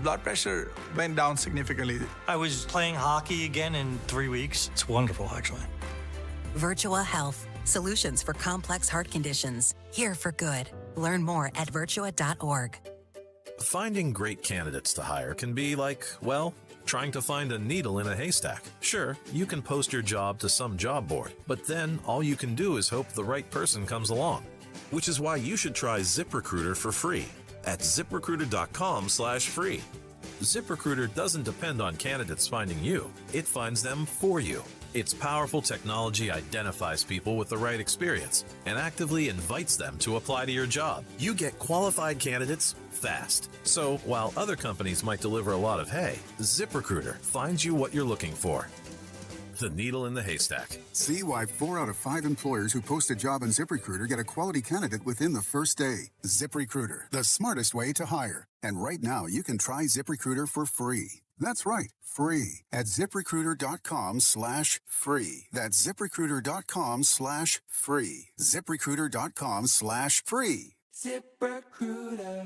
blood pressure went down significantly. I was playing hockey again in 3 weeks. It's wonderful, actually. Virtua Health. Solutions for complex heart conditions. Here for good. Learn more at virtua.org. Finding great candidates to hire can be like, well, trying to find a needle in a haystack. Sure, you can post your job to some job board, but then all you can do is hope the right person comes along. Which is why you should try ZipRecruiter for free at ziprecruiter.com/free. ZipRecruiter doesn't depend on candidates finding you. It finds them for you. Its powerful technology identifies people with the right experience and actively invites them to apply to your job. You get qualified candidates fast. So while other companies might deliver a lot of hay, ZipRecruiter finds you what you're looking for. The needle in the haystack. See why 4 out of 5 employers who post a job on ZipRecruiter get a quality candidate within the first day. ZipRecruiter, the smartest way to hire. And right now, you can try ZipRecruiter for free. That's right, free at ZipRecruiter.com/free. That's ZipRecruiter.com/free. ZipRecruiter.com/free. ZipRecruiter.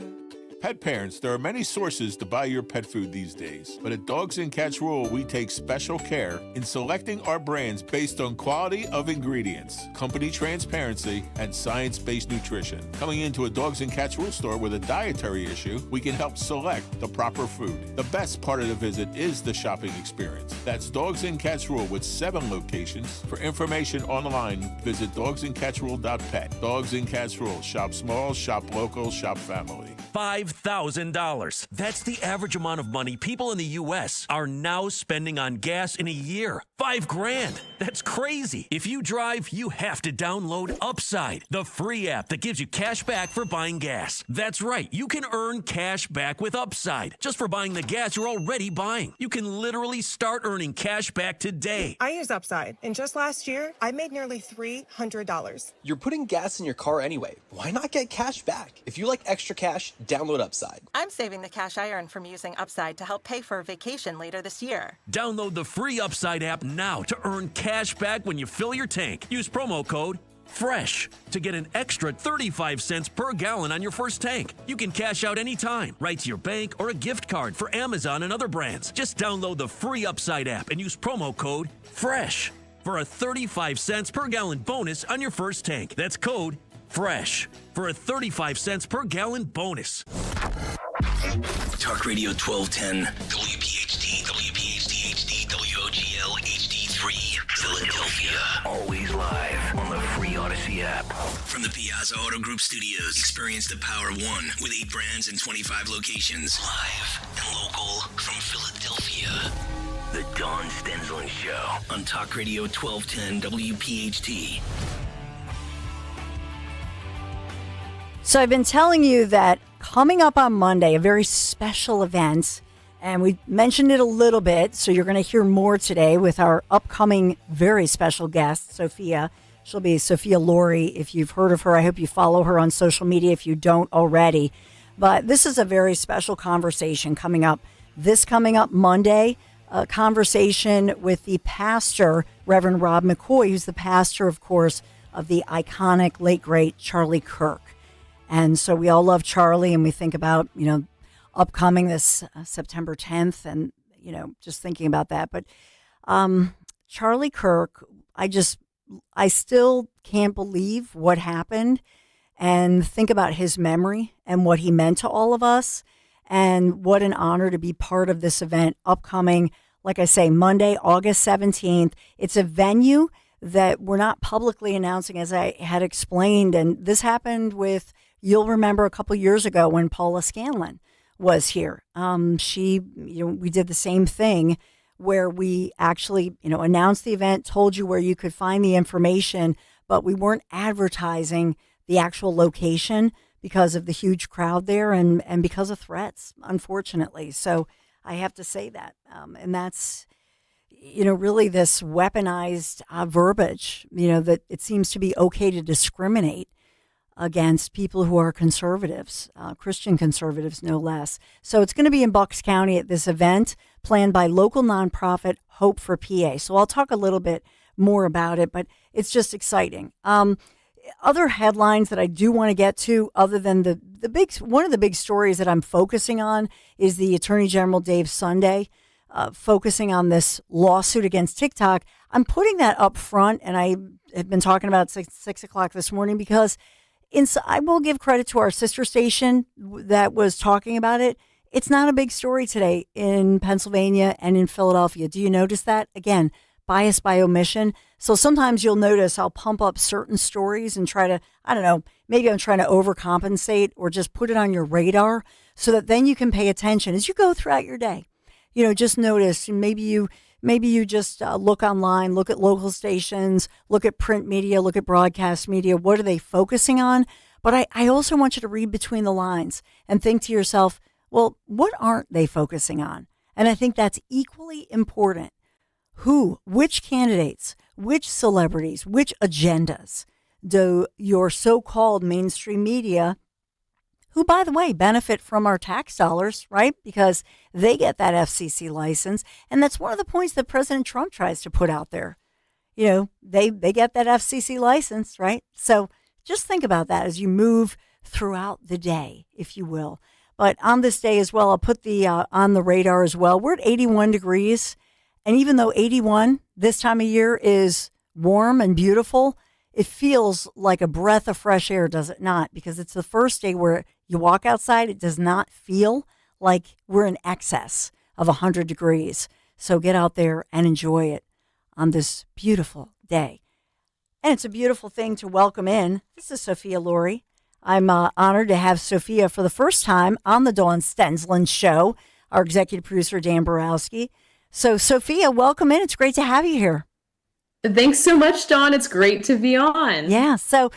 Pet parents, there are many sources to buy your pet food these days, but at Dogs and Cats Rule, we take special care in selecting our brands based on quality of ingredients, company transparency, and science-based nutrition. Coming into a Dogs and Cats Rule store with a dietary issue, we can help select the proper food. The best part of the visit is the shopping experience. That's Dogs and Cats Rule with 7 locations. For information online, visit dogsandcatsrule.pet. Dogs and Cats Rule. Shop small, shop local, shop family. $5,000. That's the average amount of money people in the U.S. are now spending on gas in a year. $5,000. That's crazy. If you drive, you have to download Upside, the free app that gives you cash back for buying gas. That's right. You can earn cash back with Upside just for buying the gas you're already buying. You can literally start earning cash back today. I use Upside, and just last year, I made nearly $300. You're putting gas in your car anyway. Why not get cash back? If you like extra cash, download Upside. I'm saving the cash I earn from using Upside to help pay for a vacation later this year. Download the free Upside app now to earn cash back when you fill your tank. Use promo code FRESH to get an extra 35 cents per gallon on your first tank. You can cash out anytime, right to your bank or a gift card for Amazon and other brands. Just download the free Upside app and use promo code FRESH for a 35 cents per gallon bonus on your first tank. That's code FRESH for a 35 cents per gallon bonus. Talk Radio 1210, WPHT, WPHT HD, WOGL HD3, Philadelphia. Always live on the free Odyssey app. From the Piazza Auto Group Studios, experience the Power of One with 8 brands and 25 locations. Live and local from Philadelphia. The Dawn Stensland Show on Talk Radio 1210, WPHT. So I've been telling you that coming up on Monday, a very special event, and we mentioned it a little bit, so you're going to hear more today with our upcoming very special guest, Sophia. She'll be Sophia Laurie. If you've heard of her, I hope you follow her on social media if you don't already. But this is a very special conversation coming up Monday, a conversation with the pastor, Reverend Rob McCoy, who's the pastor, of course, of the iconic late, great Charlie Kirk. And so we all love Charlie, and we think about, upcoming this September 10th and, just thinking about that. But Charlie Kirk, I still can't believe what happened, and think about his memory and what he meant to all of us. And what an honor to be part of this event upcoming, like I say, Monday, August 17th. It's a venue that we're not publicly announcing, as I had explained. And this happened with, you'll remember a couple years ago when Paula Scanlon was here. We did the same thing where we actually, announced the event, told you where you could find the information, but we weren't advertising the actual location because of the huge crowd there and because of threats, unfortunately. So I have to say that. And that's, really this weaponized verbiage, that it seems to be okay to discriminate against people who are conservatives, Christian conservatives, no less. So it's going to be in Bucks County at this event planned by local nonprofit Hope for PA. So I'll talk a little bit more about it, but it's just exciting. other headlines that I do want to get to, other than the big one of the big stories that I'm focusing on is the Attorney General Dave Sunday focusing on this lawsuit against TikTok. I'm putting that up front, and I have been talking about it 6 o'clock this morning because I will give credit to our sister station that was talking about it. It's not a big story today in Pennsylvania and in Philadelphia. Do you notice that? Again, bias by omission. So sometimes you'll notice I'll pump up certain stories and try to, I don't know, maybe I'm trying to overcompensate or just put it on your radar so that then you can pay attention as you go throughout your day. You know, just notice, maybe you just look online, look at local stations, look at print media, look at broadcast media. What are they focusing on? But I also want you to read between the lines and think to yourself, well, what aren't they focusing on? And I think that's equally important. Which candidates, which celebrities, which agendas do your so-called mainstream media, who, by the way, benefit from our tax dollars, right? Because they get that FCC license. And that's one of the points that President Trump tries to put out there. You know, they get that FCC license, right? So just think about that as you move throughout the day, if you will. But on this day as well, I'll put the on the radar as well. We're at 81 degrees. And even though 81 this time of year is warm and beautiful, it feels like a breath of fresh air, does it not? Because it's the first day where you walk outside, it does not feel like we're in excess of 100 degrees. So get out there and enjoy it on this beautiful day. And it's a beautiful thing to welcome in. This is Sophia Lory. I'm honored to have Sophia for the first time on the Dawn Stensland Show, our executive producer, Dan Borowski. So, Sophia, welcome in. It's great to have you here. Thanks so much, Dawn. It's great to be on. Yeah. So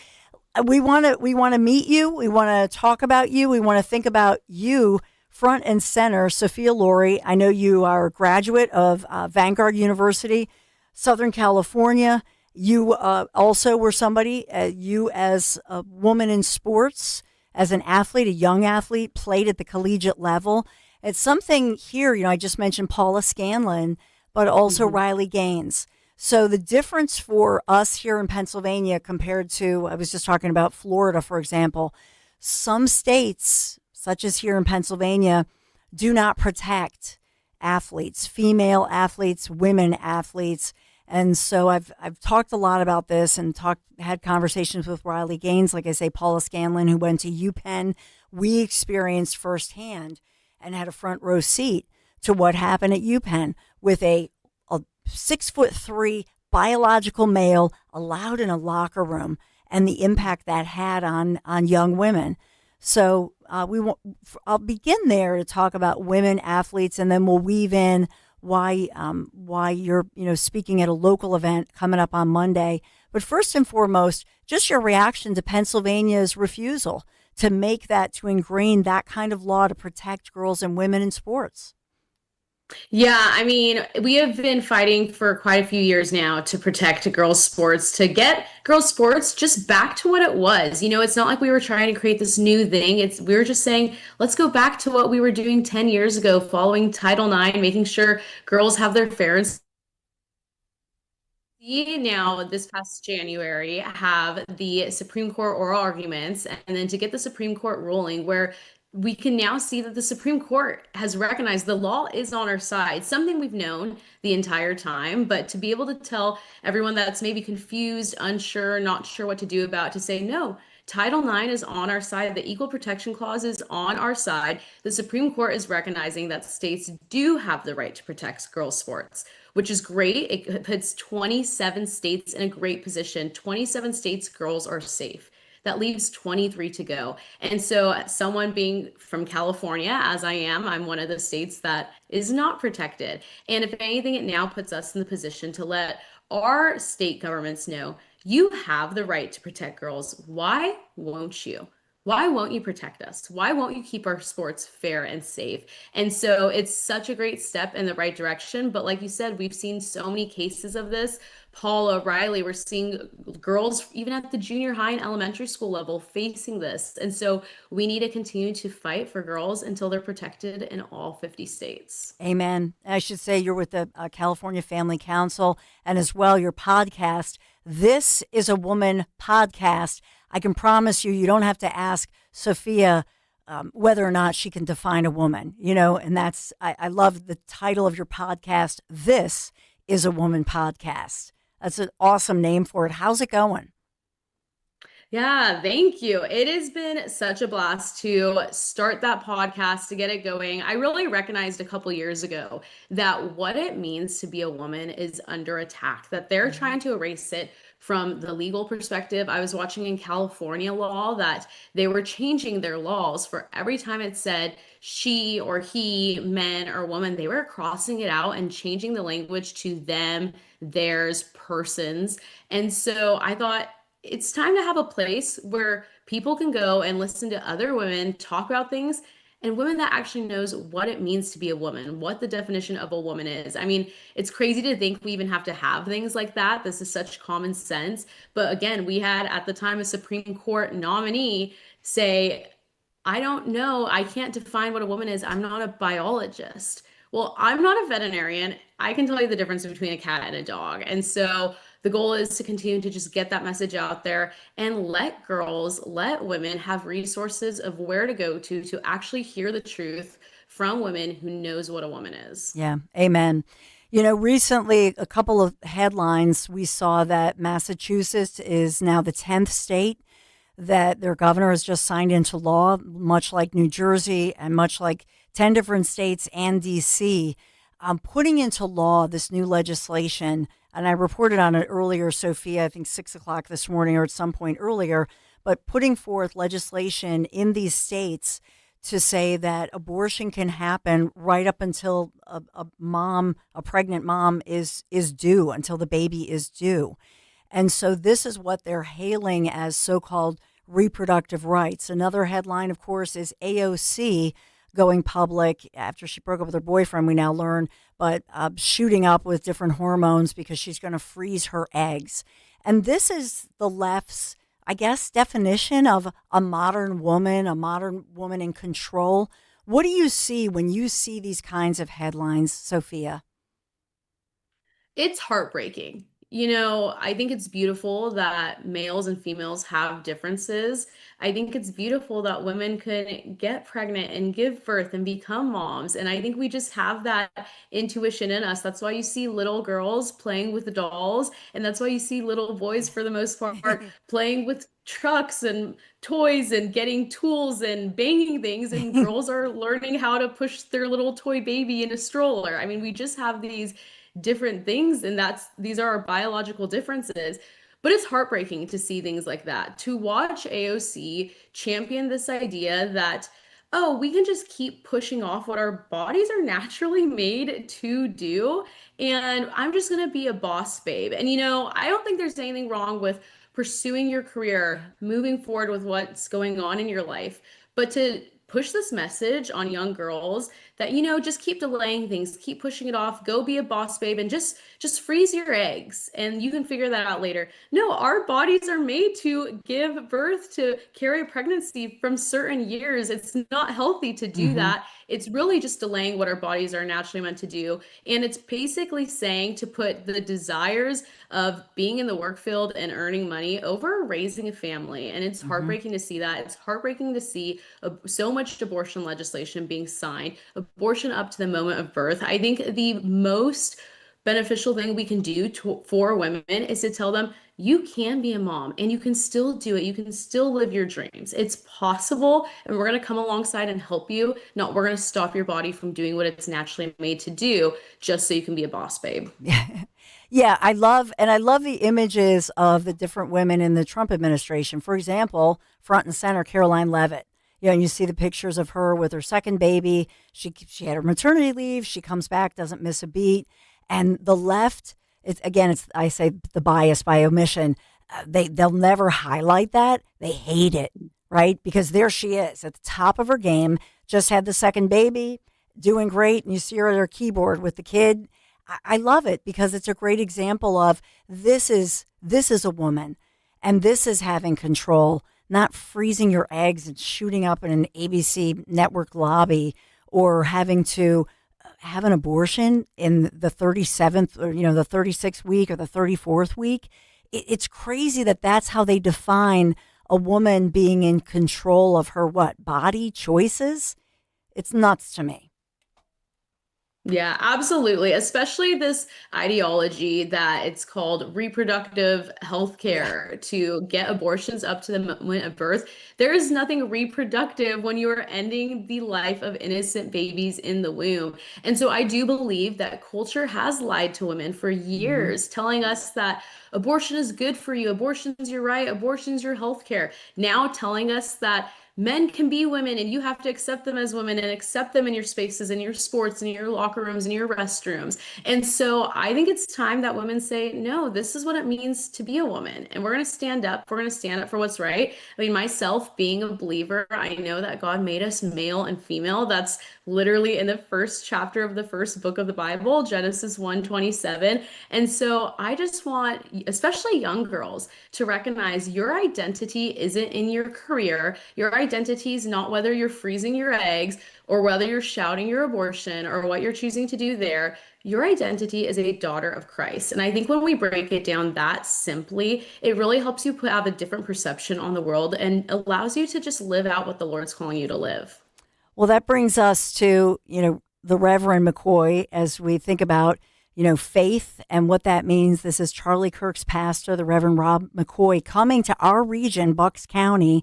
we want to meet you. We want to talk about you. We want to think about you front and center. Sophia Lory, I know you are a graduate of Vanguard University, Southern California. You also were somebody, you as a woman in sports, as an athlete, a young athlete, played at the collegiate level. It's something here, I just mentioned Paula Scanlon, but also Riley Gaines. So the difference for us here in Pennsylvania compared to, I was just talking about Florida, for example, some states, such as here in Pennsylvania, do not protect athletes, female athletes, women athletes. And so I've talked a lot about this and had conversations with Riley Gaines, like I say, Paula Scanlon, who went to UPenn. We experienced firsthand and had a front row seat to what happened at UPenn with a 6'3" biological male allowed in a locker room and the impact that had on young women. So I'll begin there to talk about women athletes, and then we'll weave in why you're speaking at a local event coming up on Monday. But first and foremost, just your reaction to Pennsylvania's refusal to make that, to ingrain that kind of law to protect girls and women in sports. Yeah, I mean, we have been fighting for quite a few years now to protect girls' sports, to get girls' sports just back to what it was. It's not like we were trying to create this new thing. We were just saying, let's go back to what we were doing 10 years ago, following Title IX, making sure girls have their fair and now this past January have the Supreme Court oral arguments, and then to get the Supreme Court ruling where we can now see that the Supreme Court has recognized the law is on our side, something we've known the entire time, but to be able to tell everyone that's maybe confused, unsure, not sure what to do about, to say, no, Title IX is on our side. The Equal Protection Clause is on our side. The Supreme Court is recognizing that states do have the right to protect girls' sports, which is great. It puts 27 states in a great position. 27 states, girls are safe. That leaves 23 to go. And so someone being from California, as I am, I'm one of the states that is not protected. And if anything, it now puts us in the position to let our state governments know, you have the right to protect girls. Why won't you? why won't you protect us? Why won't you keep our sports fair and safe? And so it's such a great step in the right direction. But like you said, we've seen so many cases of this. Paula Riley, we're seeing girls even at the junior high and elementary school level facing this. And so we need to continue to fight for girls until they're protected in all 50 states. Amen. I should say you're with the California Family Council and as well your podcast. This is a woman podcast. I can promise you, you don't have to ask Sophia whether or not she can define a woman, and I love the title of your podcast. This is a woman podcast. That's an awesome name for it. How's it going? Yeah, thank you. It has been such a blast to start that podcast, to get it going. I really recognized a couple years ago that what it means to be a woman is under attack, that they're trying to erase it from the legal perspective. I was watching in California law that they were changing their laws for every time it said she or he, men or woman, they were crossing it out and changing the language to them, theirs, persons. And so I thought, it's time to have a place where people can go and listen to other women talk about things, and women that actually knows what it means to be a woman, what the definition of a woman is. I mean, it's crazy to think we even have to have things like that. This is such common sense. But again, we had at the time a Supreme Court nominee say, I don't know, I can't define what a woman is. I'm not a biologist. Well, I'm not a veterinarian. I can tell you the difference between a cat and a dog. And so the goal is to continue to just get that message out there and let girls, let women have resources of where to go to actually hear the truth from women who knows what a woman is. Yeah, amen. Recently, a couple of headlines, we saw that Massachusetts is now the 10th state that their governor has just signed into law, much like New Jersey and much like 10 different states and D.C., putting into law this new legislation. And I reported on it earlier, Sophia, I think 6 o'clock this morning or at some point earlier, but putting forth legislation in these states to say that abortion can happen right up until a pregnant mom is due, until the baby is due. And so this is what they're hailing as so-called reproductive rights. Another headline, of course, is AOC going public after she broke up with her boyfriend, we now learn, but shooting up with different hormones because she's going to freeze her eggs. And this is the left's, I guess, definition of a modern woman in control. What do you see when you see these kinds of headlines, Sophia? It's heartbreaking. I think it's beautiful that males and females have differences. I think it's beautiful that women can get pregnant and give birth and become moms. And I think we just have that intuition in us. That's why you see little girls playing with dolls. And that's why you see little boys, for the most part, playing with trucks and toys and getting tools and banging things. And girls are learning how to push their little toy baby in a stroller. I mean, we just have these different things, and these are our biological differences. But it's heartbreaking to see things like that, to watch AOC champion this idea that, oh, we can just keep pushing off what our bodies are naturally made to do, and I'm just gonna be a boss babe. And I don't think there's anything wrong with pursuing your career, moving forward with what's going on in your life, but to push this message on young girls that, just keep delaying things, keep pushing it off, go be a boss babe, and just freeze your eggs and you can figure that out later. No, our bodies are made to give birth, to carry a pregnancy from certain years. It's not healthy to do that. It's really just delaying what our bodies are naturally meant to do. And it's basically saying to put the desires of being in the work field and earning money over raising a family. And it's heartbreaking to see that. It's heartbreaking to see so much abortion legislation being signed, abortion up to the moment of birth. I think the most beneficial thing we can do for women is to tell them, you can be a mom and you can still do it. You can still live your dreams. It's possible, and we're going to come alongside and help you. Not we're going to stop your body from doing what it's naturally made to do just so you can be a boss babe. Yeah, I love the images of the different women in the Trump administration. For example, front and center, Caroline Leavitt. And you see the pictures of her with her second baby. She had her maternity leave. She comes back, doesn't miss a beat. And the left, I say the bias by omission. They'll never highlight that. They hate it, right? Because there she is at the top of her game, just had the second baby, doing great. And you see her at her keyboard with the kid. I love it because it's a great example of this is a woman, and this is having control, not freezing your eggs and shooting up in an ABC network lobby, or having to have an abortion in the 37th or, the 36th week or the 34th week. It's crazy that that's how they define a woman being in control of her body choices. It's nuts to me. Yeah, absolutely. Especially this ideology that it's called reproductive health care to get abortions up to the moment of birth. There is nothing reproductive when you are ending the life of innocent babies in the womb. And so I do believe that culture has lied to women for years, telling us that abortion is good for you, abortion's your right, abortion's your health care. Now telling us that men can be women and you have to accept them as women and accept them in your spaces, in your sports, in your locker rooms, in your restrooms. And so I think it's time that women say, no, this is what it means to be a woman. And we're going to stand up. We're going to stand up for what's right. I mean, myself being a believer, I know that God made us male and female. That's literally in the first chapter of the first book of the Bible, Genesis 1:27. And so I just want, especially young girls, to recognize your identity isn't in your career. Your identity is not whether you're freezing your eggs or whether you're shouting your abortion or what you're choosing to do there. Your identity is a daughter of Christ. And I think when we break it down that simply, it really helps you have a different perception on the world and allows you to just live out what the Lord's calling you to live. Well, that brings us to, the Reverend McCoy as we think about, faith and what that means. This is Charlie Kirk's pastor, the Reverend Rob McCoy, coming to our region, Bucks County.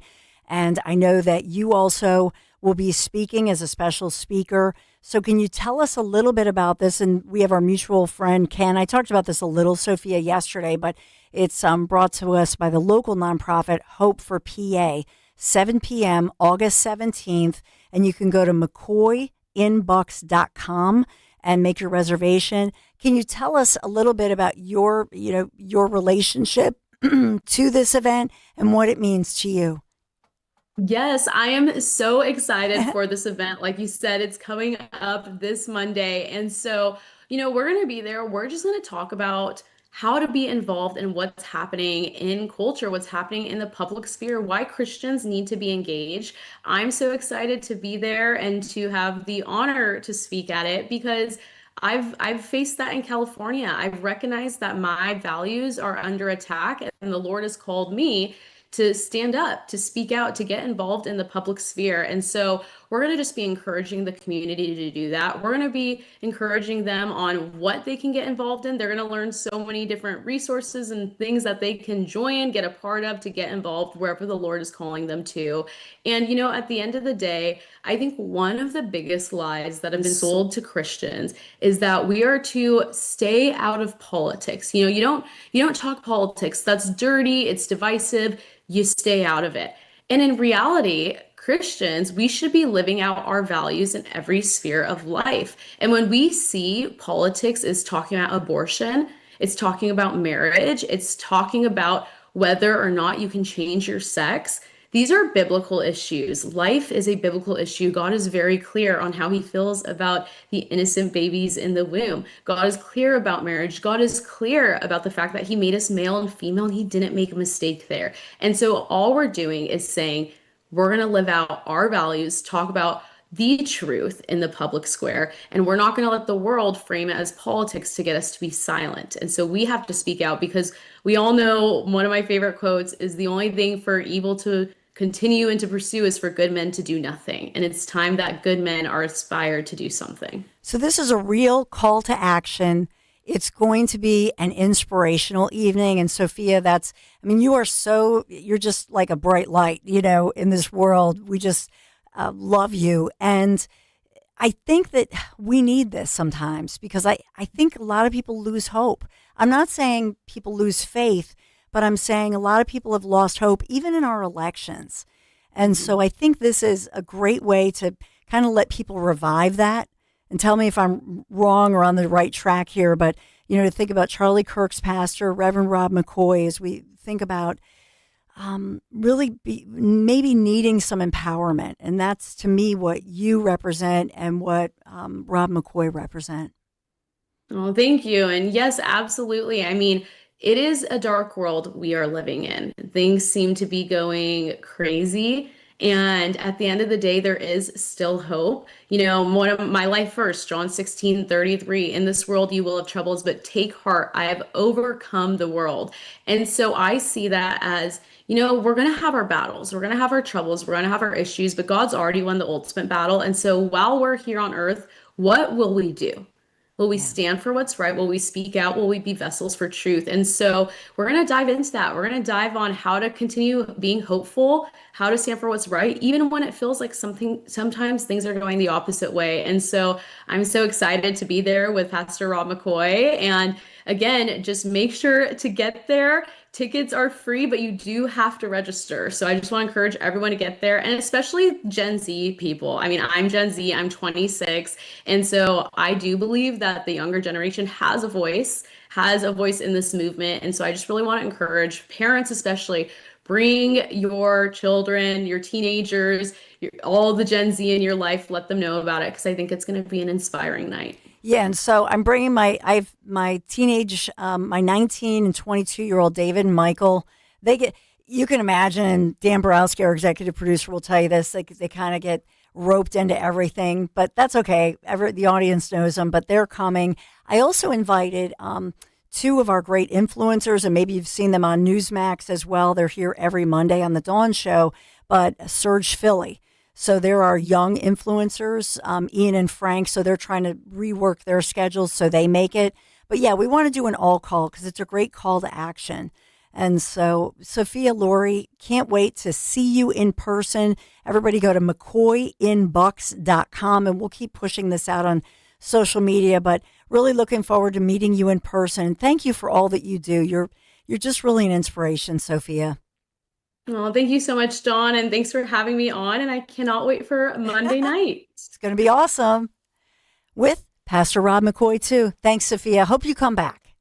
And I know that you also will be speaking as a special speaker. So can you tell us a little bit about this? And we have our mutual friend, Ken. I talked about this a little, Sophia, yesterday, but it's brought to us by the local nonprofit Hope for PA, 7 p.m., August 17th. And you can go to mccoyinbucks.com and make your reservation. Can you tell us a little bit about your relationship to this event and what it means to you? Yes, I am so excited for this event. Like you said, it's coming up this Monday. And so, we're going to be there. We're just going to talk about how to be involved in what's happening in culture, what's happening in the public sphere, why Christians need to be engaged. I'm so excited to be there and to have the honor to speak at it because I've faced that in California. I've recognized that my values are under attack and the Lord has called me to stand up, to speak out, to get involved in the public sphere. And so we're going to just be encouraging the community to do that. We're going to be encouraging them on what they can get involved in. They're going to learn so many different resources and things that they can join, get a part of, to get involved wherever the Lord is calling them to. And, at the end of the day, I think one of the biggest lies that have been sold to Christians is that we are to stay out of politics. You don't talk politics. That's dirty. It's divisive. You stay out of it. And in reality, Christians, we should be living out our values in every sphere of life. And when we see politics is talking about abortion, it's talking about marriage, it's talking about whether or not you can change your sex. These are biblical issues. Life is a biblical issue. God is very clear on how he feels about the innocent babies in the womb. God is clear about marriage. God is clear about the fact that he made us male and female and he didn't make a mistake there. And so all we're doing is saying, we're going to live out our values, talk about the truth in the public square, and we're not going to let the world frame it as politics to get us to be silent. And so we have to speak out because we all know one of my favorite quotes is the only thing for evil to continue and to pursue is for good men to do nothing. And it's time that good men are inspired to do something. So this is a real call to action. It's going to be an inspirational evening. And Sophia, you're just like a bright light, in this world. We just love you. And I think that we need this sometimes because I think a lot of people lose hope. I'm not saying people lose faith, but I'm saying a lot of people have lost hope, even in our elections. And so I think this is a great way to kind of let people revive that. And tell me if I'm wrong or on the right track here, but, to think about Charlie Kirk's pastor, Reverend Rob McCoy, as we think about really be maybe needing some empowerment. And that's, to me, what you represent and what Rob McCoy represent. Oh, thank you. And yes, absolutely. I mean, it is a dark world we are living in. Things seem to be going crazy. And at the end of the day, there is still hope. You know, one of my life verse, John 16:33, in this world you will have troubles, but take heart, I have overcome the world. And so I see that as, you know, we're going to have our battles, we're going to have our troubles, we're going to have our issues, but God's already won the ultimate battle. And so while we're here on earth, what will we do? Will we stand for what's right? Will we speak out? Will we be vessels for truth? And so we're going to dive into that. We're going to dive on how to continue being hopeful, how to stand for what's right, even when it feels like sometimes things are going the opposite way. And so I'm so excited to be there with Pastor Rob McCoy. And again, just make sure to get there. Tickets are free, but you do have to register. So I just want to encourage everyone to get there, and especially Gen Z people. I mean, I'm Gen Z, I'm 26. And so I do believe that the younger generation has a voice in this movement. And so I just really want to encourage parents, especially, bring your children, your teenagers, all the Gen Z in your life, let them know about it, because I think it's going to be an inspiring night. Yeah, and so I'm bringing my teenage, my 19 and 22-year-old David and Michael. You can imagine, and Dan Borowski, our executive producer, will tell you this, they kind of get roped into everything, but that's okay. The audience knows them, but they're coming. I also invited two of our great influencers, and maybe you've seen them on Newsmax as well. They're here every Monday on the Dawn Show, but Surge Philly. So there are young influencers, Ian and Frank, so they're trying to rework their schedules so they make it. But yeah, we want to do an all call because it's a great call to action. And so, Sophia, Lori, can't wait to see you in person. Everybody go to McCoyinbucks.com, and we'll keep pushing this out on social media, but really looking forward to meeting you in person. And thank you for all that you do. You're just really an inspiration, Sophia. Oh, thank you so much, Dawn, and thanks for having me on. And I cannot wait for Monday night. It's going to be awesome with Pastor Rob McCoy, too. Thanks, Sophia. Hope you come back.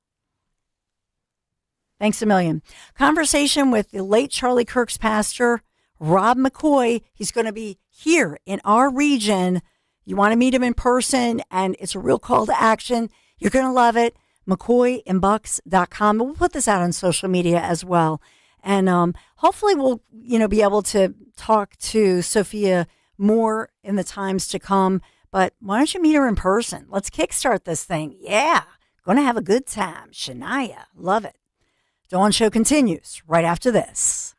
Thanks a million. Conversation with the late Charlie Kirk's pastor, Rob McCoy. He's going to be here in our region. You want to meet him in person, and it's a real call to action. You're going to love it. McCoyinbucks.com. We'll put this out on social media as well. And hopefully we'll, be able to talk to Sophia more in the times to come. But why don't you meet her in person? Let's kickstart this thing. Yeah, going to have a good time. Shania, love it. Dawn Show continues right after this.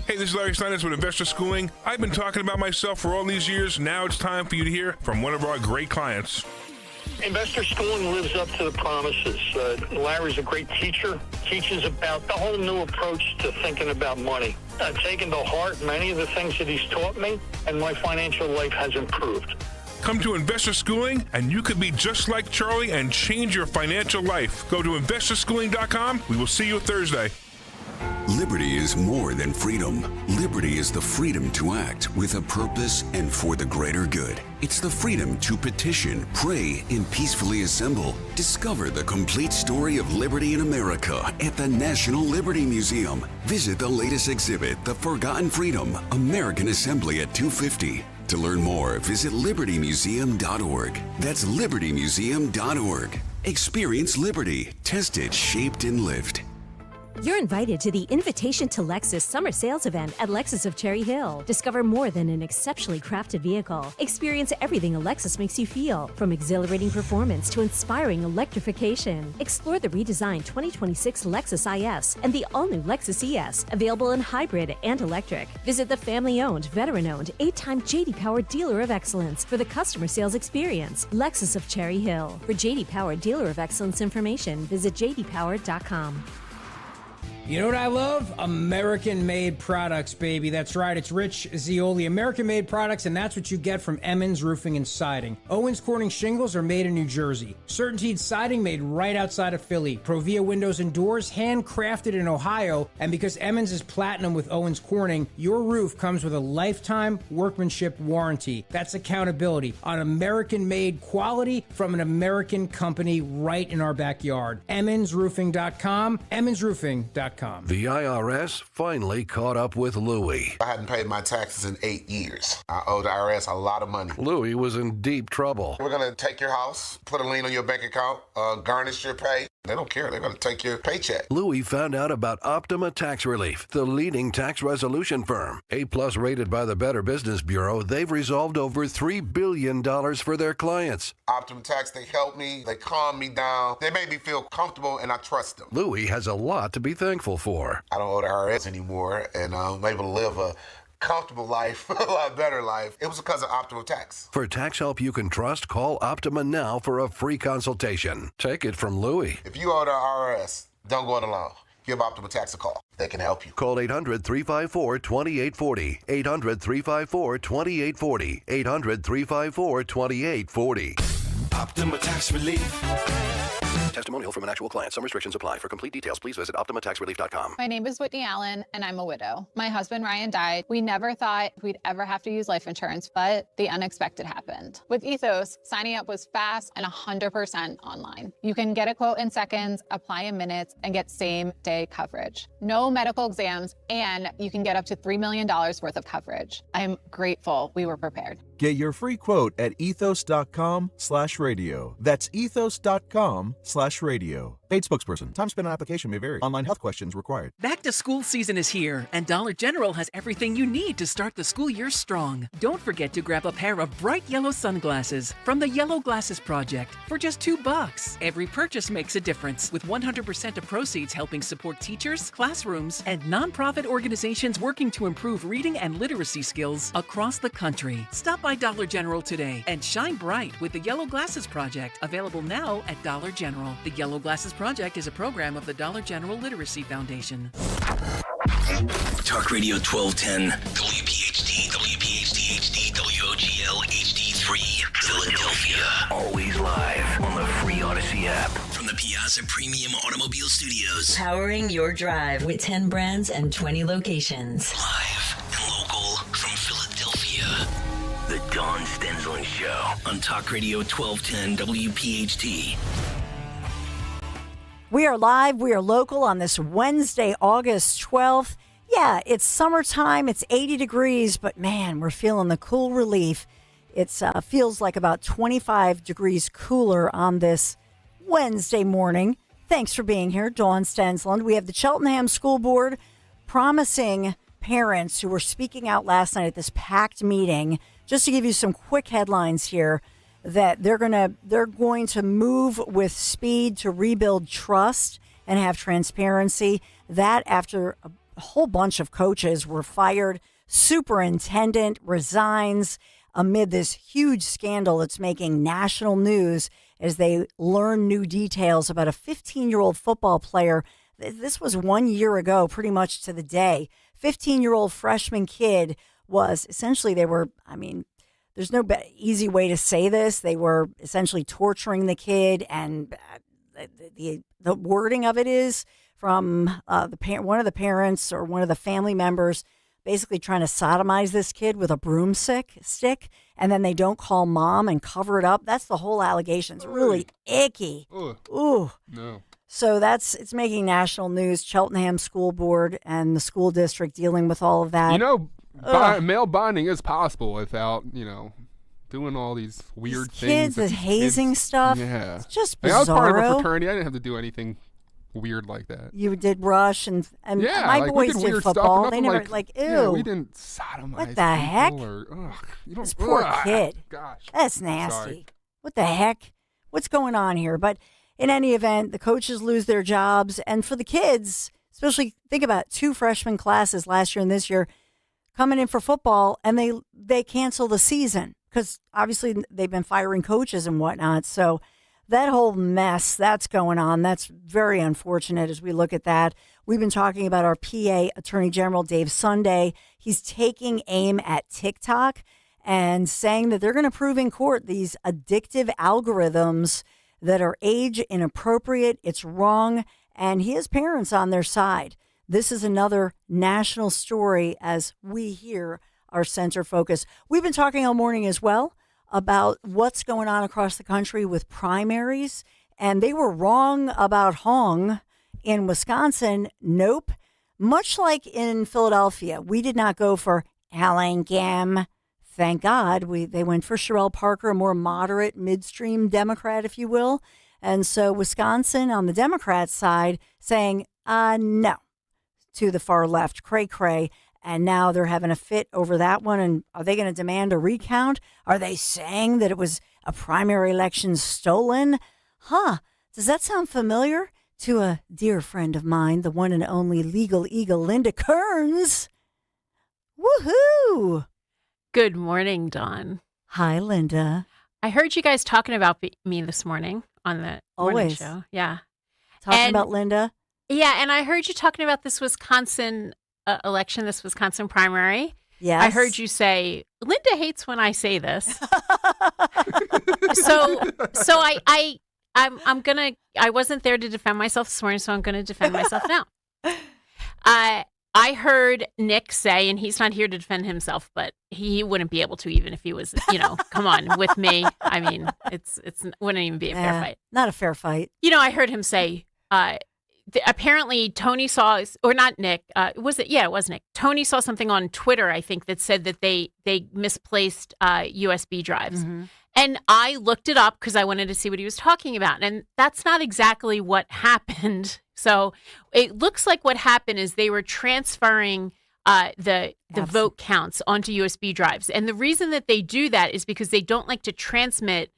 Hey, this is Larry Steinitz with Investor Schooling. I've been talking about myself for all these years. Now it's time for you to hear from one of our great clients. Investor Schooling lives up to the promises. Larry's a great teacher, teaches about the whole new approach to thinking about money. I've taken to heart many of the things that he's taught me, and my financial life has improved. Come to Investor Schooling, and you could be just like Charlie and change your financial life. Go to investorschooling.com. We will see you Thursday. Liberty is more than freedom. Liberty is the freedom to act with a purpose and for the greater good. It's the freedom to petition, pray, and peacefully assemble. Discover the complete story of liberty in America at the National Liberty Museum. Visit the latest exhibit, The Forgotten Freedom, American Assembly at 250. To learn more, visit libertymuseum.org. That's libertymuseum.org. Experience liberty. Tested, shaped, and lived. You're invited to the Invitation to Lexus Summer Sales Event at Lexus of Cherry Hill. Discover more than an exceptionally crafted vehicle. Experience everything a Lexus makes you feel, from exhilarating performance to inspiring electrification. Explore the redesigned 2026 Lexus IS and the all-new Lexus ES, available in hybrid and electric. Visit the family-owned, veteran-owned, 8-time J.D. Power Dealer of Excellence for the customer sales experience. Lexus of Cherry Hill. For J.D. Power Dealer of Excellence information, visit jdpower.com. You know what I love? American-made products, baby. That's right. It's Rich Zioli. American-made products, and that's what you get from Emmons Roofing and Siding. Owens Corning shingles are made in New Jersey. Certainteed siding made right outside of Philly. Provia windows and doors handcrafted in Ohio. And because Emmons is platinum with Owens Corning, your roof comes with a lifetime workmanship warranty. That's accountability on American-made quality from an American company right in our backyard. EmmonsRoofing.com. EmmonsRoofing.com. The IRS finally caught up with Louie. I hadn't paid my taxes in 8 years. I owe the IRS a lot of money. Louie was in deep trouble. We're going to take your house, put a lien on your bank account, garnish your pay. They don't care. They're going to take your paycheck. Louie found out about Optima Tax Relief, the leading tax resolution firm. A-plus rated by the Better Business Bureau, they've resolved over $3 billion for their clients. Optima Tax, they help me. They calm me down. They make me feel comfortable, and I trust them. Louie has a lot to be thankful for. I don't owe the IRS anymore, and I'm able to live a comfortable life, a lot better life. It was because of Optima Tax. For tax help you can trust, call Optima now for a free consultation. Take it from Louie. If you owe the IRS, don't go it alone. Give Optima Tax a call. They can help you. Call 800-354-2840. 800-354-2840. 800-354-2840. Optima Tax Relief. Testimonial from an actual client. Some restrictions apply. For complete details, please visit OptimaTaxRelief.com. My name is Whitney Allen, and I'm a widow. My husband, Ryan, died. We never thought we'd ever have to use life insurance, but the unexpected happened. With Ethos, signing up was fast and 100% online. You can get a quote in seconds, apply in minutes, and get same-day coverage. No medical exams, and you can get up to $3 million worth of coverage. I'm grateful we were prepared. Get your free quote at ethos.com/radio. That's ethos.com/radio. Paid spokesperson. Time spent on application may vary. Online health questions required. Back to school season is here, and Dollar General has everything you need to start the school year strong. Don't forget to grab a pair of bright yellow sunglasses from the Yellow Glasses Project for just $2. Every purchase makes a difference, with 100% of proceeds helping support teachers, classrooms, and nonprofit organizations working to improve reading and literacy skills across the country. Stop by Dollar General today and shine bright with the Yellow Glasses Project, available now at Dollar General. The Yellow Glasses Project is a program of the Dollar General Literacy Foundation. Talk Radio 1210, WPHT, WPHT HD, WOGL HD3, Philadelphia. Always live on the free Odyssey app. From the Piazza Premium Automobile Studios. Powering your drive with 10 brands and 20 locations. Live and local from Philadelphia. The Dawn Stensland Show on Talk Radio 1210 WPHT. We are live, we are local on this Wednesday, August 12th. Yeah, it's summertime, it's 80 degrees, but man, we're feeling the cool relief. It feels like about 25 degrees cooler on this Wednesday morning. Thanks for being here, Dawn Stensland. We have the Cheltenham School Board promising parents who were speaking out last night at this packed meeting, just to give you some quick headlines here, that they're going to move with speed to rebuild trust and have transparency. That after a whole bunch of coaches were fired, superintendent resigns amid this huge scandal that's making national news as they learn new details about a 15-year-old football player. This was 1 year ago, pretty much to the day. 15-year-old freshman kid was essentially, there's no easy way to say this. They were essentially torturing the kid, and the wording of it is from one of the parents or one of the family members basically trying to sodomize this kid with a broomstick, and then they don't call mom and cover it up. That's the whole allegation. It's really icky. Ooh. No. So it's making national news. Cheltenham School Board and the school district dealing with all of that. Male bonding is possible without, doing all these weird things. Kids, the hazing stuff. Yeah. It's just bizarro. I was part of a fraternity. I didn't have to do anything weird like that. You did rush and yeah, my boys did weird football. Stuff, they never ew. Yeah, we didn't sodomize. What the heck? This poor kid. Gosh. That's nasty. Sorry. What the heck? What's going on here? But in any event, the coaches lose their jobs, and for the kids, especially think about 2 freshman classes last year and this year coming in for football, and they cancel the season because obviously they've been firing coaches and whatnot. So that whole mess that's going on, that's very unfortunate as we look at that. We've been talking about our PA Attorney General, Dave Sunday. He's taking aim at TikTok and saying that they're going to prove in court these addictive algorithms that are age inappropriate. It's wrong. And he has parents on their side. This is another national story as we hear our center focus. We've been talking all morning as well about what's going on across the country with primaries. And they were wrong about Hong in Wisconsin. Nope. Much like in Philadelphia, we did not go for Alan Gam. Thank God. They went for Sherelle Parker, a more moderate, midstream Democrat, if you will. And so Wisconsin on the Democrat side saying, no, to the far left, cray-cray. And now they're having a fit over that one. And are they going to demand a recount? Are they saying that it was a primary election stolen? Does that sound familiar to a dear friend of mine, the one and only legal eagle, Linda Kearns? Woohoo! Good morning, Dawn. Hi, Linda. I heard you guys talking about me this morning on the morning Always. show. Yeah. Talking about Linda? Yeah, and I heard you talking about this Wisconsin election, this Wisconsin primary. Yes. I heard you say, Linda hates when I say this. so I wasn't there to defend myself this morning, so I'm going to defend myself now. I heard Nick say, and he's not here to defend himself, but he wouldn't be able to even if he was, come on, with me. I mean, it's wouldn't even be a fair fight. Not a fair fight. I heard him say, apparently Tony saw, or not Nick, it was Nick. Tony saw something on Twitter, I think, that said that they misplaced USB drives. Mm-hmm. And I looked it up because I wanted to see what he was talking about. And that's not exactly what happened. So it looks like what happened is they were transferring the vote counts onto USB drives. And the reason that they do that is because they don't like to transmit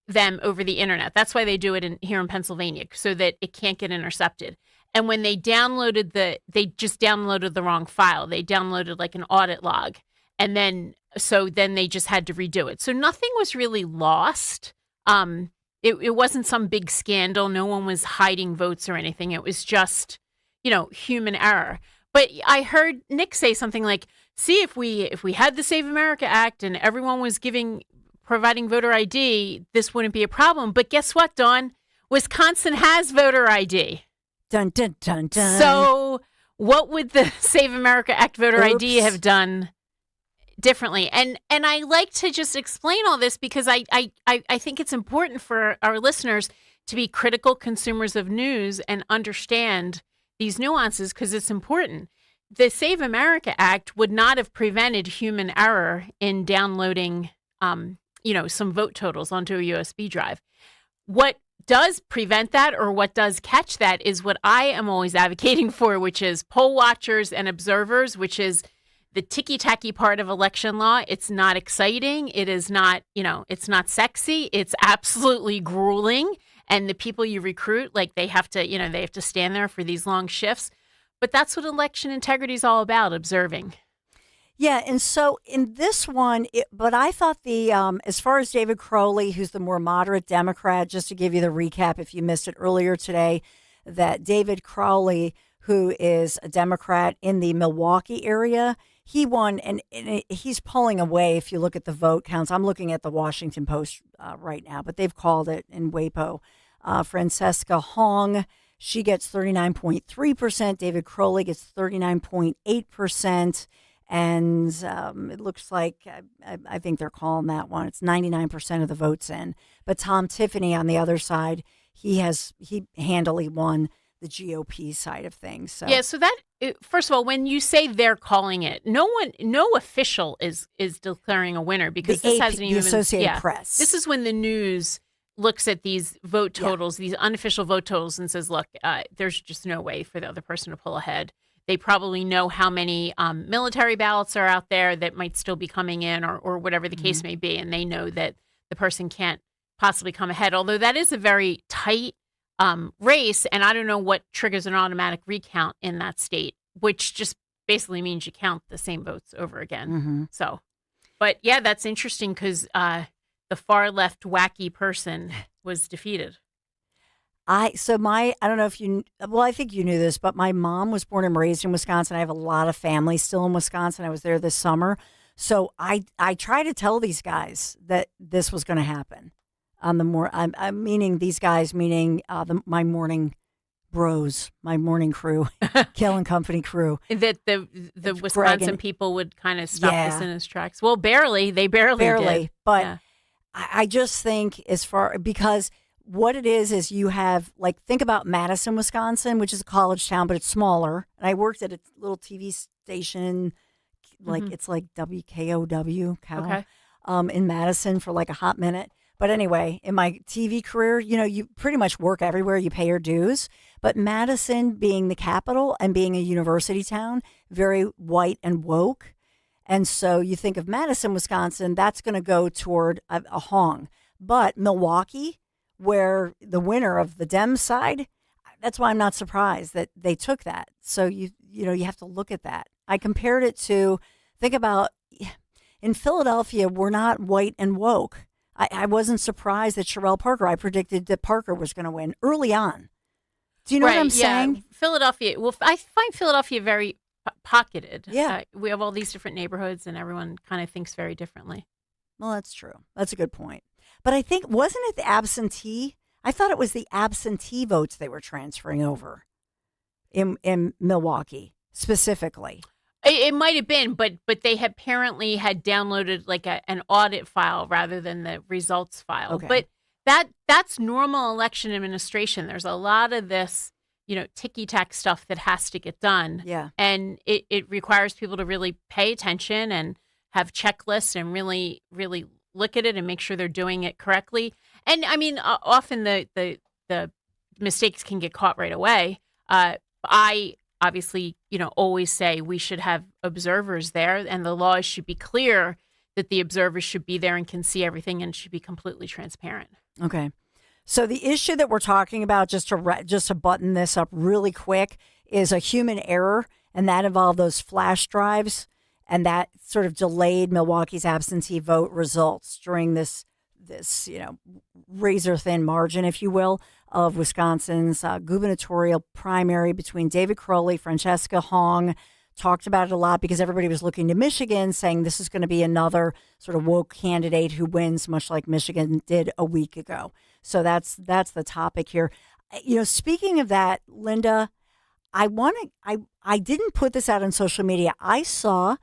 them over the internet. That's why they do it here in Pennsylvania, so that it can't get intercepted. And when they just downloaded the wrong file. They downloaded like an audit log. And then they just had to redo it. So nothing was really lost. It wasn't some big scandal. No one was hiding votes or anything. It was just, human error. But I heard Nick say something like, see, if we had the Save America Act and everyone was providing voter ID, this wouldn't be a problem. But guess what, Dawn? Wisconsin has voter ID. Dun, dun, dun, dun. So what would the Save America Act voter ID have done differently? And I like to just explain all this because I think it's important for our listeners to be critical consumers of news and understand these nuances because it's important. The Save America Act would not have prevented human error in downloading some vote totals onto a USB drive. What does prevent that, or what does catch that, is what I am always advocating for, which is poll watchers and observers, which is the ticky-tacky part of election law. It's not exciting. It is not, it's not sexy. It's absolutely grueling. And the people you recruit, they have to stand there for these long shifts. But that's what election integrity is all about, observing. Yeah, and so in this one, but I thought as far as David Crowley, who's the more moderate Democrat, just to give you the recap if you missed it earlier today, that David Crowley, who is a Democrat in the Milwaukee area, he won, and he's pulling away if you look at the vote counts. I'm looking at the Washington Post right now, but they've called it in WAPO. Francesca Hong, she gets 39.3%. David Crowley gets 39.8%. And it looks like, I think they're calling that one, it's 99% of the votes in. But Tom Tiffany on the other side, he handily won the GOP side of things. So. Yeah, so that, first of all, when you say they're calling it, no official is declaring a winner because this hasn't even been. The Associated Press. This is when the news looks at these vote totals, these unofficial vote totals, and says, look, there's just no way for the other person to pull ahead. They probably know how many military ballots are out there that might still be coming in or whatever the case may be. And they know that the person can't possibly come ahead, although that is a very tight race. And I don't know what triggers an automatic recount in that state, which just basically means you count the same votes over again. Mm-hmm. So, but yeah, that's interesting because the far left wacky person was defeated. I don't know if I think you knew this, but my mom was born and raised in Wisconsin. I have a lot of family still in Wisconsin. I was there this summer. So I try to tell these guys that this was going to happen on the I'm meaning these guys, meaning my morning bros, my morning crew, Kill and Company crew. That the Wisconsin Greg people would kind of stop this in its tracks. Well, barely. They barely did. But Yeah. I just think because what it is you have, like, think about Madison, Wisconsin, which is a college town, but it's smaller. And I worked at a little TV station, like it's like WKOW, in Madison for like a hot minute. But anyway, in my TV career, you pretty much work everywhere. You pay your dues. But Madison being the capital and being a university town, very white and woke. And so you think of Madison, Wisconsin, that's going to go toward a Hong. But Milwaukee, where the winner of the Dem side, that's why I'm not surprised that they took that. So you have to look at that. I compared it to, think about, in Philadelphia, we're not white and woke. I wasn't surprised that Sherelle Parker, I predicted that Parker was going to win early on. Do you know what I'm saying? Philadelphia. Well, I find Philadelphia very pocketed. Yeah. We have all these different neighborhoods and everyone kind of thinks very differently. Well, that's true. That's a good point. But I think, wasn't it the absentee? I thought it was the absentee votes they were transferring over in Milwaukee specifically. It might have been, but they apparently had downloaded like an audit file rather than the results file. Okay. But that's normal election administration. There's a lot of this, ticky-tack stuff that has to get done. Yeah. And it requires people to really pay attention and have checklists and really, really look at it and make sure they're doing it correctly. And I mean, often the mistakes can get caught right away. I obviously, always say we should have observers there, and the laws should be clear that the observers should be there and can see everything and should be completely transparent. Okay. So the issue that we're talking about, just to button this up really quick, is a human error, and that involved those flash drives, and that sort of delayed Milwaukee's absentee vote results during this razor thin margin, if you will, of Wisconsin's gubernatorial primary between David Crowley, Francesca Hong. Talked about it a lot because everybody was looking to Michigan, saying this is going to be another sort of woke candidate who wins, much like Michigan did a week ago. So that's the topic here. Speaking of that, Linda, I didn't put this out on social media. I saw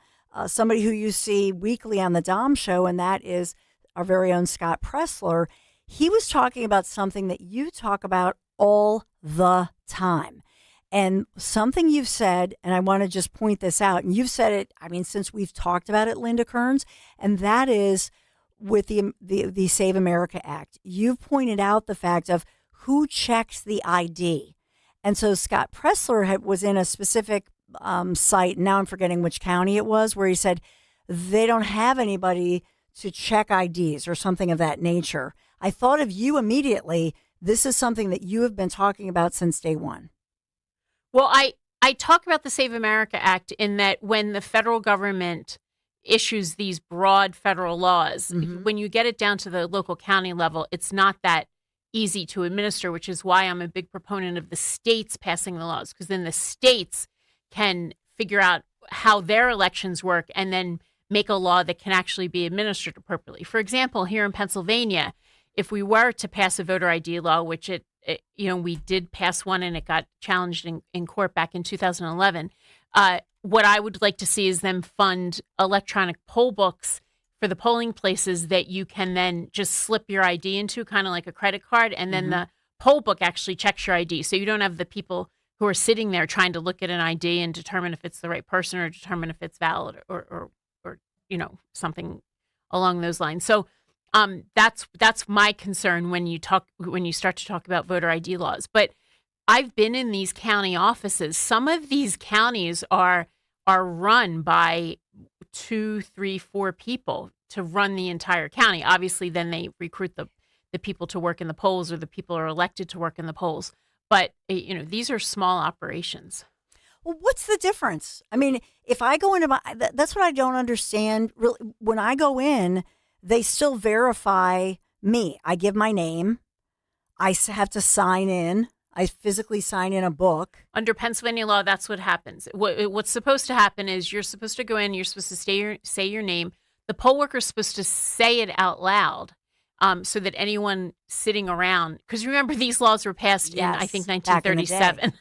somebody who you see weekly on the Dom Show, and that is our very own Scott Pressler. He was talking about something that you talk about all the time. And something you've said, and I want to just point this out, and you've said it, since we've talked about it, Linda Kearns, and that is with the Save America Act. You've pointed out the fact of who checks the ID. And so Scott Pressler was in a specific site, now I'm forgetting which county it was, where he said they don't have anybody to check IDs or something of that nature. I thought of you immediately. This is something that you have been talking about since day one. Well, I talk about the Save America Act in that when the federal government issues these broad federal laws, when you get it down to the local county level, it's not that easy to administer, which is why I'm a big proponent of the states passing the laws, because then the states can figure out how their elections work and then make a law that can actually be administered appropriately. For example, here in Pennsylvania, if we were to pass a voter ID law, which we did pass one and it got challenged in court back in 2011. What I would like to see is them fund electronic poll books for the polling places that you can then just slip your ID into, kind of like a credit card, and then the poll book actually checks your ID. So you don't have the people who are sitting there trying to look at an ID and determine if it's the right person or determine if it's valid or something along those lines. So that's my concern when you start to talk about voter ID laws. But I've been in these county offices. Some of these counties are run by 2, 3, 4 people to run the entire county. Obviously, then they recruit the people to work in the polls, or the people are elected to work in the polls. But these are small operations. Well, what's the difference? If I go into that's what I don't understand. Really, when I go in, they still verify me. I give my name. have to sign in. I physically sign in a book. Under Pennsylvania law, that's what happens. What's supposed to happen is you're supposed to go in, you're supposed to say your name. The poll worker's supposed to say it out loud so that anyone sitting around, because remember, these laws were passed in, I think, 1937.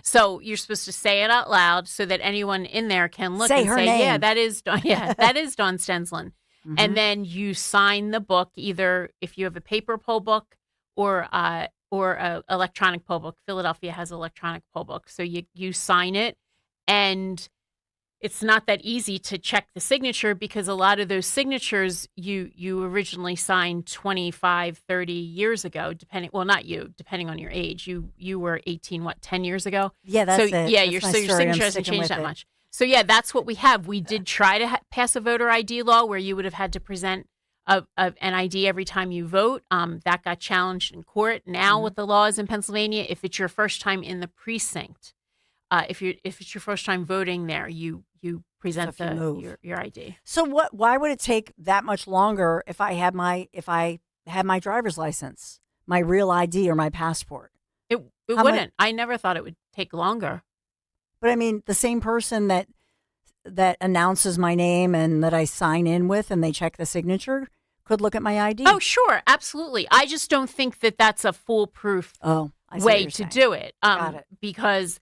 So you're supposed to say it out loud so that anyone in there can look and say, yeah, that is Dawn Stensland. Mm-hmm. And then you sign the book, either if you have a paper poll book or a electronic poll book. Philadelphia has electronic poll book. So you sign it, and it's not that easy to check the signature because a lot of those signatures you originally signed 25, 30 years ago, depending on your age. You were 18, 10 years ago? Yeah, that's so, it. Yeah, that's your signature hasn't changed that much. So yeah, that's what we have. We did try to pass a voter ID law where you would have had to present an ID every time you vote. That got challenged in court. Now what the law is in Pennsylvania, if it's your first time in the precinct, if it's your first time voting there, you present your ID. So why would it take that much longer if I had my driver's license, my real ID, or my passport? It wouldn't. I never thought it would take longer. But I mean, the same person that announces my name and that I sign in with and they check the signature could look at my ID. Oh, sure. Absolutely. I just don't think that that's a foolproof way to do it. Got it. Because,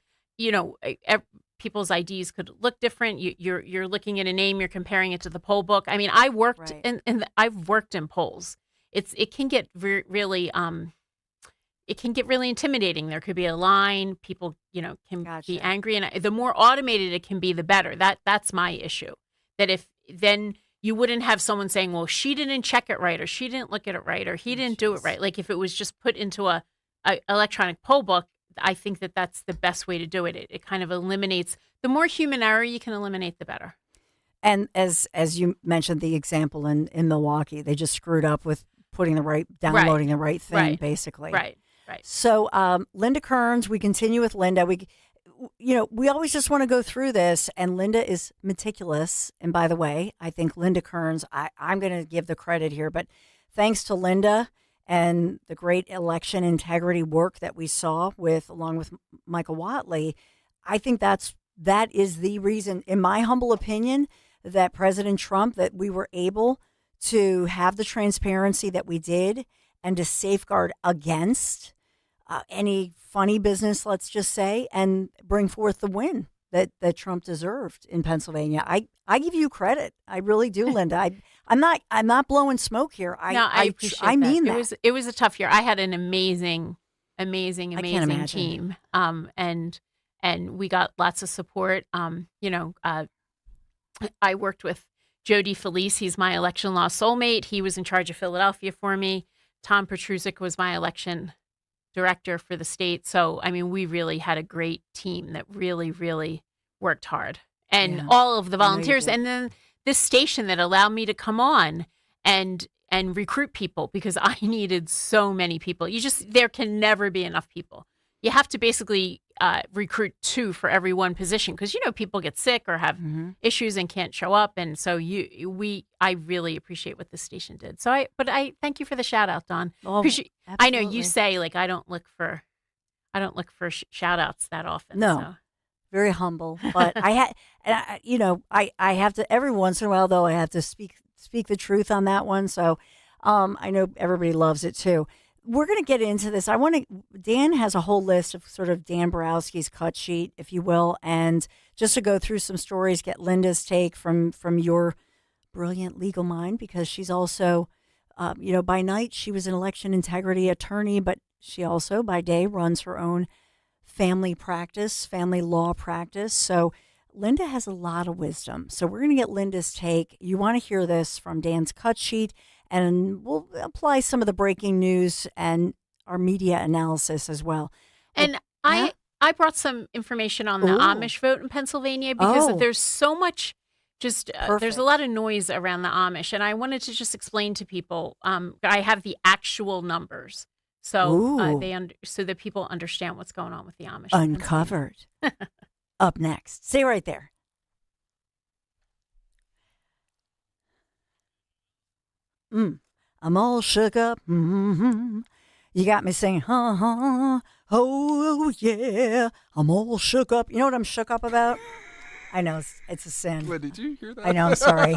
people's IDs could look different. You're looking at a name, you're comparing it to the poll book. I mean, I worked I've worked in polls. It can get really intimidating. There could be a line. People, can be angry, and the more automated it can be, the better. That's my issue. That if then you wouldn't have someone saying, "Well, she didn't check it right, or she didn't look at it right, or he didn't do it right." Like if it was just put into a electronic poll book, I think that's the best way to do it. It kind of eliminates the more human error you can eliminate, the better. And as you mentioned, the example in Milwaukee, they just screwed up with downloading the right thing, basically. Right. So, Linda Kearns, we continue with Linda. We always just want to go through this, and Linda is meticulous. And by the way, I think Linda Kearns, I'm going to give the credit here, but thanks to Linda and the great election integrity work that we saw along with Michael Whatley, I think that is the reason, in my humble opinion, that President Trump, that we were able to have the transparency that we did and to safeguard against any funny business, let's just say, and bring forth the win that Trump deserved in Pennsylvania. I give you credit. I really do, Linda. I'm not blowing smoke here. I appreciate I mean that. that. It was a tough year. I had an amazing team. And we got lots of support. I worked with Jody Felice. He's my election law soulmate. He was in charge of Philadelphia for me. Tom Petrusic was my election director for the state. So, I mean, we really had a great team that really, really worked hard. And all of the volunteers, and then this station that allowed me to come on and recruit people, because I needed so many people. There can never be enough people. You have to basically recruit 2 for every one position, because people get sick or have issues and can't show up, and so I really appreciate what this station did. So I thank you for the shout out, Dawn. Oh, I know you say I don't look for shout outs that often. No, so. Very humble, but I have to every once in a while though. I have to speak the truth on that one. So I know everybody loves it too. We're going to get into this. Dan has a whole list of sort of Dan Borowski's cut sheet, if you will, and just to go through some stories, get Linda's take from your brilliant legal mind, because she's also, by night she was an election integrity attorney, but she also by day runs her own family law practice. So Linda has a lot of wisdom. So we're going to get Linda's take. You want to hear this from Dan's cut sheet, and we'll apply some of the breaking news and our media analysis as well. And I brought some information on the Amish vote in Pennsylvania, because there's so much there's a lot of noise around the Amish. And I wanted to just explain to people, I have the actual numbers. So so that people understand what's going on with the Amish. Uncovered. Up next. Stay right there. I'm all shook up. You got me singing, oh yeah, I'm all shook up. You know what I'm shook up about? I know, it's a sin. Wait, did you hear that? I know, I'm sorry.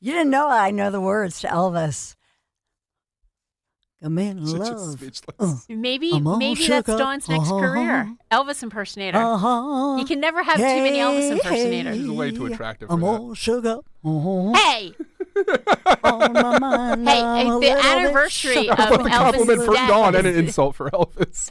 You didn't know I know the words to Elvis. I'm in love. Maybe I'm all that's shook up. Dawn's next career. Elvis impersonator. You can never have too many Elvis impersonators. He's way too attractive for I'm that. all shook up. Hey! On my mind, Hey, I'm a the little bit anniversary shook of up. A compliment Elvis's for death. Dawn and an insult for Elvis.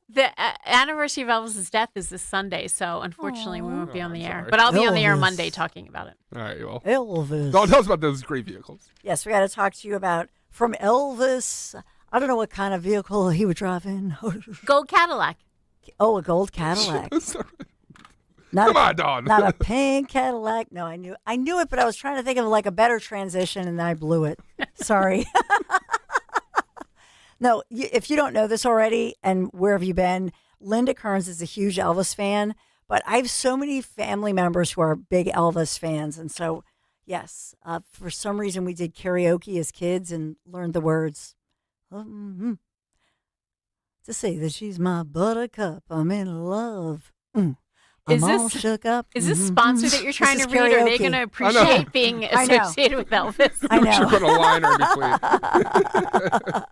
The anniversary of Elvis's death is this Sunday, so unfortunately we won't be on the air. sorry. But I'll be on the air Elvis. Monday talking about it. All right, well. Elvis. Dawn, tell us about those great vehicles. Yes, we got to talk to you about from Elvis. I don't know what kind of vehicle he would drive in. Gold Cadillac. Oh, a gold Cadillac. Come on, Dawn. Not a pink Cadillac. No, I knew it, but I was trying to think of like a better transition, and then I blew it. Sorry. No, if you don't know this already, and where have you been? Linda Kearns is a huge Elvis fan, but I have so many family members who are big Elvis fans, and so yes, for some reason we did karaoke as kids and learned the words. To say that she's my buttercup, I'm in love. I'm all shook up. Is this sponsored that you're trying to This is read? Or are they karaoke. going to appreciate being associated with Elvis? I know. We should put a liner between.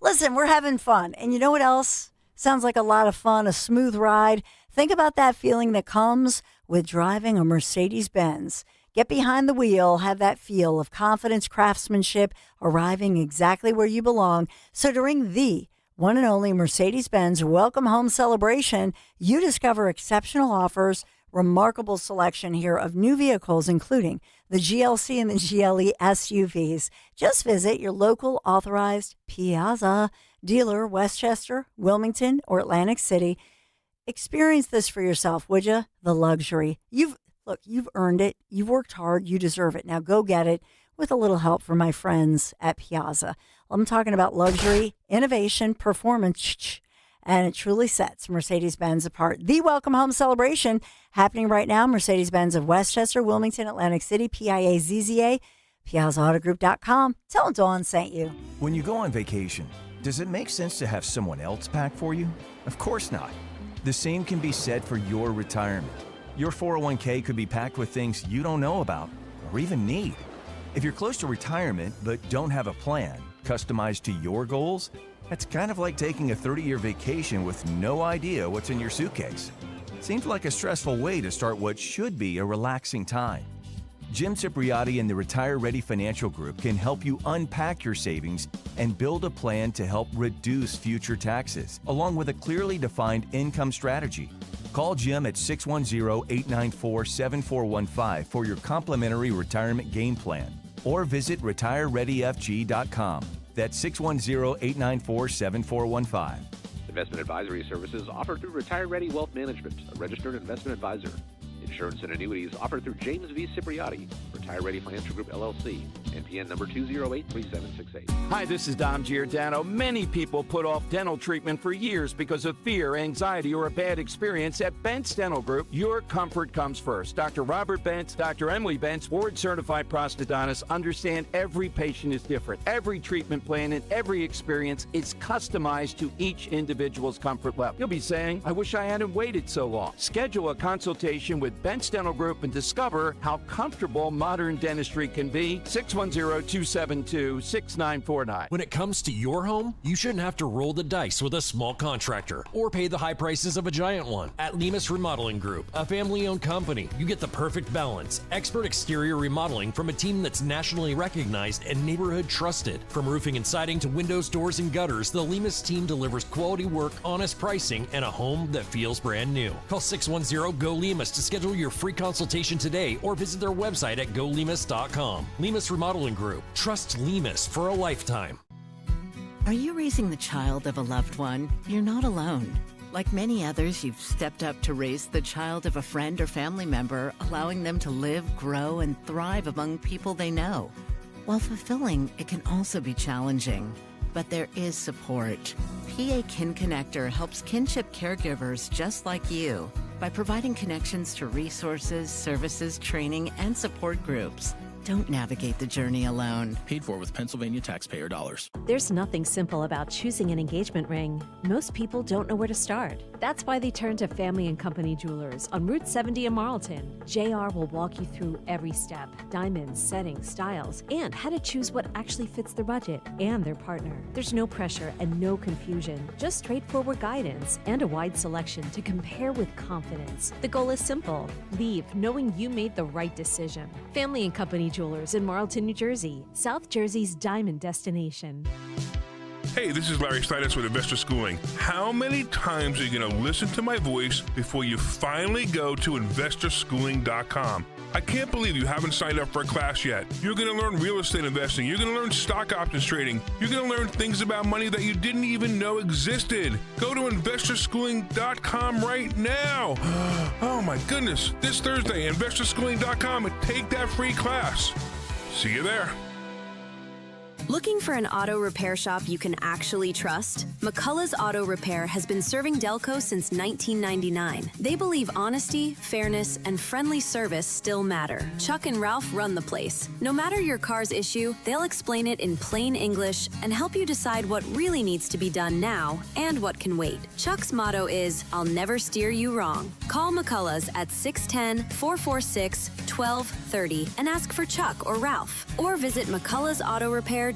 Listen, we're having fun. And you know what else sounds like a lot of fun? A smooth ride. Think about that feeling that comes with driving a Mercedes-Benz. Get behind the wheel, have that feel of confidence, craftsmanship, arriving exactly where you belong. So during the one and only Mercedes-Benz Welcome Home celebration, you discover exceptional offers, remarkable selection here of new vehicles, including the GLC and the GLE SUVs. Just visit your local authorized Piazza dealer, Westchester, Wilmington, or Atlantic City. Experience this for yourself, would you? The luxury. You've earned it. You've worked hard. You deserve it. Now go get it with a little help from my friends at Piazza. I'm talking about luxury, innovation, performance, and it truly sets Mercedes-Benz apart. The Welcome Home celebration happening right now. Mercedes-Benz of Westchester, Wilmington, Atlantic City, PIAZZA, PiazzaAutoGroup.com. Tell them Dawn sent you. When you go on vacation, does it make sense to have someone else pack for you? Of course not. The same can be said for your retirement. Your 401k could be packed with things you don't know about or even need. If you're close to retirement but don't have a plan customized to your goals, that's kind of like taking a 30-year vacation with no idea what's in your suitcase. Seems like a stressful way to start what should be a relaxing time. Jim Cipriotti and the Retire Ready Financial Group can help you unpack your savings and build a plan to help reduce future taxes, along with a clearly defined income strategy. Call Jim at 610-894-7415 for your complimentary retirement game plan, or visit retirereadyfg.com. That's 610-894-7415. Investment advisory services offered through Retire Ready Wealth Management, a registered investment advisor. Insurance and annuities offered through James V. Cipriotti, Retire Ready Financial Group, LLC, NPN number 2083768. Hi, this is Dom Giordano. Many people put off dental treatment for years because of fear, anxiety, or a bad experience. At Bentz Dental Group, your comfort comes first. Dr. Robert Bentz, Dr. Emily Bentz, board-certified prosthodontists, understand every patient is different. Every treatment plan and every experience is customized to each individual's comfort level. You'll be saying, I wish I hadn't waited so long. Schedule a consultation with Bentz Dental Group and discover how comfortable modern dentistry can be. 610-272-6949. When it comes to your home, you shouldn't have to roll the dice with a small contractor or pay the high prices of a giant one. At Lemus Remodeling Group, a family-owned company, you get the perfect balance. Expert exterior remodeling from a team that's nationally recognized and neighborhood trusted. From roofing and siding to windows, doors, and gutters, the Lemus team delivers quality work, honest pricing, and a home that feels brand new. Call 610-GO-LEMUS to schedule your free consultation today or visit their website at golemus.com. Lemus Remodeling Group. Trust Lemus for a lifetime. Are you raising the child of a loved one? You're not alone. Like many others, you've stepped up to raise the child of a friend or family member, allowing them to live, grow, and thrive among people they know. While fulfilling, it can also be challenging. But there is support. PA Kin Connector helps kinship caregivers just like you by providing connections to resources, services, training, and support groups. Don't navigate the journey alone. Paid for with Pennsylvania taxpayer dollars. There's nothing simple about choosing an engagement ring. Most people don't know where to start. That's why they turn to Family and Company Jewelers on Route 70 in Marlton. JR will walk you through every step: diamonds, settings, styles, and how to choose what actually fits their budget and their partner. There's no pressure and no confusion, just straightforward guidance and a wide selection to compare with confidence. The goal is simple: leave knowing you made the right decision. Family and Company Jewelers in Marlton, New Jersey, South Jersey's diamond destination. Hey, this is Larry Steinitz with Investor Schooling. How many times are you going to listen to my voice before you finally go to investorschooling.com? I can't believe you haven't signed up for a class yet. You're going to learn real estate investing. You're going to learn stock options trading. You're going to learn things about money that you didn't even know existed. Go to investorschooling.com right now. Oh my goodness. This Thursday, investorschooling.com, and take that free class. See you there. Looking for an auto repair shop you can actually trust? McCullough's Auto Repair has been serving Delco since 1999. They believe honesty, fairness, and friendly service still matter. Chuck and Ralph run the place. No matter your car's issue, they'll explain it in plain English and help you decide what really needs to be done now and what can wait. Chuck's motto is, "I'll never steer you wrong." Call McCullough's at 610-446-1230 and ask for Chuck or Ralph, or visit McCullough'sAutoRepair.com.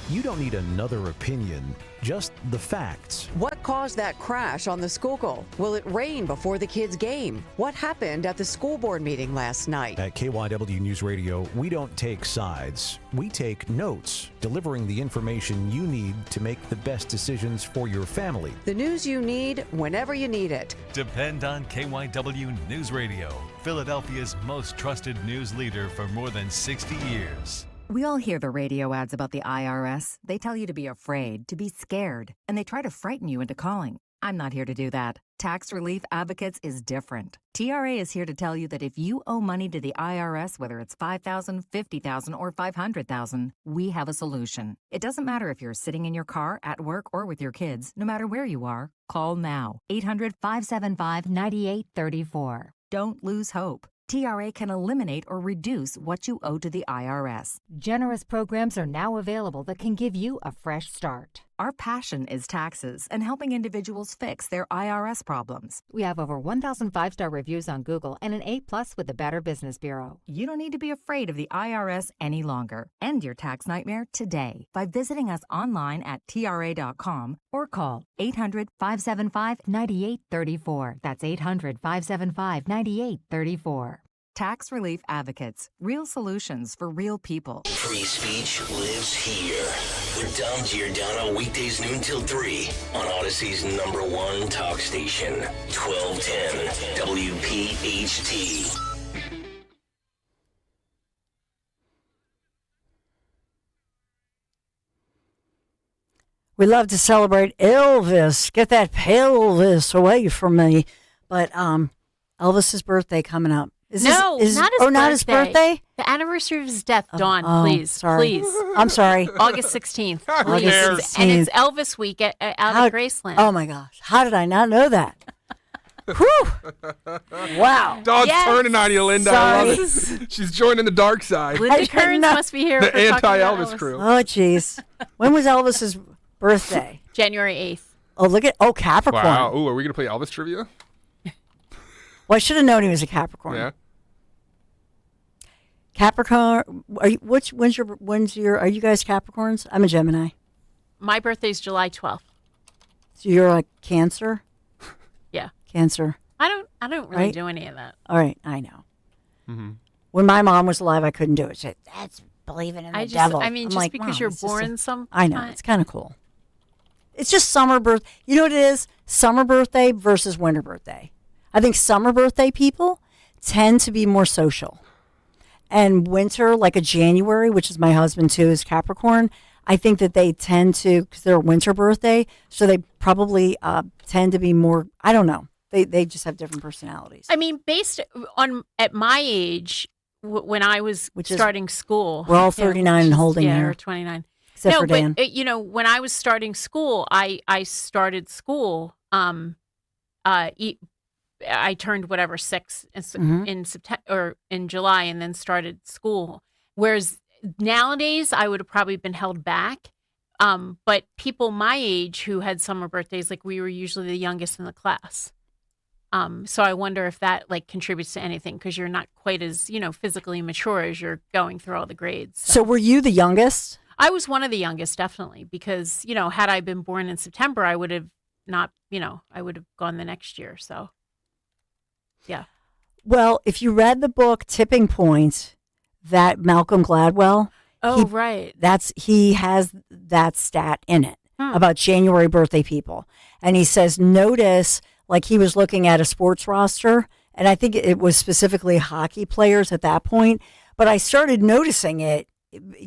You don't need another opinion, just the facts. What caused that crash on the Schuylkill? Will it rain before the kids' game? What happened at the school board meeting last night? At KYW News Radio, we don't take sides. We take notes, delivering the information you need to make the best decisions for your family. The news you need whenever you need it. Depend on KYW News Radio, Philadelphia's most trusted news leader for more than 60 years. We all hear the radio ads about the IRS. They tell you to be afraid, to be scared, and they try to frighten you into calling. I'm not here to do that. Tax Relief Advocates is different. TRA is here to tell you that if you owe money to the IRS, whether it's $5,000, $50,000, or $500,000, we have a solution. It doesn't matter if you're sitting in your car, at work, or with your kids. No matter where you are, call now. 800-575-9834. Don't lose hope. TRA can eliminate or reduce what you owe to the IRS. Generous programs are now available that can give you a fresh start. Our passion is taxes and helping individuals fix their IRS problems. We have over 1,000 5-star reviews on Google and an A+ with the Better Business Bureau. You don't need to be afraid of the IRS any longer. End your tax nightmare today by visiting us online at TRA.com or call 800-575-9834. That's 800-575-9834. Tax Relief Advocates. Real solutions for real people. Free speech lives here. With Dom Giordano, weekdays noon till 3 on Odyssey's #1 talk station, 1210 WPHT. We love to celebrate Elvis. Get that pelvis away from me. But Elvis's birthday coming up. Not his birthday. The anniversary of his death. Dawn, please. Sorry. Please. I'm sorry. August 16th. August 16th. And it's Elvis week out at Graceland. Oh, my gosh. How did I not know that? Whew. Wow. Dawn's turning on you, Linda. I love it. She's joining the dark side. Linda Kearns must be here. The for talking about anti-Elvis Elvis. crew. Oh, jeez. When was Elvis's birthday? January 8th. Oh, Capricorn. Wow. Ooh, are we going to play Elvis trivia? Well, I should have known he was a Capricorn. Yeah. Capricorn. Are you guys Capricorns? I'm a Gemini. My birthday's July 12th. So you're like Cancer? Yeah. Cancer. I don't really Right? do any of that. All right, I know. Mm-hmm. When my mom was alive, I couldn't do it. She said, that's believing in the devil. I mean, I'm just like, because Mom, you're it's just born some. I know. It's kind of cool. It's just summer birth. You know what it is? Summer birthday versus winter birthday. I think summer birthday people tend to be more social. And winter, like a January, which is my husband too, is Capricorn. I think that they tend to, because they're a winter birthday, so they probably tend to be more, I don't know. They just have different personalities. I mean, based on at my age, when I was starting school. We're all 39 and holding here. or 29. Except for Dan. But, when I was starting school, I started school I turned whatever 6 in September or in July, and then started school. Whereas nowadays, I would have probably been held back. But people my age who had summer birthdays, like we were usually the youngest in the class. So I wonder if that like contributes to anything because you're not quite as, physically mature as you're going through all the grades. So were you the youngest? I was one of the youngest, definitely, because, had I been born in September, I would have not, I would have gone the next year. So, yeah. Well, if you read the book Tipping Point, that Malcolm Gladwell. Oh, right. He has that stat in it about January birthday people. And he says, notice, like he was looking at a sports roster, and I think it was specifically hockey players at that point. But I started noticing it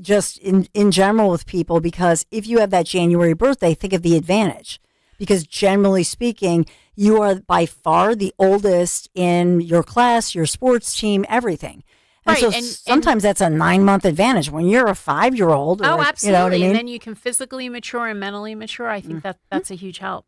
just in general with people, because if you have that January birthday, think of the advantage. Because generally speaking, you are by far the oldest in your class, your sports team, everything. And right, so sometimes that's a 9-month advantage when you're a 5-year-old. Oh, absolutely. You know what I mean? And then you can physically mature and mentally mature. I think that's a huge help.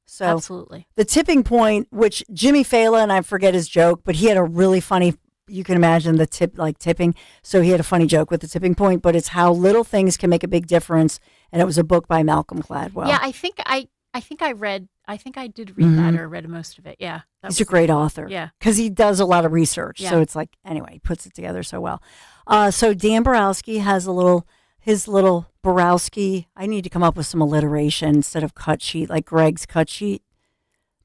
So absolutely. The tipping point, which Jimmy Fallon, I forget his joke, but he had a really funny, you can imagine the tipping. So he had a funny joke with the tipping point, but it's how little things can make a big difference. And it was a book by Malcolm Gladwell. Yeah, I think I did read that or read most of it. Yeah. He's a great author. Yeah. Because he does a lot of research. Yeah. So it's like, anyway, he puts it together so well. So Dan Borowski has his little Borowski. I need to come up with some alliteration instead of cut sheet, like Greg's cut sheet.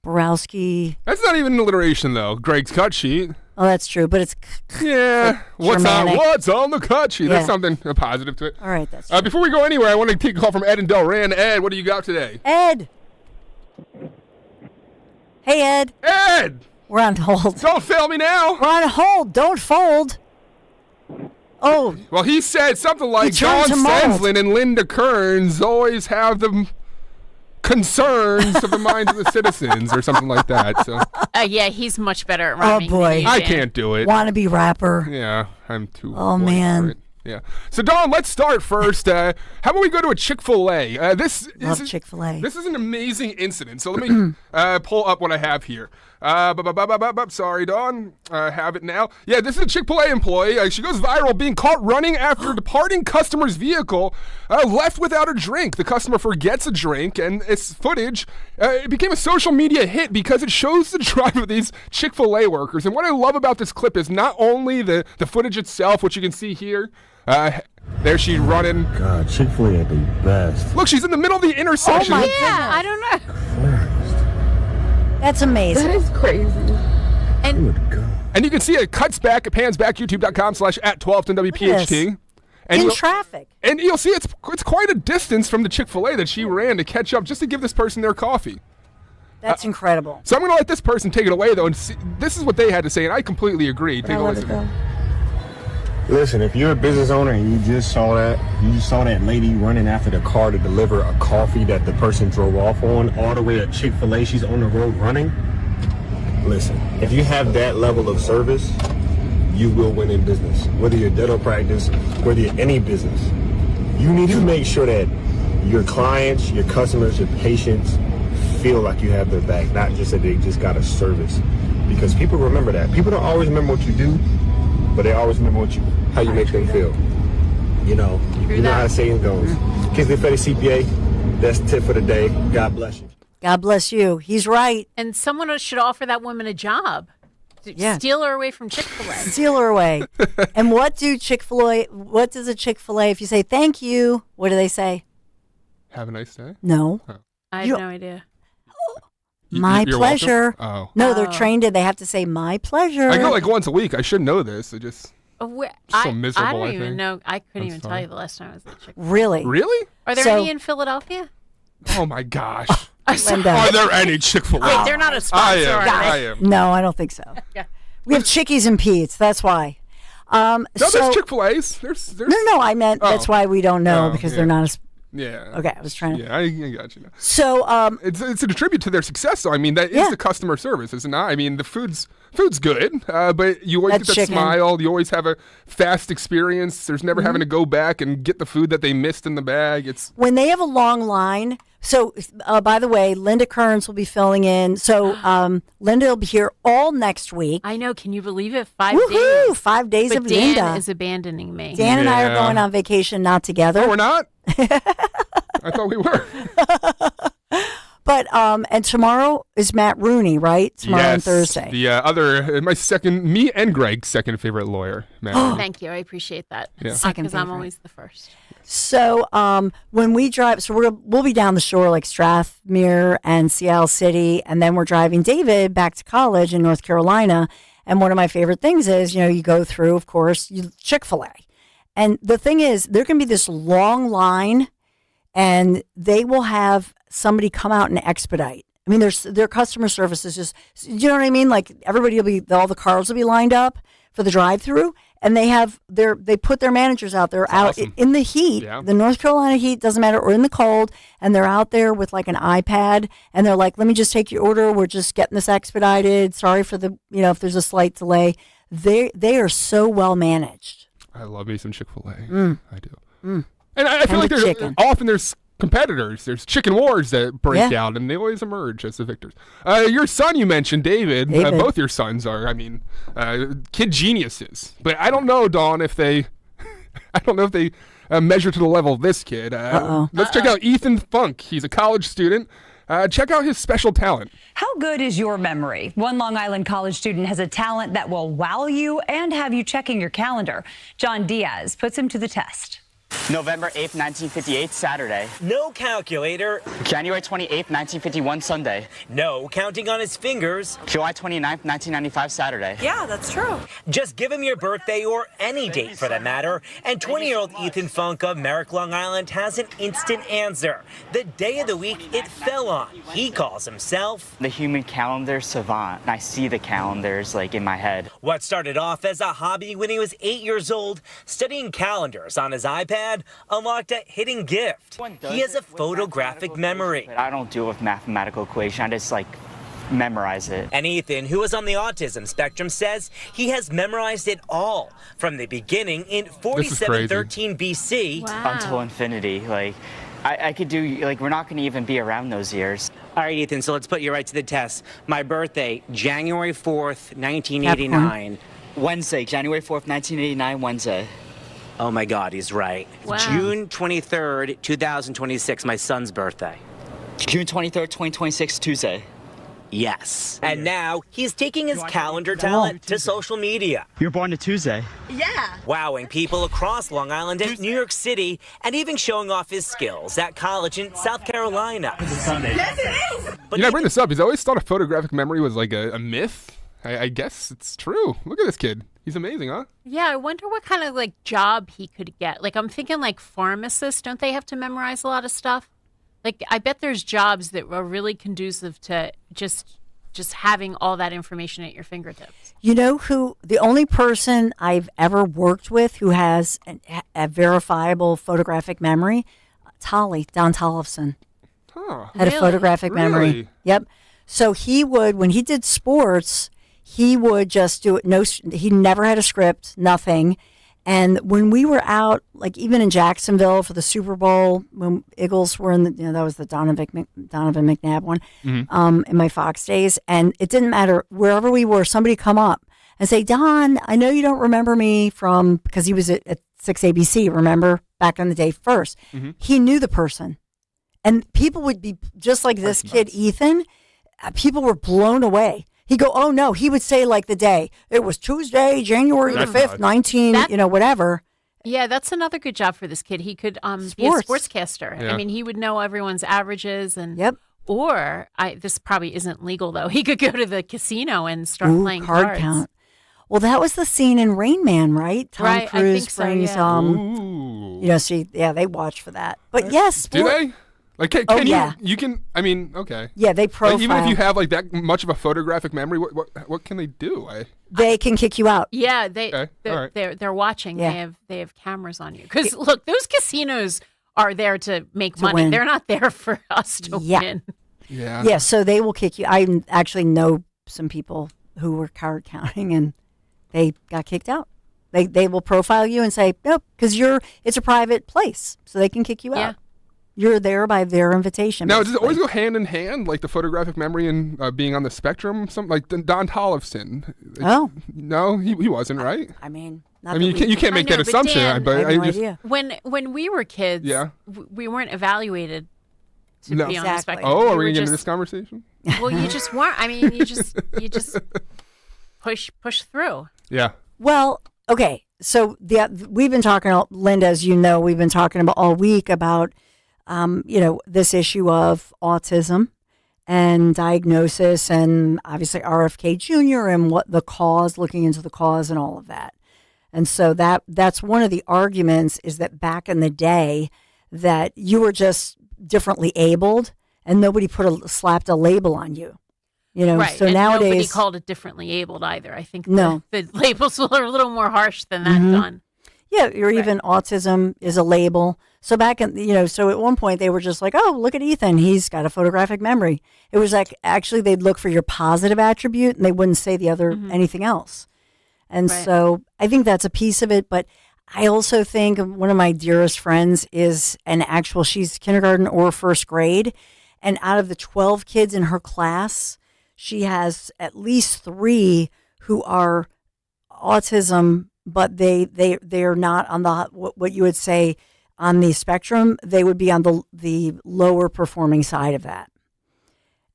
Borowski. That's not even an alliteration, though. Greg's cut sheet. Oh, that's true. But it's yeah. What's on the cut sheet? Yeah. There's something positive to it. All right, that's true. Before we go anywhere, I want to take a call from Ed and Delran. Ed, what do you got today? Ed. Hey, Ed. Ed! We're on hold. Don't fail me now. We're on hold. Don't fold. Oh. Well, he said something like turned John to mold. Stanslin and Linda Kearns always have the concerns of the minds of the citizens or something like that. So. Yeah, he's much better at rhyming. Oh, boy. I can't do it. Wannabe rapper. Yeah, I'm too. Oh, white man. for it. Yeah. So, Dawn, let's start first. How about we go to a Chick-fil-A? Love Chick-fil-A. This is an amazing incident. So let me pull up what I have here. Sorry, Dawn. I have it now. Yeah, this is a Chick-fil-A employee. She goes viral being caught running after a departing customer's vehicle, left without a drink. The customer forgets a drink, and it's footage. It became a social media hit because it shows the drive of these Chick-fil-A workers. And what I love about this clip is not only the footage itself, which you can see here. There she's running. God, Chick-fil-A are the best. Look, she's in the middle of the intersection. Oh my yeah, I don't know. That's amazing. That is crazy. And you can see it cuts back, it pans back, youtube.com/@1210WPHT. In traffic. And you'll see it's quite a distance from the Chick-fil-A that she ran to catch up just to give this person their coffee. That's incredible. So I'm going to let this person take it away, though, and see, this is what they had to say, and I completely agree. Take a listen. Listen, if you're a business owner and you saw that lady running after the car to deliver a coffee that the person drove off on, all the way to Chick-fil-A, she's on the road running. Listen, if you have that level of service, you will win in business. Whether you're dental practice, whether you're any business, you need to make sure that your clients, your customers, your patients feel like you have their back, not just that they just got a service. Because people remember that. People don't always remember what you do, but they always remember how you make them feel. You know how the saying goes. Kids they fed a CPA, that's the tip for the day. God bless you. God bless you. He's right. And someone should offer that woman a job. Yeah. Steal her away from Chick-fil-A. Steal her away. And what does a Chick-fil-A, if you say thank you, what do they say? Have a nice day? No. Oh. I have no idea. My You're pleasure. welcome? Oh. No, they're trained in. They have to say my pleasure. I go like once a week. I should know this. I just so miserable. I don't even know. I couldn't even tell you the last time I was at Chick-fil-A. Really? Really? Are there any in Philadelphia? Oh my gosh. Linda. Are there any Chick-fil-A? Wait, they're not a sponsor. I am. No, I don't think so. Yeah. We have Chickies and Pete's. That's why. No, there's Chick-fil-A's. There's... No, I meant that's why we don't know because they're not a Yeah. Okay, I was trying to. Yeah, I got you now. So, it's a tribute to their success. So I mean, that is the customer service, is it not? I mean, the food's Food's good, but you always That's get that chicken. smile. You always have a fast experience. There's never having to go back and get the food that they missed in the bag. It's When they have a long line, so by the way, Linda Kearns will be filling in. So Linda will be here all next week. I know. Can you believe it? 5 Woohoo! days. 5 days But of Dan Linda. is abandoning me. Dan and I are going on vacation, not together. Oh, we're not? I thought we were. But and tomorrow is Matt Rooney, right? Tomorrow and Thursday. The me and Greg's second favorite lawyer, Matt. Rooney. Thank you. I appreciate that. Yeah. Second Because I'm favorite. always the first. So when we drive, so we'll be down the shore like Strathmere and Seattle City, and then we're driving David back to college in North Carolina. And one of my favorite things is, you go through, of course, Chick-fil-A. And the thing is, there can be this long line, and they will have somebody come out and expedite. I mean, their customer service is just, you know what I mean? Like everybody all the cars will be lined up for the drive-through, and they put their managers out there out in the heat, the North Carolina heat, doesn't matter, or in the cold, and they're out there with like an iPad, and they're like, let me just take your order. We're just getting this expedited. Sorry for the, if there's a slight delay. They are so well managed. I love me some Chick-fil-A. I do. Mm. And I feel like there's competitors. There's chicken wars that break out, and they always emerge as the victors. Your son, you mentioned, David. Both your sons are, kid geniuses. But I don't know, Dawn, if they, measure to the level of this kid. Let's check out Ethan Funk. He's a college student. Check out his special talent. How good is your memory? One Long Island college student has a talent that will wow you and have you checking your calendar. John Diaz puts him to the test. November 8th, 1958, Saturday. No calculator. January 28th, 1951, Sunday. No counting on his fingers. July 29th, 1995, Saturday. Yeah, that's true. Just give him your birthday or any date for that matter, and 20-year-old Ethan Funk of Merrick, Long Island has an instant answer. The day of the week it fell on. He calls himself the human calendar savant. I see the calendars in my head. What started off as a hobby when he was 8 years old, studying calendars on his iPad, unlocked a hidden gift. He has a photographic memory. I don't do it with mathematical equation. I just memorize it. And Ethan, who is on the autism spectrum, says he has memorized it all from the beginning in 4713 BC until infinity. I could do, we're not going to even be around those years. All right, Ethan, so let's put you right to the test. My birthday, January 4th, 1989. Wednesday, January 4th, 1989, Wednesday. Oh my God, he's right. Wow. June 23rd, 2026, my son's birthday. June 23rd, 2026, Tuesday. Yes. And now he's taking his calendar talent to social media. You were born a Tuesday. Yeah. Wowing people across Long Island and New York City, and even showing off his skills at college in South Carolina. It's a Sunday. Yes, it is. But I bring this up. He's always thought a photographic memory was like a myth. I guess it's true. Look at this kid. He's amazing, huh? Yeah, I wonder what kind of job he could get. I'm thinking pharmacists. Don't they have to memorize a lot of stuff? I bet there's jobs that are really conducive to just having all that information at your fingertips. You know who? The only person I've ever worked with who has a verifiable photographic memory, Don Tollefson. Huh. Had a photographic memory. Really? Yep. So he would, when he did sports, he would just do it. He never had a script, nothing. And when we were out, even in Jacksonville for the Super Bowl, when Eagles were in that was the Donovan McNabb one, in my Fox days. And it didn't matter wherever we were, somebody come up and say, Don, I know you don't remember me because he was at 6 ABC, remember, back in the day first. Mm-hmm. He knew the person. And people would be just like this kid, Ethan. People were blown away. He'd go, oh, no. He would say, the day. It was Tuesday, January the 5th, 19, whatever. Yeah, that's another good job for this kid. He could be a sportscaster. Yeah. He would know everyone's averages. Or, this probably isn't legal, though. He could go to the casino and start playing cards. Count. Well, that was the scene in Rain Man, right? Tom Cruise brings, they watch for that. But yes. Do they? You can, okay. Yeah, they profile. Even if you have that much of a photographic memory, what can they do? They can kick you out. Yeah, they're watching. Yeah. They have cameras on you. Because look, those casinos are there to make money. Win. They're not there for us to win. Yeah. Yeah, so they will kick you. I actually know some people who were card counting, and they got kicked out. They will profile you and say, nope, because it's a private place, so they can kick you out. You're there by their invitation. Now, does it always go hand in hand, like the photographic memory and being on the spectrum? Something like Don Tollefson. No, he wasn't, right? I mean, you can't make that assumption. Dan, but I have no just, idea. When we were kids, we weren't evaluated to be on the spectrum. Oh, are we were getting into this conversation? Well, you just weren't. I mean, you just push through. Yeah. Well, okay. So we've been talking, Linda, as you know, we've been talking about all week about this issue of autism and diagnosis, and obviously RFK Jr. and what the cause, looking into the cause and all of that. And so that's one of the arguments, is that back in the day that you were just differently abled and nobody slapped a label on you. Right. So and nowadays nobody called it differently abled either. I think No. the labels are a little more harsh than that, Don. Yeah, or even autism is a label. So back in, so at one point they were just like, oh, look at Ethan. He's got a photographic memory. It was like, actually they'd look for your positive attribute and they wouldn't say the other, anything else. And so I think that's a piece of it. But I also think one of my dearest friends is she's kindergarten or first grade. And out of the 12 kids in her class, she has at least 3 who are autism, but they're not on the what you would say on the spectrum. They would be on the lower performing side of that.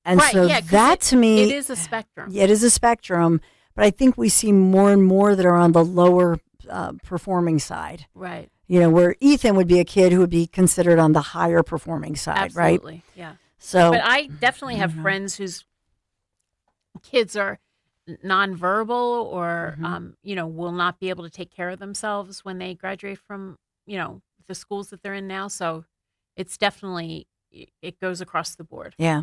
And so that to me, it is a spectrum. Yeah, it is a spectrum, but I think we see more and more that are on the lower performing side. Right. Where Ethan would be a kid who would be considered on the higher performing side, right? Absolutely. Yeah. So, but I definitely have friends whose kids are nonverbal or will not be able to take care of themselves when they graduate from the schools that they're in now. So it's definitely, it goes across the board. Yeah.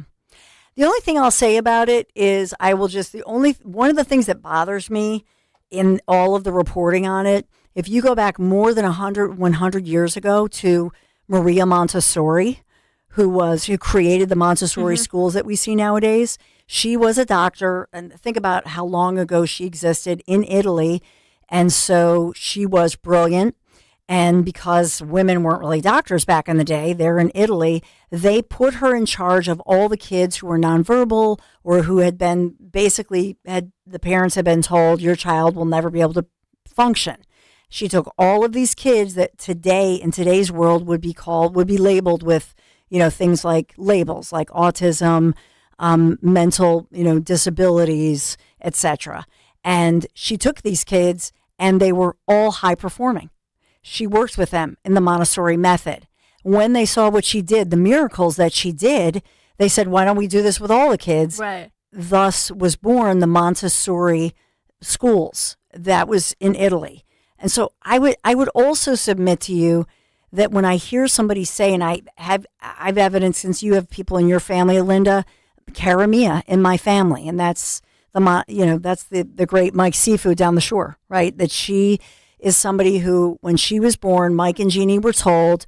The only thing I'll say about it is one of the things that bothers me in all of the reporting on it, if you go back more than 100 years ago to Maria Montessori, who created the Montessori schools that we see nowadays. She was a doctor, and think about how long ago she existed in Italy. And so she was brilliant. And because women weren't really doctors back in the day, they're in Italy, they put her in charge of all the kids who were nonverbal or who had been the parents had been told, your child will never be able to function. She took all of these kids that today, in today's world, would be labeled with, things like labels like autism, mental, disabilities, etc. And she took these kids and they were all high performing. She worked with them in the Montessori method. When they saw what she did, the miracles that she did, they said, why don't we do this with all the kids? Right. Thus was born the Montessori schools. That was in Italy. And so I would also submit to you that when I hear somebody say, and I've evidence, since you have people in your family, Linda, Karamia in my family, and that's the great Mike Seafood down the shore, right? That she is somebody who, when she was born, Mike and Jeannie were told,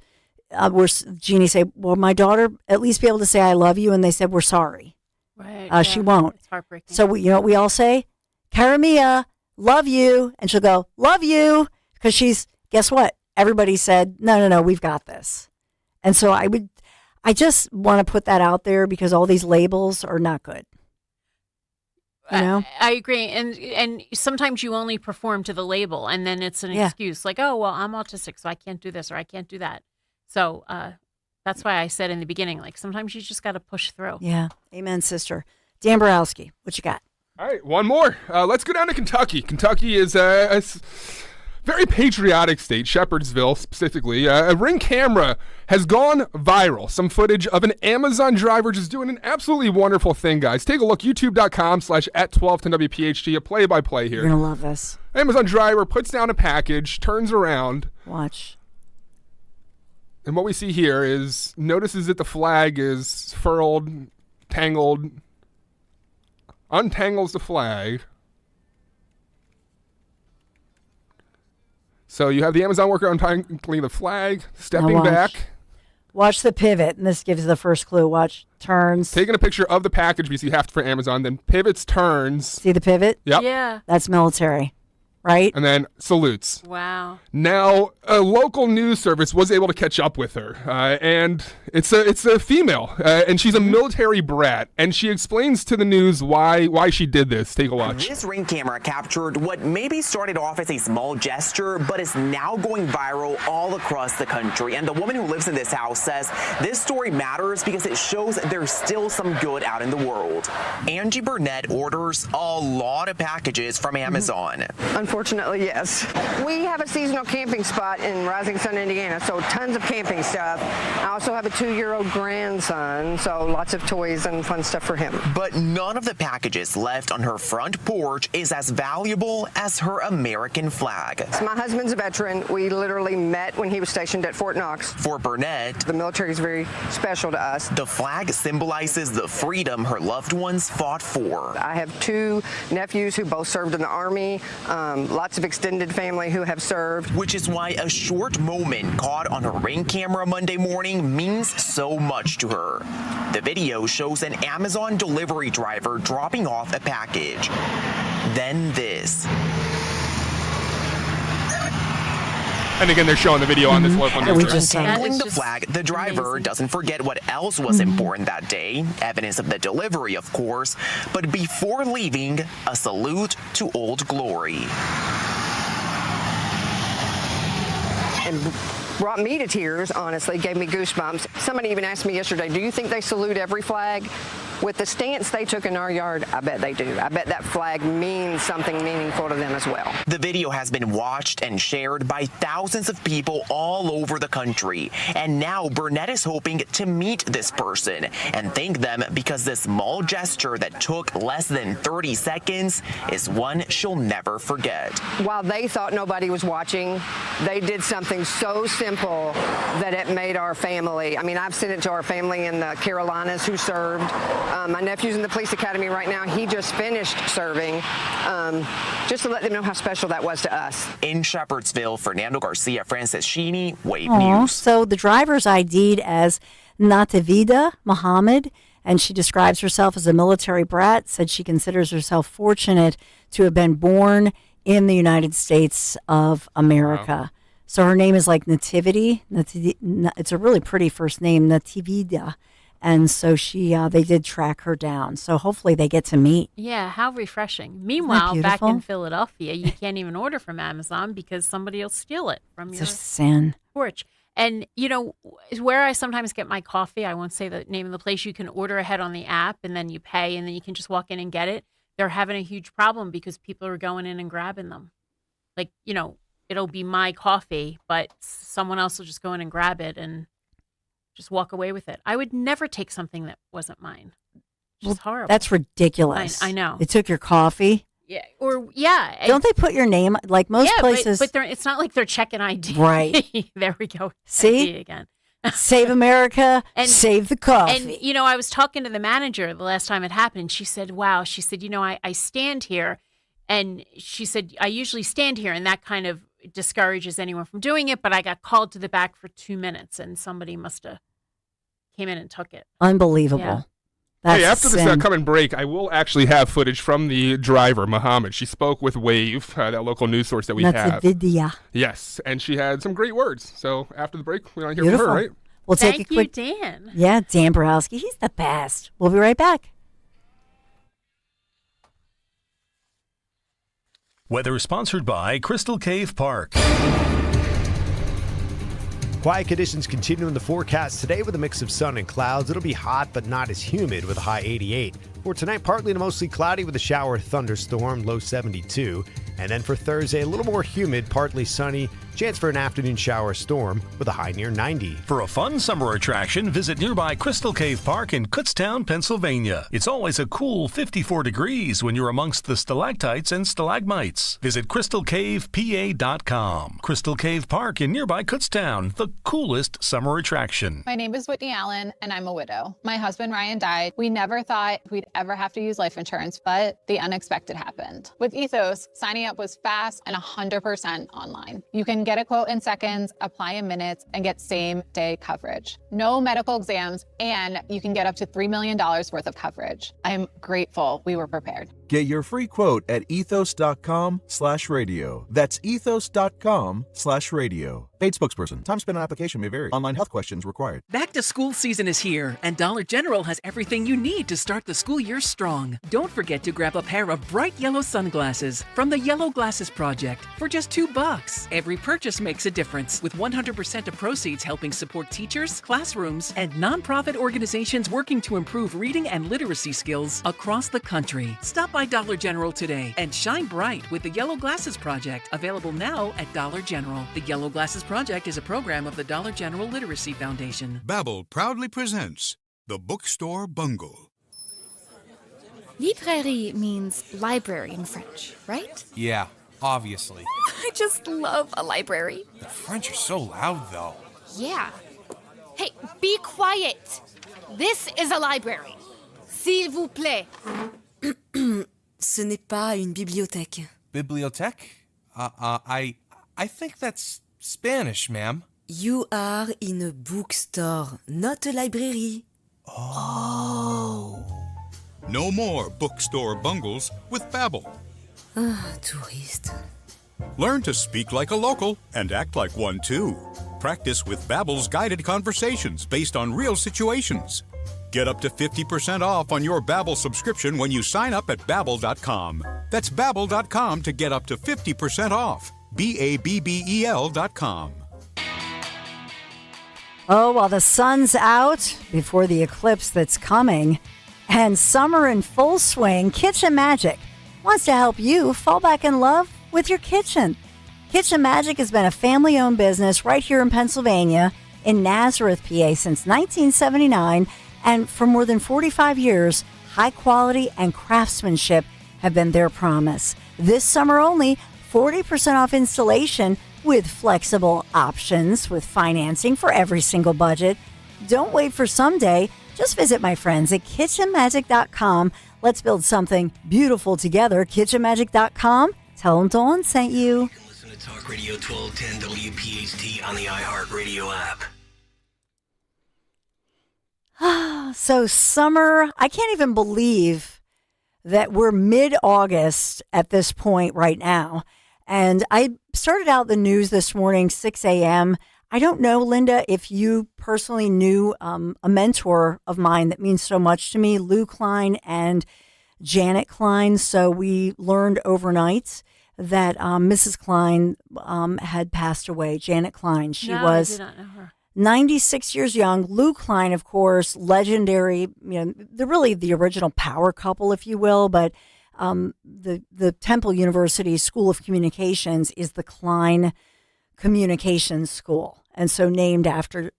Jeannie said, will my daughter at least be able to say I love you? And they said, we're sorry. Right. She won't. It's heartbreaking. So we all say, Karamia, love you. And she'll go, love you. Because guess what? Everybody said, no, we've got this. And so I just want to put that out there because all these labels are not good. I agree. And sometimes you only perform to the label and then it's an excuse like, oh, well, I'm autistic, so I can't do this or I can't do that. So that's why I said in the beginning, like sometimes you just got to push through. Yeah. Amen, sister. Dan Borowski, what you got? All right, one more. Let's go down to Kentucky. Kentucky is a very patriotic state, Shepherdsville specifically. A Ring camera has gone viral. Some footage of an Amazon driver just doing an absolutely wonderful thing, guys. Take a look, youtube.com/@1210WPHT, a play-by-play here. You're going to love this. Amazon driver puts down a package, turns around. Watch. And what we see here is notices that the flag is furled, tangled, untangles the flag. So you have the Amazon worker untangling the flag, stepping back. Watch the pivot, and this gives you the first clue. Watch, turns. Taking a picture of the package because you have to for Amazon, then pivots, turns. See the pivot? Yep. Yeah. That's military, right? And then salutes. Wow. Now, a local news service was able to catch up with her, and it's a female, and she's a military brat, and she explains to the news why she did this. Take a watch. This Ring camera captured what maybe started off as a small gesture, but is now going viral all across the country. And the woman who lives in this house says this story matters because it shows there's still some good out in the world. Angie Burnett orders a lot of packages from Amazon. Unfortunately, yes. We have a seasonal camping spot in Rising Sun, Indiana, so tons of camping stuff. I also have a 2-year-old grandson, so lots of toys and fun stuff for him. But none of the packages left on her front porch is as valuable as her American flag. So my husband's a veteran. We literally met when he was stationed at Fort Knox. For Burnett, the military is very special to us. The flag symbolizes the freedom her loved ones fought for. I have 2 nephews who both served in the Army, lots of extended family who have served. Which is why a short moment caught on her Ring camera Monday morning means so much to her. The video shows an Amazon delivery driver dropping off a package. Then this. And again, they're showing the video on this local news. Untangling the flag, the driver doesn't forget what else was important that day. Evidence of the delivery, of course. But before leaving, a salute to Old Glory. And brought me to tears, honestly, gave me goosebumps. Somebody even asked me yesterday, do you think they salute every flag? With the stance they took in our yard, I bet they do. I bet that flag means something meaningful to them as well. The video has been watched and shared by thousands of people all over the country. And now Burnett is hoping to meet this person and thank them because this small gesture that took less than 30 seconds is one she'll never forget. While they thought nobody was watching, they did something so simple that it made our family. I mean, I've sent it to our family in the Carolinas who served. My nephew's in the police academy right now. He just finished serving, just to let them know how special that was to us. In Shepherdsville, Fernando Garcia, Francis Sheeny, Wave Aww. News. So the driver's ID'd as Nativida Muhammad, and she describes herself as a military brat, said she considers herself fortunate to have been born in the United States of America. Wow. So her name is like Nativity. It's a really pretty first name, Nativida. And so they did track her down. So hopefully they get to meet. Yeah, how refreshing. Meanwhile, back in Philadelphia, you can't even order from Amazon because somebody will steal it from your porch. And, you know, where I sometimes get my coffee, I won't say the name of the place, you can order ahead on the app and then you pay and then you can just walk in and get it. They're having a huge problem because people are going in and grabbing them. Like, you know, it'll be my coffee, but someone else will just go in and grab it and just walk away with it. I would never take something that wasn't mine. Just horrible. That's ridiculous. I know. They took your coffee. Yeah. Or yeah. Don't they put your name like most places? But it's not like they're checking ID. Right. There we go. See ID again. Save America. And save the coffee. And you know, I was talking to the manager the last time it happened. And she said, "Wow." She said, "You know, I stand here," and she said, "I usually stand here," and that kind of discourages anyone from doing it. But I got called to the back for 2 minutes, and somebody must have came in and took it. Unbelievable. Yeah. That's hey, after this coming break, I will actually have footage from the driver, Muhammad. She spoke with Wave, that local news source that we have. Yes, and she had some great words. So after the break, we want to hear from her, right? We'll take a quick. Dan. Yeah, Dan Borowski. He's the best. We'll be right back. Weather sponsored by Crystal Cave Park. Quiet conditions continue in the forecast today with a mix of sun and clouds. It'll be hot, but not as humid with a high 88. For tonight, partly to mostly cloudy with a shower thunderstorm, low 72. And then for Thursday, a little more humid, partly sunny, chance for an afternoon shower storm with a high near 90. For a fun summer attraction, visit nearby Crystal Cave Park in Kutztown, Pennsylvania. It's always a cool 54 degrees when you're amongst the stalactites and stalagmites. Visit crystalcavepa.com. Crystal Cave Park in nearby Kutztown, the coolest summer attraction. My name is Whitney Allen, and I'm a widow. My husband, Ryan, died. We never thought we'd ever have to use life insurance, but the unexpected happened. With Ethos, signing up was fast and 100% online. You can Get a quote in seconds, apply in minutes, and get same-day coverage. No medical exams, and you can get up to $3 million worth of coverage. I'm grateful we were prepared. Get your free quote at ethos.com/radio. That's ethos.com/radio. Paid spokesperson. Time spent on application may vary. Online health questions required. Back to school season is here, and Dollar General has everything you need to start the school year strong. Don't forget to grab a pair of bright yellow sunglasses from the Yellow Glasses Project for just $2. Every purchase makes a difference, with 100% of proceeds helping support teachers, classrooms, and nonprofit organizations working to improve reading and literacy skills across the country. Stop by Dollar General today and shine bright with the Yellow Glasses Project, available now at Dollar General. The Yellow Glasses Project is a program of the Dollar General Literacy Foundation. Babbel proudly presents The Bookstore Bungle. Librairie means library in French, right? Yeah, obviously. I just love a library. The French are so loud, though. Yeah. Hey, be quiet. This is a library. S'il vous plaît. Ce n'est pas une bibliothèque. Bibliothèque? I think that's Spanish, ma'am. You are in a bookstore, not a library. Oh. No more bookstore bungles with Babbel. Touriste. Learn to speak like a local and act like one too. Practice with Babbel's guided conversations based on real situations. Get up to 50% off on your Babbel subscription when you sign up at Babbel.com. That's Babbel.com to get up to 50% off. Babbel.com. Oh, while the sun's out before the eclipse that's coming and summer in full swing, Kitchen Magic wants to help you fall back in love with your kitchen. Kitchen Magic has been a family-owned business right here in Pennsylvania, in Nazareth, PA, since 1979. And for more than 45 years, high quality and craftsmanship have been their promise. This summer only, 40% off installation with flexible options with financing for every single budget. Don't wait for someday. Just visit my friends at kitchenmagic.com. Let's build something beautiful together. Kitchenmagic.com. Tell them Dawn sent you. Listen to Talk Radio 1210 WPHT on the iHeartRadio app. So summer, I can't even believe that we're mid-August at this point right now. And I started out the news this morning, 6 a.m. I don't know, Linda, if you personally knew a mentor of mine that means so much to me, Lou Klein and Janet Klein. So we learned overnight that Mrs. Klein had passed away, Janet Klein. She was... I did not know her. 96 years young. Lou Klein, of course, legendary, they're really the original power couple, if you will, but the Temple University School of Communications is the Klein Communications School, and so named after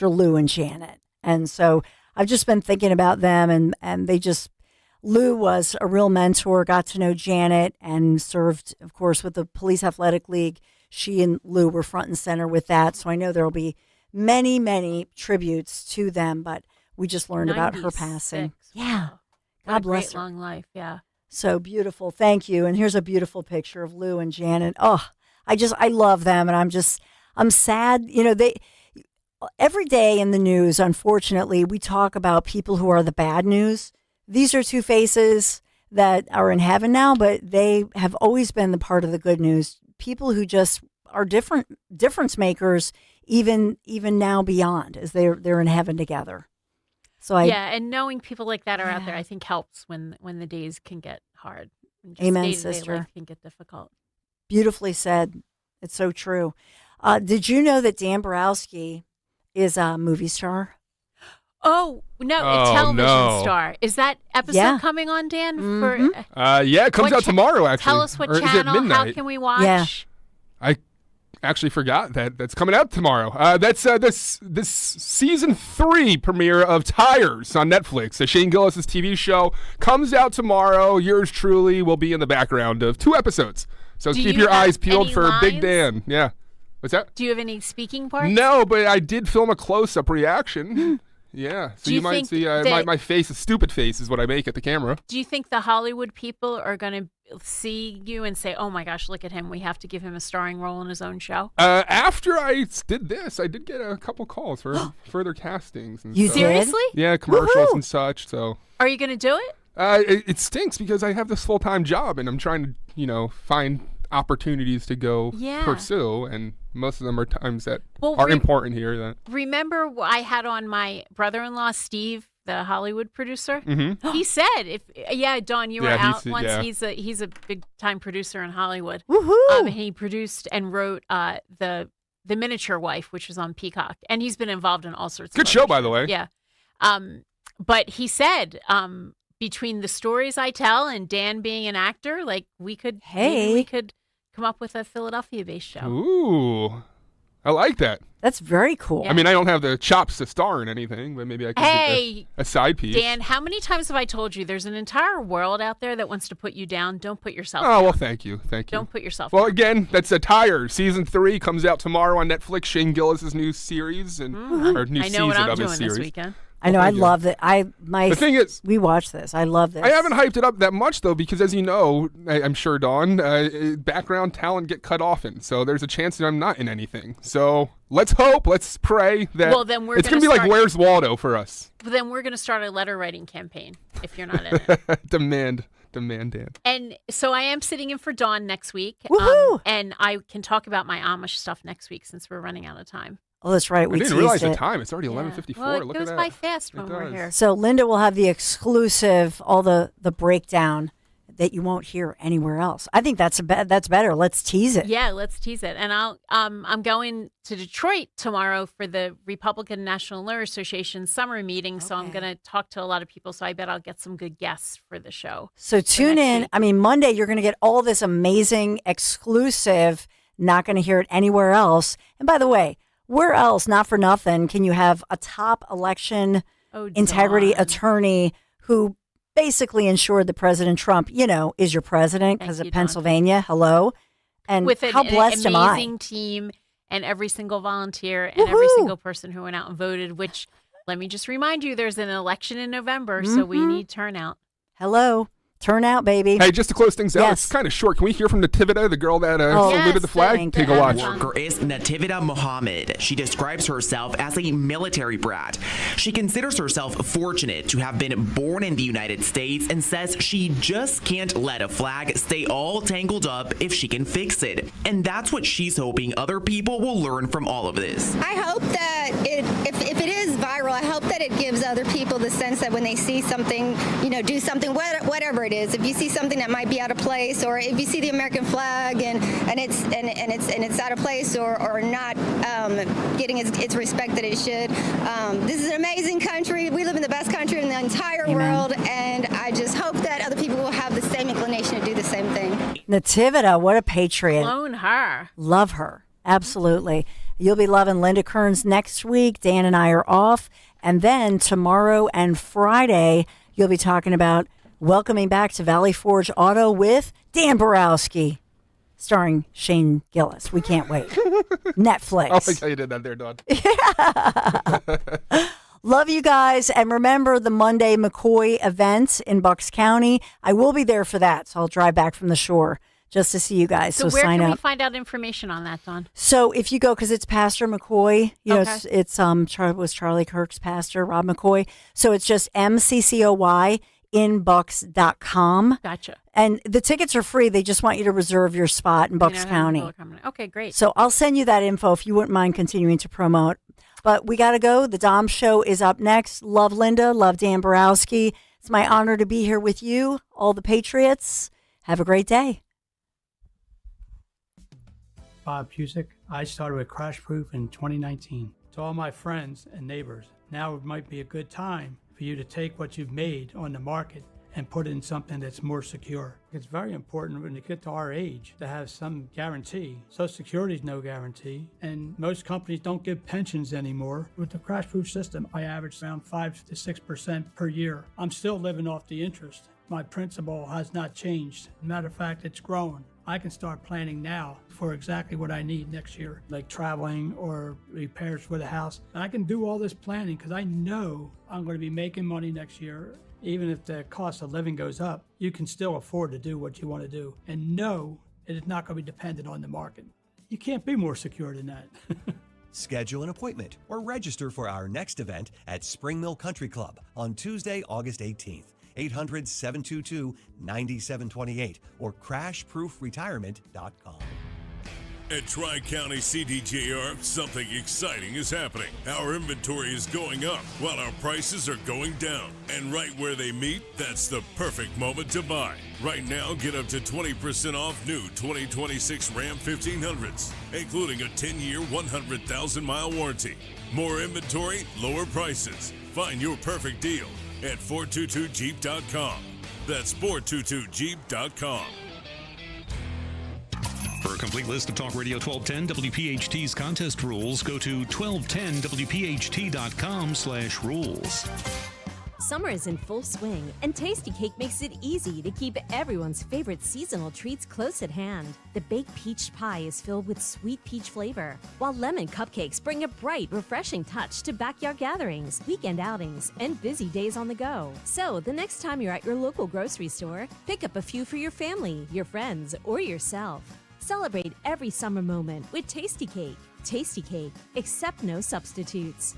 Lou and Janet. And so I've just been thinking about them, and they just, Lou was a real mentor, got to know Janet, and served, of course, with the Police Athletic League. She and Lou were front and center with that, so I know there will be many, many tributes to them, but we just learned about her passing. Yeah. God bless her. Long life, yeah. So beautiful. Thank you. And here's a beautiful picture of Lou and Janet. Oh, I love them. And I'm sad. Every day in the news, unfortunately, we talk about people who are the bad news. These are two faces that are in heaven now, but they have always been the part of the good news. People who just are difference makers, even now beyond, as they're in heaven together. So and knowing people like that are out there, I think helps when the days can get hard. Just Amen, day-to-day sister. life can get difficult. Beautifully said. It's so true. Did you know that Dan Borowski is a movie star? Oh, no, a television star. Is that episode coming on, Dan? Mm-hmm. Yeah, it comes out tomorrow, actually. Tell us what Or is it channel, midnight? how can we watch? Yeah. I actually forgot that's coming out tomorrow. That's this season 3 premiere of Tires on Netflix. Shane Gillis' TV show comes out tomorrow. Yours truly will be in the background of 2 episodes. So keep your eyes peeled for Big Dan. Yeah. What's that? Do you have any speaking parts? No, but I did film a close-up reaction. Yeah. So Do you you might think see that- my face, a stupid face, is what I make at the camera. Do you think the Hollywood people are going to see you and say, "Oh my gosh, look at him. We have to give him a starring role in his own show"? After I did this, I did get a couple calls for further castings. And You stuff. did? Seriously? Yeah, commercials Woohoo! and such. So Are you going to do it? it stinks because I have this full-time job and I'm trying to, find opportunities to go Yeah. pursue, and most of them are times that Well, are important here. That Remember, I had on my brother-in-law, Steve, the Hollywood producer. Mhm. He said, Dawn, you were Yeah, out once. yeah. He's a big-time producer in Hollywood. Woohoo! He produced and wrote the Miniature Wife, which was on Peacock, and he's been involved in all sorts. Good of show, other by the shows. way. Yeah. But he said, between the stories I tell and Dan being an actor, like maybe we could come up with a Philadelphia-based show. Ooh, I like that. That's very cool. I mean, I don't have the chops to star in anything, but maybe I could Hey, get a side piece. Dan, how many times have I told you there's an entire world out there that wants to put you down? Don't put yourself down. Oh, well, thank you. Don't put yourself Well, down. again, that's Attire. Season 3 comes out tomorrow on Netflix. Shane Gillis' new series or new I know season what I'm of his doing series. this weekend. I know. I thank you. love it. The thing is, we watch this. I love this. I haven't hyped it up that much, though, because as you know, I'm sure, Dawn, background talent get cut often. So there's a chance that I'm not in anything. So let's hope, let's pray that Well, then we're it's going to gonna be like start- Where's Waldo for us. But then we're going to start a letter writing campaign if you're not in it. Demand, Dan. And so I am sitting in for Dawn next week. Woohoo! And I can talk about my Amish stuff next week since we're running out of time. Oh, that's right. I We didn't realize teased the it. time. It's already 11:54. Well, it Look goes at that. by fast when It we're does. here. So Linda will have the exclusive, all the breakdown that you won't hear anywhere else. I think that's better. Let's tease it. Yeah, let's tease it. And I'm going to Detroit tomorrow for the Republican National Lawyer Association summer meeting. So I'm going to talk to a lot of people. So I bet I'll get some good guests for the show. So tune next in. week. I mean, Monday you're going to get all this amazing exclusive. Not going to hear it anywhere else. And by the way, where else, not for nothing, can you have a top election integrity Dawn. attorney who basically ensured that President Trump, is your president because of you, Dawn. Pennsylvania? Hello. And With how blessed an am I? amazing team and every single volunteer and every single person who went out and voted, which let me just remind you, there's an election in November, so we need turnout. Hello. Turn out, baby. Hey, just to close things out, Yes. it's kind of short. Can we hear from Nativita, the girl that saluted the flag? Take a watch. Worker is Nativita Mohammed. She describes herself as a military brat. She considers herself fortunate to have been born in the United States and says she just can't let a flag stay all tangled up if she can fix it. And that's what she's hoping other people will learn from all of this. I hope that if it is viral, I hope that it gives other people the sense that when they see something, do something, whatever it is. If you see something that might be out of place, or if you see the American flag and it's out of place or not getting its respect that it should, this is an amazing country. We live in the best country in the entire world, and I just hope that other people will have the same inclination to do the same thing. Nativita, what a patriot. Clone her. Love her. Absolutely. You'll be loving Linda Kearns next week. Dan and I are off. And then tomorrow and Friday, you'll be talking about welcoming back to Valley Forge Auto with Dan Borowski, starring Shane Gillis. We can't wait. Netflix. I like how you did that there, Dawn. Love you guys. And remember the Monday McCoy event in Bucks County. I will be there for that. So I'll drive back from the shore just to see you guys. So where sign can up. we find out information on that, Dawn? So if you go, because it's Pastor McCoy, Okay. it's was Charlie Kirk's pastor, Rob McCoy. So it's just MCCOY.inbucks.com. Gotcha. And the tickets are free. They just want you to reserve your spot in Bucks County. Okay, great. So I'll send you that info if you wouldn't mind continuing to promote. But we got to go. The Dom Show is up next. Love Linda. Love Dan Borowski. It's my honor to be here with you, all the Patriots. Have a great day. Bob Pusick. I started with Crash Proof in 2019. To all my friends and neighbors, now it might be a good time for you to take what you've made on the market and put it in something that's more secure. It's very important when you get to our age to have some guarantee. Social Security is no guarantee, and most companies don't give pensions anymore. With the Crash Proof system, I average around 5 to 6% per year. I'm still living off the interest. My principle has not changed. Matter of fact, it's grown. I can start planning now for exactly what I need next year, like traveling or repairs for the house. And I can do all this planning because I know I'm going to be making money next year. Even if the cost of living goes up, you can still afford to do what you want to do and know it is not going to be dependent on the market. You can't be more secure than that. Schedule an appointment or register for our next event at Spring Mill Country Club on Tuesday, August 18th. 800-722-9728 or crashproofretirement.com. At Tri-County CDJR, something exciting is happening. Our inventory is going up while our prices are going down. And right where they meet, that's the perfect moment to buy. Right now, get up to 20% off new 2026 Ram 1500s, including a 10-year, 100,000-mile warranty. More inventory, lower prices. Find your perfect deal at 422jeep.com. That's 422jeep.com. For a complete list of Talk Radio 1210 WPHT's contest rules, go to 1210WPHT.com/rules. Summer is in full swing, and Tasty Cake makes it easy to keep everyone's favorite seasonal treats close at hand. The baked peach pie is filled with sweet peach flavor, while lemon cupcakes bring a bright, refreshing touch to backyard gatherings, weekend outings, and busy days on the go. So, the next time you're at your local grocery store, pick up a few for your family, your friends, or yourself. Celebrate every summer moment with Tasty Cake. Tasty Cake, accept no substitutes.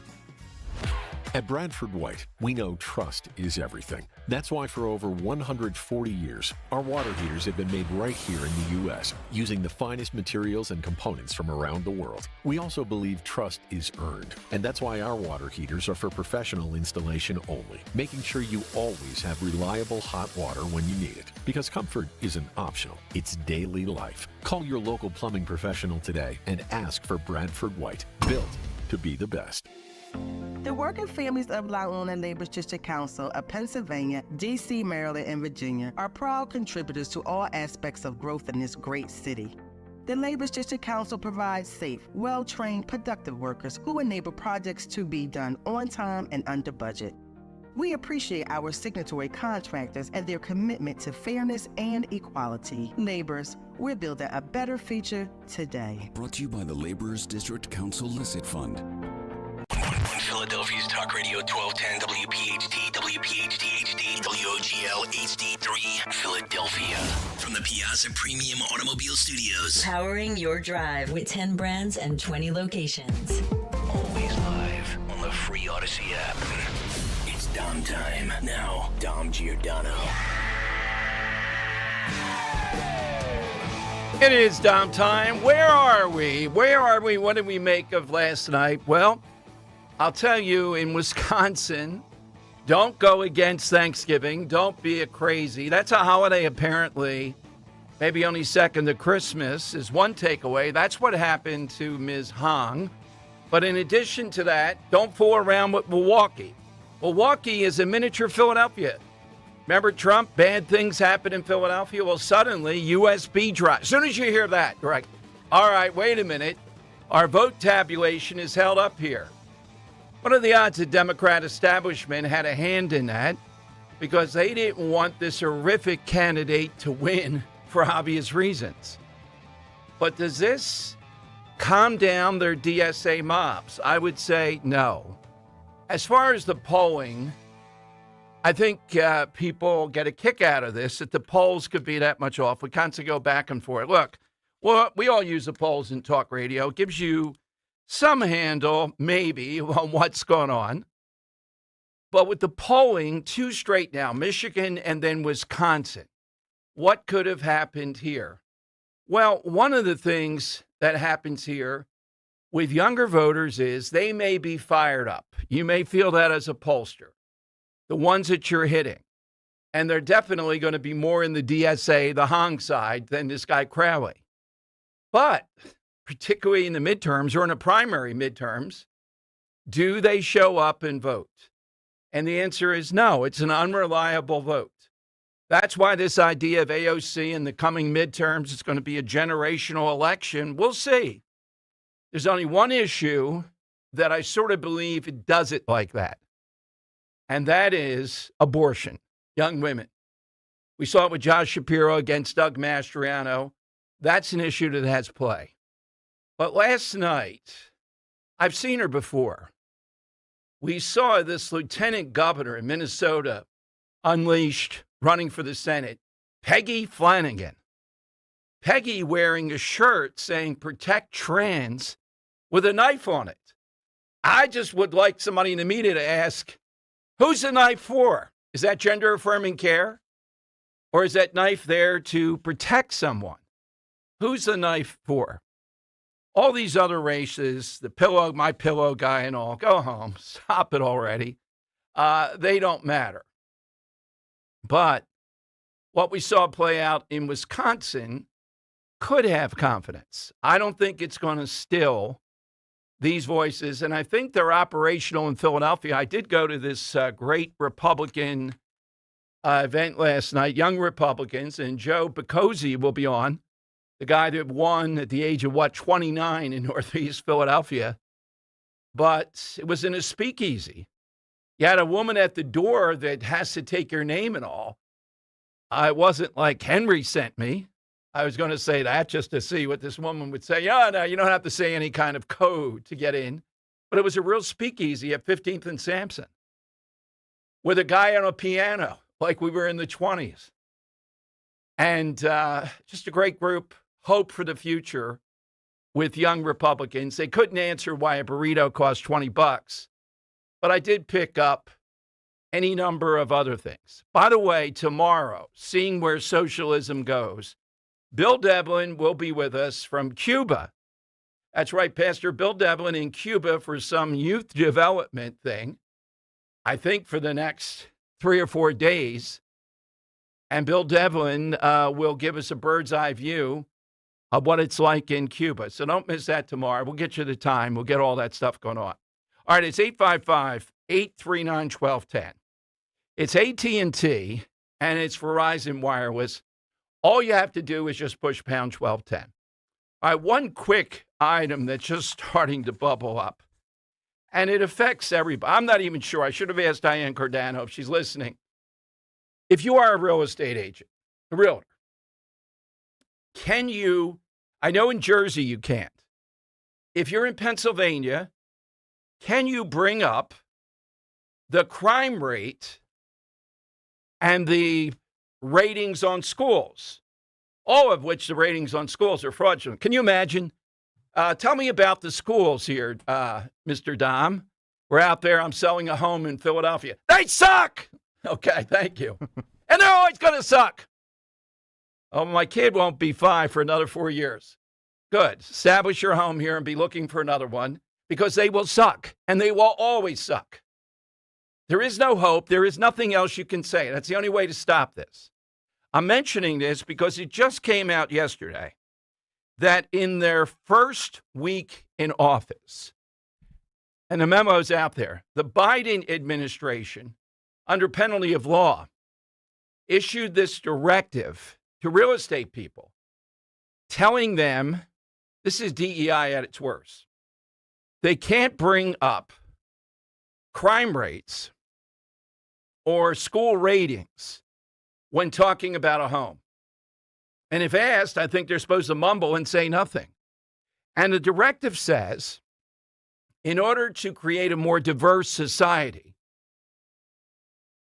At Bradford White, we know trust is everything. That's why for over 140 years, our water heaters have been made right here in the U.S., using the finest materials and components from around the world. We also believe trust is earned, and that's why our water heaters are for professional installation only, making sure you always have reliable hot water when you need it. Because comfort isn't optional, it's daily life. Call your local plumbing professional today and ask for Bradford White, built to be the best. The working families of La Labor's District Council of Pennsylvania, D.C., Maryland, and Virginia are proud contributors to all aspects of growth in this great city. The Labor's District Council provides safe, well-trained, productive workers who enable projects to be done on time and under budget. We appreciate our signatory contractors and their commitment to fairness and equality. Laborers, we're building a better future today. Brought to you by the Laborers District Council Licit Fund. Philadelphia's Talk Radio 1210 WPHT, WPHT HD, WOGL HD3, Philadelphia. From the Piazza Premium Automobile Studios. Powering your drive with 10 brands and 20 locations. Always live on the free Odyssey app. It's Dom time. Now, Dom Giordano. It is Dom time. Where are we? Where are we? What did we make of last night? Well, I'll tell you, in Wisconsin, don't go against Thanksgiving. Don't be a crazy. That's a holiday, apparently. Maybe only second to Christmas is one takeaway. That's what happened to Ms. Hong. But in addition to that, don't fool around with Milwaukee. Milwaukee is a miniature Philadelphia. Remember Trump? Bad things happen in Philadelphia. Well, suddenly, USB drive. As soon as you hear that, you're like, all right, wait a minute. Our vote tabulation is held up here. What are the odds the Democrat establishment had a hand in that? Because they didn't want this horrific candidate to win for obvious reasons. But does this calm down their DSA mobs? I would say no. As far as the polling, I think people get a kick out of this, that the polls could be that much off. We constantly go back and forth. Look, well, we all use the polls in talk radio. It gives you some handle, maybe, on what's going on. But with the polling, two straight now, Michigan and then Wisconsin, what could have happened here? Well, one of the things that happens here with younger voters is they may be fired up. You may feel that as a pollster, the ones that you're hitting. And they're definitely going to be more in the DSA, the Hong side, than this guy Crowley. But particularly in the midterms or in the primary midterms, do they show up and vote? And the answer is no. It's an unreliable vote. That's why this idea of AOC in the coming midterms is going to be a generational election. We'll see. There's only one issue that I sort of believe it does it like that, and that is abortion, young women. We saw it with Josh Shapiro against Doug Mastriano. That's an issue that has play. But last night, I've seen her before. We saw this lieutenant governor in Minnesota unleashed, running for the Senate, Peggy Flanagan. Peggy wearing a shirt saying protect trans with a knife on it. I just would like somebody in the media to ask, who's the knife for? Is that gender affirming care? Or is that knife there to protect someone? Who's the knife for? All these other races, the pillow, my pillow guy and all, go home. Stop it already. They don't matter. But what we saw play out in Wisconsin could have confidence. I don't think it's going to still these voices, and I think they're operational in Philadelphia. I did go to this great Republican event last night, Young Republicans, and Joe Bicozzi will be on, the guy that won at the age of, 29 in Northeast Philadelphia. But it was in a speakeasy. You had a woman at the door that has to take your name and all. It wasn't like Henry sent me. I was going to say that just to see what this woman would say. Yeah, no, you don't have to say any kind of code to get in. But it was a real speakeasy at 15th and Sampson with a guy on a piano, like we were in the 20s. And just a great group, hope for the future with young Republicans. They couldn't answer why a burrito cost $20, but I did pick up any number of other things. By the way, tomorrow, seeing where socialism goes, Bill Devlin will be with us from Cuba. That's right, Pastor Bill Devlin in Cuba for some youth development thing, I think for the next 3 or 4 days. And Bill Devlin will give us a bird's eye view of what it's like in Cuba. So don't miss that tomorrow. We'll get you the time. We'll get all that stuff going on. All right, it's 855-839-1210. It's AT&T, and it's Verizon Wireless. All you have to do is just push pound 1210. All right, one quick item that's just starting to bubble up, and it affects everybody. I'm not even sure. I should have asked Diane Giordano if she's listening. If you are a real estate agent, a realtor, can you, I know in Jersey you can't. If you're in Pennsylvania, can you bring up the crime rate and the ratings on schools, all of which the ratings on schools are fraudulent? Can you imagine? Tell me about the schools here, Mr. Dom. We're out there. I'm selling a home in Philadelphia. They suck. Okay, thank you. And they're always going to suck. Oh, my kid won't be 5 for another 4 years. Good. Establish your home here and be looking for another one because they will suck, and they will always suck. There is no hope. There is nothing else you can say. That's the only way to stop this. I'm mentioning this because it just came out yesterday that in their first week in office, and the memo's out there, the Biden administration, under penalty of law, issued this directive to real estate people, telling them, this is DEI at its worst, they can't bring up crime rates or school ratings when talking about a home. And if asked, I think they're supposed to mumble and say nothing. And the directive says, in order to create a more diverse society,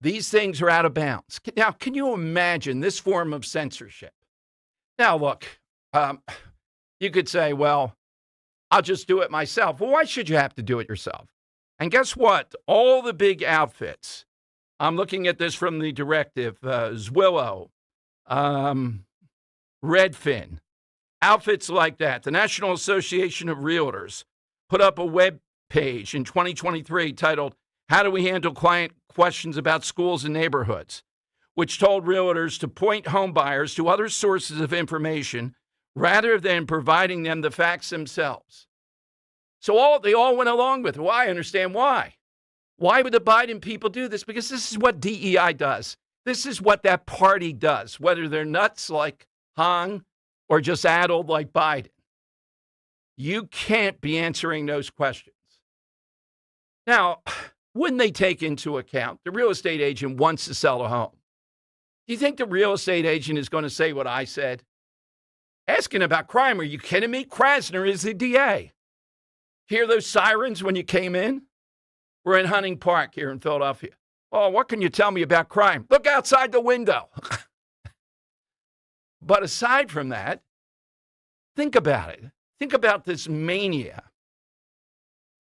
these things are out of bounds. Now, can you imagine this form of censorship? Now, look, you could say, well, I'll just do it myself. Well, why should you have to do it yourself? And guess what? All the big outfits, I'm looking at this from the directive, Zwillow, Redfin, outfits like that. The National Association of Realtors put up a web page in 2023 titled, How Do We Handle Client Questions About Schools and Neighborhoods, which told realtors to point home buyers to other sources of information rather than providing them the facts themselves. So they all went along with it. Well, I understand why. Why would the Biden people do this? Because this is what DEI does. This is what that party does, whether they're nuts like Hong or just addled like Biden. You can't be answering those questions. Now, wouldn't they take into account the real estate agent wants to sell a home? Do you think the real estate agent is going to say what I said? Asking about crime, are you kidding me? Krasner is the DA. Hear those sirens when you came in? We're in Hunting Park here in Philadelphia. Oh, what can you tell me about crime? Look outside the window. But aside from that, think about it. Think about this mania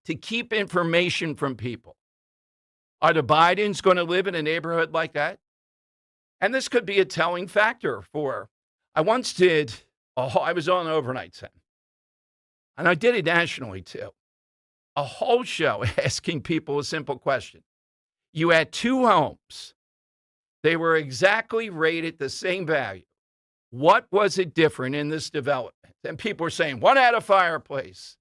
to keep information from people. Are the Bidens going to live in a neighborhood like that? And this could be a telling factor for, I once did, I was on Overnight Sen, and I did it nationally too. A whole show asking people a simple question. You had two homes. They were exactly rated the same value. What was it different in this development? And people were saying, one had a fireplace.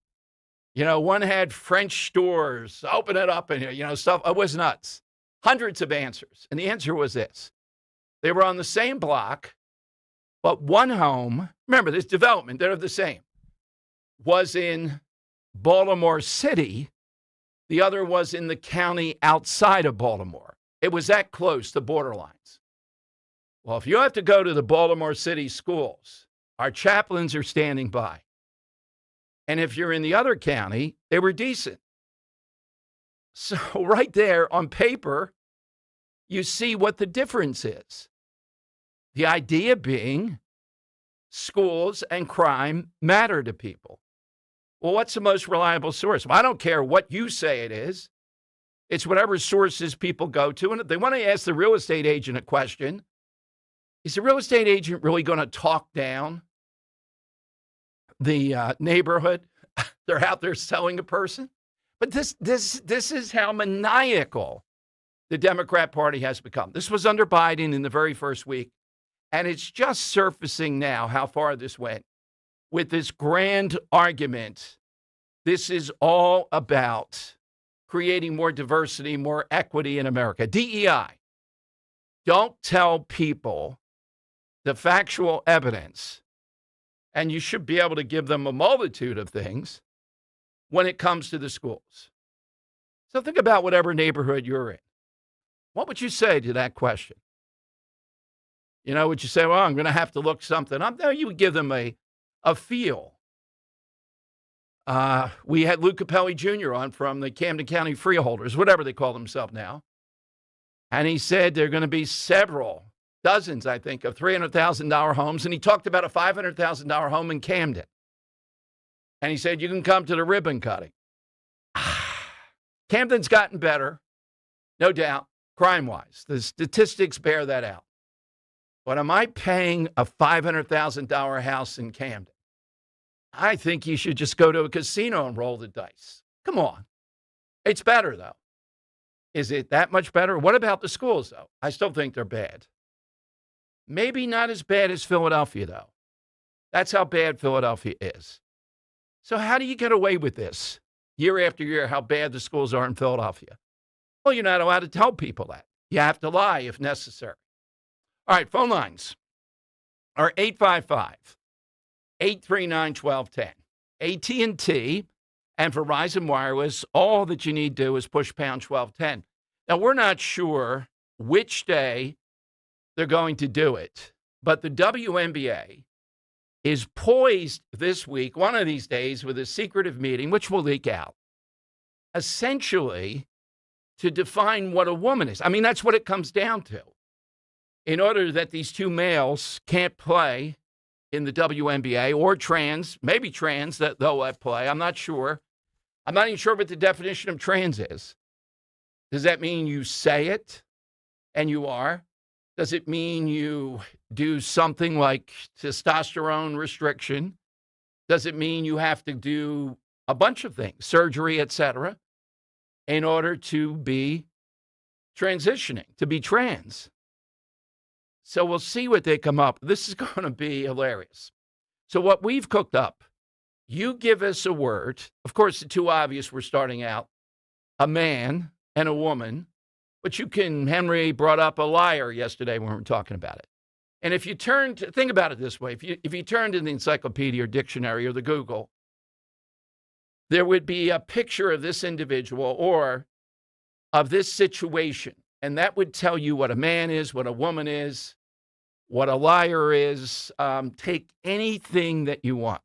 One had French doors. Open it up in here, stuff. It was nuts. Hundreds of answers. And the answer was this. They were on the same block, but one home, remember this development, they're the same, was in Baltimore City. The other was in the county outside of Baltimore. It was that close to borderlines. Well, if you have to go to the Baltimore City schools, our chaplains are standing by. And if you're in the other county, they were decent. So right there on paper, you see what the difference is. The idea being schools and crime matter to people. Well, what's the most reliable source? Well, I don't care what you say it is. It's whatever sources people go to. And if they want to ask the real estate agent a question, is the real estate agent really going to talk down the neighborhood? They're out there selling a person. But this is how maniacal the Democrat Party has become. This was under Biden in the very first week. And it's just surfacing now how far this went with this grand argument. This is all about creating more diversity, more equity in America. DEI. Don't tell people the factual evidence, and you should be able to give them a multitude of things when it comes to the schools. So think about whatever neighborhood you're in. What would you say to that question? Would you say, well, I'm going to have to look something up? No, you would give them a feel. We had Lou Capelli Jr. on from the Camden County Freeholders, whatever they call themselves now. And he said there are going to be dozens, I think, of $300,000 homes. And he talked about a $500,000 home in Camden. And he said, you can come to the ribbon cutting. Camden's gotten better, no doubt, crime-wise. The statistics bear that out. But am I paying a $500,000 house in Camden? I think you should just go to a casino and roll the dice. Come on. It's better, though. Is it that much better? What about the schools, though? I still think they're bad. Maybe not as bad as Philadelphia, though. That's how bad Philadelphia is. So how do you get away with this year after year, how bad the schools are in Philadelphia? Well, you're not allowed to tell people that. You have to lie if necessary. All right, phone lines are 855-839-1210. AT&T and Verizon Wireless, all that you need to do is push pound 1210. Now, we're not sure which day they're going to do it, but the WNBA is poised this week, one of these days, with a secretive meeting, which will leak out, essentially to define what a woman is. I mean, that's what it comes down to. In order that these two males can't play in the WNBA, or maybe trans, that they'll let play. I'm not sure. I'm not even sure what the definition of trans is. Does that mean you say it and you are? Does it mean you do something like testosterone restriction? Does it mean you have to do a bunch of things, surgery, etc., in order to be transitioning, to be trans? So we'll see what they come up. This is going to be hilarious. So what we've cooked up, you give us a word. Of course, the two obvious we're starting out, a man and a woman. But Henry brought up a liar yesterday when we were talking about it. And if you think about it this way, if you turn to the encyclopedia or dictionary or the Google, there would be a picture of this individual or of this situation. And that would tell you what a man is, what a woman is, what a liar is. Take anything that you want.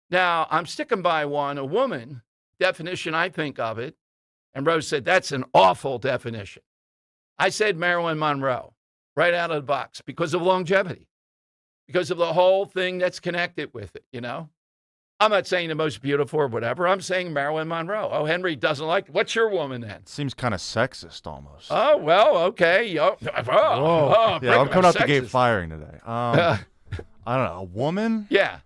Now, I'm sticking by one, a woman, definition I think of it, and Rose said, that's an awful definition. I said Marilyn Monroe right out of the box because of longevity, because of the whole thing that's connected with it, you know? I'm not saying the most beautiful or whatever. I'm saying Marilyn Monroe. Oh, Henry doesn't like it. What's your woman then? Seems kind of sexist almost. Oh, well, okay. Yeah, I'm coming out the gate firing today. I don't know. A woman? Yeah.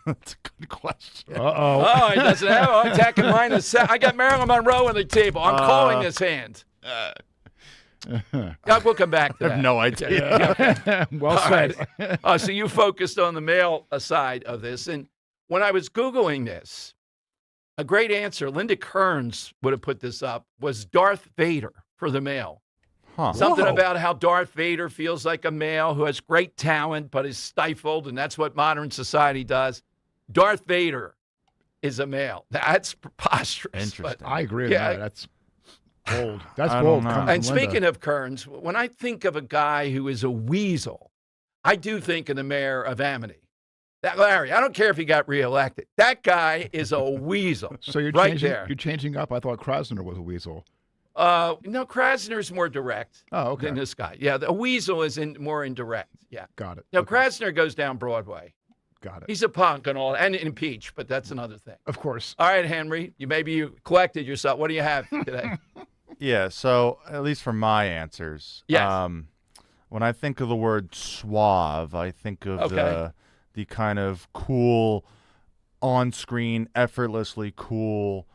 That's a good question. Oh, he doesn't have. Oh, attacking mine. I got Marilyn Monroe on the table. I'm calling this hand. We'll come back to that. I have no idea. Well said. Right. So you focused on the male side of this. And when I was Googling this, a great answer, Linda Kearns would have put this up, was Darth Vader for the male. Something about how Darth Vader feels like a male who has great talent but is stifled, and that's what modern society does. Darth Vader is a male. That's preposterous. Interesting. I agree with that. That's bold. That's bold. And speaking of Kearns, when I think of a guy who is a weasel, I do think of the mayor of Amity. That Larry, I don't care if he got reelected. That guy is a weasel. So you're right changing, there. You're changing up. I thought Krasner was a weasel. No, Krasner's more direct than this guy. Yeah, the weasel is more indirect. Yeah. Got it. Now, Krasner goes down Broadway. Got it. He's a punk and all, and impeached, but that's another thing. Of course. All right, Henry, you collected yourself. What do you have today? Yeah, so at least for my answers, yes. When I think of the word suave, I think of the kind of cool, on-screen, effortlessly cool,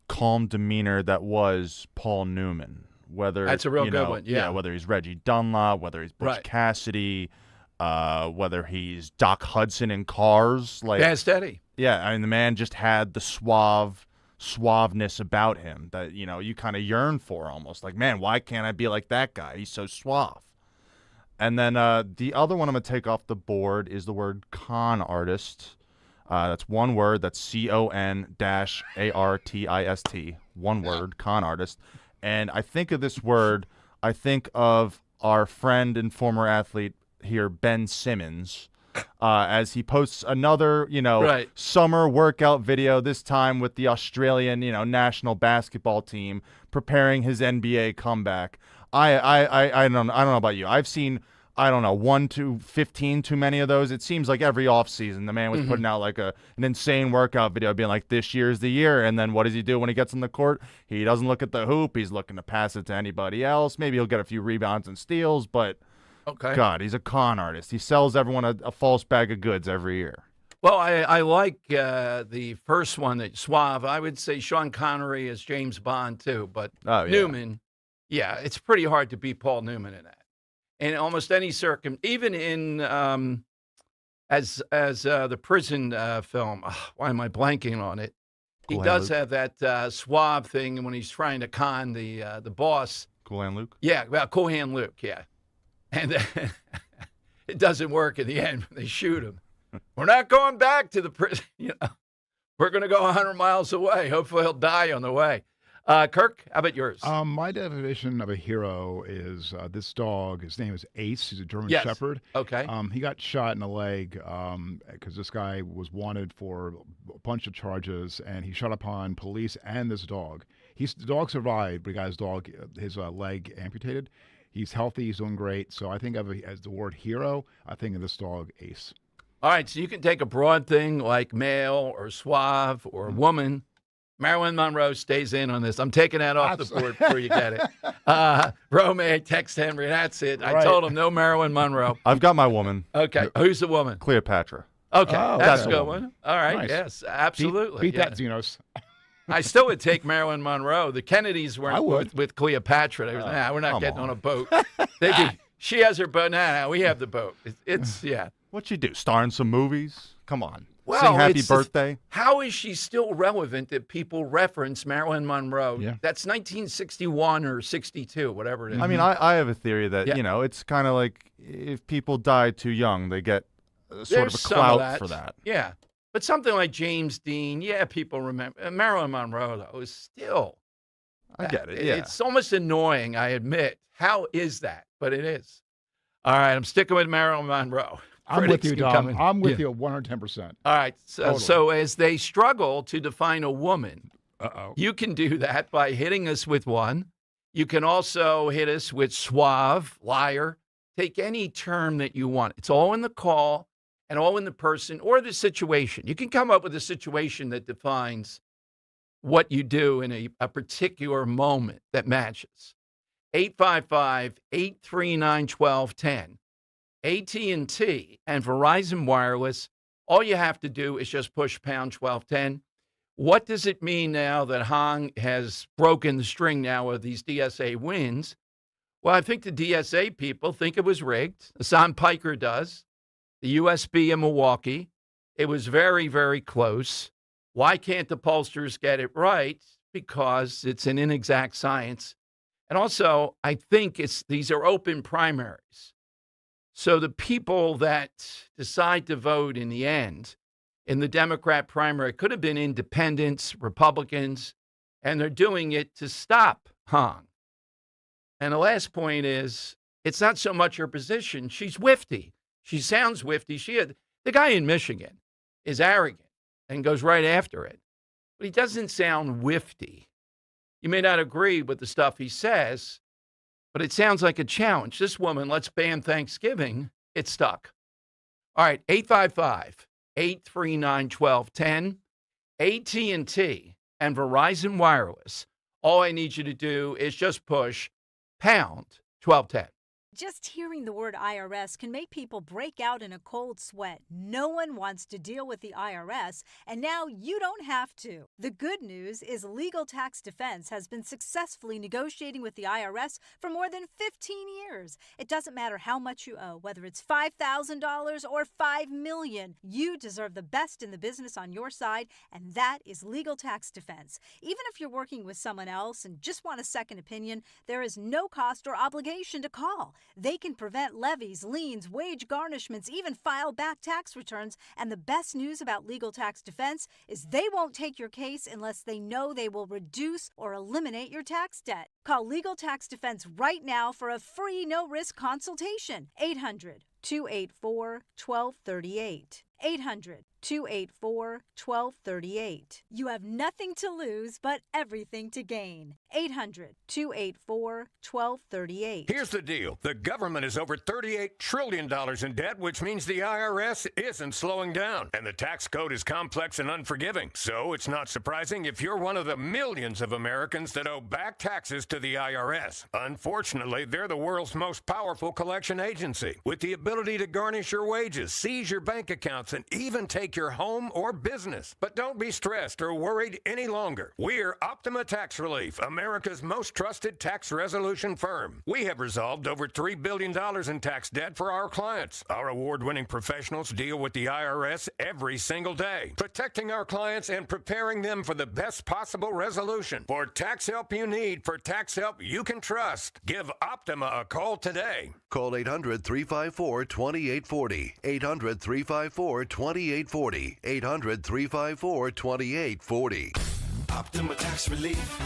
calm demeanor that was Paul Newman. Whether that's a real good one. Yeah. Whether he's Reggie Dunlop, whether he's Butch Cassidy, whether he's Doc Hudson in Cars, yeah, steady. Yeah, I mean the man just had the suaveness about him that you kind of yearn for almost. Like, man, why can't I be like that guy? He's so suave. And then the other one I'm gonna take off the board is the word con artist. That's one word. That's CON-ARTIST. One word, con artist. And I think of this word, I think of our friend and former athlete here, Ben Simmons, as he posts another, summer workout video, this time with the Australian, national basketball team preparing his NBA comeback. I don't know about you. I've seen 1 to 15 too many of those. It seems like every offseason the man was putting out like an insane workout video being like, this year's the year. And then what does he do when he gets on the court? He doesn't look at the hoop. He's looking to pass it to anybody else. Maybe he'll get a few rebounds and steals, but God, he's a con artist. He sells everyone a false bag of goods every year. Well, I like the first one, that suave. I would say Sean Connery as James Bond too, but Newman, it's pretty hard to beat Paul Newman in that. In almost any even in as the prison film. Why am I blanking on it? He does have that suave thing when he's trying to con the boss. Cool Hand Luke? Yeah, well, Cool Hand Luke, yeah. And it doesn't work in the end. They shoot him. We're not going back to the prison. We're going to go 100 miles away. Hopefully he'll die on the way. Kirk, how about yours? My definition of a hero is this dog. His name is Ace. He's a German Shepherd. Okay. He got shot in the leg because this guy was wanted for a bunch of charges, and he shot upon police and this dog. The dog survived, but he got his leg amputated. He's healthy. He's doing great. So I think of it as the word hero. I think of this dog, Ace. All right. So you can take a broad thing like male or suave or woman. Marilyn Monroe stays in on this. I'm taking that off the board before you get it. Romeo, text Henry. That's it. I told him no Marilyn Monroe. I've got my woman. Okay. Who's the woman? Cleopatra. Okay. That's a good one. All right. Nice. Yes, absolutely. Beat that, Xenos. I still would take Marilyn Monroe. The Kennedys weren't with Cleopatra. They were, we're not getting on a boat. She has her boat. Nah, we have the boat. It's What'd she do? Star in some movies? Come on. Well, sing Happy Birthday. How is she still relevant that people reference Marilyn Monroe? Yeah. That's 1961 or 62, whatever it is. I mean, I have a theory that, it's kind of like if people die too young, they get sort of a clout for that. Yeah. But something like James Dean, people remember. Marilyn Monroe, though, is still I get it. Yeah. It's almost annoying, I admit. How is that? But it is. All right, I'm sticking with Marilyn Monroe. I'm with you, Dom. Coming. I'm with you 110%. All right. Totally. So as they struggle to define a woman, you can do that by hitting us with one. You can also hit us with suave, liar. Take any term that you want. It's all in the call and all in the person or the situation. You can come up with a situation that defines what you do in a particular moment that matches. 855-839-1210. AT&T and Verizon Wireless, all you have to do is just push pound 1210. What does it mean now that Hong has broken the string now of these DSA wins? Well, I think the DSA people think it was rigged. Hassan Piker does. The USB in Milwaukee. It was very, very close. Why can't the pollsters get it right? Because it's an inexact science. And also, I think these are open primaries. So the people that decide to vote in the end in the Democrat primary could have been independents, Republicans, and they're doing it to stop Hong. And the last point is, it's not so much her position. She's wifty. She sounds wifty. The guy in Michigan is arrogant and goes right after it. But he doesn't sound wifty. You may not agree with the stuff he says, but it sounds like a challenge. This woman, let's ban Thanksgiving, it's stuck. All right, 855-839-1210, AT&T and Verizon Wireless. All I need you to do is just push pound 1210. Just hearing the word IRS can make people break out in a cold sweat. No one wants to deal with the IRS, and now you don't have to. The good news is Legal Tax Defense has been successfully negotiating with the IRS for more than 15 years. It doesn't matter how much you owe, whether it's $5,000 or $5 million. You deserve the best in the business on your side, and that is Legal Tax Defense. Even if you're working with someone else and just want a second opinion, there is no cost or obligation to call. They can prevent levies, liens, wage garnishments, even file back tax returns. And the best news about Legal Tax Defense is they won't take your case unless they know they will reduce or eliminate your tax debt. Call Legal Tax Defense right now for a free no-risk consultation. 800-284-1238. 800-284-1238. You have nothing to lose but everything to gain. 800-284-1238. Here's the deal. The government is over $38 trillion in debt, which means the IRS isn't slowing down. And the tax code is complex and unforgiving. So it's not surprising if you're one of the millions of Americans that owe back taxes to the IRS. Unfortunately, they're the world's most powerful collection agency, with the ability to garnish your wages, seize your bank accounts, and even take your home or business. But don't be stressed or worried any longer. We're Optima Tax Relief, America's most trusted tax resolution firm. We have resolved over $3 billion in tax debt for our clients. Our award-winning professionals deal with the IRS every single day, protecting our clients and preparing them for the best possible resolution. For tax help you need, for tax help you can trust, give Optima a call today. Call 800-354-2840. 800-354-2840. 800-354-2840. Optima Tax Relief.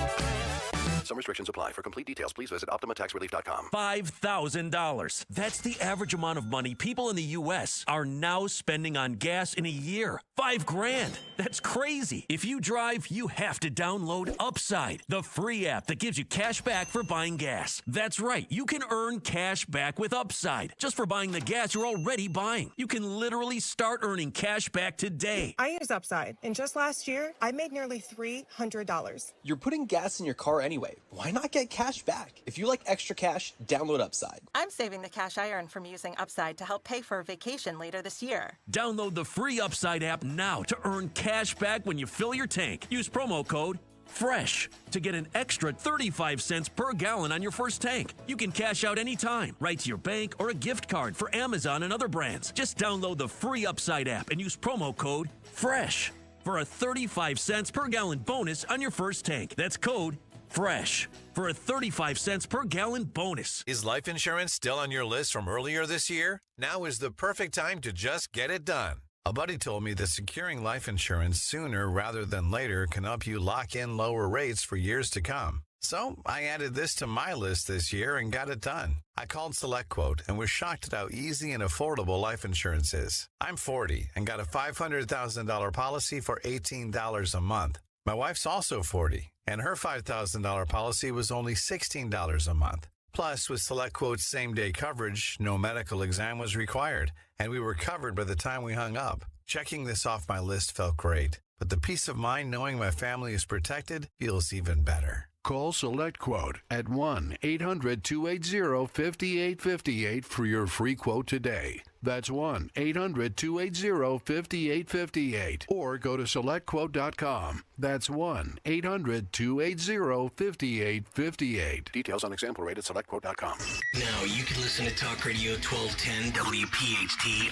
Some restrictions apply. For complete details, please visit OptimaTaxRelief.com. $5,000. That's the average amount of money people in the U.S. are now spending on gas in a year. $5,000. That's crazy. If you drive, you have to download Upside, the free app that gives you cash back for buying gas. That's right. You can earn cash back with Upside just for buying the gas you're already buying. You can literally start earning cash back today. I use Upside, and just last year, I made nearly $300. You're putting gas in your car anyway. Why not get cash back? If you like extra cash, download Upside. I'm saving the cash I earn from using Upside to help pay for a vacation later this year. Download the free Upside app now to earn cash back when you fill your tank. Use promo code FRESH to get an extra 35 cents per gallon on your first tank. You can cash out anytime, right to your bank or a gift card for Amazon and other brands. Just download the free Upside app and use promo code FRESH for a 35 cents per gallon bonus on your first tank. That's code FRESH for a 35 cents per gallon bonus. Is life insurance still on your list from earlier this year? Now is the perfect time to just get it done. A buddy told me that securing life insurance sooner rather than later can help you lock in lower rates for years to come. So I added this to my list this year and got it done. I called SelectQuote and was shocked at how easy and affordable life insurance is. I'm 40 and got a $500,000 policy for $18 a month. My wife's also 40, and her $5,000 policy was only $16 a month. Plus, with SelectQuote's same-day coverage, no medical exam was required, and we were covered by the time we hung up. Checking this off my list felt great, but the peace of mind knowing my family is protected feels even better. Call SelectQuote at 1-800-280-5858 for your free quote today. That's 1-800-280-5858. Or go to SelectQuote.com. That's 1-800-280-5858. Details on example rate at SelectQuote.com. Now you can listen to Talk Radio 1210 WPHT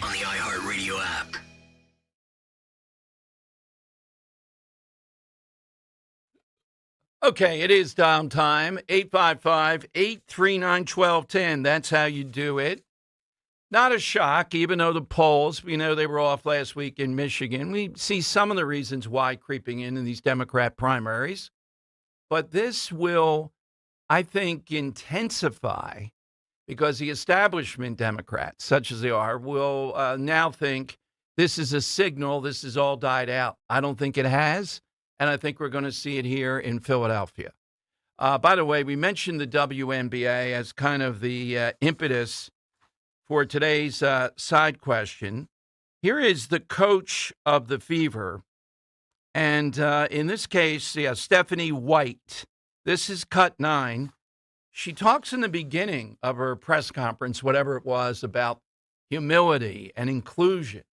on the iHeartRadio app. Okay, it is down time. 855-839-1210. That's how you do it. Not a shock, even though the polls, we know they were off last week in Michigan. We see some of the reasons why creeping in these Democrat primaries. But this will, I think, intensify because the establishment Democrats, such as they are, will now think this is a signal, this has all died out. I don't think it has. And I think we're going to see it here in Philadelphia. By the way, we mentioned the WNBA as kind of the impetus for today's side question. Here is the coach of the Fever. And in this case, Stephanie White. This is cut 9. She talks in the beginning of her press conference, whatever it was, about humility and inclusion.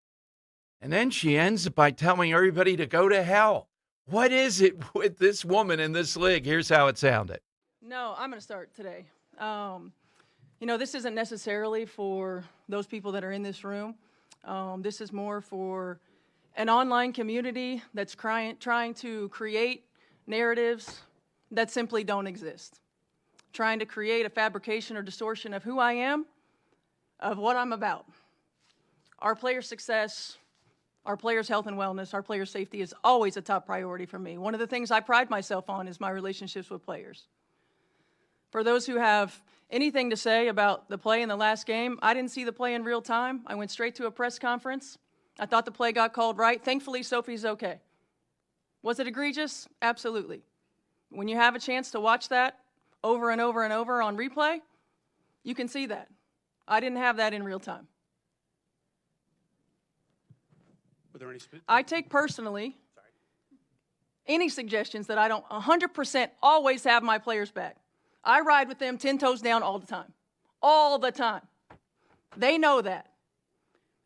And then she ends by telling everybody to go to hell. What is it with this woman in this league? Here's how it sounded. No, I'm going to start today. This isn't necessarily for those people that are in this room. This is more for an online community that's trying to create narratives that simply don't exist. Trying to create a fabrication or distortion of who I am, of what I'm about. Our player success, our players' health and wellness, our players' safety is always a top priority for me. One of the things I pride myself on is my relationships with players. For those who have anything to say about the play in the last game, I didn't see the play in real time. I went straight to a press conference. I thought the play got called right. Thankfully, Sophie's okay. Was it egregious? Absolutely. When you have a chance to watch that over and over and over on replay, you can see that. I didn't have that in real time. I take personally any suggestions that I don't 100% always have my players back. I ride with them 10 toes down all the time. All the time. They know that.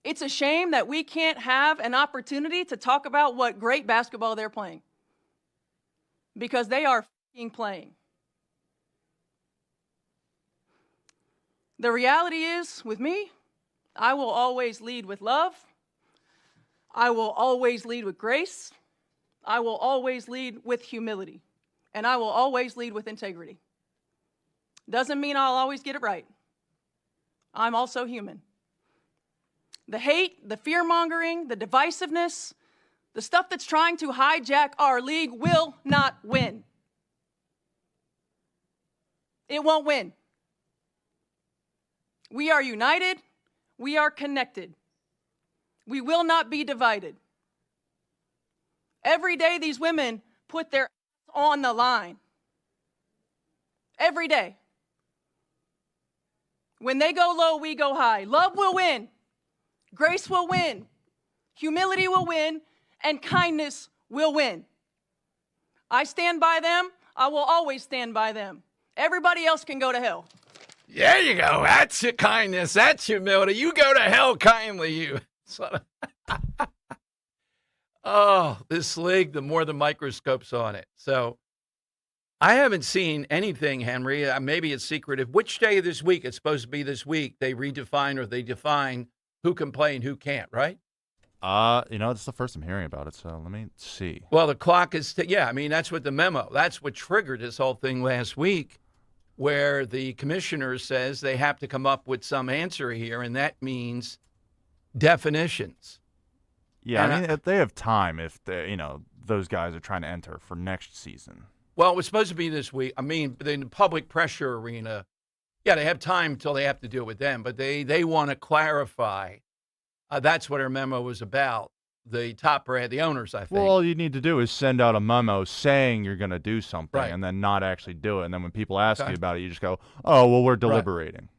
It's a shame that we can't have an opportunity to talk about what great basketball they're playing. Because they are f***ing playing. The reality is, with me, I will always lead with love. I will always lead with grace. I will always lead with humility. And I will always lead with integrity. Doesn't mean I'll always get it right. I'm also human. The hate, the fear-mongering, the divisiveness, the stuff that's trying to hijack our league will not win. It won't win. We are united. We are connected. We will not be divided. Every day these women put their on the line. Every day. When they go low, we go high. Love will win. Grace will win. Humility will win. And kindness will win. I stand by them. I will always stand by them. Everybody else can go to hell. There you go. That's your kindness. That's humility. You go to hell kindly, you. Oh, this league, the more the microscope's on it. So I haven't seen anything, Henry. Maybe it's secretive. Which day of this week? It's supposed to be this week. They redefine or they define who can play and who can't, right? It's the first I'm hearing about it, so let me see. Well, the clock is, that's what the memo, that's what triggered this whole thing last week, where the commissioner says they have to come up with some answer here, and that means definitions. Yeah, they have time if those guys are trying to enter for next season. Well, it was supposed to be this week. I mean, in the public pressure arena, yeah, they have time until they have to deal with them, but they want to clarify. That's what her memo was about. The top brand, the owners, I think. Well, all you need to do is send out a memo saying you're going to do something Right. and then not actually do it. And then when people ask you about it, you just go, oh, well, we're deliberating.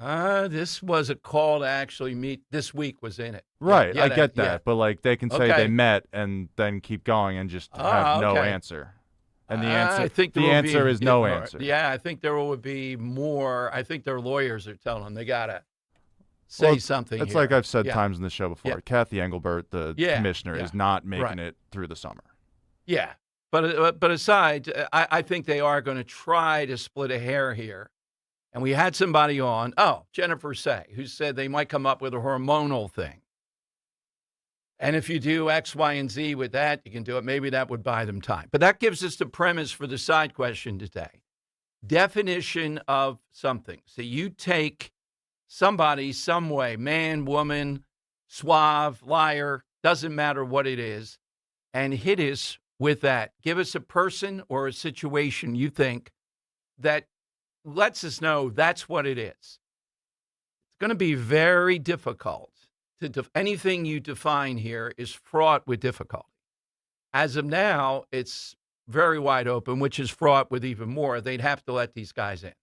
This was a call to actually meet. This week was in it. Right, Yeah, I get that. yeah. But, like, they can say Okay. they met and then keep going and just have no okay. answer. And the answer, I think the there will answer be, is no answer. Yeah, I think there will be more. I think their lawyers are telling them they got to say something. It's here. like I've said Yeah. times in the show before. Yeah. Kathy Engelbert, the commissioner, yeah. is not making Right. it through the summer. Yeah, but aside, I think they are going to try to split a hair here. And we had somebody on, Jennifer Say, who said they might come up with a hormonal thing. And if you do X, Y, and Z with that, you can do it. Maybe that would buy them time. But that gives us the premise for the side question today. Definition of something. So you take somebody, some way, man, woman, suave, liar, doesn't matter what it is, and hit us with that. Give us a person or a situation you think that lets us know that's what it is. It's going to be very difficult. Anything you define here is fraught with difficulty. As of now, it's very wide open, which is fraught with even more. They'd have to let these guys in.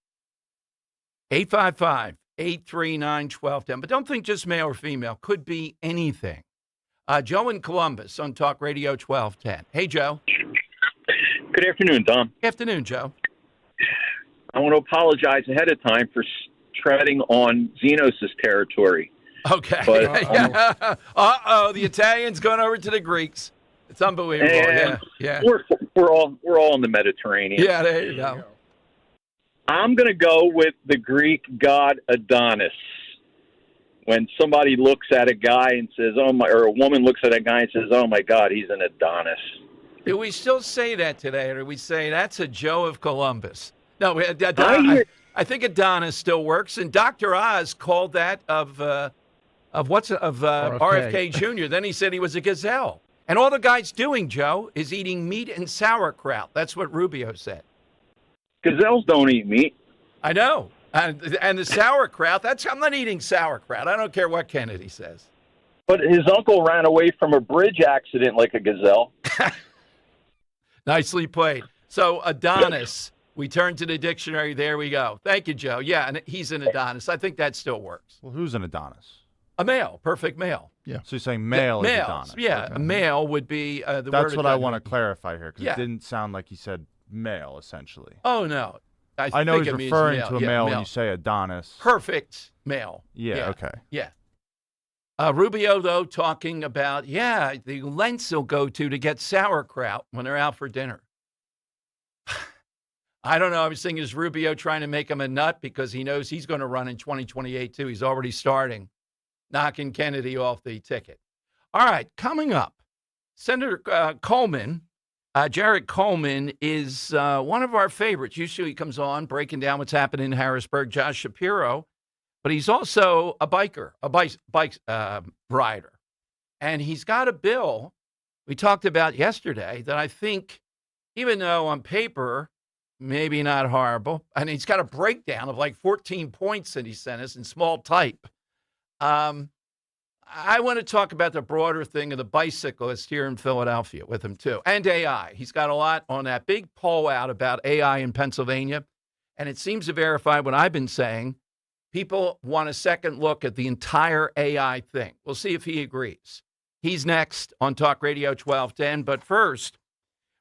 855-839-1210. But don't think just male or female. Could be anything. Joe in Columbus on Talk Radio 1210. Hey, Joe. Good afternoon, Tom. Afternoon, Joe. I want to apologize ahead of time for treading on Zenos' territory. Okay. But, the Italians going over to the Greeks. It's unbelievable. Yeah. We're all in the Mediterranean. Yeah, there you go. I'm going to go with the Greek god Adonis. When somebody looks at a guy and says, "Oh my," or a woman looks at a guy and says, "Oh my God, he's an Adonis." Do we still say that today, or do we say that's a Joe of Columbus? No, I think Adonis still works, and Dr. Oz called that of RFK Jr. Then he said he was a gazelle, and all the guy's doing, Joe, is eating meat and sauerkraut. That's what Rubio said. Gazelles don't eat meat. I know, and the sauerkraut. I'm not eating sauerkraut. I don't care what Kennedy says. But his uncle ran away from a bridge accident like a gazelle. Nicely played. So Adonis. We turn to the dictionary. There we go. Thank you, Joe. Yeah, and he's an Adonis. I think that still works. Well, who's an Adonis? A male, perfect male. Yeah. So you're saying male is Adonis. Yeah, Okay. a male would be the word. That's what I want to clarify here, because Yeah. it didn't sound like he said male, essentially. Oh, no. I know think he's it means referring to a Yeah, male when you say Adonis. Perfect male. Yeah, okay. Yeah. Rubio, though, talking about, the lengths he'll go to get sauerkraut when they're out for dinner. I don't know. I was thinking, is Rubio trying to make him a nut because he knows he's going to run in 2028, too? He's already starting, knocking Kennedy off the ticket. All right, coming up, Senator Coleman, Jared Coleman is one of our favorites. Usually he comes on breaking down what's happening in Harrisburg, Josh Shapiro, but he's also a biker, a bike rider. And he's got a bill we talked about yesterday that I think, even though on paper, maybe not horrible. And he's got a breakdown of like 14 points that he sent us in small type. I want to talk about the broader thing of the bicyclist here in Philadelphia with him, too. And AI. He's got a lot on that big poll out about AI in Pennsylvania. And it seems to verify what I've been saying. People want a second look at the entire AI thing. We'll see if he agrees. He's next on Talk Radio 1210. But first,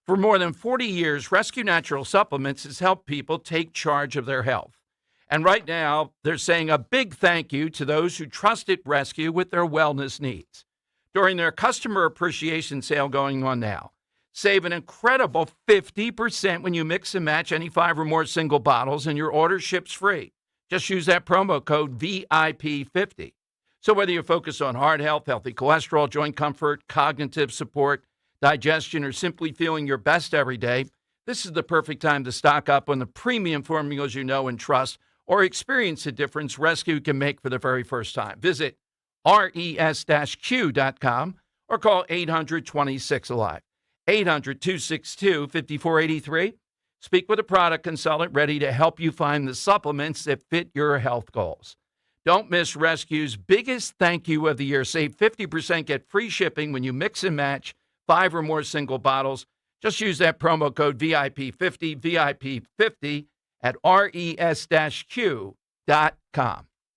for more than 40 years, Rescue Natural Supplements has helped people take charge of their health. And right now, they're saying a big thank you to those who trusted Rescue with their wellness needs. During their customer appreciation sale going on now, save an incredible 50% when you mix and match any 5 or more single bottles, and your order ships free. Just use that promo code VIP50. So whether you focus on heart health, healthy cholesterol, joint comfort, cognitive support, digestion, or simply feeling your best every day, this is the perfect time to stock up on the premium formulas you know and trust, or experience the difference Rescue can make for the very first time. Visit res-q.com or call 800-26-ALIVE, 800-262-5483, Speak with a product consultant ready to help you find the supplements that fit your health goals. Don't miss Rescue's biggest thank you of the year. Save 50%, get free shipping when you mix and match 5 or more single bottles. Just use that promo code VIP50, VIP50 at res-q.com.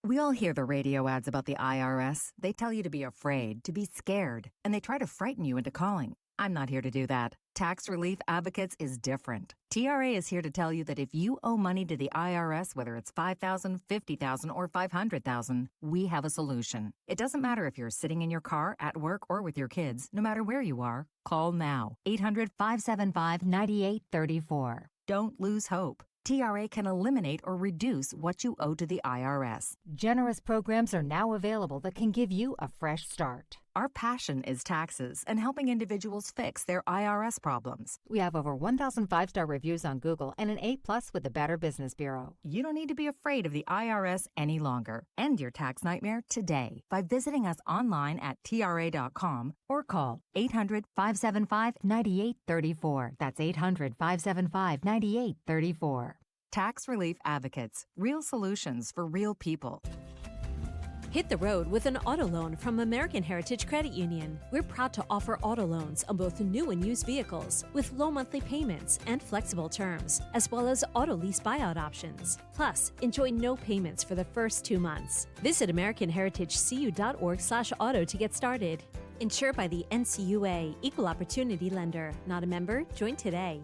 We all hear the radio ads about the IRS. They tell you to be afraid, to be scared, and they try to frighten you into calling. I'm not here to do that. Tax Relief Advocates is different. TRA is here to tell you that if you owe money to the IRS, whether it's $5,000, $50,000, or $500,000, we have a solution. It doesn't matter if you're sitting in your car, at work, or with your kids. No matter where you are, call now. 800-575-9834. Don't lose hope. TRA can eliminate or reduce what you owe to the IRS. Generous programs are now available that can give you a fresh start. Our passion is taxes and helping individuals fix their IRS problems. We have over 1,000 5-star reviews on Google and an A+ with the Better Business Bureau. You don't need to be afraid of the IRS any longer. End your tax nightmare today by visiting us online at TRA.com or call 800-575-9834. That's 800-575-9834. Tax Relief Advocates. Real solutions for real people. Hit the road with an auto loan from American Heritage Credit Union. We're proud to offer auto loans on both new and used vehicles with low monthly payments and flexible terms, as well as auto lease buyout options. Plus, enjoy no payments for the first 2 months. Visit AmericanHeritageCU.org/auto to get started. Insured by the NCUA, Equal Opportunity Lender. Not a member? Join today.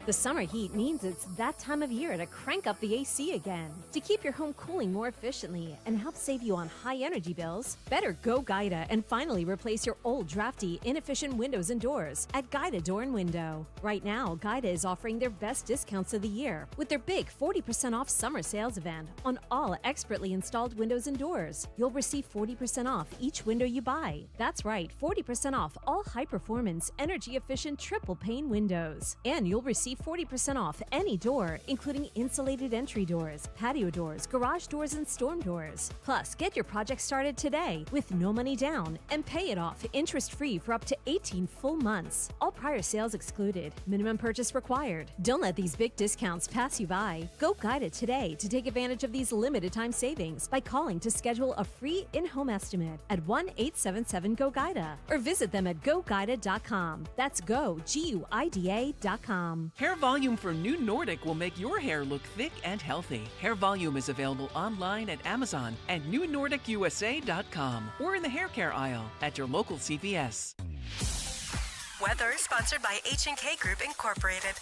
The summer heat means it's that time of year to crank up the AC again. To keep your home cooling more efficiently and help save you on high energy bills, better go Guida and finally replace your old drafty, inefficient windows and doors at Guida Door and Window. Right now, Guida is offering their best discounts of the year with their big 40% off summer sales event on all expertly installed windows and doors. You'll receive 40% off each window you buy. That's right, 40% off all high-performance, energy-efficient triple pane windows. And you'll receive 40% off any door, including insulated entry doors, patio doors, garage doors, and storm doors. Plus, get your project started today with no money down and pay it off interest-free for up to 18 full months. All prior sales excluded. Minimum purchase required. Don't let these big discounts pass you by. Go Guida today to take advantage of these limited time savings by calling to schedule a free in-home estimate at 1-877-GO-GUIDA or visit them at GoGuida.com. That's go, GUIDA.com. Hair Volume for New Nordic will make your hair look thick and healthy. Hair Volume is available online at Amazon and newnordicusa.com or in the hair care aisle at your local CVS. Weather sponsored by H&K Group Incorporated.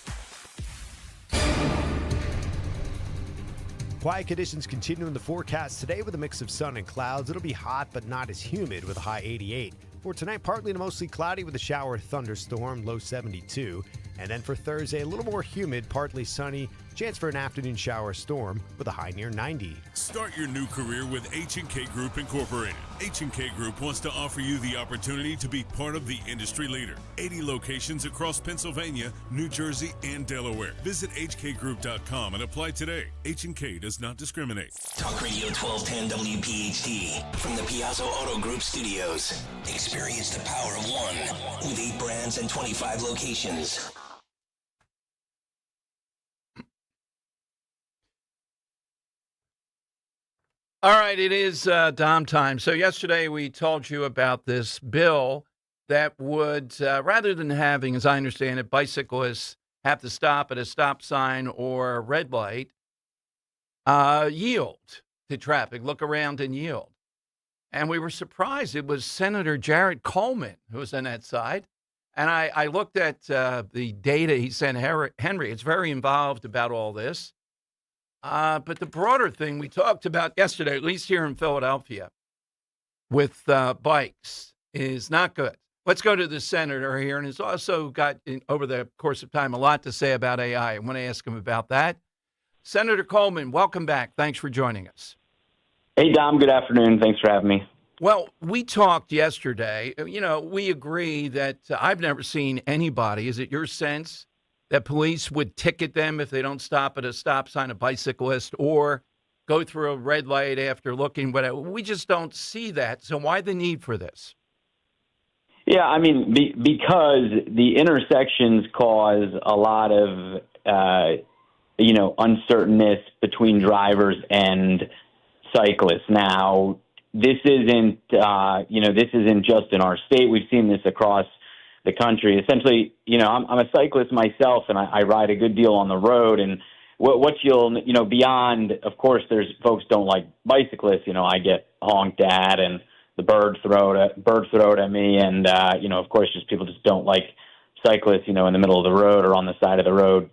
Quiet conditions continue in the forecast today with a mix of sun and clouds. It'll be hot but not as humid with a high 88. For tonight, partly to mostly cloudy with a shower thunderstorm, low 72. And then for Thursday, a little more humid, partly sunny, chance for an afternoon shower storm with a high near 90. Start your new career with H&K Group Incorporated. H&K Group wants to offer you the opportunity to be part of the industry leader. 80 locations across Pennsylvania, New Jersey, and Delaware. Visit hkgroup.com and apply today. H&K does not discriminate. Talk Radio 1210 WPHT from the Piazza Auto Group studios. Experience the power of one with 8 brands and 25 locations. All right, it is Dom time. So yesterday we told you about this bill that would, rather than having, as I understand it, bicyclists have to stop at a stop sign or a red light, yield to traffic, look around and yield. And we were surprised. It was Senator Jared Coleman who was on that side. And I looked at the data he sent Henry. It's very involved about all this. But the broader thing we talked about yesterday, at least here in Philadelphia, with bikes is not good. Let's go to the senator here, and he's also got, over the course of time, a lot to say about AI. I want to ask him about that. Senator Coleman, welcome back. Thanks for joining us. Hey, Dom. Good afternoon. Thanks for having me. Well, we talked yesterday. You know, we agree that I've never seen anybody. Is it your sense that police would ticket them if they don't stop at a stop sign, a bicyclist, or go through a red light after looking, whatever? We just don't see that. So why the need for this? Yeah, I mean, because the intersections cause a lot of, uncertainness between drivers and cyclists. Now, this isn't just in our state. We've seen this across the country. Essentially, I'm a cyclist myself, and I ride a good deal on the road. And what you'll, beyond, of course, there's folks don't like bicyclists. I get honked at and the bird thrown at me, and of course, just people just don't like cyclists, in the middle of the road or on the side of the road.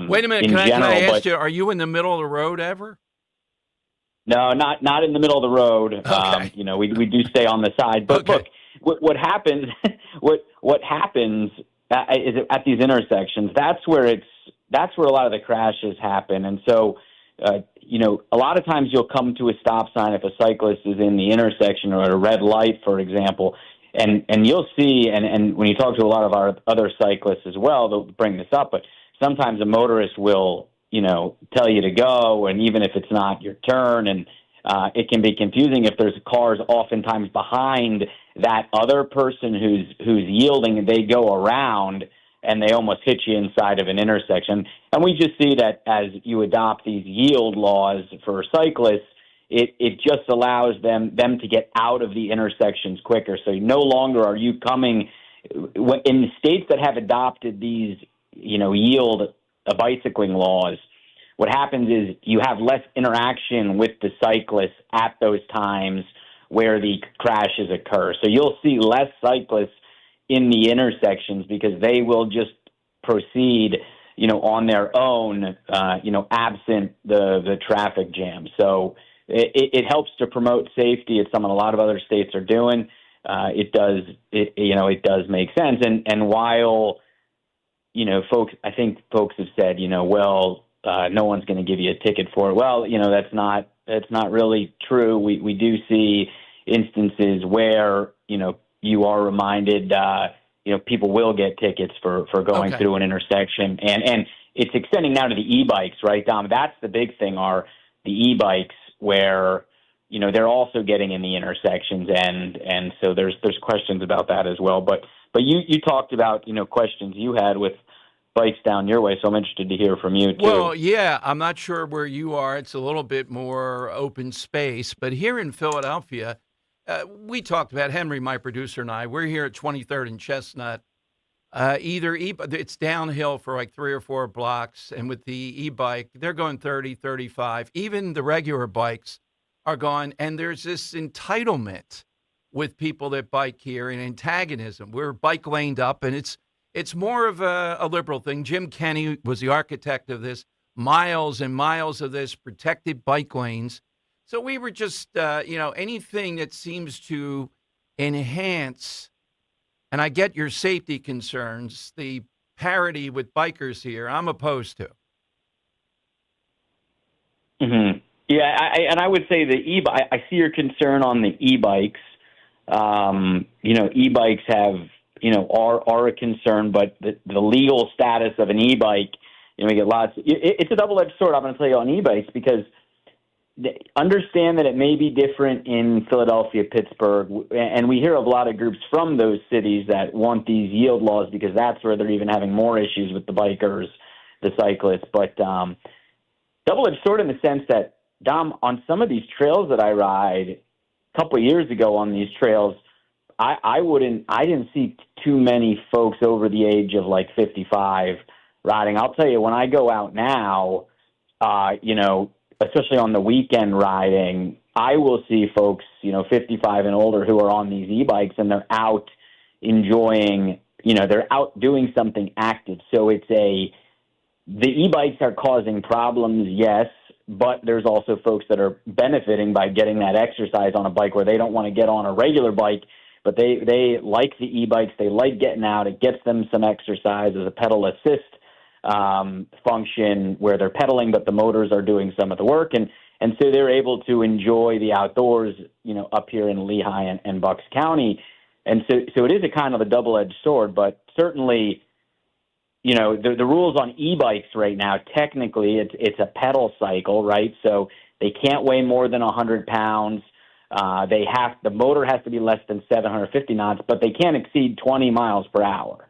Wait a minute, can I ask you, are you in the middle of the road ever? No, not in the middle of the road. Okay. We do stay on the side. But Okay. look, what happens? What happens is at these intersections. That's where a lot of the crashes happen. And so, a lot of times you'll come to a stop sign if a cyclist is in the intersection or at a red light, for example, and you'll see. And when you talk to a lot of our other cyclists as well, they'll bring this up. But sometimes a motorist will tell you to go, and even if it's not your turn, and it can be confusing if there's cars oftentimes behind that other person who's yielding, and they go around and they almost hit you inside of an intersection. And we just see that as you adopt these yield laws for cyclists, it just allows them to get out of the intersections quicker. So no longer are you coming in states that have adopted these, yield bicycling laws. What happens is you have less interaction with the cyclists at those times where the crashes occur. So you'll see less cyclists in the intersections because they will just proceed, on their own, absent the traffic jam. So it helps to promote safety. It's something a lot of other states are doing. It does make sense. And while, I think folks have said, no one's going to give you a ticket for it. Well, that's not really true. We do see instances where, you are reminded, people will get tickets for going through an intersection. And it's extending now to the e-bikes, right, Dom? That's the big thing, are the e-bikes where, they're also getting in the intersections. And so there's questions about that as well. But you talked about, questions you had with bikes down your way, so I'm interested to hear from you, too. Well, yeah, I'm not sure where you are. It's a little bit more open space. But here in Philadelphia, we talked about, Henry, my producer, and I, we're here at 23rd and Chestnut. It's downhill for like 3 or 4 blocks, and with the e-bike, they're going 30, 35. Even the regular bikes are gone, and there's this entitlement with people that bike here and antagonism. We're bike laned up, and it's more of a liberal thing. Jim Kenney was the architect of this, miles and miles of this, protected bike lanes. So we were just, anything that seems to enhance, and I get your safety concerns, the parity with bikers here, I'm opposed to. Mm-hmm. Yeah, I would say I see your concern on the e-bikes. E-bikes have, are a concern, but the legal status of an e-bike, we get lots. It's a double-edged sword, I'm going to tell you, on e-bikes, because understand that it may be different in Philadelphia, Pittsburgh, and we hear of a lot of groups from those cities that want these yield laws because that's where they're even having more issues with the bikers, the cyclists. But double-edged sword in the sense that, Dom, on some of these trails that I ride, a couple of years ago on these trails, I didn't see too many folks over the age of like 55 riding. I'll tell you, when I go out now, especially on the weekend riding, I will see folks, 55 and older who are on these e-bikes, and they're out enjoying, they're out doing something active. So the e-bikes are causing problems, yes, but there's also folks that are benefiting by getting that exercise on a bike where they don't want to get on a regular bike, but they like the e-bikes. They like getting out. It gets them some exercise as a pedal assist function where they're pedaling, but the motors are doing some of the work. And so they're able to enjoy the outdoors, up here in Lehigh and Bucks County. And so it is a kind of a double-edged sword, but certainly, the rules on e-bikes right now, technically it's a pedal cycle, right? So they can't weigh more than 100 pounds. The motor has to be less than 750 knots, but they can't exceed 20 miles per hour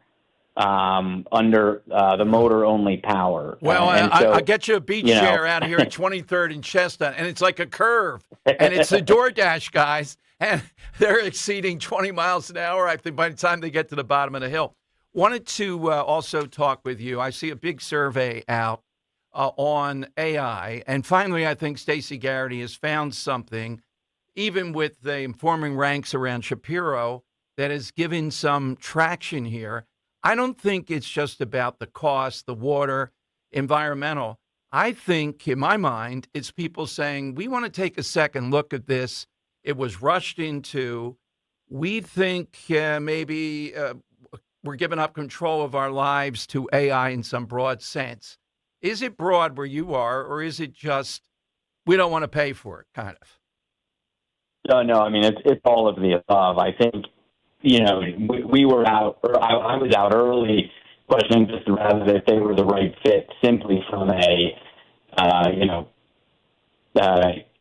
under the motor-only power. Well, I'll get you a beach chair out here at 23rd and Chestnut, and it's like a curve, and it's the DoorDash guys, and they're exceeding 20 miles an hour, I think, by the time they get to the bottom of the hill. Wanted to also talk with you. I see a big survey out on AI, and finally I think Stacey Garrity has found something, even with the informing ranks around Shapiro, that has given some traction here. I don't think it's just about the cost, the water, environmental. I think, in my mind, it's people saying, we want to take a second look at this. It was rushed into. We think maybe we're giving up control of our lives to AI in some broad sense. Is it broad where you are, or is it just we don't want to pay for it, kind of? No, I mean, it's all of the above. I think, we were out, or I was out early questioning just rather if they were the right fit simply from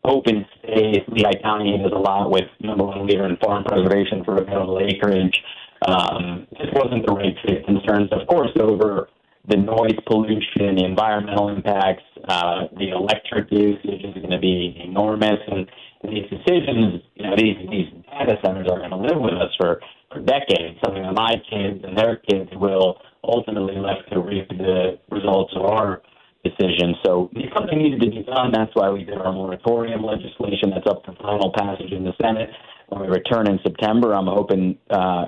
open space. Lehigh County does a lot with number one leader in farm preservation for available acreage. This wasn't the right fit. Concerns, of course, over the noise pollution, the environmental impacts, the electric usage is going to be enormous, and these decisions, these data centers are going to live with us for decades. Something that my kids and their kids will ultimately left to reap the results of our decisions. So something needed to be done. That's why we did our moratorium legislation that's up for final passage in the Senate. When we return in September, I'm hoping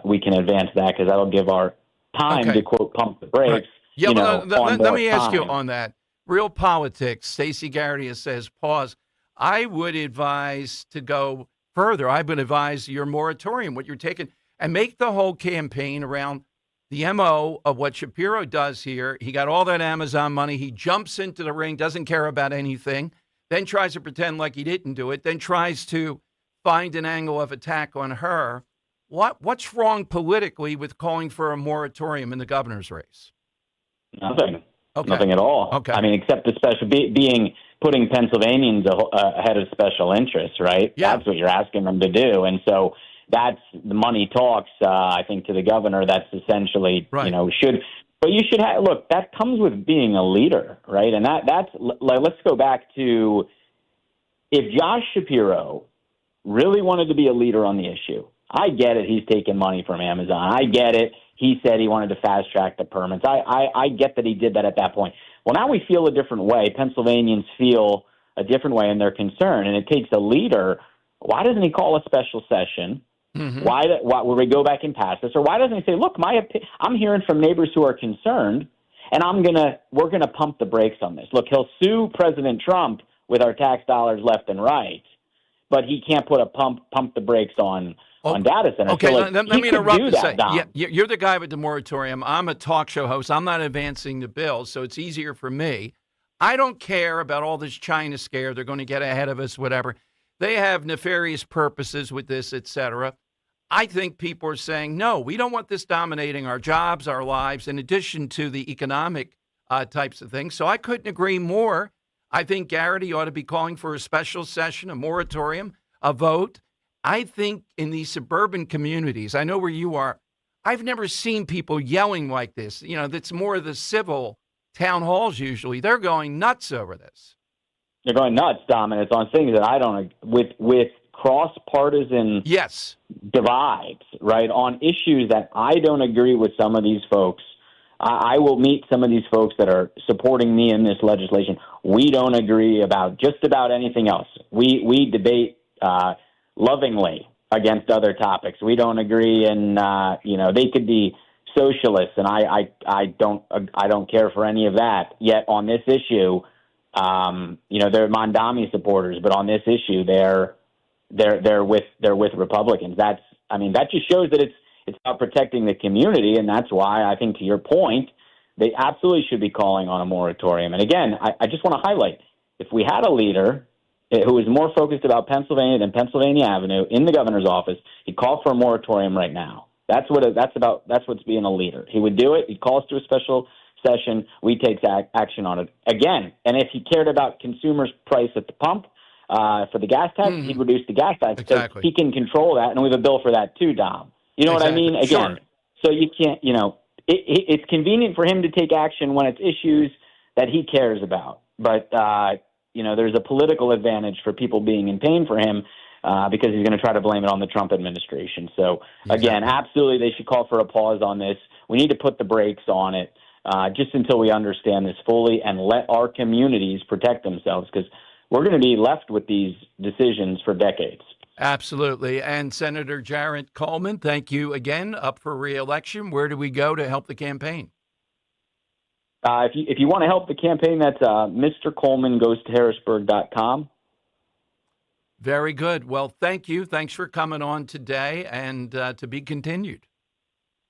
we can advance that because that'll give our time to, quote, pump the brakes. Right. Yeah, let me ask you on that. Real politics, Stacey Garrity says, pause. I would advise to go further. I would advise your moratorium, what you're taking, and make the whole campaign around the MO of what Shapiro does here. He got all that Amazon money. He jumps into the ring, doesn't care about anything, then tries to pretend like he didn't do it, then tries to find an angle of attack on her. What's wrong politically with calling for a moratorium in the governor's race? Nothing. Okay. Nothing at all. Okay. I mean, except putting Pennsylvanians ahead of special interests, right? Yeah. That's what you're asking them to do. And so that's the money talks, I think, to the governor. That's essentially, right. But you should have, look, that comes with being a leader, right? And that's, let's go back to, if Josh Shapiro really wanted to be a leader on the issue, I get it. He's taking money from Amazon. I get it. He said he wanted to fast track the permits. I get that he did that at that point. Well, now we feel a different way. Pennsylvanians feel a different way, and they're concerned. And it takes a leader. Why doesn't he call a special session? Mm-hmm. Why will we go back and pass this? Or why doesn't he say, look, I'm hearing from neighbors who are concerned, and we're gonna pump the brakes on this. Look, he'll sue President Trump with our tax dollars left and right, but he can't put a pump the brakes on data centers. Okay, so, let me interrupt and say, Dom. you're the guy with the moratorium. I'm a talk show host. I'm not advancing the bill, so it's easier for me. I don't care about all this China scare. They're going to get ahead of us, whatever. They have nefarious purposes with this, et cetera. I think people are saying, no, we don't want this dominating our jobs, our lives, in addition to the economic types of things. So I couldn't agree more. I think Garrity ought to be calling for a special session, a moratorium, a vote. I think in these suburban communities, I know where you are, I've never seen people yelling like this. That's more of the civil town halls usually. They're going nuts over this. They're going nuts, Dom, and it's on things that I don't with cross-partisan divides, right, on issues that I don't agree with some of these folks. I will meet some of these folks that are supporting me in this legislation. We don't agree about just about anything else. We debate lovingly against other topics. We don't agree, and they could be socialists, and I don't care for any of that. Yet on this issue, they're Mondami supporters, but on this issue, they're with Republicans. That just shows that it's about protecting the community, and that's why I think, to your point, they absolutely should be calling on a moratorium. And again, I just want to highlight, if we had a leader who is more focused about Pennsylvania than Pennsylvania Avenue in the governor's office, he'd call for a moratorium right now. That's what's being a leader. He would do it. He'd call us to a special session. We take action on it again. And if he cared about consumers' price at the pump, for the gas tax, he'd reduce the gas tax. Exactly. He can control that, and we have a bill for that too, Dom. You know what I mean? Again, so you can't, it's convenient for him to take action when it's issues that he cares about. But, there's a political advantage for people being in pain for him because he's going to try to blame it on the Trump administration. So, again, absolutely they should call for a pause on this. We need to put the brakes on it just until we understand this fully and let our communities protect themselves, because we're going to be left with these decisions for decades. Absolutely. And Senator Jared Coleman, thank you again, up for re-election. Where do we go to help the campaign? If you want to help the campaign, that's Mr. Coleman goes to Harrisburg.com. Very good. Well, thank you. Thanks for coming on today, and to be continued.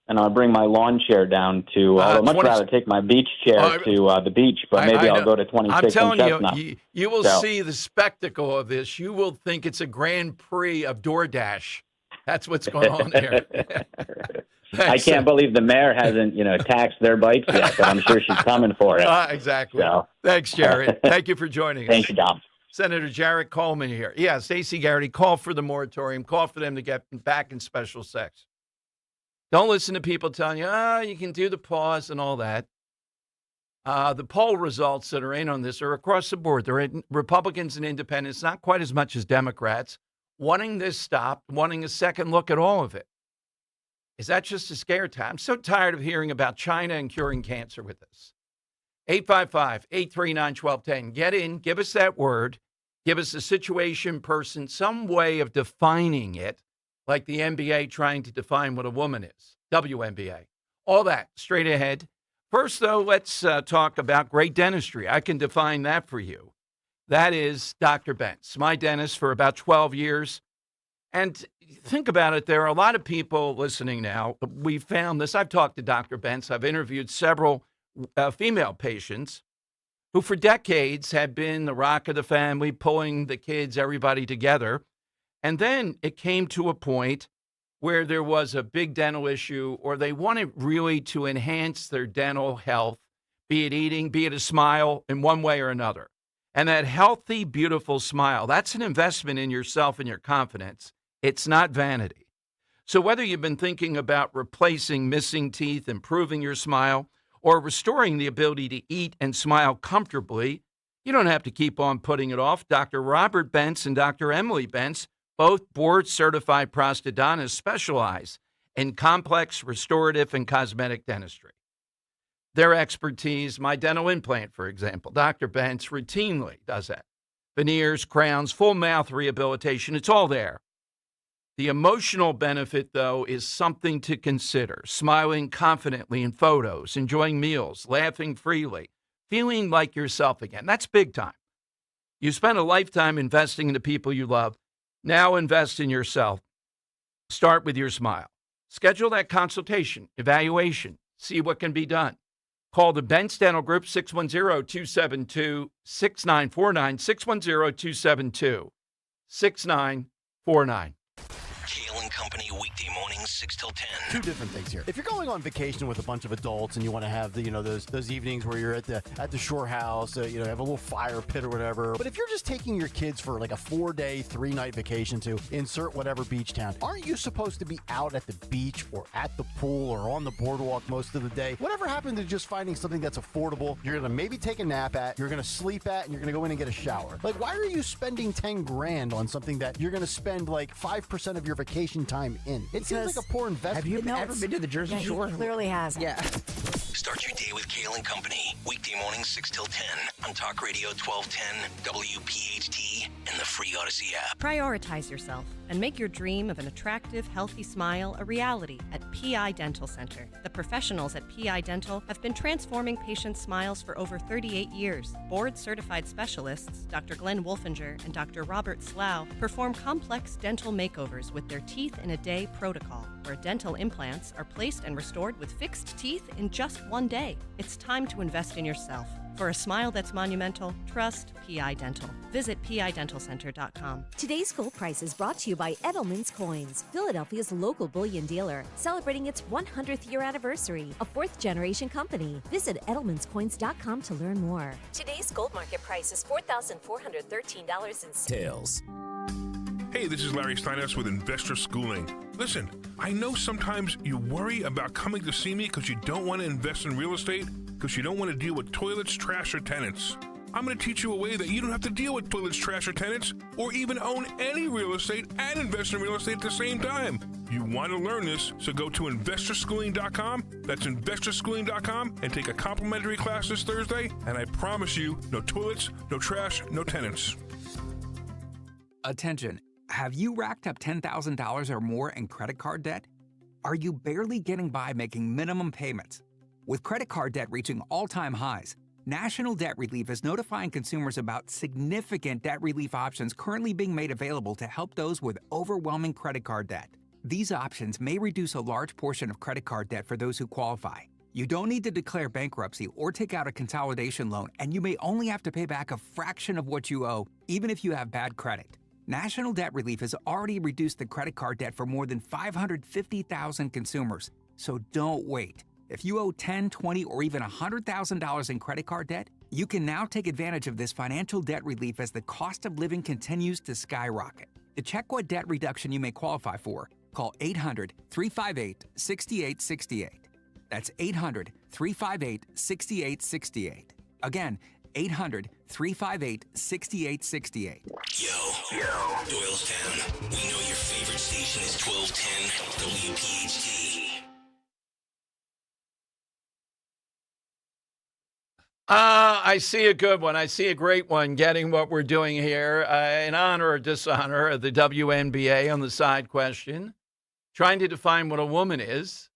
And I'll bring my lawn chair down to, I'd much rather take my beach chair to the beach, but maybe I'll go to 26 I'm telling and Chestnut. you will see the spectacle of this. You will think it's a Grand Prix of DoorDash. That's what's going on here. I can't believe the mayor hasn't, taxed their bikes yet, but I'm sure she's coming for it. Exactly. So. Thanks, Jared. Thank you for joining us. Thank you, Dom. Senator Jared Coleman here. Yeah, Stacey Garrity, call for the moratorium. Call for them to get back in special sex. Don't listen to people telling you, you can do the pause and all that. The poll results that are in on this are across the board. They're in Republicans and independents, not quite as much as Democrats, wanting this stopped, wanting a second look at all of it. Is that just a scare time? I'm so tired of hearing about China and curing cancer with this. 855-839-1210. Get in, give us that word, give us a situation, person, some way of defining it, like the NBA trying to define what a woman is, WNBA. All that, straight ahead. First, though, let's talk about great dentistry. I can define that for you. That is Dr. Bentz, my dentist for about 12 years. And think about it, there are a lot of people listening now. We found this. I've talked to Dr. Bentz. I've interviewed several female patients who for decades had been the rock of the family, pulling the kids, everybody together. And then it came to a point where there was a big dental issue, or they wanted really to enhance their dental health, be it eating, be it a smile in one way or another. And that healthy, beautiful smile, that's an investment in yourself and your confidence. It's not vanity. So whether you've been thinking about replacing missing teeth, improving your smile, or restoring the ability to eat and smile comfortably, you don't have to keep on putting it off. Dr. Robert Bentz and Dr. Emily Bentz, both board-certified prosthodontists, specialize in complex, restorative, and cosmetic dentistry. Their expertise, my dental implant, for example, Dr. Bentz routinely does that. Veneers, crowns, full mouth rehabilitation, it's all there. The emotional benefit, though, is something to consider. Smiling confidently in photos, enjoying meals, laughing freely, feeling like yourself again. That's big time. You spent a lifetime investing in the people you love. Now invest in yourself. Start with your smile. Schedule that consultation, evaluation, see what can be done. Call the Bentz Dental Group, 610-272-6949, 610-272-6949. Kale and Company, weekday mornings, 6 till 10. Two different things here. If you're going on vacation with a bunch of adults and you want to have the, those evenings where you're at the shore house, have a little fire pit or whatever. But if you're just taking your kids for like a 4-day, 3-night vacation to insert whatever beach town, aren't you supposed to be out at the beach or at the pool or on the boardwalk most of the day? Whatever happened to just finding something that's affordable, you're going to maybe take a nap at, you're going to sleep at, and you're going to go in and get a shower? Like, why are you spending $10,000 on something that you're going to spend like 5% of your vacation time in? It seems like a poor investment. Have you ever been to the Jersey Shore? He clearly hasn't. Yeah. Start your day with Kale and Company, weekday mornings 6 till 10 on Talk Radio 1210, WPHT, and the free Odyssey app. Prioritize yourself and make your dream of an attractive, healthy smile a reality at PI Dental Center. The professionals at PI Dental have been transforming patients' smiles for over 38 years. Board-certified specialists, Dr. Glenn Wolfinger and Dr. Robert Slough, perform complex dental makeovers with their teeth-in-a-day protocol, where dental implants are placed and restored with fixed teeth in just one day. It's time to invest in yourself. For a smile that's monumental, trust PI Dental. Visit pidentalcenter.com. Today's gold price is brought to you by Edelman's Coins, Philadelphia's local bullion dealer, celebrating its 100th year anniversary, a fourth-generation company. Visit edelmanscoins.com to learn more. Today's gold market price is $4,413.06. Tails. Hey, this is Larry Steinhaus with Investor Schooling. Listen, I know sometimes you worry about coming to see me because you don't want to invest in real estate, because you don't want to deal with toilets, trash, or tenants. I'm going to teach you a way that you don't have to deal with toilets, trash, or tenants, or even own any real estate and invest in real estate at the same time. You want to learn this, so go to investorschooling.com. That's investorschooling.com and take a complimentary class this Thursday, and I promise you, no toilets, no trash, no tenants. Attention. Have you racked up $10,000 or more in credit card debt? Are you barely getting by making minimum payments? With credit card debt reaching all-time highs, National Debt Relief is notifying consumers about significant debt relief options currently being made available to help those with overwhelming credit card debt. These options may reduce a large portion of credit card debt for those who qualify. You don't need to declare bankruptcy or take out a consolidation loan, and you may only have to pay back a fraction of what you owe, even if you have bad credit. National Debt Relief has already reduced the credit card debt for more than 550,000 consumers. So don't wait. If you owe $10, $20, or even $100,000 in credit card debt, you can now take advantage of this financial debt relief as the cost of living continues to skyrocket. To check what debt reduction you may qualify for, call 800-358-6868. That's 800-358-6868. Again, 800-358-6868. Yo, Doylestown. We know your favorite station is 1210 WPHT. I see a good one. I see a great one getting what we're doing here in honor or dishonor of the WNBA on the side question. Trying to define what a woman is.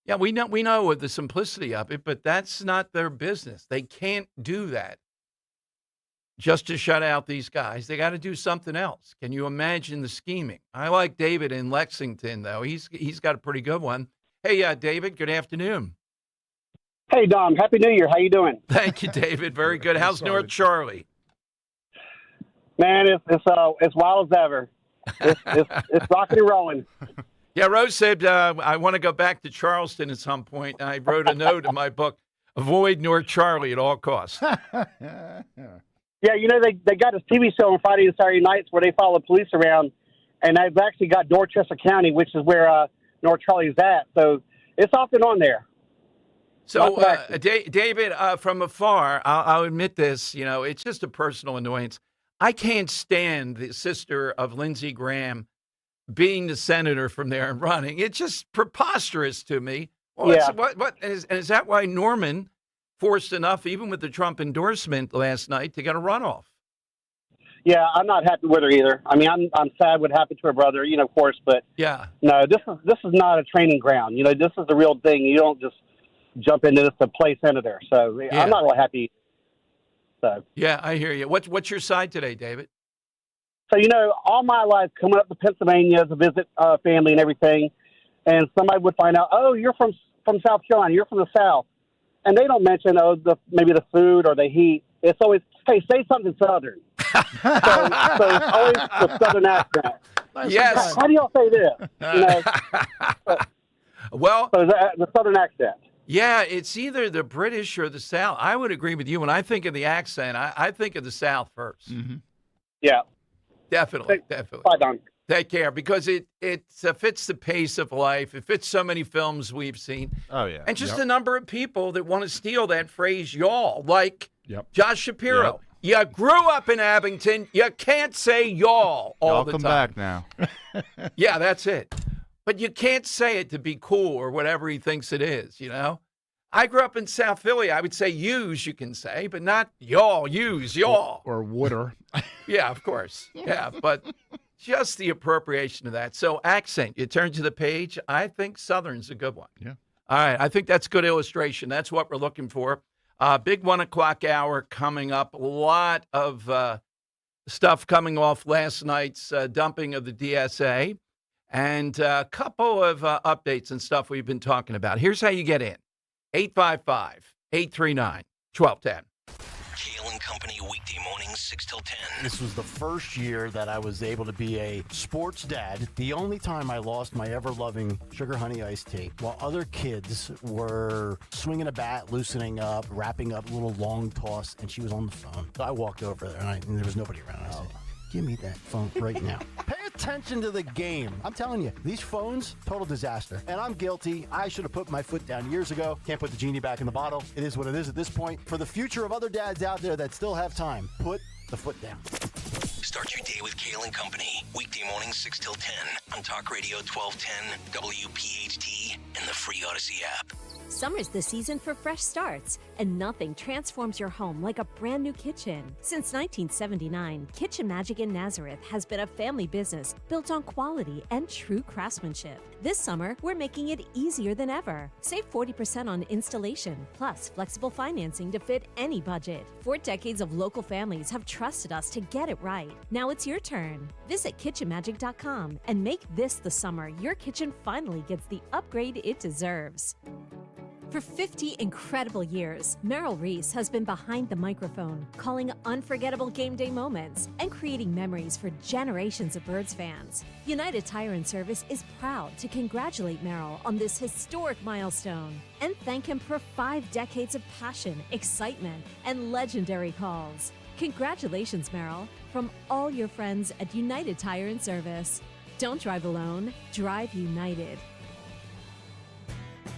Yeah, we know the simplicity of it, but that's not their business. They can't do that just to shut out these guys. They got to do something else. Can you imagine the scheming? I like David in Lexington, though. He's got a pretty good one. Hey, David, good afternoon. Hey, Dom. Happy New Year. How you doing? Thank you, David. Very good. How's North Charlie? Man, it's wild as ever. It's rocking and rolling. Yeah, Rose said, I want to go back to Charleston at some point. I wrote a note in my book, avoid North Charlie at all costs. Yeah, you know, they got this TV show on Friday and Saturday nights where they follow police around, and they've actually got Dorchester County, which is where North Charlie is at. So it's often on there. So, David, from afar, I'll admit this, you know, it's just a personal annoyance. I can't stand the sister of Lindsey Graham being the senator from there and running. It's just preposterous to me. Well, yeah. Is that why Norman forced enough, even with the Trump endorsement last night, to get a runoff? Yeah, I'm not happy with her either. I mean, I'm sad what happened to her brother, you know, of course, but yeah, no, this is not a training ground. You know, this is the real thing. You don't just jump into this to play senator. So yeah. I'm not really happy. So yeah, I hear you. What's your side today, David? So, you know, all my life coming up to Pennsylvania to visit family and everything, and somebody would find out, oh, you're from South Carolina, you're from the South. And they don't mention, maybe the food or the heat. It's always, hey, say something Southern. so it's always the Southern accent. Yes. How do y'all say this? You know, well, so the Southern accent. Yeah, it's either the British or the South. I would agree with you. When I think of the accent, I think of the South first. Mm-hmm. Yeah. Definitely. Bye, Don. Take care, because it fits the pace of life. It fits so many films we've seen. Oh, yeah. And just a number of people that want to steal that phrase, y'all, like Josh Shapiro. You grew up in Abington. You can't say y'all all the time. Come back now. Yeah, that's it. But you can't say it to be cool or whatever he thinks it is, you know? I grew up in South Philly. I would say use, you can say, but not y'all, use, y'all. Or wooder. Yeah, of course. Yeah, but just the appropriation of that. So accent, you turn to the page, I think Southern's a good one. Yeah. All right, I think that's good illustration. That's what we're looking for. Big 1 o'clock hour coming up. A lot of stuff coming off last night's dumping of the DSA. And a couple of updates and stuff we've been talking about. Here's how you get in. 855-839-1210. Company weekday mornings 6 till 10. This was the first year that I was able to be a sports dad. The only time I lost my ever-loving sugar honey iced tea while other kids were swinging a bat, loosening up, wrapping up a little long toss, and she was on the phone. So I walked over there, and there was nobody around. I said, give me that phone right now. Pay attention to the game. I'm telling you, these phones, total disaster. And I'm guilty. I should have put my foot down years ago. Can't put the genie back in the bottle. It is what it is at this point. For the future of other dads out there that still have time, put the foot down. Start your day with Kale and Company. Weekday mornings 6 till 10 on Talk Radio 1210, WPHT, and the free Odyssey app. Summer's the season for fresh starts, and nothing transforms your home like a brand new kitchen. Since 1979, Kitchen Magic in Nazareth has been a family business built on quality and true craftsmanship. This summer, we're making it easier than ever. Save 40% on installation, plus flexible financing to fit any budget. 4 decades of local families have trusted us to get it right. Now it's your turn. Visit kitchenmagic.com and make this the summer your kitchen finally gets the upgrade it deserves. For 50 incredible years, Merrill Reese has been behind the microphone, calling unforgettable game day moments and creating memories for generations of Birds fans. United Tire and Service is proud to congratulate Merrill on this historic milestone and thank him for 5 decades of passion, excitement, and legendary calls. Congratulations, Merrill, from all your friends at United Tire and Service. Don't drive alone, drive United.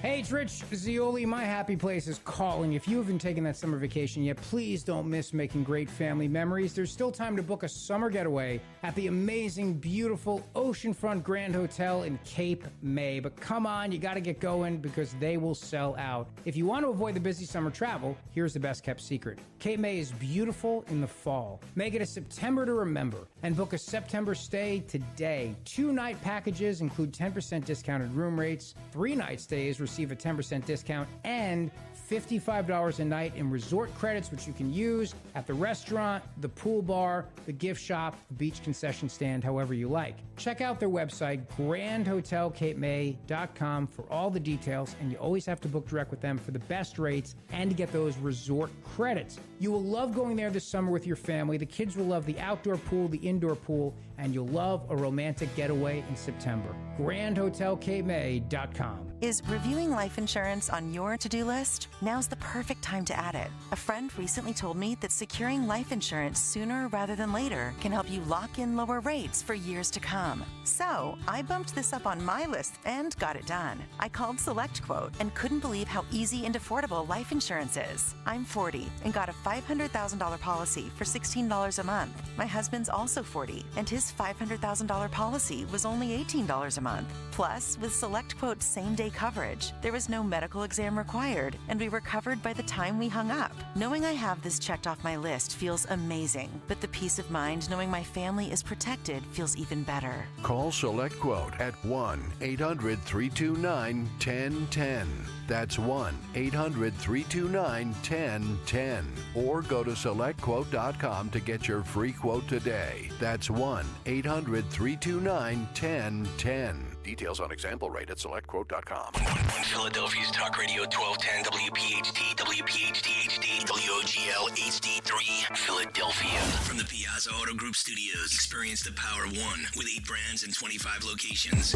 Hey, it's Rich Zioli. My Happy Place is calling. If you haven't taken that summer vacation yet, please don't miss making great family memories. There's still time to book a summer getaway at the amazing, beautiful Oceanfront Grand Hotel in Cape May. But come on, you got to get going because they will sell out. If you want to avoid the busy summer travel, here's the best kept secret. Cape May is beautiful in the fall. Make it a September to remember and book a September stay today. 2-night packages include 10% discounted room rates. 3-night stays receive a 10% discount and $55 a night in resort credits, which you can use at the restaurant, the pool bar, the gift shop, the beach concession stand, however you like. Check out their website, grandhotelcapemay.com, for all the details, and you always have to book direct with them for the best rates and to get those resort credits. You will love going there this summer with your family. The kids will love the outdoor pool, the indoor pool, and you'll love a romantic getaway in September. grandhotelcapemay.com. Is reviewing life insurance on your to-do list? Now's the perfect time to add it. A friend recently told me that securing life insurance sooner rather than later can help you lock in lower rates for years to come. So I bumped this up on my list and got it done. I called SelectQuote and couldn't believe how easy and affordable life insurance is. I'm 40 and got a $500,000 policy for $16 a month. My husband's also 40 and his $500,000 policy was only $18 a month. Plus, with SelectQuote's same-day coverage, there was no medical exam required, and we were covered by the time we hung up. Knowing I have this checked off my list feels amazing, but the peace of mind knowing my family is protected feels even better. Call Select Quote at 1-800-329-1010. That's 1-800-329-1010. Or go to SelectQuote.com to get your free quote today. That's 1-800-329-1010. Details on example rate at SelectQuote.com. On Philadelphia's Talk Radio 1210, WPHT, WPHT HD, WOGL HD3, Philadelphia. From the Piazza Auto Group Studios, experience the power of one with 8 brands and 25 locations.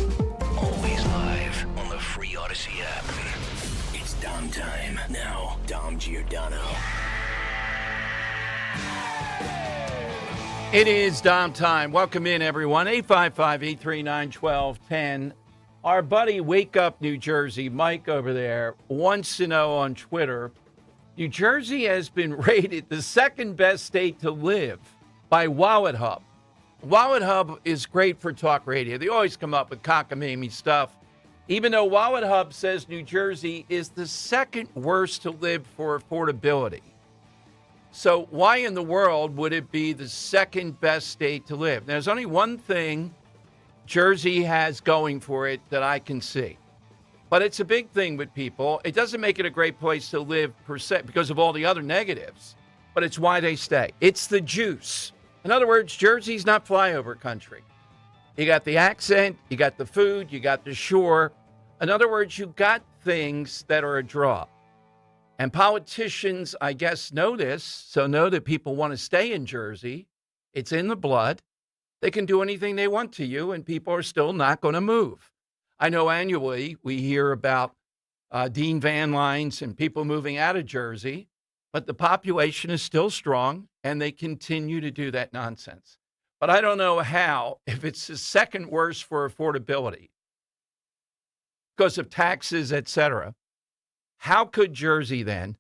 Always live on the free Odyssey app. It's Dom time. Now, Dom Giordano. It is Dom time. Welcome in, everyone. 855-839-1210. Our buddy Wake Up New Jersey, Mike over there, wants to know on Twitter, New Jersey has been rated the second best state to live by Wallet Hub. Wallet Hub is great for talk radio. They always come up with cockamamie stuff. Even though Wallet Hub says New Jersey is the second worst to live for affordability. So why in the world would it be the second best state to live? There's only one thing Jersey has going for it that I can see. But it's a big thing with people. It doesn't make it a great place to live per se because of all the other negatives, but it's why they stay. It's the juice. In other words, Jersey's not flyover country. You got the accent, you got the food, you got the shore. In other words, you got things that are a draw. And politicians, I guess, know this, so know that people want to stay in Jersey. It's in the blood. They can do anything they want to you, and people are still not going to move. I know annually we hear about Dean Van Lines and people moving out of Jersey, but the population is still strong, and they continue to do that nonsense. But I don't know how, if it's the second worst for affordability because of taxes, et cetera, how could Jersey then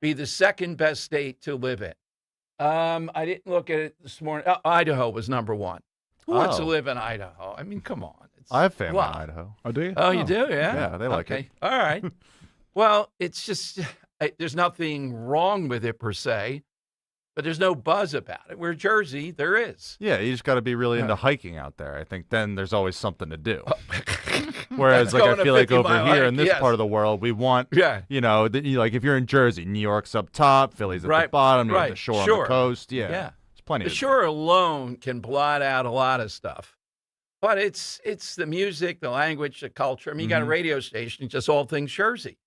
be the second best state to live in? I didn't look at it this morning. Idaho was number one. Who wants to live in Idaho? I mean, come on. I have family in Idaho. Oh, do you? Oh, you do? Yeah. Yeah, they like it. All right. Well, it's just, there's nothing wrong with it per se, but there's no buzz about it. Where Jersey, there is. Yeah, you just got to be really into hiking out there. I think then there's always something to do. Whereas, like, I feel like over here in this part of the world, we want, you know, like if you're in Jersey, New York's up top, Philly's at the bottom, you have the shore on the coast. Yeah. There's plenty The of shore alone can blot out a lot of stuff. But it's the music, the language, the culture. I mean, you got a radio station, just all things Jersey.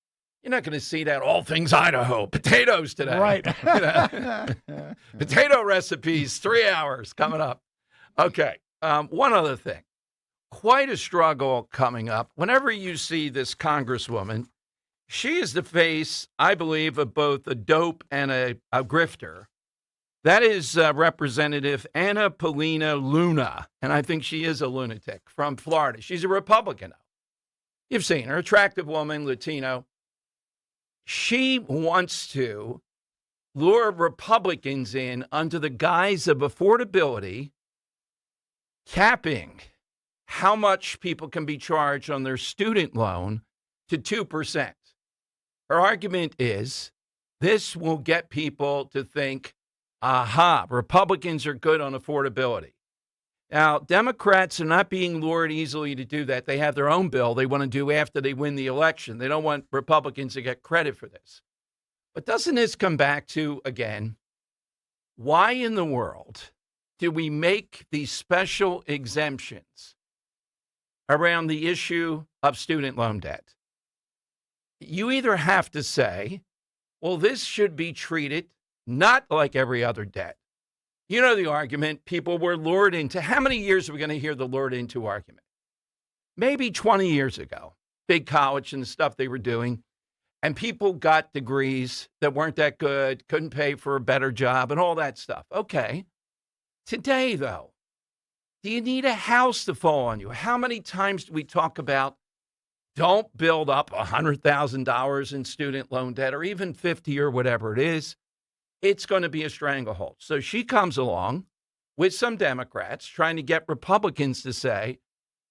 You're not going to see that all things Idaho. Potatoes today. Right. Potato recipes, 3 hours coming up. Okay. One other thing. Quite a struggle coming up. Whenever you see this congresswoman, she is the face, I believe, of both a dope and a grifter. That is Representative Anna Paulina Luna, and I think she is a lunatic from Florida. She's a Republican, though. You've seen her, attractive woman, Latino. She wants to lure Republicans in under the guise of affordability, capping how much people can be charged on their student loan to 2%. Her argument is this will get people to think, aha, Republicans are good on affordability. Now, Democrats are not being lured easily to do that. They have their own bill they want to do after they win the election. They don't want Republicans to get credit for this. But doesn't this come back to, again, why in the world do we make these special exemptions around the issue of student loan debt? You either have to say, well, this should be treated not like every other debt. You know the argument, people were lured into. How many years are we going to hear the lured into argument? Maybe 20 years ago, big college and the stuff they were doing, and people got degrees that weren't that good, couldn't pay for a better job and all that stuff. Okay. Today, though, do you need a house to fall on you? How many times do we talk about don't build up $100,000 in student loan debt or even 50 or whatever it is? It's going to be a stranglehold. So she comes along with some Democrats trying to get Republicans to say,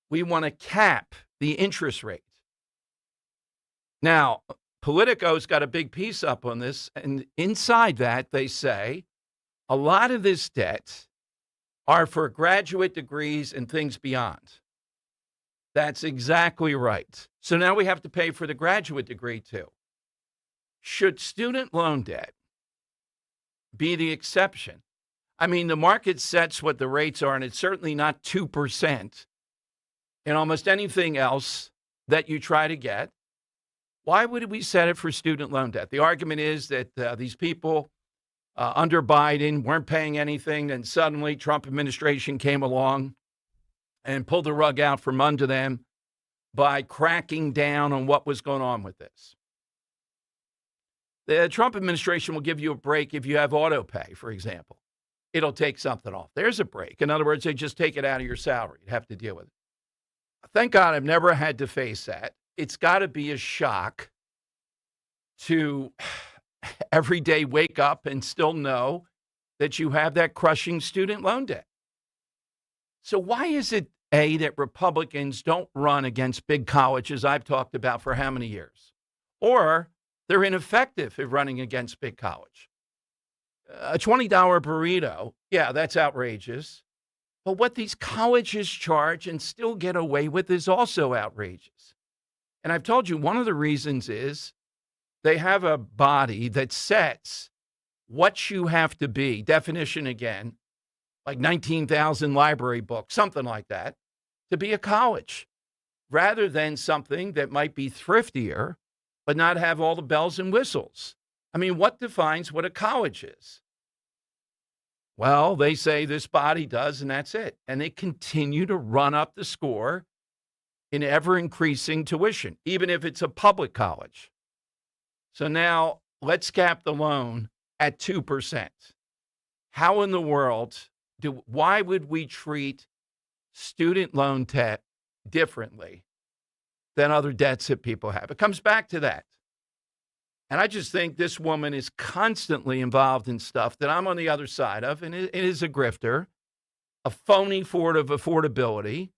we want to cap the interest rate. Now, Politico's got a big piece up on this, and inside that, they say a lot of this debt are for graduate degrees and things beyond. That's exactly right. So now we have to pay for the graduate degree, too. Should student loan debt be the exception? I mean, the market sets what the rates are, and it's certainly not 2% in almost anything else that you try to get. Why would we set it for student loan debt? The argument is that these people under Biden weren't paying anything, and suddenly Trump administration came along and pulled the rug out from under them by cracking down on what was going on with this. The Trump administration will give you a break if you have auto pay, for example. It'll take something off. There's a break. In other words, they just take it out of your salary. You'd have to deal with it. Thank God I've never had to face that. It's got to be a shock to every day wake up and still know that you have that crushing student loan debt. So why is it, A, that Republicans don't run against big colleges I've talked about for how many years? Or they're ineffective at running against big college. A $20 burrito, yeah, that's outrageous. But what these colleges charge and still get away with is also outrageous. And I've told you one of the reasons is they have a body that sets what you have to be, definition again, like 19,000 library books, something like that, to be a college, rather than something that might be thriftier but not have all the bells and whistles. I mean, what defines what a college is? Well, they say this body does, and that's it. And they continue to run up the score in ever-increasing tuition, even if it's a public college. So now let's cap the loan at 2%. How in the world why would we treat student loan debt differently than other debts that people have? It comes back to that. And I just think this woman is constantly involved in stuff that I'm on the other side of, and it is a grifter, a phony forward of affordability.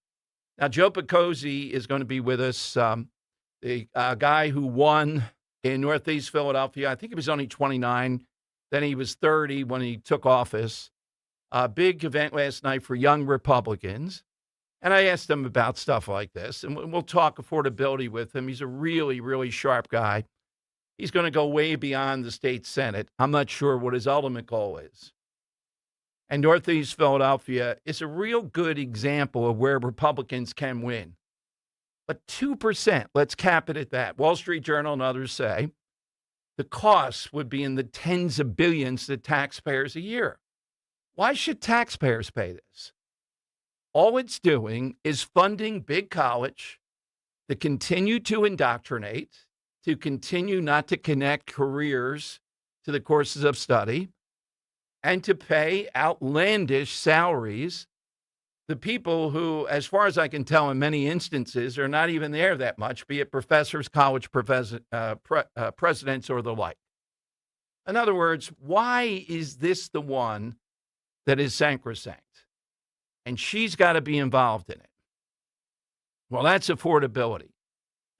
Now, Joe Picozzi is going to be with us, the guy who won in Northeast Philadelphia. I think he was only 29. Then he was 30 when he took office. A big event last night for young Republicans. And I asked him about stuff like this, and we'll talk affordability with him. He's a really, really sharp guy. He's going to go way beyond the state Senate. I'm not sure what his ultimate goal is. And Northeast Philadelphia is a real good example of where Republicans can win. But 2%, let's cap it at that. Wall Street Journal and others say the costs would be in the tens of billions to taxpayers a year. Why should taxpayers pay this? All it's doing is funding big college to continue to indoctrinate, to continue not to connect careers to the courses of study, and to pay outlandish salaries to people who, as far as I can tell, in many instances, are not even there that much, be it professors, college presidents, or the like. In other words, why is this the one that is sacrosanct? And she's got to be involved in it. Well, that's affordability.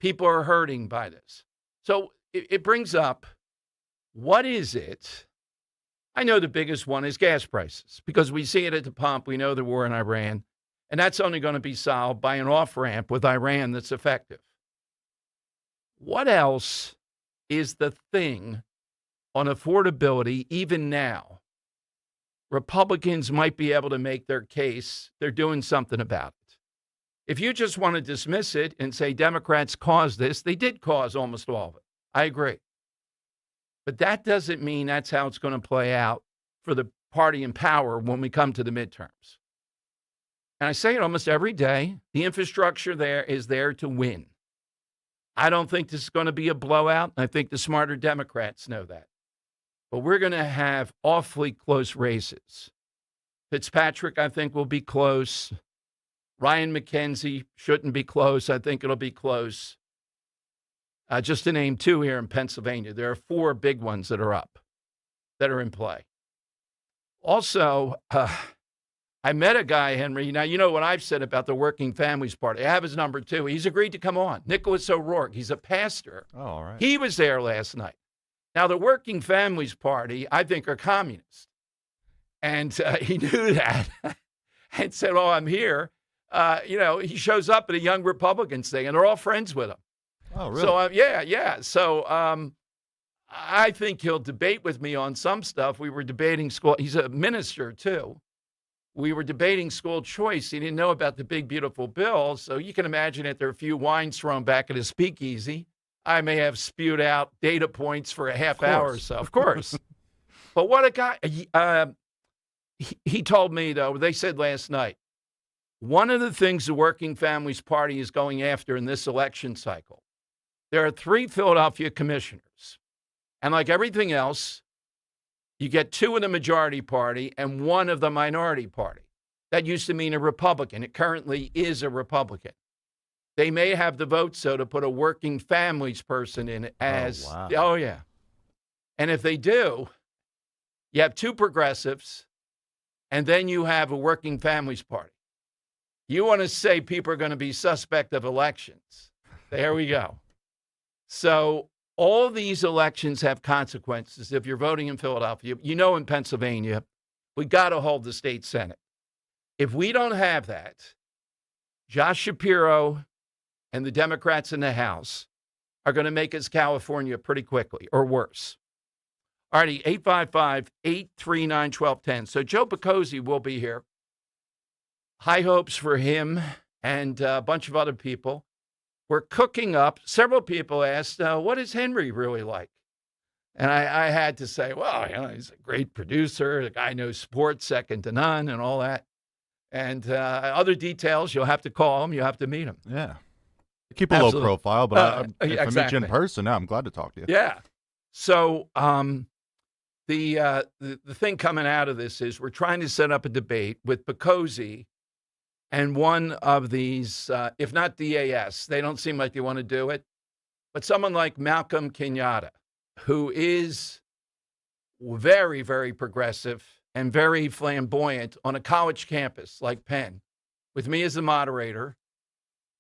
People are hurting by this. So it brings up, what is it? I know the biggest one is gas prices, because we see it at the pump. We know the war in Iran, and that's only going to be solved by an off-ramp with Iran that's effective. What else is the thing on affordability even now? Republicans might be able to make their case. They're doing something about it. If you just want to dismiss it and say Democrats caused this, they did cause almost all of it. I agree. But that doesn't mean that's how it's going to play out for the party in power when we come to the midterms. And I say it almost every day. The infrastructure there is there to win. I don't think this is going to be a blowout. I think the smarter Democrats know that. But we're going to have awfully close races. Fitzpatrick, I think, will be close. Ryan McKenzie shouldn't be close. I think it'll be close. Just to name two here in Pennsylvania, there are four big ones that are up, that are in play. Also, I met a guy, Henry. Now, you know what I've said about the Working Families Party. I have his number, too. He's agreed to come on. Nicholas O'Rourke. He's a pastor. Oh, all right. He was there last night. Now, the Working Families Party, I think, are communists. And he knew that and said, oh, I'm here. He shows up at a Young Republicans thing, and they're all friends with him. Oh, really? So, yeah. So I think he'll debate with me on some stuff. We were debating school. He's a minister, too. We were debating school choice. He didn't know about the big, beautiful bill. So you can imagine if there are a few wines thrown back at his speakeasy, I may have spewed out data points for a half hour or so. Of course. But what a guy. He told me, though, they said last night, one of the things the Working Families Party is going after in this election cycle, there are 3 Philadelphia commissioners. And like everything else, you get 2 in the majority party and 1 of the minority party. That used to mean a Republican. It currently is a Republican. They may have the votes, so to put a working families person in it as, oh yeah. And if they do, you have 2 progressives, and then you have a Working Families Party. You want to say people are going to be suspect of elections. There we go. So all these elections have consequences if you're voting in Philadelphia. You know, in Pennsylvania, we got to hold the state Senate. If we don't have that, Josh Shapiro and the Democrats in the House are going to make us California pretty quickly, or worse. All righty, 855-839-1210. So Joe Picozzi will be here. High hopes for him and a bunch of other people. we're cooking up. Several people asked, what is Henry really like? And I had to say, well, he's a great producer. The guy knows sports second to none and all that. And other details, you'll have to call him. You have to meet him. Yeah. Keep a low profile, but if I meet you in exactly. person, I'm glad to talk to you. Yeah. So the thing coming out of this is we're trying to set up a debate with Picozzi and one of these, if not DAS, they don't seem like they want to do it, but someone like Malcolm Kenyatta, who is very, very progressive and very flamboyant on a college campus like Penn, with me as the moderator,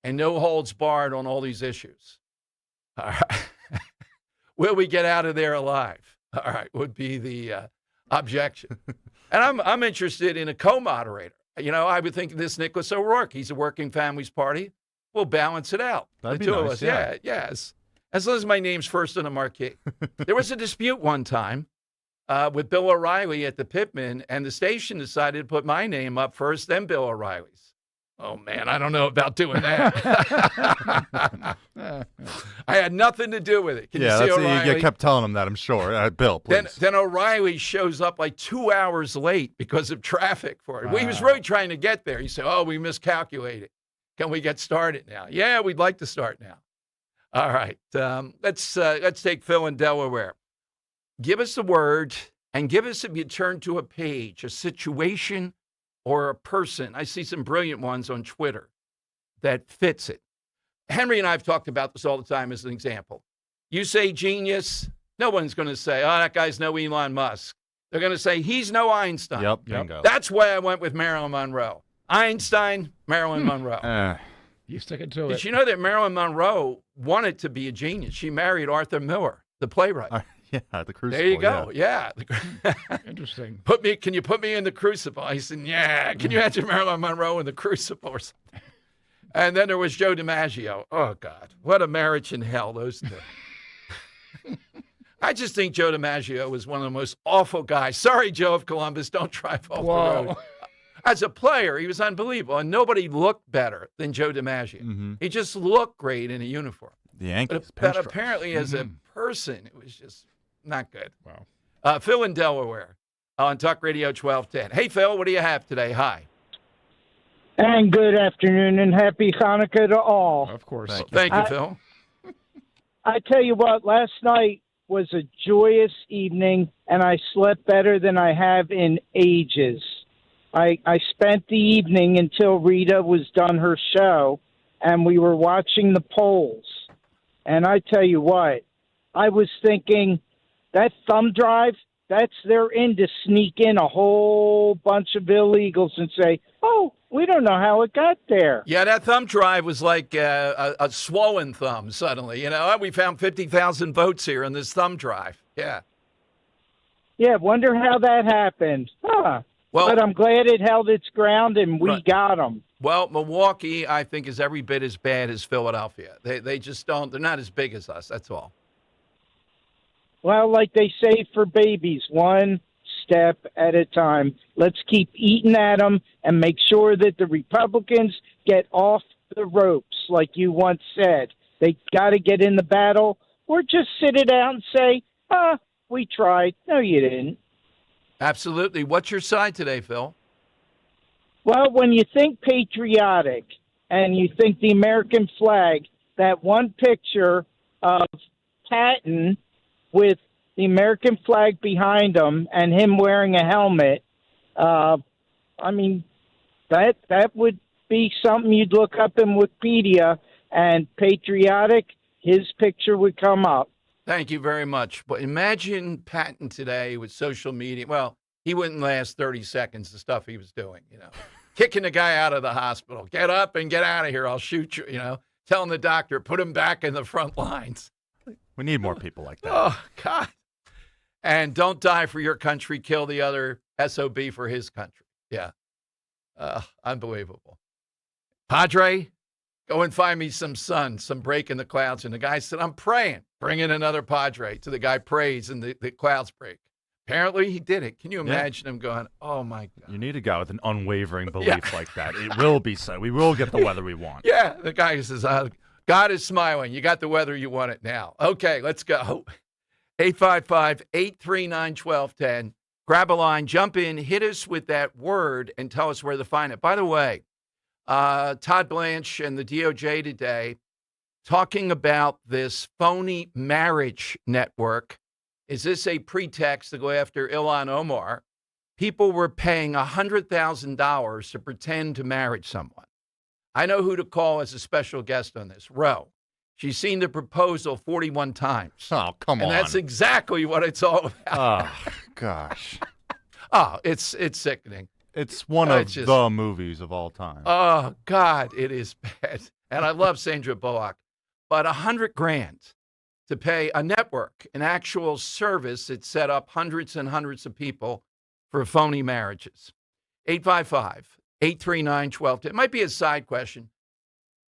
and no holds barred on all these issues. All right. Will we get out of there alive? All right, would be the objection. And I'm interested in a co-moderator. I would think this Nicholas O'Rourke, he's a Working Families Party. We'll balance it out. That'd the be two of nice, us. yeah. Yes. As long as my name's first on the marquee. There was a dispute one time with Bill O'Reilly at the Pittman, and the station decided to put my name up first, then Bill O'Reilly's. Oh, man, I don't know about doing that. I had nothing to do with it. Can you see O'Reilly? You kept telling him that, I'm sure. Bill, please. Then O'Reilly shows up like 2 hours late because of traffic for it. He was really trying to get there. He said, we miscalculated. Can we get started now? Yeah, we'd like to start now. All right. Let's take Phil in Delaware. Give us the word and give us, if you turn to a page, a situation or a person. I see some brilliant ones on Twitter that fits it. Henry and I have talked about this all the time as an example. You say genius, no one's going to say, that guy's no Elon Musk. They're going to say, he's no Einstein. Yep, bingo. That's why I went with Marilyn Monroe. Einstein, Marilyn Monroe. You stick it to it. Did you know that Marilyn Monroe wanted to be a genius? She married Arthur Miller, the playwright. Yeah, the Crucible. There you go. Yeah. Interesting. Can you put me in the Crucible? I said, yeah. Can you imagine Marilyn Monroe in the Crucible or something? And then there was Joe DiMaggio. Oh, God. What a marriage in hell, those two. I just think Joe DiMaggio was one of the most awful guys. Sorry, Joe of Columbus. Don't drive off the road. As a player, he was unbelievable. And nobody looked better than Joe DiMaggio. Mm-hmm. He just looked great in a uniform. The Yankees. But apparently, as a person, it was just not good. Wow. Phil in Delaware on Talk Radio 1210. Hey, Phil, what do you have today? Hi. And good afternoon and happy Hanukkah to all. Of course. Thank you, Phil. I tell you what, last night was a joyous evening, and I slept better than I have in ages. I spent the evening until Rita was done her show, and we were watching the polls. And I tell you what, I was thinking that thumb drive, they're in to sneak in a whole bunch of illegals and say, we don't know how it got there. Yeah, that thumb drive was like a swollen thumb suddenly. We found 50,000 votes here on this thumb drive. Yeah. Yeah, wonder how that happened. Well, but I'm glad it held its ground and we got them. Well, Milwaukee, I think, is every bit as bad as Philadelphia. They just don't, they're not as big as us, that's all. Well, like they say for babies, one step at a time. Let's keep eating at them and make sure that the Republicans get off the ropes, like you once said. They got to get in the battle or just sit it out and say, we tried. No, you didn't. Absolutely. What's your side today, Phil? Well, when you think patriotic and you think the American flag, that one picture of Patton with the American flag behind him and him wearing a helmet, that would be something you'd look up in Wikipedia, and patriotic, his picture would come up. Thank you very much. But imagine Patton today with social media. Well, he wouldn't last 30 seconds, the stuff he was doing, kicking the guy out of the hospital. Get up and get out of here. I'll shoot you, telling the doctor, put him back in the front lines. We need more people like that. Oh, God. And don't die for your country. Kill the other SOB for his country. Yeah. Unbelievable. Padre, go and find me some sun, some break in the clouds. And the guy said, I'm praying. Bring in another Padre. So the guy prays and the clouds break. Apparently he did it. Can you imagine him going, oh, my God. You need a guy with an unwavering belief like that. It will be so. We will get the weather we want. Yeah. The guy says, God is smiling. You got the weather you want it now. Okay, let's go. 855-839-1210. Grab a line, jump in, hit us with that word, and tell us where to find it. By the way, Todd Blanche and the DOJ today talking about this phony marriage network. Is this a pretext to go after Ilhan Omar? People were paying $100,000 to pretend to marry someone. I know who to call as a special guest on this. Ro. She's seen the proposal 41 times. Oh, come on. And that's exactly what it's all about. Oh, gosh. Oh, it's sickening. It's one of the movies of all time. Oh, God, it is bad. And I love Sandra Bullock. But $100,000 to pay a network, an actual service that set up hundreds and hundreds of people for phony marriages. 855-839-1210. It might be a side question.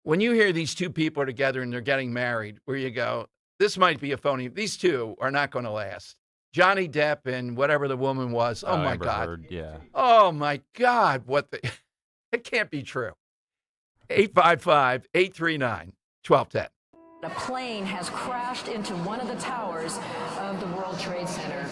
When you hear these two people are together and they're getting married, where you go, this might be a phony. These two are not going to last. Johnny Depp and whatever the woman was. Oh, my Amber God. Heard, yeah. Oh, my God. It can't be true. 855-839-1210. A plane has crashed into one of the towers of the World Trade Center.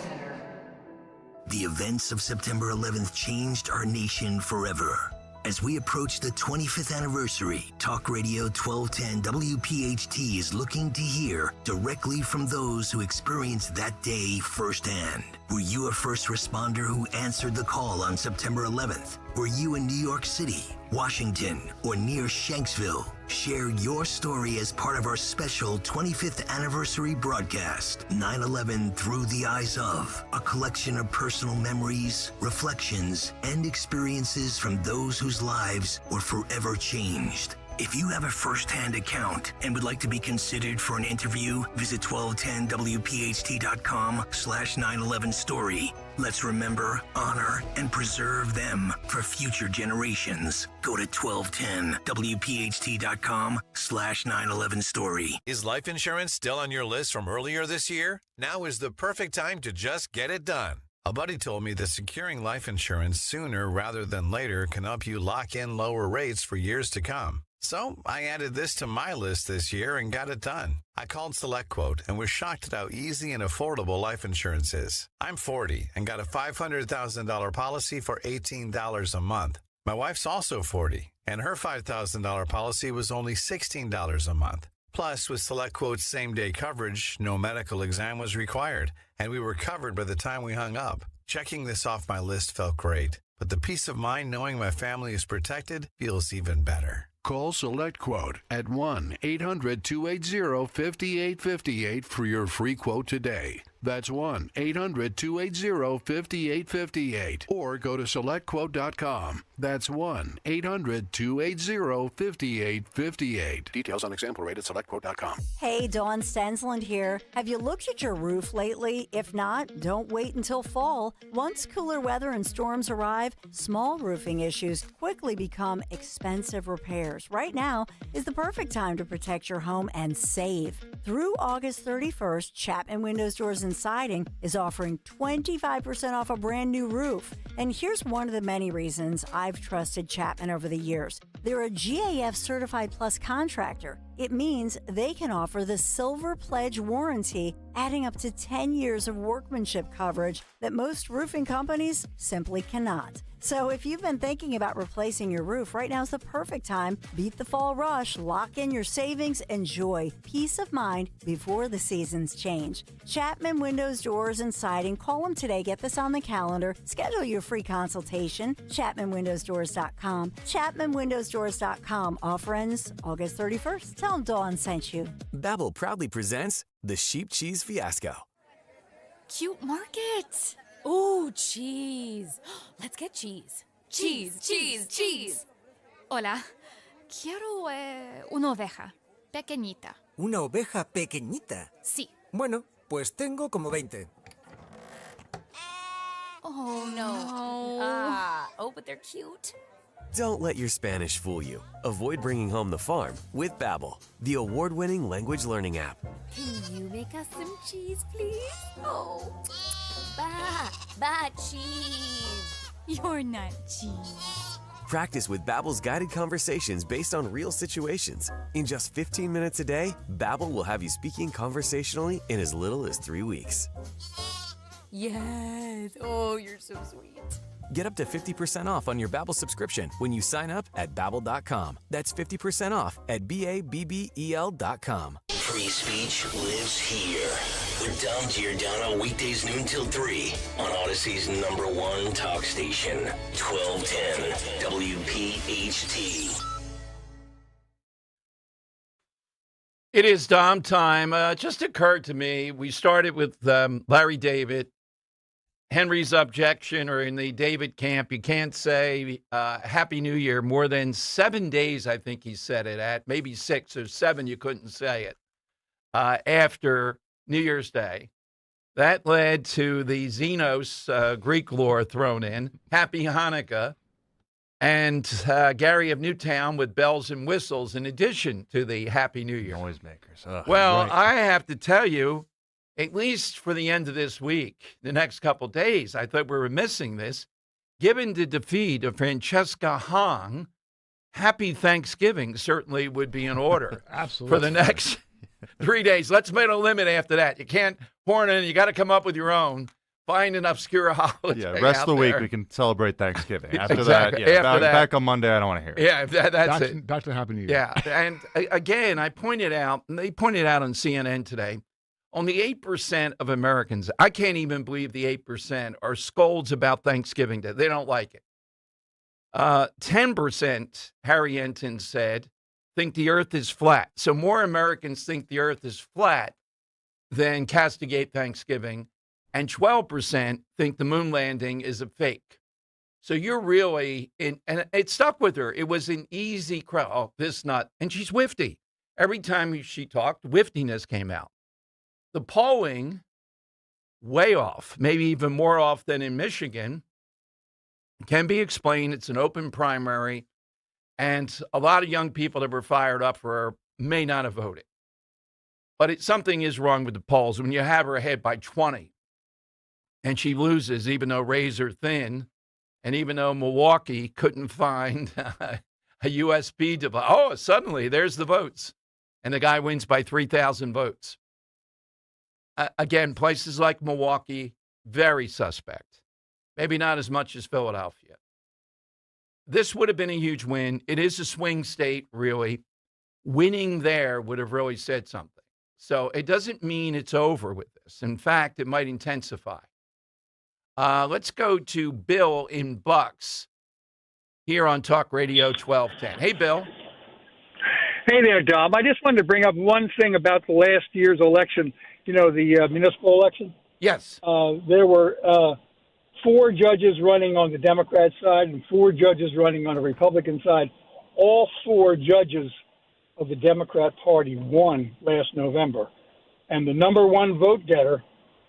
The events of September 11th changed our nation forever. As we approach the 25th anniversary, Talk Radio 1210 WPHT is looking to hear directly from those who experienced that day firsthand. Were you a first responder who answered the call on September 11th? Were you in New York City, Washington, or near Shanksville? Share your story as part of our special 25th anniversary broadcast, 9/11 Through the Eyes of, a collection of personal memories, reflections, and experiences from those whose lives were forever changed. If you have a first-hand account and would like to be considered for an interview, visit 1210wpht.com/911story. Let's remember, honor, and preserve them for future generations. Go to 1210wpht.com/911story. Is life insurance still on your list from earlier this year? Now is the perfect time to just get it done. A buddy told me that securing life insurance sooner rather than later can help you lock in lower rates for years to come. So I added this to my list this year and got it done. I called SelectQuote and was shocked at how easy and affordable life insurance is. I'm 40 and got a $500,000 policy for $18 a month. My wife's also 40, and her $5,000 policy was only $16 a month. Plus, with SelectQuote's same-day coverage, no medical exam was required, and we were covered by the time we hung up. Checking this off my list felt great, but the peace of mind knowing my family is protected feels even better. Call SelectQuote at 1-800-280-5858 for your free quote today. That's 1-800-280-5858. Or go to SelectQuote.com. That's 1-800-280-5858. Details on example rate at SelectQuote.com. Hey, Dawn Stensland here. Have you looked at your roof lately? If not, don't wait until fall. Once cooler weather and storms arrive, small roofing issues quickly become expensive repairs. Right now is the perfect time to protect your home and save. Through August 31st, Chapman Windows, Doors, and Siding is offering 25% off a brand new roof. And here's one of the many reasons I've trusted Chapman over the years. They're a GAF Certified Plus contractor. It means they can offer the Silver Pledge warranty, adding up to 10 years of workmanship coverage that most roofing companies simply cannot. So if you've been thinking about replacing your roof, right now's the perfect time. Beat the fall rush, lock in your savings, enjoy peace of mind before the seasons change. Chapman Windows, Doors, and Siding. Call them today. Get this on the calendar. Schedule your free consultation. ChapmanWindowsDoors.com. ChapmanWindowsDoors.com. Offer ends August 31st. Tell them Dawn sent you. Babbel proudly presents the Sheep Cheese Fiasco. Cute market. Ooh, cheese. Let's get cheese. Cheese, cheese, cheese. Hola. Quiero una oveja pequeñita. ¿Una oveja pequeñita? Sí. Bueno, pues tengo como 20. Oh, no. Oh, but they're cute. Don't let your Spanish fool you. Avoid bringing home the farm with Babbel, the award-winning language learning app. Can you make us some cheese, please? Oh, cheese. You're not cheese. Practice with Babbel's guided conversations based on real situations. In just 15 minutes a day, Babbel will have you speaking conversationally in as little as 3 weeks. Yes. Oh, you're so sweet. Get up to 50% off on your Babbel subscription when you sign up at Babbel.com. That's 50% off at BABBEL.com. Free speech lives here. With Dom Giordano, weekdays noon till 3 on Odyssey's #1 talk station, 1210 WPHT. It is Dom time. Just occurred to me, we started with Larry David. Henry's objection, or in the David camp, you can't say Happy New Year more than 7 days, I think he said it at. Maybe 6 or 7, you couldn't say it after New Year's Day. That led to the Xenos Greek lore thrown in, Happy Hanukkah, and Gary of Newtown with bells and whistles in addition to the Happy New Year. Noisemakers. Well, right. I have to tell you, at least for the end of this week, the next couple days, I thought we were missing this. Given the defeat of Francesca Hong, Happy Thanksgiving certainly would be in order. Absolutely. For the next 3 days. Let's make a limit after that. You can't horn in. You got to come up with your own. Find an obscure holiday. Yeah, rest of the week there. we can celebrate Thanksgiving. After Exactly. that, yeah, After that. back on Monday, I don't want to hear it. Yeah, that's it. Back to Happy New Year. Yeah, and again, I pointed out, and they pointed out on CNN today, only 8% of Americans, I can't even believe the 8%, are scolds about Thanksgiving Day. They don't like it. 10%, Harry Enton said, think the earth is flat. So more Americans think the earth is flat than castigate Thanksgiving. And 12% think the moon landing is a fake. So you're really in, and it stuck with her. It was an easy crowd. Oh, this nut. And she's whifty. Every time she talked, whiftiness came out. The polling, way off, maybe even more off than in Michigan, can be explained. It's an open primary, and a lot of young people that were fired up for her may not have voted. But something is wrong with the polls. When you have her ahead by 20, and she loses, even though razor thin, and even though Milwaukee couldn't find a USB device. Oh, suddenly there's the votes, and the guy wins by 3,000 votes. Again, places like Milwaukee, very suspect. Maybe not as much as Philadelphia. This would have been a huge win. It is a swing state, really. Winning there would have really said something. So it doesn't mean it's over with this. In fact, it might intensify. Let's go to Bill in Bucks here on Talk Radio 1210. Hey, Bill. Hey there, Dom. I just wanted to bring up one thing about the last year's election, the municipal election. Yes. There were 4 judges running on the Democrat side and 4 judges running on the Republican side. All 4 judges of the Democrat Party won last November. And the number 1 vote getter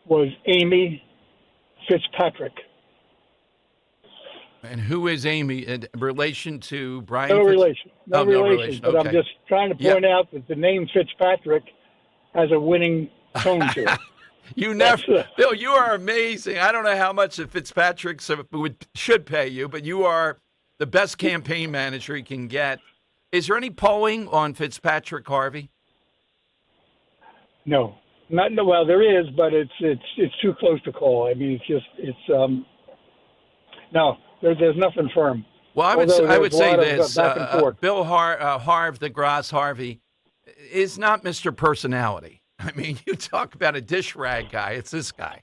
was Amy Fitzpatrick. And who is Amy in relation to Brian? No relation. No relation. relation. But Okay. I'm just trying to point out that the name Fitzpatrick has a winning tone to it. Bill, you are amazing. I don't know how much the Fitzpatricks should pay you, but you are the best campaign manager he can get. Is there any polling on Fitzpatrick, Harvey? No. Well, there is, but it's too close to call. I mean, no. There's nothing firm. Well, I would say this: back and forth. Bill Harv, the Grass Harvey, is not Mr. Personality. I mean, you talk about a dish rag guy. It's this guy.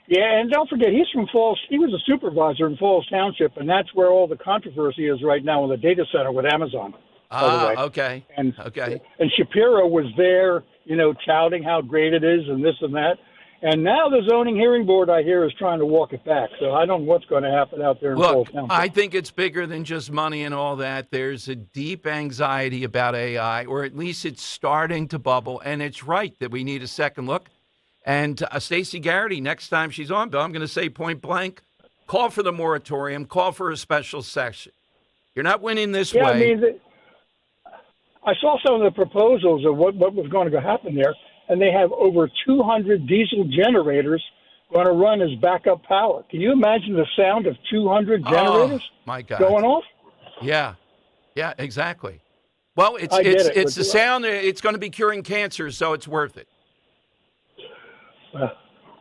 Yeah, and don't forget, he's from Falls. He was a supervisor in Falls Township, and that's where all the controversy is right now in the data center with Amazon. Okay. And Shapiro was there, touting how great it is and this and that. And now the zoning hearing board, I hear, is trying to walk it back. So I don't know what's going to happen out there in Falls Township. I think it's bigger than just money and all that. There's a deep anxiety about AI, or at least it's starting to bubble. And it's right that we need a second look. And Stacey Garrity, next time she's on, Bill, I'm going to say point blank, call for the moratorium, call for a special session. You're not winning this way. I mean, I saw some of the proposals of what was going to happen there, and they have over 200 diesel generators going to run as backup power. Can you imagine the sound of 200 generators my God. going off? Yeah, exactly. Well, it's it. the sound. It's going to be curing cancer, so it's worth it.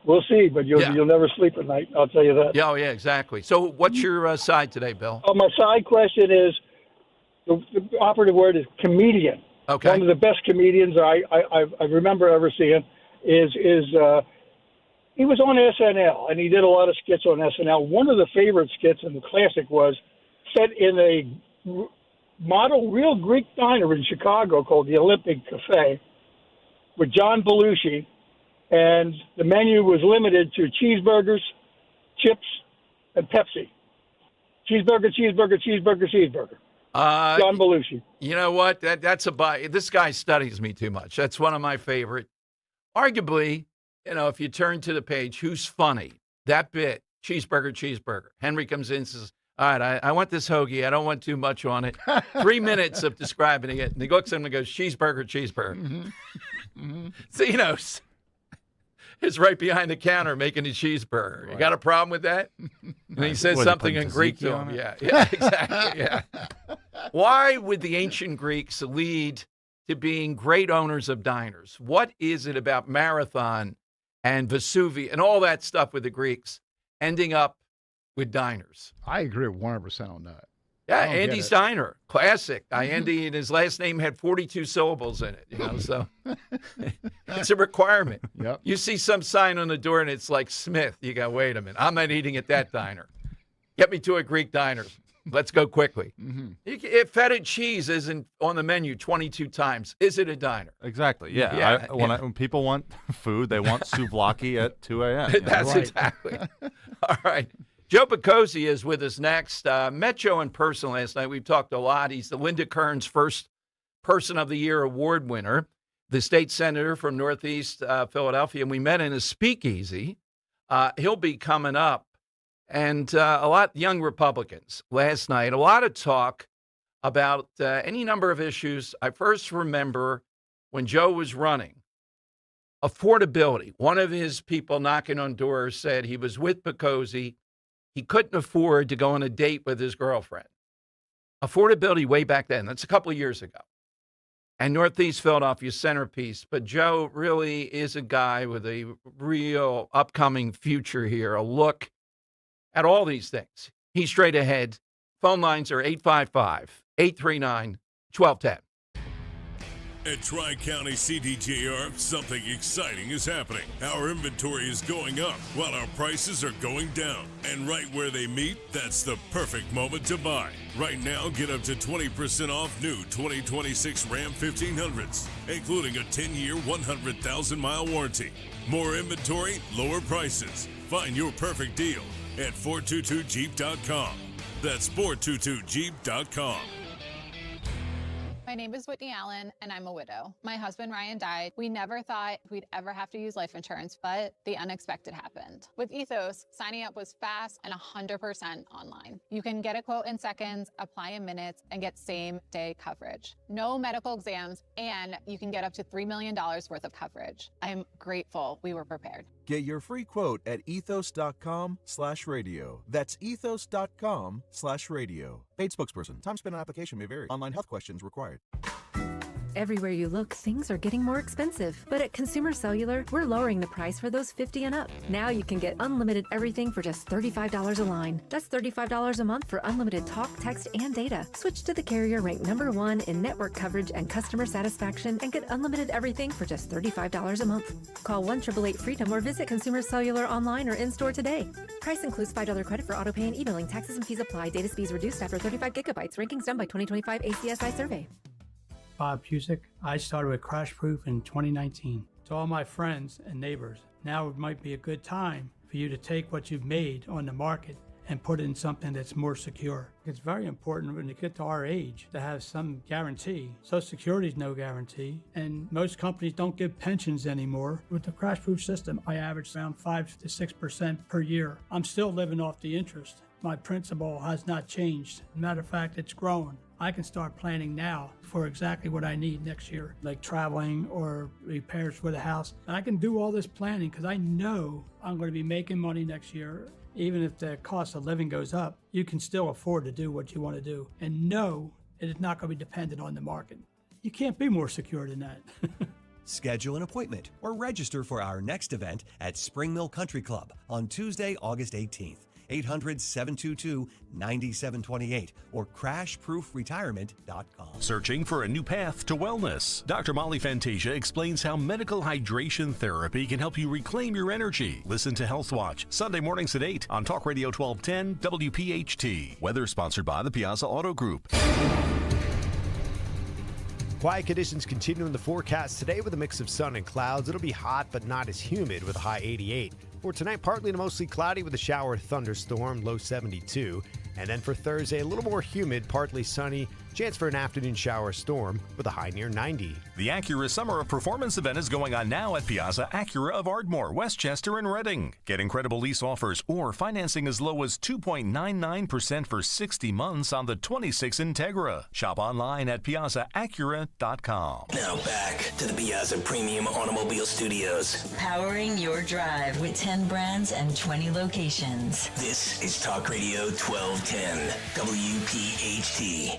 We'll see, but you'll never sleep at night. I'll tell you that. Yeah, exactly. So, what's your side today, Bill? My side question is the operative word is comedian. Okay. One of the best comedians I remember ever seeing is he was on SNL and he did a lot of skits on SNL. One of the favorite skits in the classic was set in a model real Greek diner in Chicago called the Olympic Cafe with John Belushi, and the menu was limited to cheeseburgers, chips, and Pepsi. Cheeseburger, cheeseburger, cheeseburger, cheeseburger. John Belushi. You know what? That's this guy studies me too much. That's one of my favorite. Arguably, if you turn to the page, who's funny? That bit, cheeseburger, cheeseburger. Henry comes in and says, all right, I want this hoagie. I don't want too much on it. 3 minutes of describing it. And he looks at him and goes, cheeseburger, cheeseburger. Mm-hmm. So, is right behind the counter making a cheeseburger. Right. You got a problem with that? And he says something in Greek to him. Yeah, exactly. Yeah. Why would the ancient Greeks lead to being great owners of diners? What is it about Marathon and Vesuvius and all that stuff with the Greeks ending up with diners? I agree 100% on that. Yeah, Andy's Diner, classic. Andy and his last name had 42 syllables in it, so it's a requirement. Yep. You see some sign on the door and it's like Smith. You go, wait a minute, I'm not eating at that diner. Get me to a Greek diner. Let's go quickly. Mm-hmm. If feta cheese isn't on the menu 22 times, is it a diner? Exactly. Yeah. When people want food, they want souvlaki at 2 a.m. That's exactly. All right. Joe Picozzi is with us next. Met Joe in person last night. We've talked a lot. He's the Linda Kearns First Person of the Year award winner, the state senator from Northeast Philadelphia. And we met in a speakeasy. He'll be coming up. And a lot young Republicans last night, a lot of talk about any number of issues. I first remember when Joe was running, affordability. One of his people knocking on doors said he was with Picozzi. He couldn't afford to go on a date with his girlfriend. Affordability way back then. That's a couple of years ago. And Northeast Philadelphia centerpiece. But Joe really is a guy with a real upcoming future here, a look at all these things. He's straight ahead. Phone lines are 855-839-1210. At Tri-County CDJR, something exciting is happening. Our inventory is going up while our prices are going down. And right where they meet, that's the perfect moment to buy. Right now, get up to 20% off new 2026 Ram 1500s, including a 10-year, 100,000-mile warranty. More inventory, lower prices. Find your perfect deal at 422jeep.com. That's 422jeep.com. My name is Whitney Allen, and I'm a widow. My husband, Ryan, died. We never thought we'd ever have to use life insurance, but the unexpected happened. With Ethos, signing up was fast and 100% online. You can get a quote in seconds, apply in minutes, and get same-day coverage. No medical exams, and you can get up to $3 million worth of coverage. I'm grateful we were prepared. Get your free quote at ethos.com/radio. That's ethos.com/radio. Paid spokesperson. Time spent on application may vary. Online health questions required. Everywhere you look, things are getting more expensive. But at Consumer Cellular, we're lowering the price for those 50 and up. Now you can get unlimited everything for just $35 a line. That's $35 a month for unlimited talk, text, and data. Switch to the carrier ranked #1 in network coverage and customer satisfaction and get unlimited everything for just $35 a month. Call 1-888-FREEDOM or visit Consumer Cellular online or in-store today. Price includes $5 credit for auto pay and e-billing. Taxes and fees apply. Data speeds reduced after 35 gigabytes. Rankings done by 2025 ACSI survey. Bob Pusick. I started with Crash Proof in 2019. To all my friends and neighbors, now it might be a good time for you to take what you've made on the market and put it in something that's more secure. It's very important when you get to our age to have some guarantee. Social Security is no guarantee, and most companies don't give pensions anymore. With the Crash Proof system, I average around 5 to 6% per year. I'm still living off the interest. My principle has not changed. Matter of fact, it's grown. I can start planning now for exactly what I need next year, like traveling or repairs for the house. And I can do all this planning because I know I'm going to be making money next year. Even if the cost of living goes up, you can still afford to do what you want to do and know it is not going to be dependent on the market. You can't be more secure than that. Schedule an appointment or register for our next event at Spring Mill Country Club on Tuesday, August 18th. 800-722-9728 or crashproofretirement.com. Searching for a new path to wellness? Dr. Molly Fantasia explains how medical hydration therapy can help you reclaim your energy. Listen to Health Watch, Sunday mornings at 8 on Talk Radio 1210 WPHT. Weather sponsored by the Piazza Auto Group. Quiet conditions continue in the forecast today with a mix of sun and clouds. It'll be hot but not as humid with a high 88. For tonight, partly to mostly cloudy with a shower thunderstorm, low 72. And then for Thursday, a little more humid, partly sunny, chance for an afternoon shower storm with a high near 90. The Acura Summer of Performance event is going on now at Piazza Acura of Ardmore, Westchester, and Reading. Get incredible lease offers or financing as low as 2.99% for 60 months on the 26 Integra. Shop online at piazzaacura.com. Now back to the Piazza Premium Automobile Studios. Powering your drive with 10 brands and 20 locations. This is Talk Radio 1210 WPHT.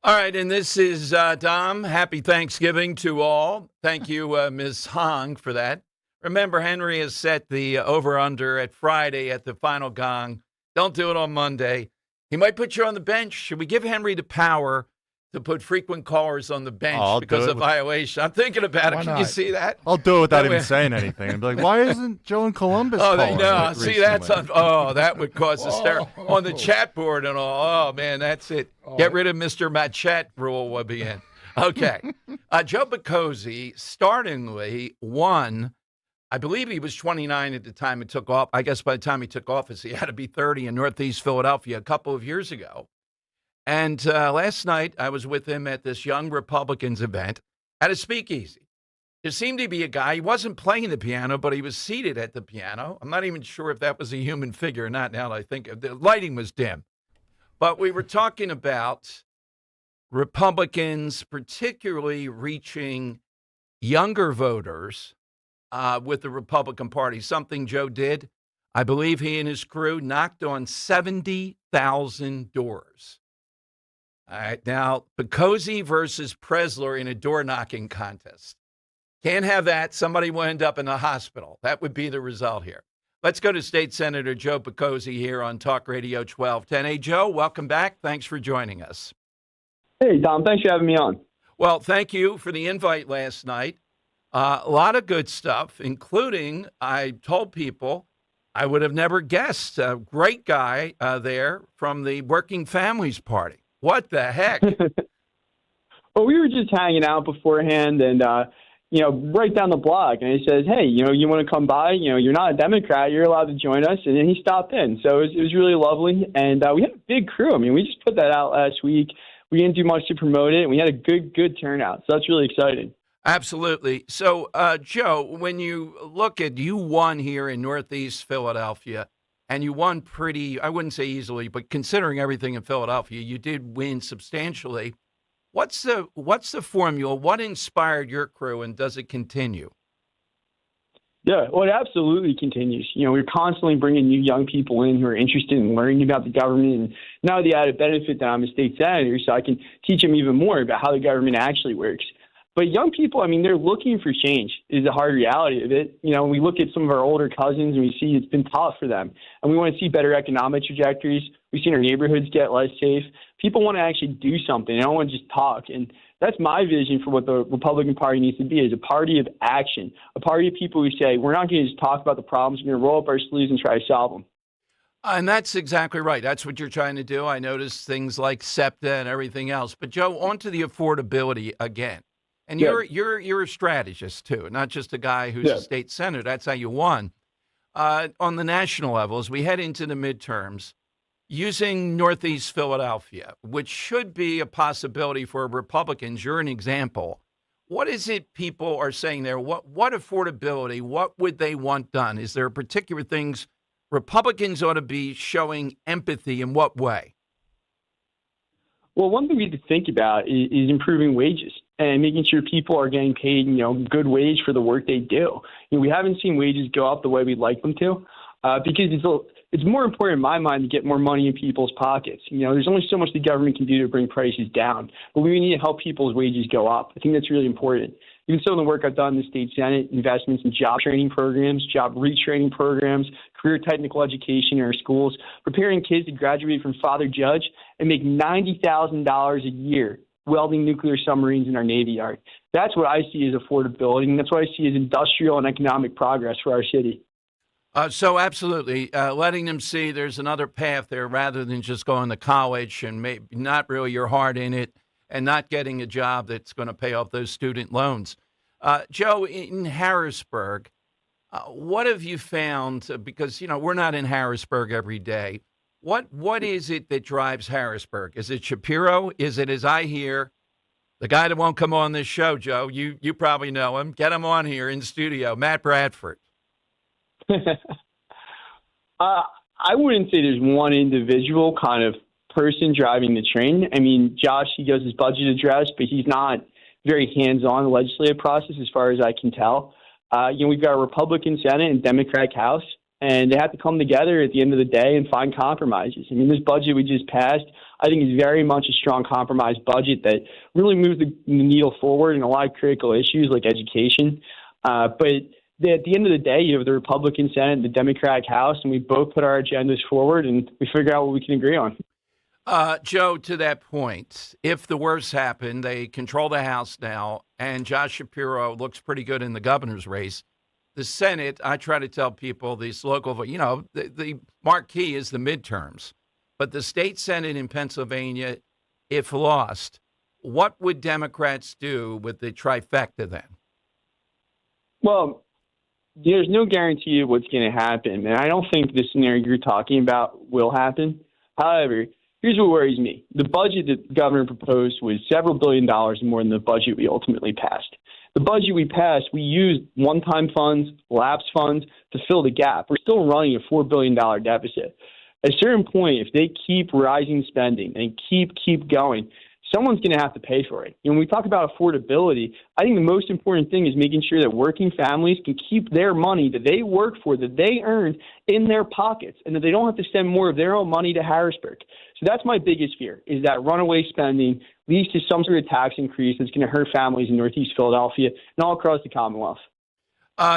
All right, and this is Dom. Happy Thanksgiving to all. Thank you, Ms. Hong, for that. Remember, Henry has set the over-under at Friday at the final gong. Don't do it on Monday. He might put you on the bench. Should we give Henry the power to put frequent callers on the bench because of violation? I'm thinking about it. Can you see that? I'll do it without even saying anything. And be like, why isn't Joe in Columbus calling? No. See, that's that would cause hysteria on the chat board and all. Oh, man, that's it. Get rid of Mr. My Chat rule will be in. Okay. Joe Boccozzi startingly won. I believe he was 29 at the time he took off. I guess by the time he took office, he had to be 30 in Northeast Philadelphia a couple of years ago. And last night, I was with him at this Young Republicans event at a speakeasy. There seemed to be a guy, he wasn't playing the piano, but he was seated at the piano. I'm not even sure if that was a human figure or not now that I think of it. The lighting was dim. But we were talking about Republicans particularly reaching younger voters with the Republican Party, something Joe did. I believe he and his crew knocked on 70,000 doors. All right, now, Boccozzi versus Presler in a door-knocking contest. Can't have that. Somebody will end up in the hospital. That would be the result here. Let's go to State Senator Joe Boccozzi here on Talk Radio 1210. Hey, Joe, welcome back. Thanks for joining us. Hey, Dom. Thanks for having me on. Well, thank you for the invite last night. A lot of good stuff, including I told people I would have never guessed a great guy there from the Working Families Party. What the heck? Well, we were just hanging out beforehand and, right down the block. And he says, hey, you want to come by? You're not a Democrat. You're allowed to join us. And then he stopped in. So it was really lovely. And we had a big crew. I mean, we just put that out last week. We didn't do much to promote it. We had a good turnout. So that's really exciting. Absolutely. So, Joe, when you look at you won here in Northeast Philadelphia, and you won pretty, I wouldn't say easily, but considering everything in Philadelphia, you did win substantially. What's the formula? What inspired your crew, and does it continue? Yeah, well, it absolutely continues. We're constantly bringing new young people in who are interested in learning about the government. And now the added benefit that I'm a state senator, so I can teach them even more about how the government actually works. But young people, they're looking for change is the hard reality of it. We look at some of our older cousins and we see it's been tough for them. And we want to see better economic trajectories. We've seen our neighborhoods get less safe. People want to actually do something. They don't want to just talk. And that's my vision for what the Republican Party needs to be, is a party of action, a party of people who say, we're not going to just talk about the problems. We're going to roll up our sleeves and try to solve them. And that's exactly right. That's what you're trying to do. I noticed things like SEPTA and everything else. But, Joe, on to the affordability again. And you're a strategist, too, not just a guy who's a state senator. That's how you won. On the national level, as we head into the midterms, using Northeast Philadelphia, which should be a possibility for Republicans, you're an example. What is it people are saying there? What affordability, what would they want done? Is there particular things Republicans ought to be showing empathy in what way? Well, one thing we have to think about is improving wages and making sure people are getting paid, good wage for the work they do. We haven't seen wages go up the way we'd like them to, because it's more important in my mind to get more money in people's pockets. There's only so much the government can do to bring prices down, but we need to help people's wages go up. I think that's really important. Even so, in the work I've done in the state Senate, investments in job training programs, job retraining programs, career technical education in our schools, preparing kids to graduate from Father Judge and make $90,000 a year welding nuclear submarines in our Navy Yard. That's what I see as affordability, and that's what I see as industrial and economic progress for our city. So absolutely, letting them see there's another path there rather than just going to college and maybe not really your heart in it and not getting a job that's going to pay off those student loans. Joe, in Harrisburg, what have you found? Because, we're not in Harrisburg every day. What is it that drives Harrisburg? Is it Shapiro? Is it, as I hear, the guy that won't come on this show, Joe? You probably know him. Get him on here in studio, Matt Bradford. I wouldn't say there's one individual kind of person driving the train. I mean, Josh, he does his budget address, but he's not very hands-on in the legislative process as far as I can tell. We've got a Republican Senate and Democratic House, and they have to come together at the end of the day and find compromises. I mean, this budget we just passed, I think, is very much a strong compromise budget that really moves the needle forward in a lot of critical issues like education. But at the end of the day, you have the Republican Senate and the Democratic House, and we both put our agendas forward, and we figure out what we can agree on. Joe, to that point, if the worst happened, they control the House now, and Josh Shapiro looks pretty good in the governor's race. The Senate, I try to tell people, these local, the marquee is the midterms. But the state Senate in Pennsylvania, if lost, what would Democrats do with the trifecta then? Well, there's no guarantee of what's going to happen, and I don't think the scenario you're talking about will happen. However, here's what worries me. The budget that the governor proposed was several $billion more than the budget we ultimately passed. The budget we passed, we used one-time funds, lapse funds to fill the gap. We're still running a $4 billion deficit. At a certain point, if they keep rising spending and keep going, someone's going to have to pay for it. And when we talk about affordability, I think the most important thing is making sure that working families can keep their money that they work for, that they earned, in their pockets, and that they don't have to send more of their own money to Harrisburg. So that's my biggest fear, is that runaway spending leads to some sort of tax increase that's going to hurt families in Northeast Philadelphia and all across the Commonwealth.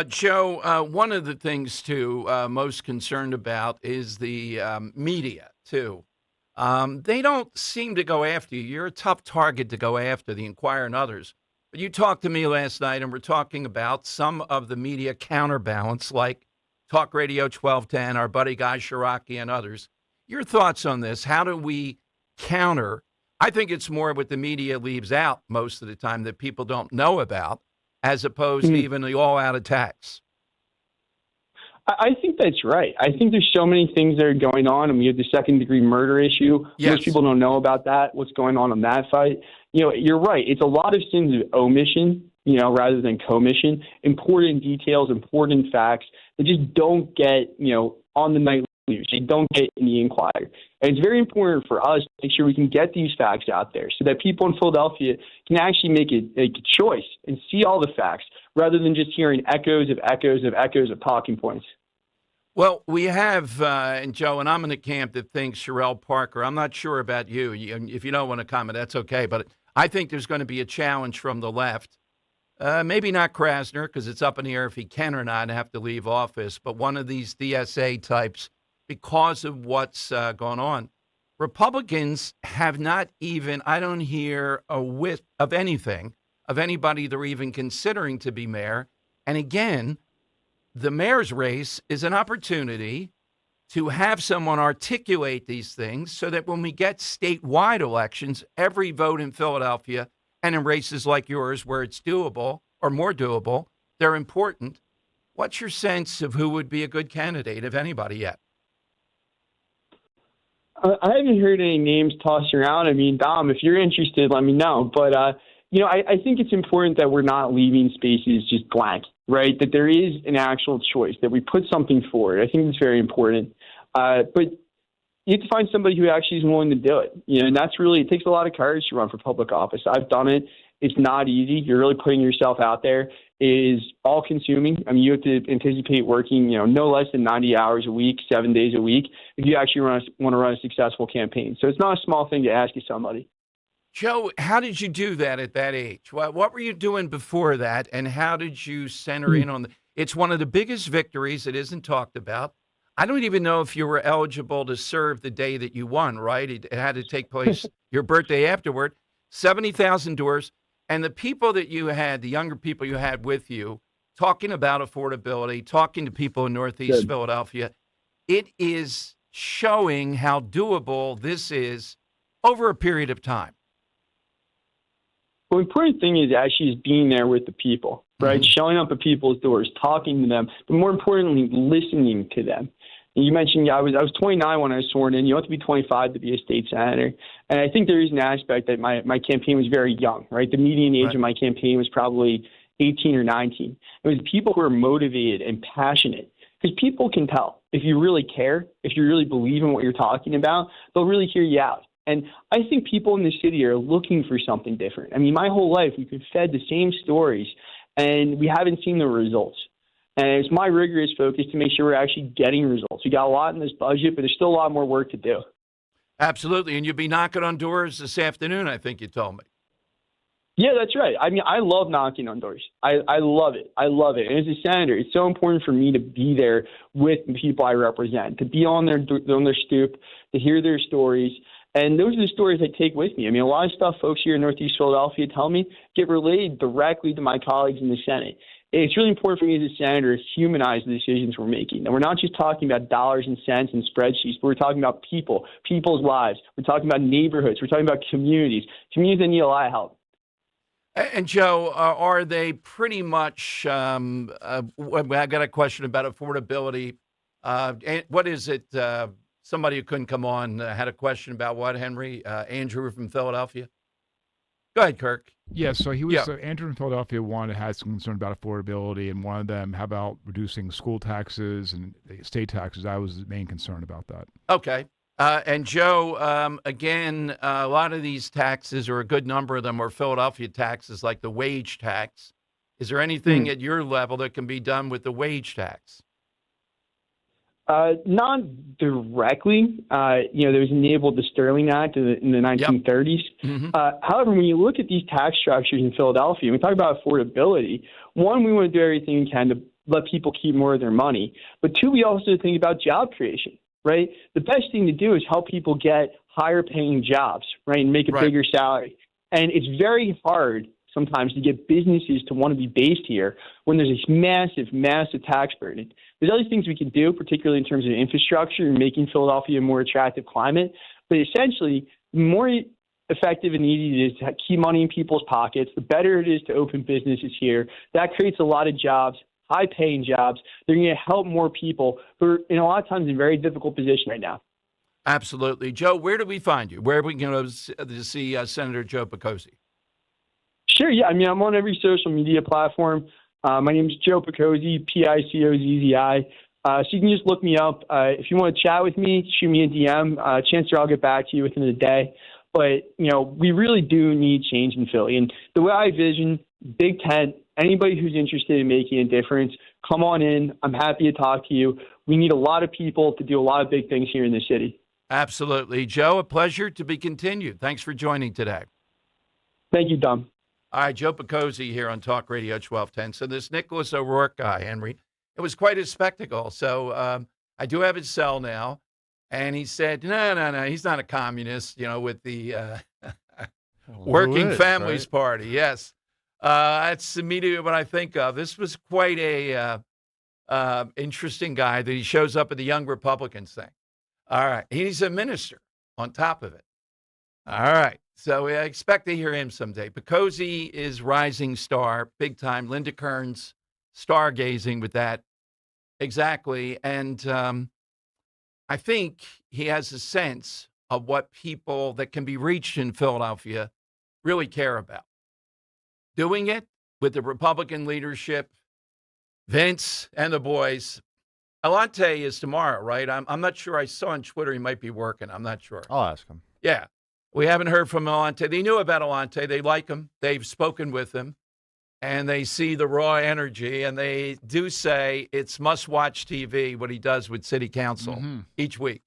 Joe, one of the things, too, most concerned about is the media, too. They don't seem to go after you. You're a tough target to go after, the Inquirer and others. But you talked to me last night, and we're talking about some of the media counterbalance, like Talk Radio 1210, our buddy Guy Shiraki, and others. Your thoughts on this? How do we counter? I think it's more what the media leaves out most of the time that people don't know about, as opposed to even the all-out attacks. I think that's right. I think there's so many things that are going on, and we have the second-degree murder issue. Yes. Most people don't know about that, what's going on that fight. You're right. It's a lot of sins of omission, rather than commission. Important details, important facts that just don't get, on the nightly news. They don't get in the Inquirer. And it's very important for us to make sure we can get these facts out there so that people in Philadelphia can actually make a choice and see all the facts rather than just hearing echoes of talking points. Well, we have, and Joe, and I'm in the camp that thinks Sherelle Parker. I'm not sure about you. If you don't want to comment, that's okay. But I think there's going to be a challenge from the left. Maybe not Krasner, because it's up in the air if he can or not and have to leave office, but one of these DSA types because of what's going on. Republicans have not even, I don't hear a whiff of anything, of anybody they're even considering to be mayor. And again, the mayor's race is an opportunity to have someone articulate these things so that when we get statewide elections, every vote in Philadelphia and in races like yours where it's doable or more doable, they're important. What's your sense of who would be a good candidate, if anybody, yet? I haven't heard any names tossed around. I mean, Dom, if you're interested, let me know. But, I think it's important that we're not leaving spaces just blank. right? That there is an actual choice, that we put something forward. I think it's very important. But you have to find somebody who actually is willing to do it. And that's really, it takes a lot of courage to run for public office. I've done it. It's not easy. You're really putting yourself out there. It is all consuming. I mean, you have to anticipate working, no less than 90 hours a week, 7 days a week, if you actually want to run a successful campaign. So it's not a small thing to ask of somebody. Joe, how did you do that at that age? What were you doing before that, and how did you center in on it's one of the biggest victories that isn't talked about. I don't even know if you were eligible to serve the day that you won, right? It had to take place your birthday afterward. 70,000 doors. And the people that you had, the younger people you had with you, talking about affordability, talking to people in Northeast Philadelphia, it is showing how doable this is over a period of time. The important thing is actually being there with the people, right? Showing up at people's doors, talking to them, but more importantly, listening to them. And you mentioned I was 29 when I was sworn in. You have to be 25 to be a state senator. And I think there is an aspect that my campaign was very young, right? The median age of my campaign was probably 18 or 19. It was people who are motivated and passionate, because people can tell if you really care, if you really believe in what you're talking about, they'll really hear you out. And I think people in the city are looking for something different. I mean, my whole life, we've been fed the same stories, and we haven't seen the results. And it's my rigorous focus to make sure we're actually getting results. We got a lot in this budget, but there's still a lot more work to do. Absolutely. And you'll be knocking on doors this afternoon, I think you told me. Yeah, that's right. I mean, I love knocking on doors. I love it. I love it. And as a senator, it's so important for me to be there with the people I represent, to be on their stoop, to hear their stories. And those are the stories I take with me. I mean, a lot of stuff folks here in Northeast Philadelphia tell me get relayed directly to my colleagues in the Senate. It's really important for me as a senator to humanize the decisions we're making. And we're not just talking about dollars and cents and spreadsheets, but we're talking about people, people's lives. We're talking about neighborhoods. We're talking about communities that need a lot of help. And Joe, are they pretty much, I got a question about affordability. What is it? Somebody who couldn't come on had a question about what, Henry? Andrew from Philadelphia. Go ahead, Kirk. Yeah, so he was Andrew in Philadelphia. One had some concern about affordability, and one of them, how about reducing school taxes and state taxes? I was the main concern about that. Okay. And Joe, again, a lot of these taxes, or a good number of them, are Philadelphia taxes, like the wage tax. Is there anything at your level that can be done with the wage tax? Not directly. There was enabled the Sterling Act in the 1930s. However, when you look at these tax structures in Philadelphia, and we talk about affordability, one, we want to do everything we can to let people keep more of their money. But two, we also think about job creation, right? The best thing to do is help people get higher paying jobs, right, and make a bigger salary. And it's very hard sometimes to get businesses to want to be based here when there's this massive, massive tax burden. There's other things we can do, particularly in terms of infrastructure and making Philadelphia a more attractive climate. But essentially, the more effective and easy it is to keep money in people's pockets, the better it is to open businesses here. That creates a lot of jobs, high-paying jobs. They're going to help more people who are, in a lot of times, in a very difficult position right now. Absolutely. Joe, where do we find you? Where are we going to see Senator Joe Picozzi? Sure, yeah. I mean, I'm on every social media platform. My name is Joe Picozzi, Picozzzi. So you can just look me up. If you want to chat with me, shoot me a DM. Chances are I'll get back to you within a day. But, we really do need change in Philly. And the way I vision Big Tent, anybody who's interested in making a difference, come on in. I'm happy to talk to you. We need a lot of people to do a lot of big things here in the city. Absolutely. Joe, a pleasure to be continued. Thanks for joining today. Thank you, Dom. All right, Joe Picozzi here on Talk Radio 1210. So this Nicholas O'Rourke guy, Henry, it was quite a spectacle. So I do have his cell now. And he said, no, he's not a communist, with the Working Families Party. Yes. That's immediately what I think of. This was quite a interesting guy that he shows up at the Young Republicans thing. All right. He's a minister on top of it. All right. So I expect to hear him someday. Picozzi is rising star, big time. Linda Kern's stargazing with that. Exactly. And I think he has a sense of what people that can be reached in Philadelphia really care about. Doing it with the Republican leadership Vince and the boys. Alante is tomorrow, right? I'm not sure. I saw on Twitter he might be working. I'm not sure. I'll ask him. Yeah. We haven't heard from Alante. They knew about Alante. They like him. They've spoken with him. And they see the raw energy. And they do say it's must-watch TV, what he does with city council each week.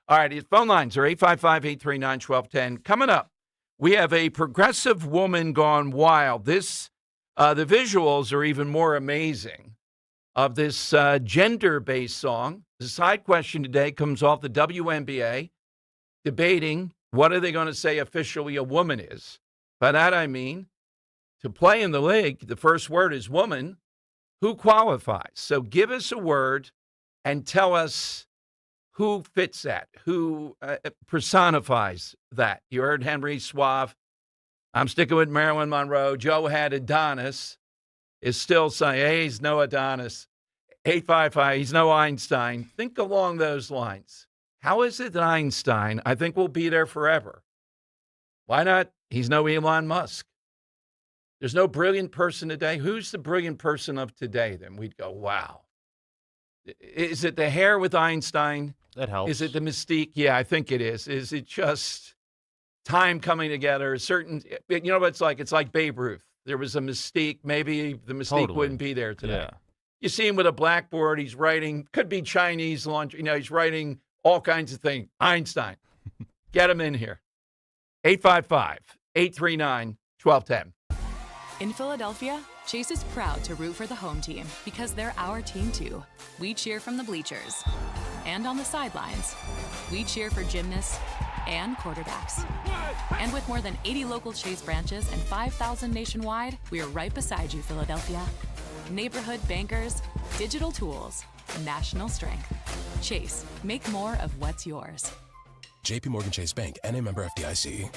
All right. His phone lines are 855-839-1210. Coming up, we have a progressive woman gone wild. The visuals are even more amazing of this gender-based song. The side question today comes off the WNBA debating what are they going to say officially a woman is. By that I mean, to play in the league, the first word is woman. Who qualifies? So give us a word and tell us who fits that, who personifies that. You heard Henry Suave. I'm sticking with Marilyn Monroe. Joe had Adonis. Is still saying, hey, he's no Adonis. 855, he's no Einstein. Think along those lines. How is it that Einstein, I think, will be there forever? Why not? He's no Elon Musk. There's no brilliant person today. Who's the brilliant person of today? Then we'd go, wow. Is it the hair with Einstein? That helps. Is it the mystique? Yeah, I think it is. Is it just time coming together? You know what it's like? It's like Babe Ruth. There was a mystique. Maybe the mystique wouldn't be there today. Yeah. You see him with a blackboard. He's writing, could be Chinese laundry. He's writing all kinds of things. Einstein. Get him in here. 855-839-1210. In Philadelphia, Chase is proud to root for the home team because they're our team too. We cheer from the bleachers and on the sidelines. We cheer for gymnasts and quarterbacks. And with more than 80 local Chase branches and 5,000 nationwide, we are right beside you, Philadelphia. Neighborhood bankers, digital tools, national strength. Chase, make more of what's yours. JP Morgan Chase Bank, N.A. member FDIC.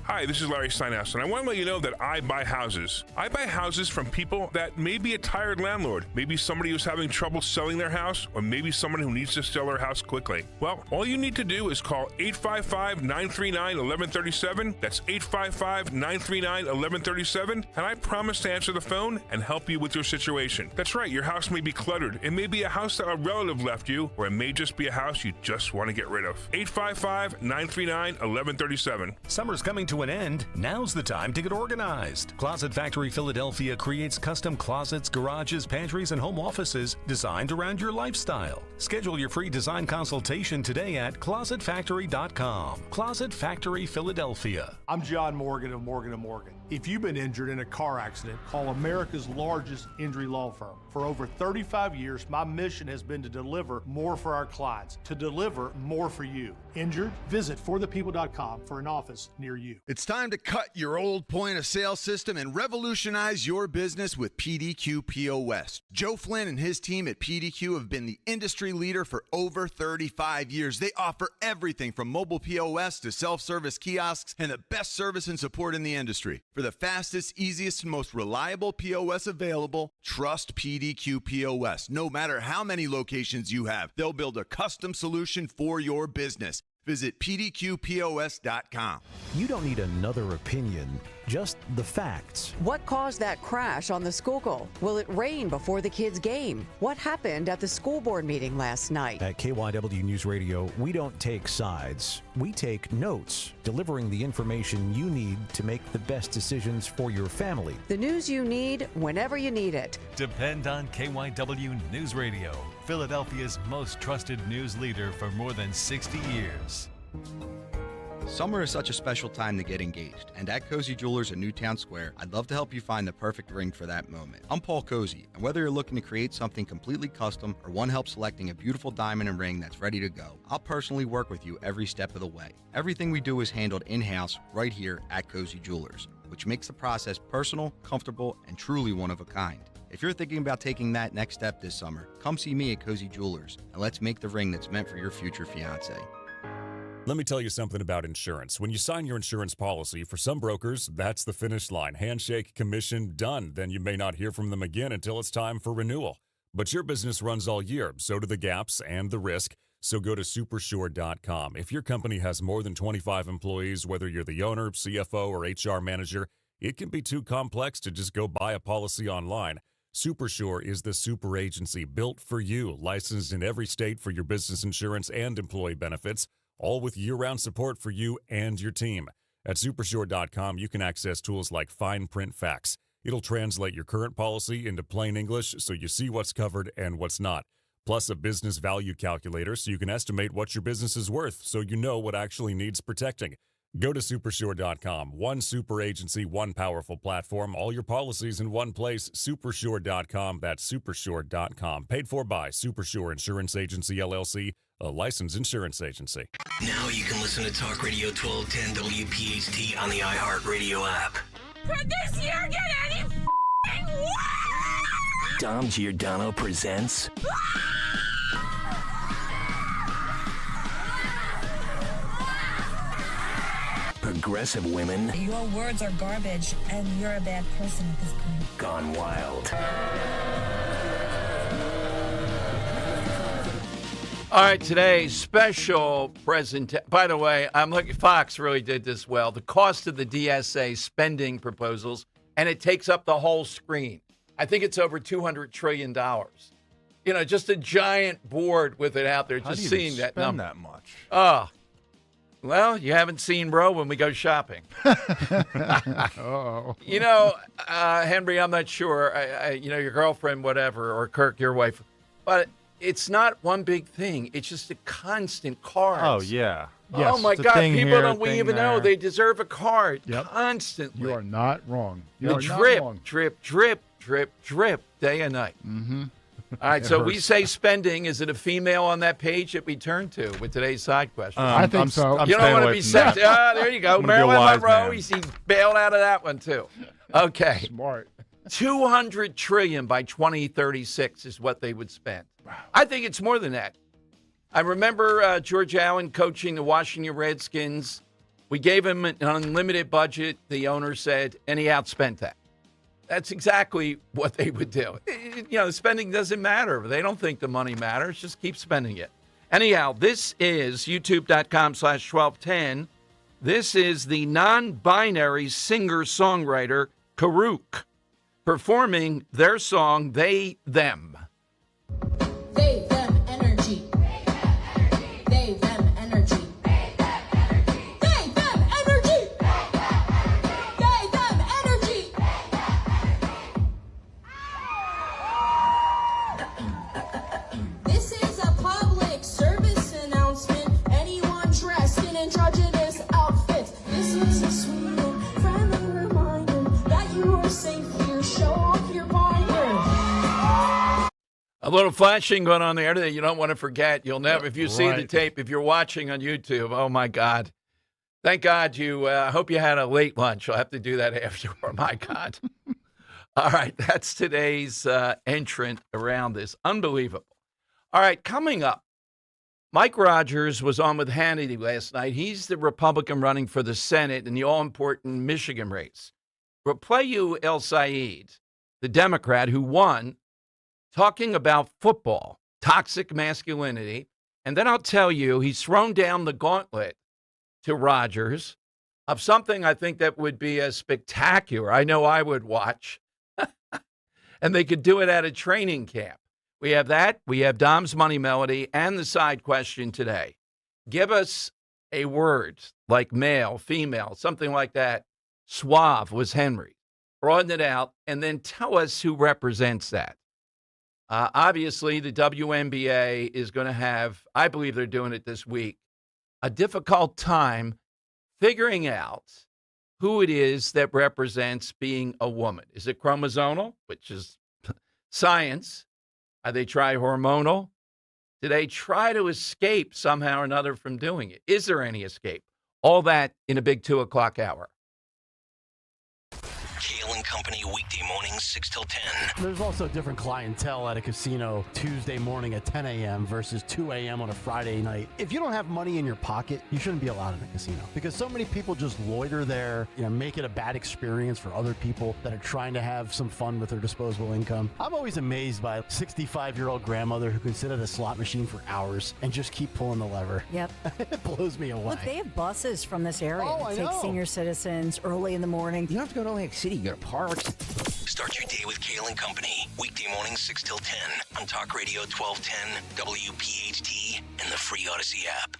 Hi, this is Larry Steinhaus, and I want to let you know that I buy houses. I buy houses from people that may be a tired landlord, maybe somebody who's having trouble selling their house, or maybe someone who needs to sell their house quickly. Well, all you need to do is call 855-939-1137. That's 855-939-1137, and I promise to answer the phone and help you with your situation. That's right, your house may be cluttered. It may be a house that a relative left you, or it may just be a house you just want to get rid of. 855-939-1137. Summer's coming to an end. Now's the time to get organized. Closet Factory Philadelphia creates custom closets, garages, pantries, and home offices designed around your lifestyle. Schedule your free design consultation today at closetfactory.com. Closet Factory Philadelphia. I'm John Morgan of Morgan & Morgan. If you've been injured in a car accident, call America's largest injury law firm. For over 35 years, my mission has been to deliver more for our clients, to deliver more for you. Injured? Visit forthepeople.com for an office near you. It's time to cut your old point-of-sale system and revolutionize your business with PDQ POS. Joe Flynn and his team at PDQ have been the industry leader for over 35 years. They offer everything from mobile POS to self-service kiosks and the best service and support in the industry. For the fastest, easiest, and most reliable POS available, trust PDQ POS. No matter how many locations you have, they'll build a custom solution for your business. Visit pdqpos.com. You don't need another opinion, just the facts. What caused that crash on the Schuylkill? Will it rain before the kids' game? What happened at the school board meeting last night? At KYW News Radio, we don't take sides. We take notes, delivering the information you need to make the best decisions for your family. The news you need whenever you need it. Depend on KYW News Radio, Philadelphia's most trusted news leader for more than 60 years. Summer is such a special time to get engaged, and at Cozy Jewelers in Newtown Square, I'd love to help you find the perfect ring for that moment. I'm Paul Cozy, and whether you're looking to create something completely custom or want help selecting a beautiful diamond and ring that's ready to go, I'll personally work with you every step of the way. Everything we do is handled in-house right here at Cozy Jewelers, which makes the process personal, comfortable, and truly one of a kind. If you're thinking about taking that next step this summer, come see me at Cozy Jewelers, and let's make the ring that's meant for your future fiancé. Let me tell you something about insurance. When you sign your insurance policy, for some brokers, that's the finish line. Handshake, commission, done. Then you may not hear from them again until it's time for renewal. But your business runs all year, so do the gaps and the risk. So go to supersure.com. If your company has more than 25 employees, whether you're the owner, CFO, or HR manager, It can be too complex to just go buy a policy online. Supersure is the super agency built for you, licensed in every state for your business insurance and employee benefits, all with year-round support for you and your team. At Supersure.com, you can access tools like fine print facts. It'll translate your current policy into plain English so you see what's covered and what's not. Plus a business value calculator so you can estimate what your business is worth so you know what actually needs protecting. Go to Supersure.com. One super agency, one powerful platform, all your policies in one place. Supersure.com. That's Supersure.com. Paid for by Supersure Insurance Agency, LLC, a licensed insurance agency. Now you can listen to Talk Radio 1210 WPHT on the iHeartRadio app. Could this year get any worse? Dom Giordano presents... Progressive women Your words are garbage, and you're a bad person at this point. gone wild. All right, today's special presentation. By the way, I'm looking. Fox really did this well. The cost of the DSA spending proposals, and it takes up the whole screen. I think it's over $200 trillion. You know, just a giant board with it out there. How Just do you seeing even that spend number. that much? Oh, well, you haven't seen bro when we go shopping. Uh-oh. You know, Henry, I'm not sure. You know, your girlfriend, whatever, or Kirk, your wife, but it's not one big thing. It's just a constant card. Oh, yeah. Oh, Yes. my It's a God. thing People here, don't thing even know there. they deserve a card Yep. constantly. You are not wrong. You The are not drip, wrong. drip, drip, drip, drip, day and night. Mm-hmm. All right, It so we hurts. say spending. Is it a female on that page that we turn to with today's side question? I think so. I'm You don't staying want to away be from that. sexy. Ah, there you go. I'm gonna be a Marilyn wise Monroe, man. he bailed out of that one, too. Okay. Smart. $200 trillion by 2036 is what they would spend. Wow. I think it's more than that. I remember George Allen coaching the Washington Redskins. We gave him an unlimited budget, the owner said, and he outspent that. That's exactly what they would do. You know, spending doesn't matter. They don't think the money matters. Just keep spending it. Anyhow, this is youtube.com/1210. This is the non-binary singer-songwriter Karuk performing their song, They, Them. They, them, energy. They, them, energy. They, them, energy. They, them, energy. This is a public service announcement. Anyone dressed in androgynous outfits. This is a sweet and friendly reminder that you are safe here. Show off your binder. A little flashing going on there that you don't want to forget. You'll never, if you see the Right. tape, if you're watching on YouTube, oh my God. Thank God you, I hope you had a late lunch. I'll have to do that after. Oh my God. All right, that's today's entrant around this. Unbelievable. All right, coming up, Mike Rogers was on with Hannity last night. He's the Republican running for the Senate in the all-important Michigan race. We'll play you El Said, the Democrat who won, talking about football, toxic masculinity, and then I'll tell you he's thrown down the gauntlet to Rogers of something I think that would be a spectacular. I know I would watch. And they could do it at a training camp. We have that. We have Dom's Money Melody and the side question today. Give us a word like male, female, something like that. Suave was Henry. Broaden it out and then tell us who represents that. Obviously, the WNBA is going to have, I believe they're doing it this week, a difficult time figuring out who it is that represents being a woman. Is it chromosomal, which is science? Are they hormonal? Do they try to escape somehow or another from doing it? Is there any escape? All that in a big 2 o'clock hour. Kale and Company weekday mornings 6 till 10. There's also different clientele at a casino Tuesday morning at 10 a.m. versus 2 a.m. on a Friday night. If you don't have money in your pocket, you shouldn't be allowed in a casino because so many people just loiter there, make it a bad experience for other people that are trying to have some fun with their disposable income. I'm always amazed by a 65-year-old grandmother who can sit at a slot machine for hours and just keep pulling the lever. Yep. It blows me away. Look, they have buses from this area I that take know. senior citizens early in the morning. You don't have to go to Atlantic City. You go to parks. Start your day with Kale and Company. Weekday mornings 6 till 10 on Talk Radio 1210, WPHT, and the free Odyssey app.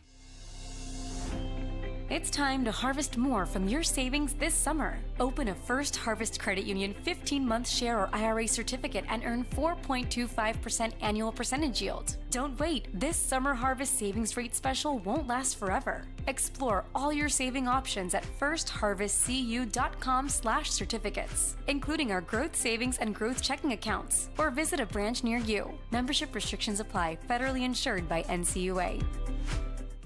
It's time to harvest more from your savings this summer. Open a First Harvest Credit Union 15-month share or IRA certificate and earn 4.25% annual percentage yield. Don't wait. This summer harvest savings rate special won't last forever. Explore all your saving options at firstharvestcu.com/certificates, including our growth savings and growth checking accounts, or visit a branch near you. Membership restrictions apply. Federally insured by NCUA.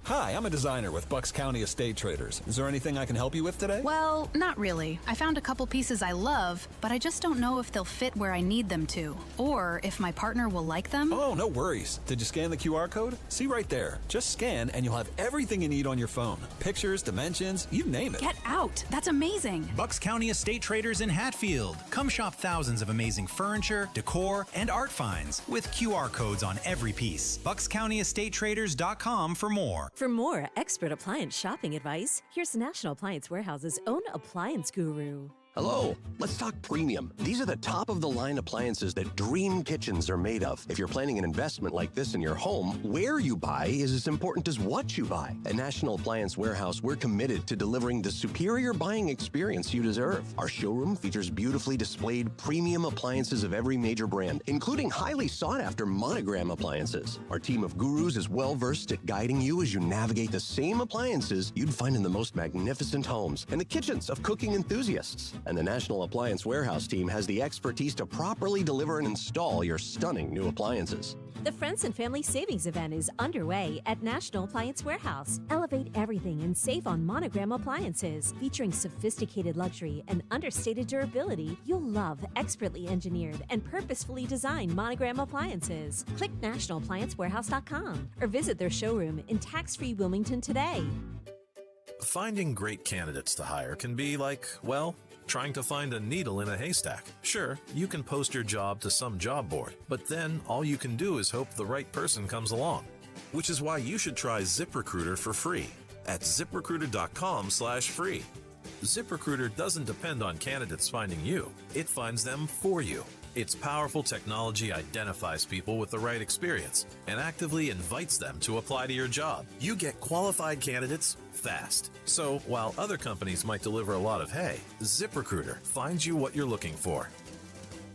Hi, I'm a designer with Bucks County Estate Traders. Is there anything I can help you with today? Well, not really. I found a couple pieces I love, but I just don't know if they'll fit where I need them to, or if my partner will like them. Oh, no worries. Did you scan the QR code? See right there. Just scan and you'll have everything you need on your phone. Pictures, dimensions, you name it. Get out! That's amazing! Bucks County Estate Traders in Hatfield. Come shop thousands of amazing furniture, decor, and art finds with QR codes on every piece. BucksCountyEstateTraders.com for more. For more expert appliance shopping advice, here's National Appliance Warehouse's own appliance guru. Hello, let's talk premium. These are the top-of-the-line appliances that dream kitchens are made of. If you're planning an investment like this in your home, where you buy is as important as what you buy. At National Appliance Warehouse, we're committed to delivering the superior buying experience you deserve. Our showroom features beautifully displayed premium appliances of every major brand, including highly sought-after Monogram appliances. Our team of gurus is well-versed at guiding you as you navigate the same appliances you'd find in the most magnificent homes and the kitchens of cooking enthusiasts. And the National Appliance Warehouse team has the expertise to properly deliver and install your stunning new appliances. The Friends and Family Savings event is underway at National Appliance Warehouse. Elevate everything and save on Monogram appliances. Featuring sophisticated luxury and understated durability, you'll love expertly engineered and purposefully designed Monogram appliances. Click nationalappliancewarehouse.com or visit their showroom in tax-free Wilmington today. Finding great candidates to hire can be like, well, trying to find a needle in a haystack. Sure, you can post your job to some job board, but then all you can do is hope the right person comes along. Which is why you should try ZipRecruiter for free at ZipRecruiter.com/free. ZipRecruiter doesn't depend on candidates finding you. It finds them for you. Its powerful technology identifies people with the right experience and actively invites them to apply to your job. You get qualified candidates fast. So while other companies might deliver a lot of hay, ZipRecruiter finds you what you're looking for.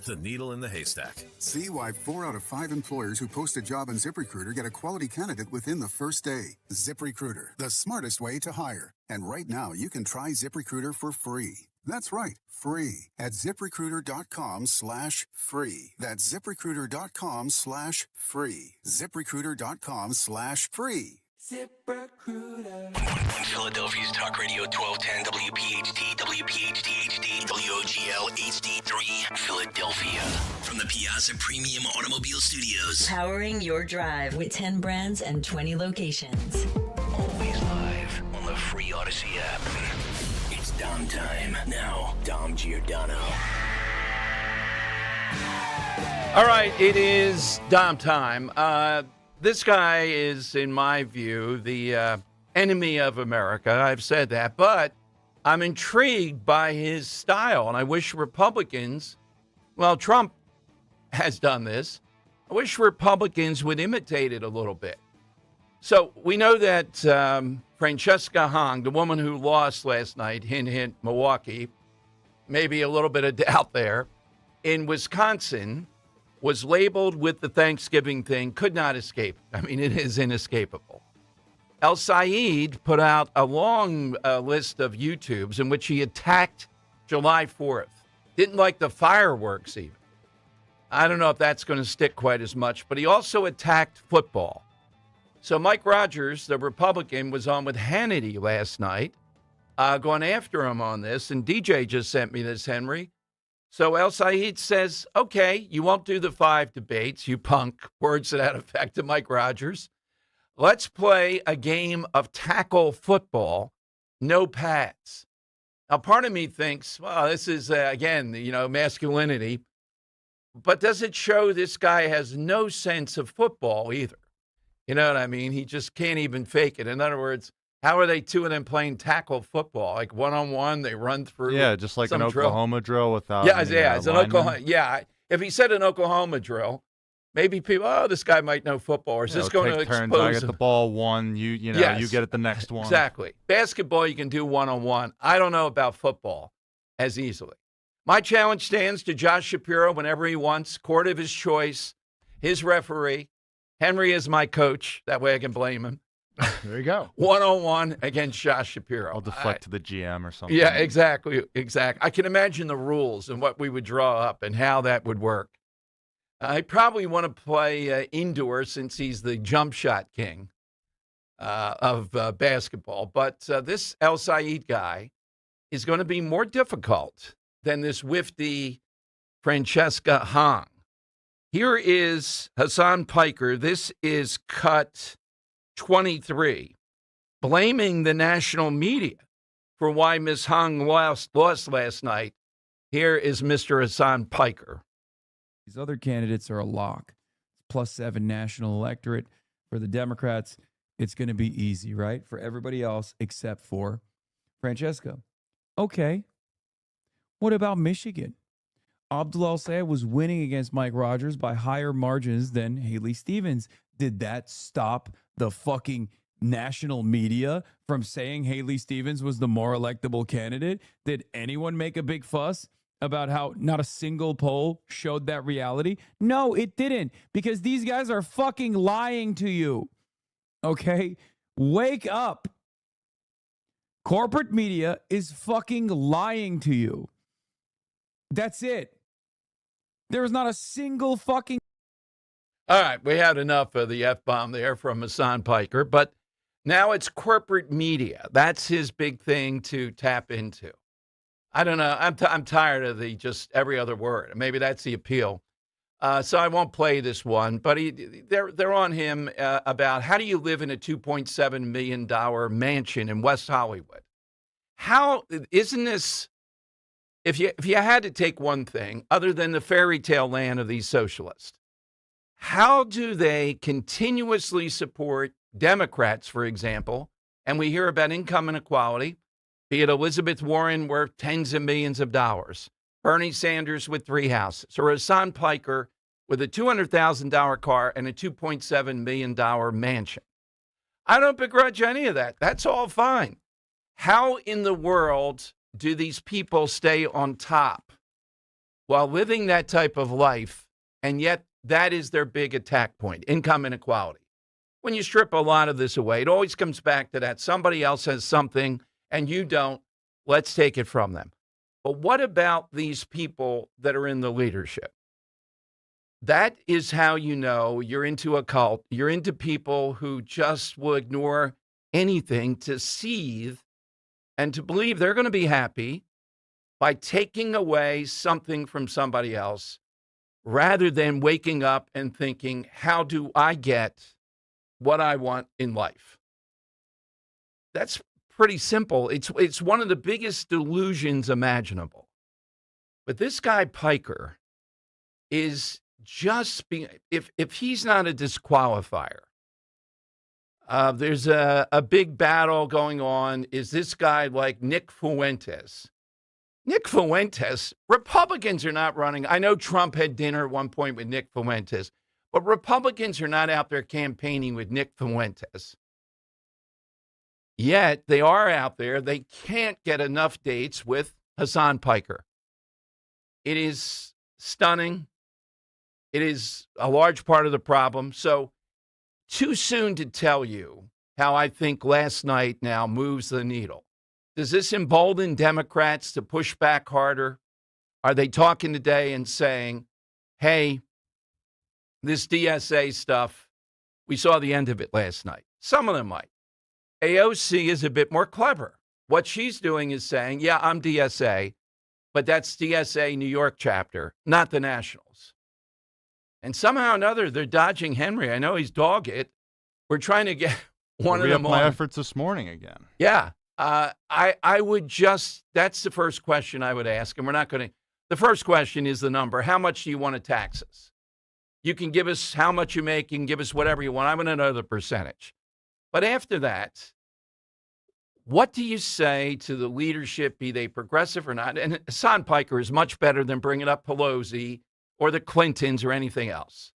The needle in the haystack. See why 4 out of 5 employers who post a job on ZipRecruiter get a quality candidate within the first day. ZipRecruiter, the smartest way to hire. And right now, you can try ZipRecruiter for free. That's right, free at ZipRecruiter.com/free. That's ZipRecruiter.com/free. ZipRecruiter.com/free. ZipRecruiter. On Philadelphia's Talk Radio 1210, WPHT, WPHT HD, WOGL HD3, Philadelphia. From the Piazza Premium Automobile Studios. Powering your drive with 10 brands and 20 locations. Always live on the free Odyssey app. It's Dom time. Now, Dom Giordano. All right, it is Dom time. This guy is, in my view, the enemy of America. I've said that, but I'm intrigued by his style, and I wish Republicans, well, Trump has done this. I wish Republicans would imitate it a little bit. So we know that Francesca Hong, the woman who lost last night, hint, hint, Milwaukee, maybe a little bit of doubt there, in Wisconsin, was labeled with the Thanksgiving thing, could not escape. I mean, it is inescapable. El Said put out a long list of YouTubes in which he attacked July 4th. Didn't like the fireworks even. I don't know if that's going to stick quite as much, but he also attacked football. So Mike Rogers, the Republican, was on with Hannity last night, going after him on this. And DJ just sent me this, Henry. So El Said says, okay, you won't do the 5 debates, you punk. Words to that effect to Mike Rogers. Let's play a game of tackle football, no pads. Now, part of me thinks, well, this is, again, masculinity. But does it show this guy has no sense of football either? You know what I mean? He just can't even fake it. In other words, how are they two of them playing tackle football? Like one-on-one, they run through. Yeah, just like an Oklahoma drill without it's an Oklahoma. Yeah, if he said an Oklahoma drill, maybe people, this guy might know football. Or is this going to expose expose I get him? the ball one, you get it the next one. Exactly. Basketball, you can do one-on-one. I don't know about football as easily. My challenge stands to Josh Shapiro whenever he wants, court of his choice, his referee. Henry is my coach. That way I can blame him. There you go. One-on-one against Josh Shapiro. I'll deflect to the GM or something. Yeah, exactly. I can imagine the rules and what we would draw up and how that would work. I probably want to play indoor since he's the jump shot king of basketball. But this El Said guy is going to be more difficult than this Wifty Francesca Hong. Here is Hassan Piker. This is cut 23, blaming the national media for why Ms. Hong lost last night. Here is Mr. Hassan Piker. These other candidates are a lock. +7 national electorate. For the Democrats, it's going to be easy, right? For everybody else except for Francesca. Okay. What about Michigan? Abdul El-Sayed was winning against Mike Rogers by higher margins than Haley Stevens. Did that stop the fucking national media from saying Haley Stevens was the more electable candidate? Did anyone make a big fuss about how not a single poll showed that reality? No, it didn't, because these guys are fucking lying to you. Okay? Wake up. Corporate media is fucking lying to you. That's it. There is not a single fucking... All right, we had enough of the F-bomb there from Hassan Piker, but now it's corporate media. That's his big thing to tap into. I don't know. I'm tired of the just every other word. Maybe that's the appeal. So I won't play this one, but they're on him about how do you live in a $2.7 million mansion in West Hollywood? How isn't this... If you had to take one thing, other than the fairy tale land of these socialists, how do they continuously support Democrats, for example, and we hear about income inequality, be it Elizabeth Warren worth tens of millions of dollars, Bernie Sanders with 3 houses, or Hassan Piker with a $200,000 car and a $2.7 million mansion? I don't begrudge any of that. That's all fine. How in the world do these people stay on top while living that type of life, and yet that is their big attack point, income inequality? When you strip a lot of this away, it always comes back to that. Somebody else has something and you don't. Let's take it from them. But what about these people that are in the leadership? That is how you know you're into a cult. You're into people who just will ignore anything to seethe and to believe they're going to be happy by taking away something from somebody else rather than waking up and thinking, how do I get what I want in life? That's pretty simple. It's one of the biggest delusions imaginable. But this guy Piker is just being, if he's not a disqualifier, there's a big battle going on. Is this guy like Nick Fuentes? Nick Fuentes, Republicans are not running. I know Trump had dinner at one point with Nick Fuentes, but Republicans are not out there campaigning with Nick Fuentes. Yet they are out there. They can't get enough dates with Hassan Piker. It is stunning. It is a large part of the problem. So, too soon to tell you how I think last night now moves the needle. Does this embolden Democrats to push back harder? Are they talking today and saying, hey, this DSA stuff, we saw the end of it last night? Some of them might. AOC is a bit more clever. What she's doing is saying, yeah, I'm DSA, but that's DSA New York chapter, not the Nationals. And somehow or another, they're dodging Henry. I know he's dogged. We're trying to get one of them on. My efforts this morning again. Yeah. I would just, that's the first question I would ask. And we're not going to, the first question is the number. How much do you want to tax us? You can give us how much you make. You can give us whatever you want. I want to know the percentage. But after that, what do you say to the leadership, be they progressive or not? And Hassan Piker is much better than bringing up Pelosi or the Clintons or anything else.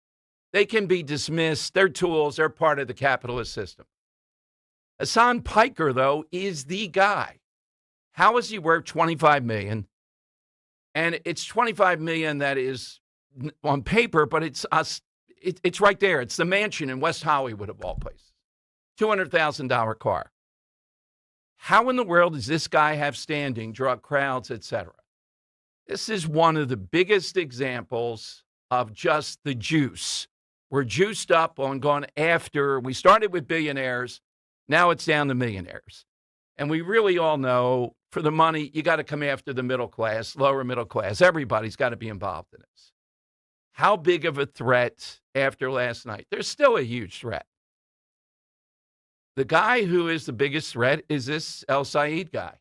They can be dismissed. They're tools. They're part of the capitalist system. Hassan Piker, though, is the guy. How is he worth $25 million? And it's $25 million that is on paper, but it's us. It's right there. It's the mansion in West Hollywood of all places. $200,000 car. How in the world does this guy have standing, draw crowds, etc.? This is one of the biggest examples of just the juice. We're juiced up on going after. We started with billionaires. Now it's down to millionaires. And we really all know for the money, you got to come after the middle class, lower middle class. Everybody's got to be involved in this. How big of a threat after last night? There's still a huge threat. The guy who is the biggest threat is this El Said guy,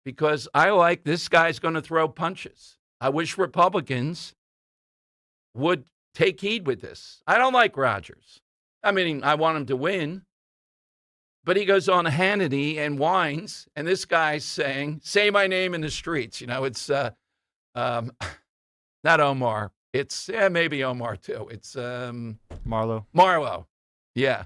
because I like this guy's going to throw punches. I wish Republicans would take heed with this. I don't like Rogers. I mean, I want him to win. But he goes on Hannity and whines, and this guy's saying, say my name in the streets. You know, it's not Omar. It's maybe Omar, too. It's Marlo. Marlo, yeah.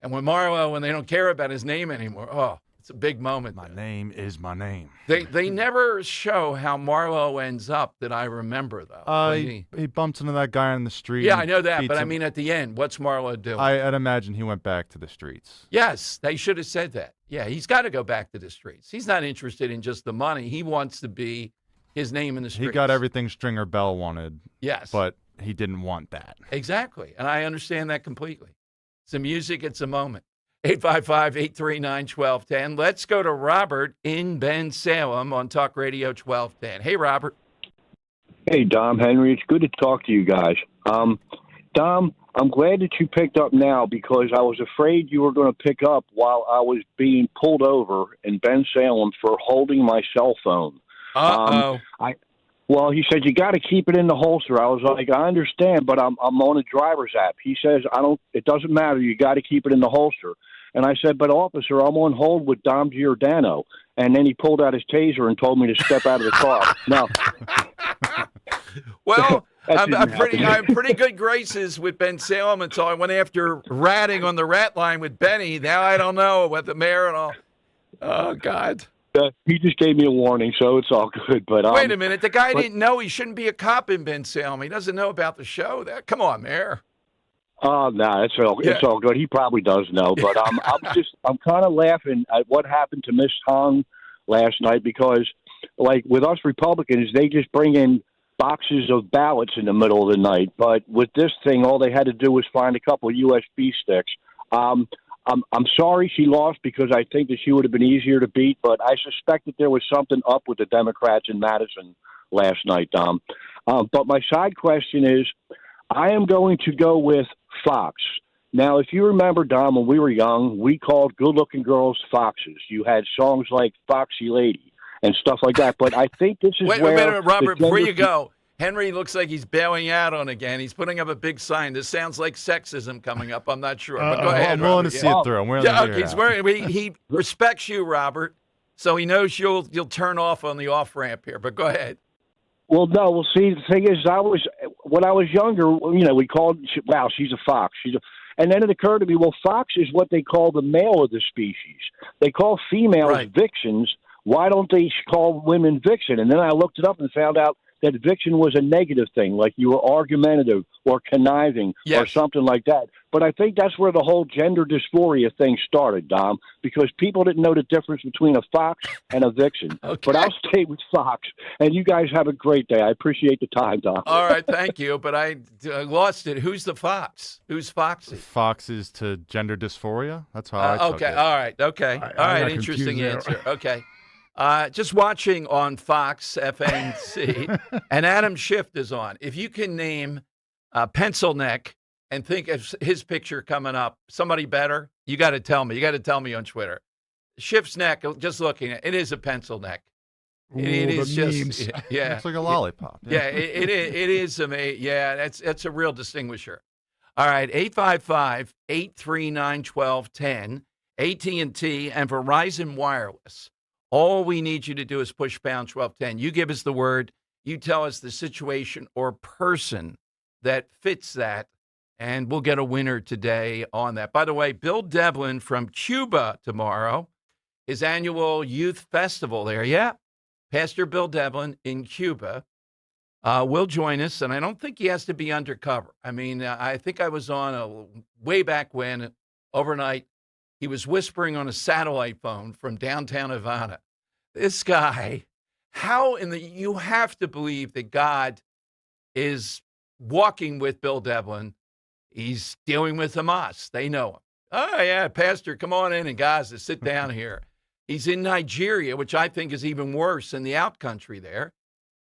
And when they don't care about his name anymore, it's a big moment. My name is my name. They never show how Marlo ends up that I remember, though. He bumps into that guy on the street. Yeah, I know that, but I mean at the end, what's Marlo doing? I'd imagine he went back to the streets. Yes, they should have said that. Yeah, he's got to go back to the streets. He's not interested in just the money. He wants to be his name in the streets. He got everything Stringer Bell wanted. Yes. But he didn't want that. Exactly, and I understand that completely. It's a music, it's a moment. 855-839-1210. Let's go to Robert in Bensalem on Talk Radio 1210. Hey, Robert. Hey, Dom, Henry. It's good to talk to you guys. Dom, I'm glad that you picked up now because I was afraid you were going to pick up while I was being pulled over in Bensalem for holding my cell phone. Uh-oh. Well, he said, you got to keep it in the holster. I was like, I understand, but I'm on a driver's app. He says, it doesn't matter. You got to keep it in the holster. And I said, but officer, I'm on hold with Dom Giordano. And then he pulled out his taser and told me to step out of the car. No. Well, I'm pretty good graces with Bensalem until I went after ratting on the rat line with Benny. Now I don't know what the mayor and all. Oh, God. He just gave me a warning, so it's all good. But wait a minute. The guy didn't know he shouldn't be a cop in Bensalem. He doesn't know about the show. Come on, Mayor. Oh, no, it's all good. He probably does know, but I'm kind of laughing at what happened to Miss Hong last night because, like with us Republicans, they just bring in boxes of ballots in the middle of the night. But with this thing, all they had to do was find a couple of USB sticks. I'm sorry she lost because I think that she would have been easier to beat, but I suspect that there was something up with the Democrats in Madison last night, Dom. But my side question is, I am going to go with Fox. Now, if you remember, Dom, when we were young, we called good-looking girls foxes. You had songs like Foxy Lady and stuff like that. But I think this is wait a minute, Robert, before you go. Henry looks like he's bailing out on again. He's putting up a big sign. This sounds like sexism coming up. I'm not sure. But go ahead, I'm willing to see it through. He respects you, Robert, so he knows you'll turn off on the off-ramp here. But go ahead. Well, no. Well, see, the thing is, when I was younger, we called, wow, she's a fox. And then it occurred to me, well, fox is what they call the male of the species. They call females vixens. Why don't they call women vixen? And then I looked it up and found out that vixen was a negative thing, like you were argumentative or conniving or something like that. But I think that's where the whole gender dysphoria thing started, Dom, because people didn't know the difference between a fox and a vixen. Okay. But I'll stay with fox. And you guys have a great day. I appreciate the time, Dom. All right, thank you. But I lost it. Who's the fox? Who's Foxy? Foxes to gender dysphoria? That's how I took it. All right. Okay. All right. Interesting answer. Okay. Just watching on Fox FNC, and Adam Schiff is on. If you can name Pencil Neck and think of his picture coming up, somebody better, you got to tell me. You got to tell me on Twitter. Schiff's neck, just looking at it, is a pencil neck. It is just, yeah. Looks like a lollipop. Yeah, it is amazing. Yeah, that's a real distinguisher. All right, 855-839-1210, AT&T and Verizon Wireless. All we need you to do is push pound 1210. You give us the word. You tell us the situation or person that fits that, and we'll get a winner today on that. By the way, Bill Devlin from Cuba tomorrow, his annual youth festival there. Yeah, Pastor Bill Devlin in Cuba will join us, and I don't think he has to be undercover. I mean, I think I was on way back when, overnight, he was whispering on a satellite phone from downtown Havana. This guy, you have to believe that God is walking with Bill Devlin. He's dealing with Hamas. They know him. Oh, yeah, Pastor, come on in Gaza, sit down here. He's in Nigeria, which I think is even worse in the out country there.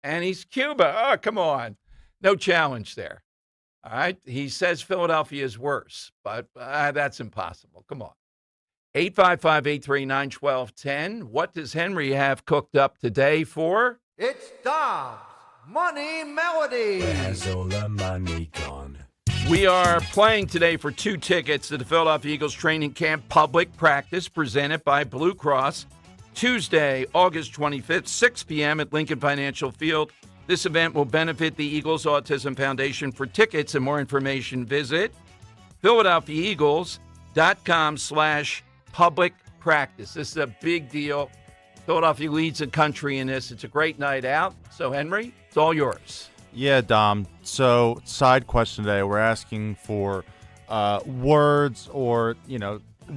And he's Cuba. Oh, come on. No challenge there. All right. He says Philadelphia is worse, but that's impossible. Come on. 855-839-1210. What does Henry have cooked up today for? It's Dom's Money Melody. Where's all the money gone? We are playing today for 2 tickets to the Philadelphia Eagles training camp public practice presented by Blue Cross. Tuesday, August 25th, 6 p.m. at Lincoln Financial Field. This event will benefit the Eagles Autism Foundation. For tickets and more information, visit PhiladelphiaEagles.com/public practice. This is a big deal. Philadelphia leads the country in this. It's a great night out. So, Henry, it's all yours. Yeah, Dom. So, side question today. We're asking for words or,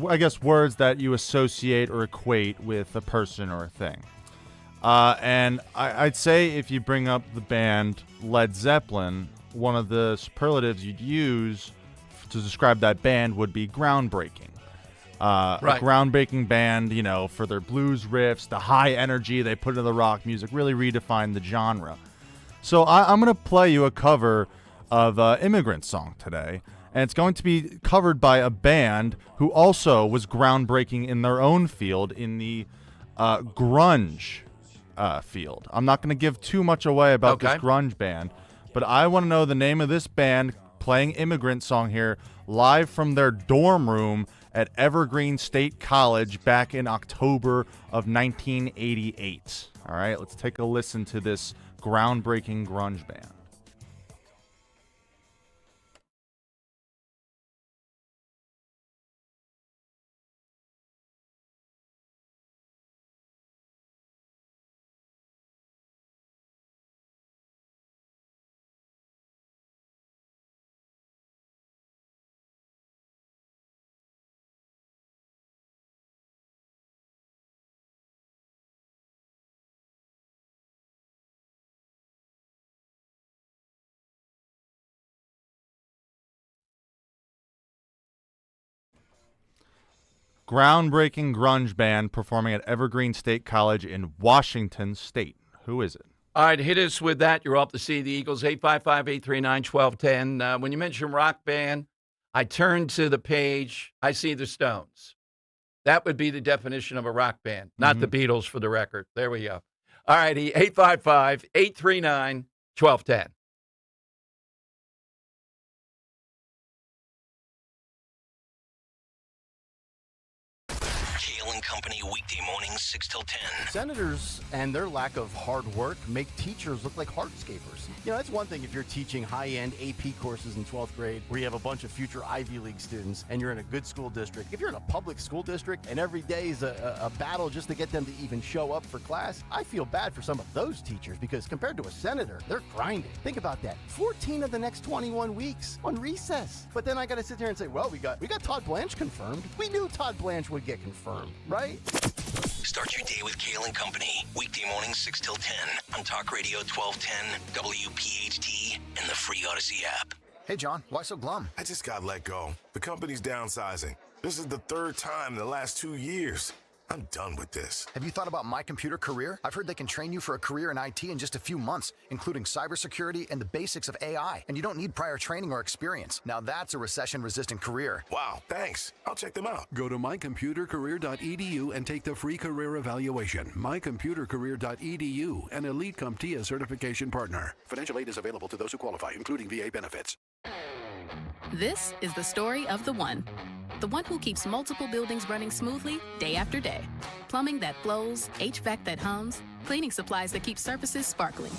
I guess words that you associate or equate with a person or a thing. And I'd say if you bring up the band Led Zeppelin, one of the superlatives you'd use to describe that band would be groundbreaking. Right. A groundbreaking band, for their blues riffs, the high energy they put into the rock music, really redefined the genre. So I'm going to play you a cover of Immigrant Song today, and it's going to be covered by a band who also was groundbreaking in their own field, in the grunge field. I'm not going to give too much away about this grunge band, but I want to know the name of this band playing Immigrant Song here live from their dorm room at Evergreen State College back in October of 1988. All right, let's take a listen to this groundbreaking grunge band. Groundbreaking grunge band performing at Evergreen State College in Washington State. Who is it? All right, hit us with that. You're off to see the Eagles, 855-839-1210. When you mention rock band, I turn to the page. I see the Stones. That would be the definition of a rock band, not the Beatles for the record. There we go. All righty, 855-839-1210. Company weekday mornings 6 till 10. Senators and their lack of hard work make teachers look like hardscapers. That's one thing if you're teaching high-end AP courses in 12th grade where you have a bunch of future Ivy League students and you're in a good school district. If you're in a public school district and every day is a battle just to get them to even show up for class, I feel bad for some of those teachers because compared to a senator, they're grinding. Think about that. 14 of the next 21 weeks on recess. But then I got to sit there and say, well, we got Todd Blanche confirmed. We knew Todd Blanche would get confirmed, right? Start your day with Kale and Company. Weekday mornings 6 till 10 on Talk Radio 1210, WPHT, and the free Odyssey app. Hey, John, why so glum? I just got let go. The company's downsizing. This is the 3rd time in the last 2 years. I'm done with this. Have you thought about My Computer Career? I've heard they can train you for a career in IT in just a few months, including cybersecurity and the basics of AI. And you don't need prior training or experience. Now that's a recession-resistant career. Wow, thanks. I'll check them out. Go to mycomputercareer.edu and take the free career evaluation. Mycomputercareer.edu, an Elite CompTIA certification partner. Financial aid is available to those who qualify, including VA benefits. This is the story of the one. The one who keeps multiple buildings running smoothly day after day. Plumbing that flows, HVAC that hums, cleaning supplies that keep surfaces sparkling.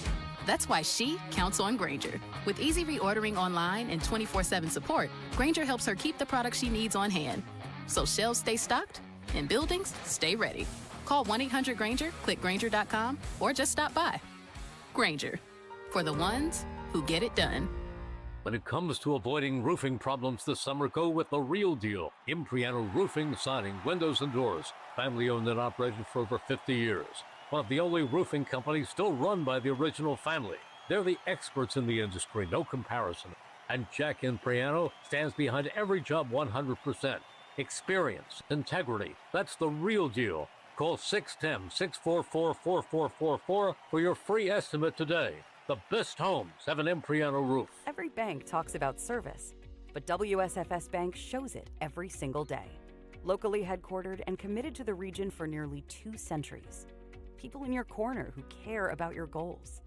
That's why she counts on Grainger. With easy reordering online and 24/7 support, Grainger helps her keep the products she needs on hand. So shelves stay stocked and buildings stay ready. Call 1-800-GRAINGER, click Grainger.com, or just stop by. Grainger, for the ones who get it done. When it comes to avoiding roofing problems this summer, go with the real deal. Impriano Roofing, Siding, Windows, and Doors. Family owned and operated for over 50 years. One of the only roofing companies still run by the original family. They're the experts in the industry, no comparison. And Jack Impriano stands behind every job 100%. Experience, integrity, that's the real deal. Call 610-644-4444 for your free estimate today. The best homes have an Impriano roof. Every bank talks about service, but WSFS Bank shows it every single day. Locally headquartered and committed to the region for nearly 2 centuries. People in your corner who care about your goals.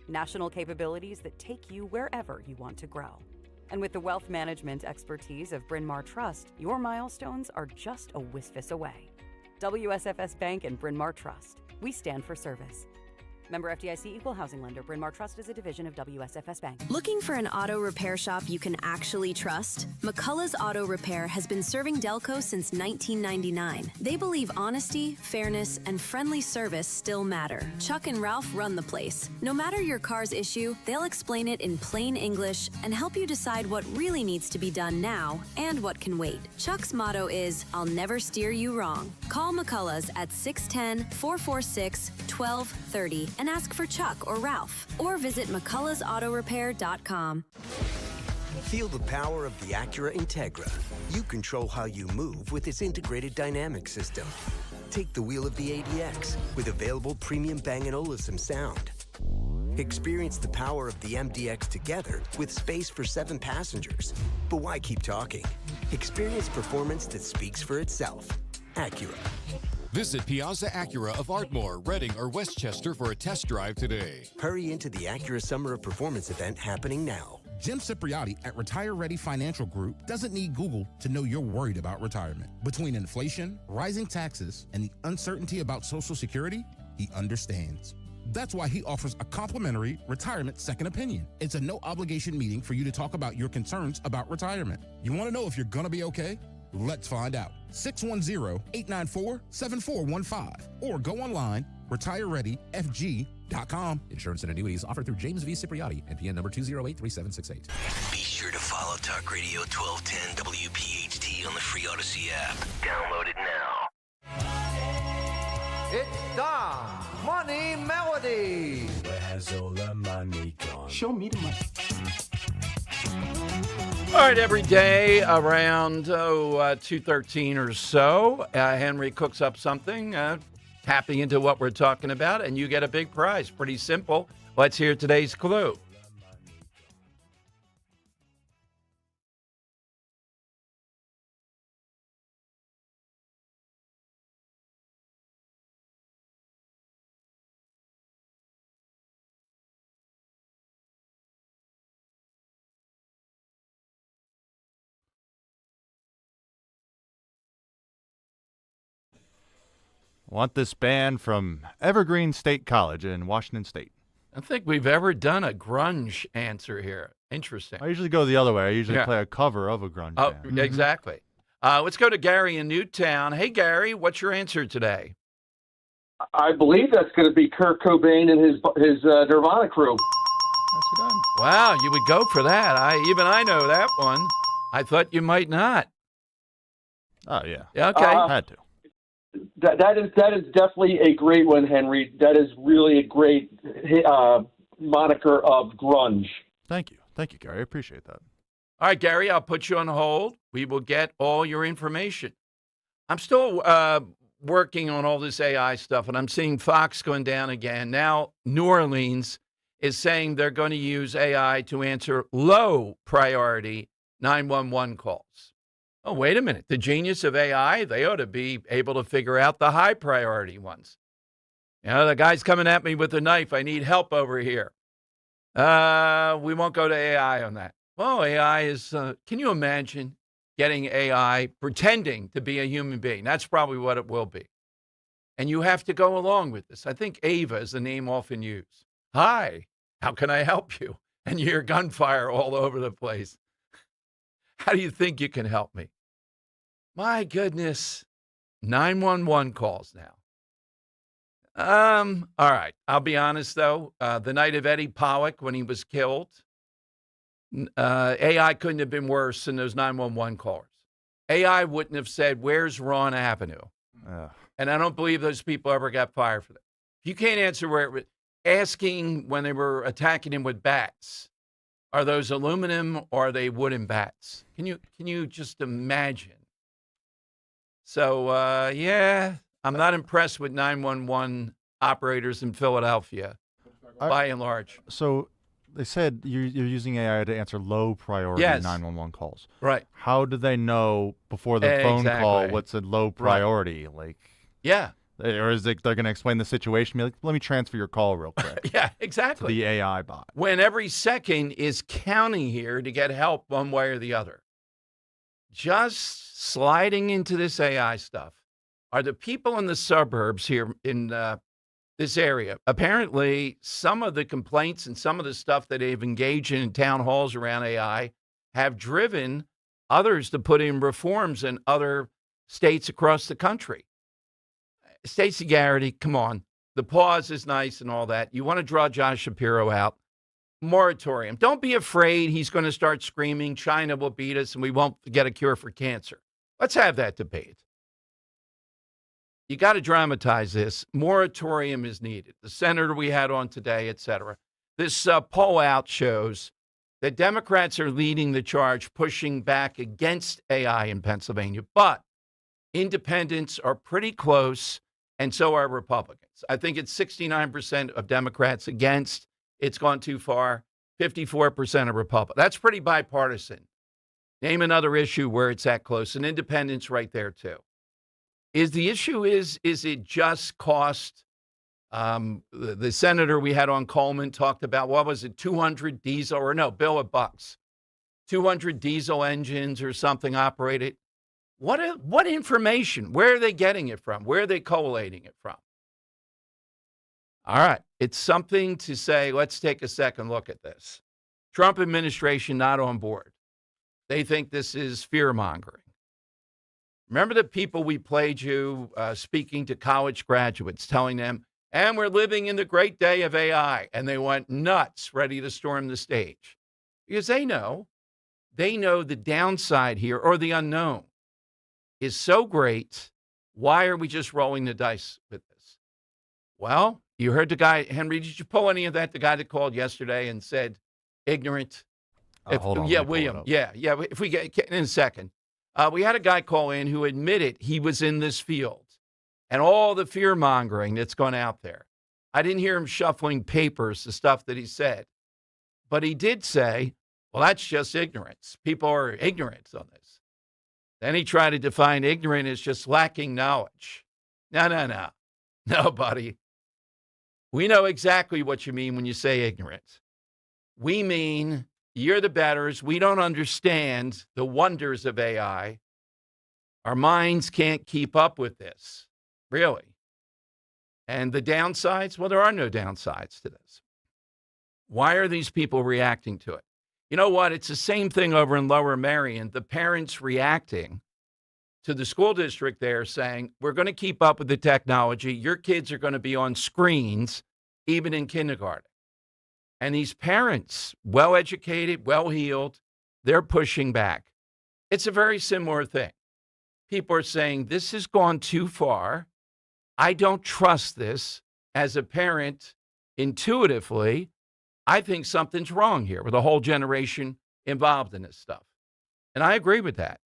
National capabilities that take you wherever you want to grow. And with the wealth management expertise of Bryn Mawr Trust, your milestones are just a whiskfus away. WSFS Bank and Bryn Mawr Trust. We stand for service. Member FDIC, Equal Housing Lender. Bryn Mawr Trust is a division of WSFS Bank. Looking for an auto repair shop you can actually trust? McCullough's Auto Repair has been serving Delco since 1999. They believe honesty, fairness, and friendly service still matter. Chuck and Ralph run the place. No matter your car's issue, they'll explain it in plain English and help you decide what really needs to be done now and what can wait. Chuck's motto is, I'll never steer you wrong. Call McCullough's at 610-446-1230 and ask for Chuck or Ralph, or visit McCulloughsAutorepair.com. Feel the power of the Acura Integra. You control how you move with its integrated dynamic system. Take the wheel of the ADX with available premium Bang & Olufsen sound. Experience the power of the MDX together with space for 7 passengers. But why keep talking? Experience performance that speaks for itself. Acura. Visit Piazza Acura of Ardmore, Reading, or Westchester for a test drive today. Hurry into the Acura Summer of Performance event happening now. Jim Cipriotti at Retire Ready Financial Group doesn't need Google to know you're worried about retirement. Between inflation, rising taxes, and the uncertainty about Social Security, he understands. That's why he offers a complimentary retirement second opinion. It's a no-obligation meeting for you to talk about your concerns about retirement. You want to know if you're going to be okay? Let's find out. 610-894-7415 or go online, retirereadyfg.com. Insurance and annuities offered through James V. Cipriotti, NPN number 2083768. Be sure to follow Talk Radio 1210 WPHT on the free Odyssey app. Download it now. It's Dom's Money Melody. Where has all the money gone? Show me the money. All right, every day around 2:13 or so, Henry cooks up something, tapping into what we're talking about, and you get a big prize. Pretty simple. Let's hear today's clue. Want this band from Evergreen State College in Washington State. I don't think we've ever done a grunge answer here. Interesting. I usually go the other way. I usually play a cover of a grunge band. Exactly. Let's go to Gary in Newtown. Hey, Gary, what's your answer today? I believe that's going to be Kurt Cobain and his Nirvana crew. Wow, you would go for that. I know that one. I thought you might not. Oh, yeah. Yeah, okay. Had to. That is definitely a great one, Henry. That is really a great moniker of grunge. Thank you, Gary. I appreciate that. All right, Gary, I'll put you on hold. We will get all your information. I'm still working on all this AI stuff, and I'm seeing Fox going down again. Now, New Orleans is saying they're going to use AI to answer low priority 911 calls. Oh, wait a minute. The genius of AI, they ought to be able to figure out the high priority ones. You know, the guy's coming at me with a knife. I need help over here. We won't go to AI on that. Well, AI is, can you imagine getting AI pretending to be a human being? That's probably what it will be. And you have to go along with this. I think Ava is the name often used. Hi, how can I help you? And you hear gunfire all over the place. How do you think you can help me? My goodness, 911 calls now. All right. I'll be honest, though. The night of Eddie Pollock, when he was killed, AI couldn't have been worse than those 911 callers. AI wouldn't have said, where's Ron Avenue? And I don't believe those people ever got fired for that. If you can't answer where it was, asking when they were attacking him with bats, are those aluminum or are they wooden bats? Can you just imagine? So, yeah, I'm not impressed with 911 operators in Philadelphia, by and large. So they said you're using AI to answer low priority 911 calls. Right. How do they know before the phone call what's a low priority? Like, yeah. Or is it they're going to explain the situation? Be like, let me transfer your call real quick. Yeah, exactly. To the AI bot. When every second is counting here to get help one way or the other. Just sliding into this AI stuff are the people in the suburbs here in this area. Apparently, some of the complaints and some of the stuff that they've engaged in town halls around AI have driven others to put in reforms in other states across the country. Stacey Garrity, come on. The pause is nice and all that. You want to draw Josh Shapiro out. Moratorium. Don't be afraid he's going to start screaming, China will beat us and we won't get a cure for cancer. Let's have that debate. You got to dramatize this. Moratorium is needed. The senator we had on today, et cetera. This poll out shows that Democrats are leading the charge, pushing back against AI in Pennsylvania. But independents are pretty close, and so are Republicans. I think it's 69% of Democrats against. It's gone too far. 54% of Republicans. That's pretty bipartisan. Name another issue where it's that close. And independents right there, too. Is the issue is it just cost? The senator we had on Coleman talked about, what was it, 200 diesel, or no, bill of bucks. 200 diesel engines or something operated. What information? Where are they getting it from? Where are they collating it from? All right. It's something to say, let's take a second look at this. Trump administration not on board. They think this is fear-mongering. Remember the people we played you speaking to college graduates, telling them, and we're living in the great day of AI. And they went nuts, ready to storm the stage. Because they know the downside here, or the unknown, is so great. Why are we just rolling the dice with this? Well, you heard the guy, Henry, did you pull any of that? The guy that called yesterday and said, ignorant. Hold on. Yeah, William. Yeah. If we get in a second. We had a guy call in who admitted he was in this field and all the fear mongering that's gone out there. I didn't hear him shuffling papers, the stuff that he said, but he did say, well, that's just ignorance. People are ignorant on this. Then he tried to define ignorant as just lacking knowledge. No, buddy. We know exactly what you mean when you say ignorant. We mean you're the betters. We don't understand the wonders of AI. Our minds can't keep up with this, really. And the downsides? Well, there are no downsides to this. Why are these people reacting to it? You know what? It's the same thing over in Lower Merion. The parents reacting to the school district there saying, we're going to keep up with the technology. Your kids are going to be on screens, even in kindergarten. And these parents, well-educated, well-heeled, they're pushing back. It's a very similar thing. People are saying, this has gone too far. I don't trust this. As a parent, intuitively, I think something's wrong here with a whole generation involved in this stuff. And I agree with that.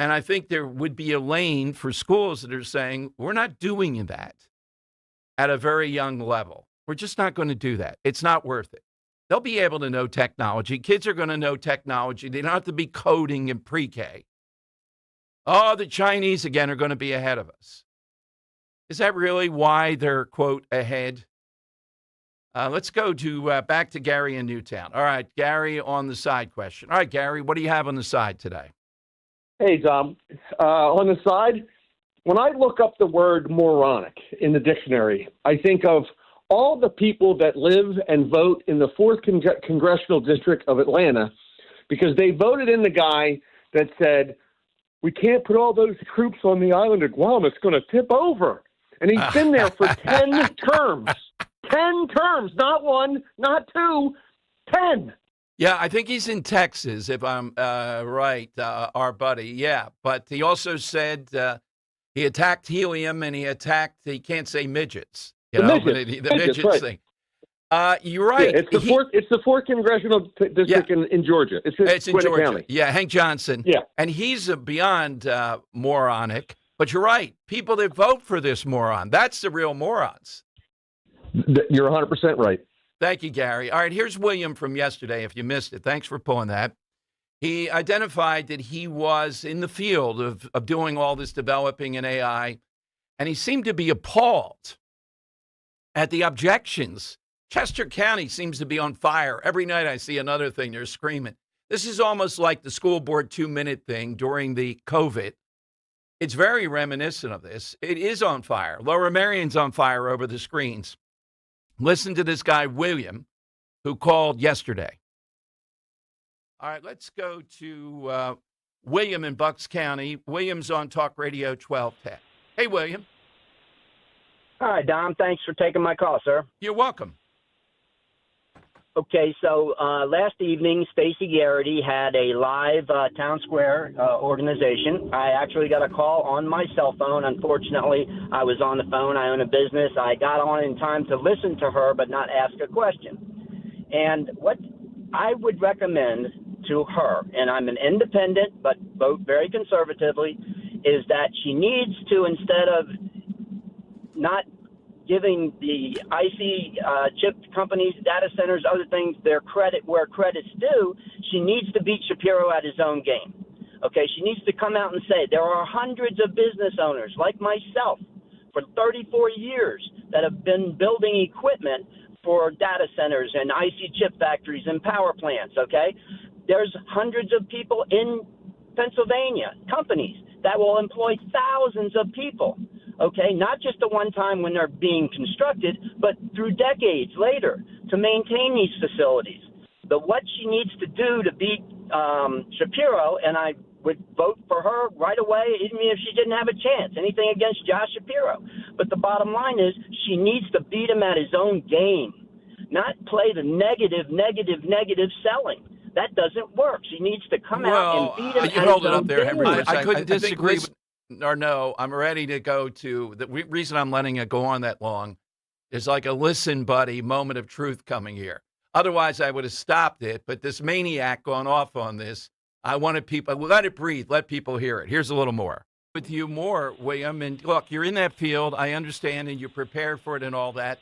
And I think there would be a lane for schools that are saying, we're not doing that at a very young level. We're just not going to do that. It's not worth it. They'll be able to know technology. Kids are going to know technology. They don't have to be coding in pre-K. Oh, the Chinese, again, are going to be ahead of us. Is that really why they're, quote, ahead? Let's go to back to Gary in Newtown. All right, Gary on the side question. All right, Gary, what do you have on the side today? Hey, Dom. On the side, when I look up the word moronic in the dictionary, I think of all the people that live and vote in the 4th Congressional District of Atlanta because they voted in the guy that said, we can't put all those troops on the island of Guam. It's going to tip over. And he's been there for 10 terms. 10 terms, not 1, not 2, 10. Yeah, I think he's in Texas, if I'm right, our buddy. Yeah, but he also said he attacked helium and he can't say midgets. The midgets right. thing. You're right. Yeah, it's the 4th Congressional District in Georgia. It's in Georgia. County. Yeah, Hank Johnson. Yeah. And he's beyond moronic. But you're right. People that vote for this moron, that's the real morons. You're 100% right. Thank you, Gary. All right, here's William from yesterday, if you missed it. Thanks for pulling that. He identified that he was in the field of doing all this developing in AI, and he seemed to be appalled at the objections. Chester County seems to be on fire. Every night I see another thing, they're screaming. This is almost like the school board 2-minute thing during the COVID. It's very reminiscent of this. It is on fire. Lower Merion's on fire over the screens. Listen to this guy, William, who called yesterday. All right, let's go to William in Bucks County. William's on Talk Radio 1210. Hey, William. Hi, Dom. Thanks for taking my call, sir. You're welcome. Okay, so last evening, Stacey Garrity had a live town square organization. I actually got a call on my cell phone. Unfortunately, I was on the phone. I own a business. I got on in time to listen to her but not ask a question. And what I would recommend to her, and I'm an independent but vote very conservatively, is that she needs to, instead of not giving the IC chip companies, data centers, other things, their credit where credit's due, she needs to beat Shapiro at his own game. Okay, she needs to come out and say there are hundreds of business owners like myself for 34 years that have been building equipment for data centers and IC chip factories and power plants, okay? There's hundreds of people in Pennsylvania, companies, that will employ thousands of people. Okay, not just the one time when they're being constructed, but through decades later to maintain these facilities. What she needs to do to beat Shapiro, and I would vote for her right away, even if she didn't have a chance, anything against Josh Shapiro. But the bottom line is she needs to beat him at his own game, not play the negative selling. That doesn't work. She needs to come out and beat him at his own game. I couldn't disagree. I'm ready to go to the reason I'm letting it go on that long is like a listen, buddy, moment of truth coming here. Otherwise, I would have stopped it. But this maniac going off on this, I wanted people, let it breathe, let people hear it. Here's a little more. With you more, William. And look, you're in that field. I understand, and you're prepared for it and all that.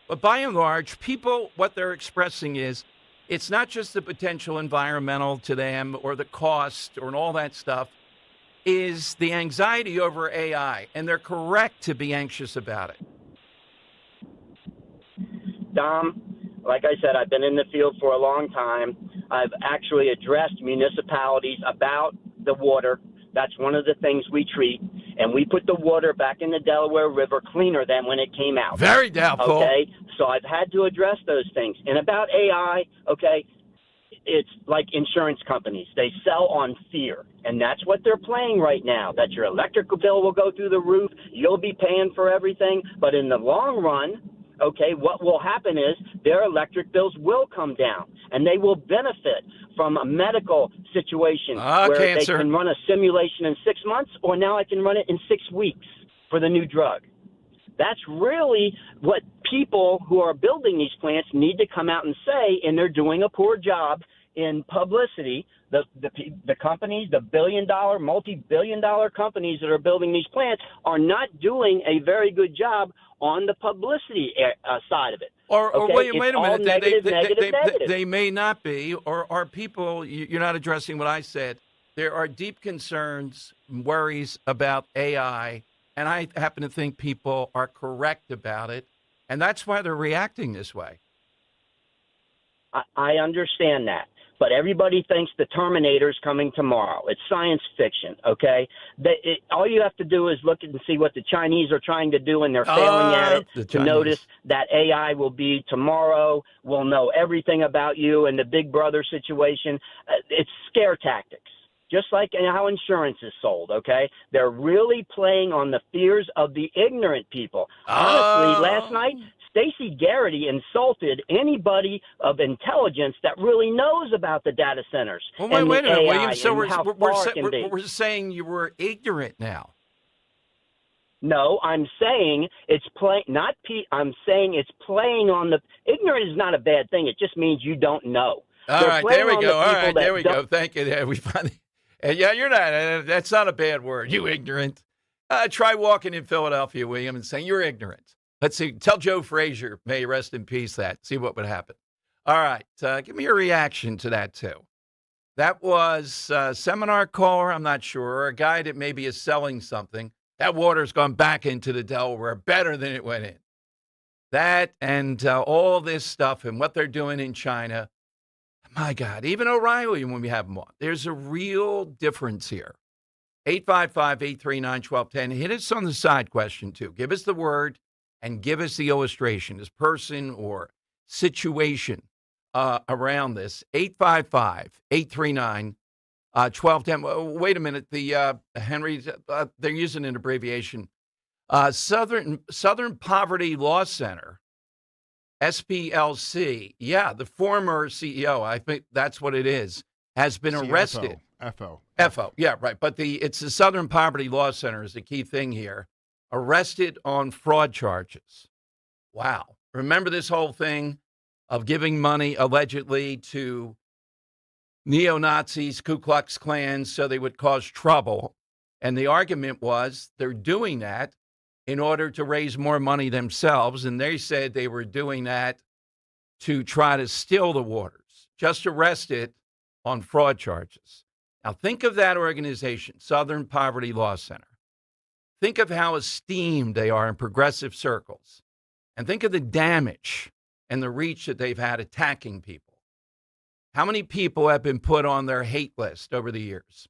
But by and large, people, what they're expressing is it's not just the potential environmental to them or the cost or all that stuff. Is the anxiety over AI, and they're correct to be anxious about it. Dom, like I said, I've been in the field for a long time. I've actually addressed municipalities about the water. That's one of the things we treat, and we put the water back in the Delaware River cleaner than when it came out. Very doubtful. Okay, so I've had to address those things. And about AI, okay, it's like insurance companies. They sell on fear, and that's what they're playing right now, that your electrical bill will go through the roof, you'll be paying for everything, but in the long run, okay, what will happen is their electric bills will come down, and they will benefit from a medical situation where cancer. They can run a simulation in 6 months, or now I can run it in 6 weeks for the new drug. That's really what people who are building these plants need to come out and say, and they're doing a poor job in publicity. The companies, the billion-dollar, multi-billion-dollar companies that are building these plants are not doing a very good job on the publicity side of it. Or wait a minute. Negative. They may not be, or are people, you're not addressing what I said. There are deep concerns, worries about AI, and I happen to think people are correct about it, and that's why they're reacting this way. I understand that. But everybody thinks the Terminator's coming tomorrow. It's science fiction, okay? All you have to do is look and see what the Chinese are trying to do, and they're failing at it, to notice that AI will be tomorrow, will know everything about you, and the Big Brother situation. It's scare tactics, just like how insurance is sold, okay? They're really playing on the fears of the ignorant people. Honestly, last night, Stacey Garrity insulted anybody of intelligence that really knows about the data centers. Well, wait a minute, William. So we're saying you were ignorant now. No, I'm saying it's I'm saying it's playing on the ignorant is not a bad thing. It just means you don't know. All right, there we go. All right, there we go. Thank you. There we finally. Yeah, you're not. That's not a bad word. You ignorant. Try walking in Philadelphia, William, and saying you're ignorant. Let's see. Tell Joe Frazier, may he rest in peace, that. See what would happen. All right. Give me your reaction to that, too. That was a seminar caller, I'm not sure, or a guy that maybe is selling something. That water's gone back into the Delaware better than it went in. That and all this stuff and what they're doing in China. My God, even O'Reilly when we have them on. There's a real difference here. 855-839-1210. Hit us on the side question, too. Give us the word. And give us the illustration, this person or situation around this. 855-839-1210. Wait a minute. Henry, they're using an abbreviation. Southern Poverty Law Center, SPLC. Yeah, the former CEO, I think that's what it is, has been arrested. FO. Yeah, right. But it's the Southern Poverty Law Center is the key thing here. Arrested on fraud charges. Wow. Remember this whole thing of giving money allegedly to neo-Nazis, Ku Klux Klan, so they would cause trouble. And the argument was they're doing that in order to raise more money themselves. And they said they were doing that to try to still the waters. Just arrested on fraud charges. Now think of that organization, Southern Poverty Law Center. Think of how esteemed they are in progressive circles. And think of the damage and the reach that they've had attacking people. How many people have been put on their hate list over the years?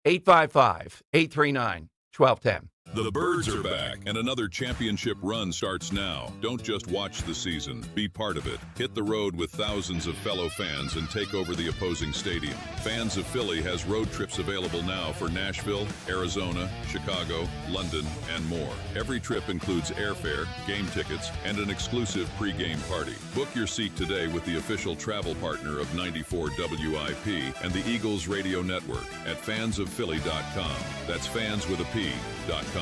855-839-1210. The Birds are back, and another championship run starts now. Don't just watch the season, be part of it. Hit the road with thousands of fellow fans and take over the opposing stadium. Fans of Philly has road trips available now for Nashville, Arizona, Chicago, London, and more. Every trip includes airfare, game tickets, and an exclusive pregame party. Book your seat today with the official travel partner of 94 WIP and the Eagles Radio Network at fansofphilly.com. That's fans with a P.com.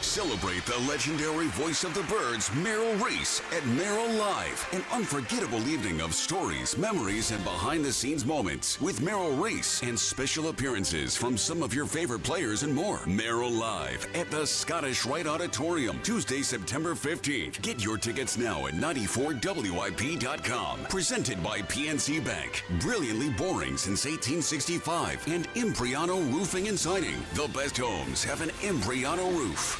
Celebrate the legendary voice of the Birds, Merrill Reese, at Merrill Live. An unforgettable evening of stories, memories, and behind-the-scenes moments with Merrill Reese and special appearances from some of your favorite players and more. Merrill Live at the Scottish Rite Auditorium, Tuesday, September 15th. Get your tickets now at 94WIP.com. Presented by PNC Bank. Brilliantly boring since 1865. And Impriano Roofing and Siding. The best homes have an Impriano roof.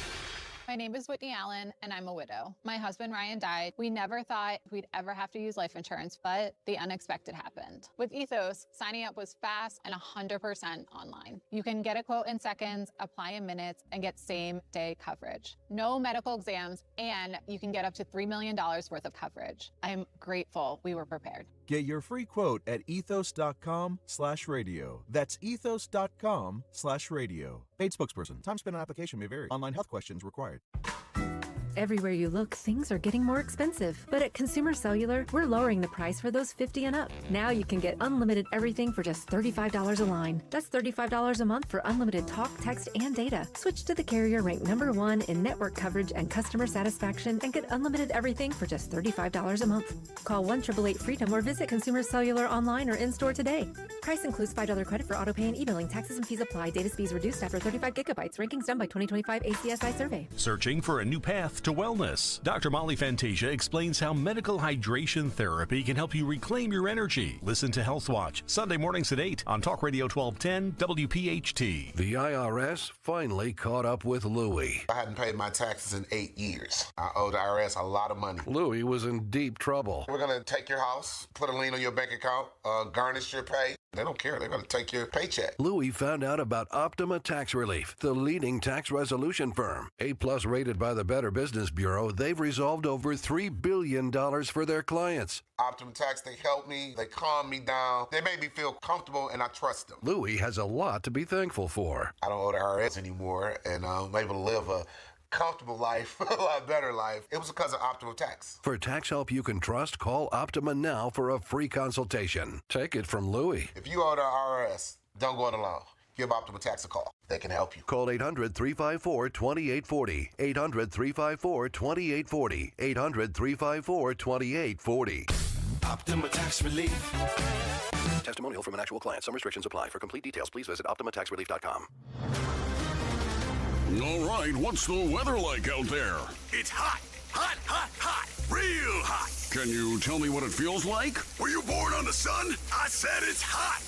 My name is Whitney Allen, and I'm a widow. My husband, Ryan, died. We never thought we'd ever have to use life insurance, but the unexpected happened. With Ethos, signing up was fast and 100% online. You can get a quote in seconds, apply in minutes, and get same-day coverage. No medical exams, and you can get up to $3 million worth of coverage. I'm grateful we were prepared. Get your free quote at ethos.com/radio. That's ethos.com/radio. Paid spokesperson. Time spent on application may vary. Online health questions required. Everywhere you look, things are getting more expensive. But at Consumer Cellular, we're lowering the price for those 50 and up. Now you can get unlimited everything for just $35 a line. That's $35 a month for unlimited talk, text, and data. Switch to the carrier ranked #1 in network coverage and customer satisfaction and get unlimited everything for just $35 a month. Call 1-888-FREEDOM or visit Consumer Cellular online or in-store today. Price includes $5 credit for autopay and e-billing. Taxes and fees apply. Data speeds reduced after 35 gigabytes. Rankings done by 2025 ACSI survey. Searching for a new path to wellness? Dr. Molly Fantasia explains how medical hydration therapy can help you reclaim your energy. Listen to Health Watch, Sunday mornings at 8 on Talk Radio 1210 WPHT. The IRS finally caught up with Louie. I hadn't paid my taxes in 8 years. I owe the IRS a lot of money. Louie was in deep trouble. We're going to take your house, put a lien on your bank account, garnish your pay. They don't care. They're going to take your paycheck. Louie found out about Optima Tax Relief, the leading tax resolution firm. A-plus rated by the Better Business Bureau, they've resolved over $3 billion for their clients. Optima Tax, they help me. They calm me down. They make me feel comfortable, and I trust them. Louie has a lot to be thankful for. I don't owe the IRS anymore, and I'm able to live a comfortable life, a lot better life. It was because of Optima Tax. For tax help you can trust, call Optima now for a free consultation. Take it from Louie. If you owe the IRS, don't go it alone. Give Optima Tax a call. They can help you. Call 800-354-2840. 800-354-2840. 800-354-2840. Optima Tax Relief. Testimonial from an actual client. Some restrictions apply. For complete details, please visit OptimaTaxRelief.com. All right, what's the weather like out there? It's hot, hot, hot, hot, real hot. Can you tell me what it feels like? Were you born on the sun? I said it's hot.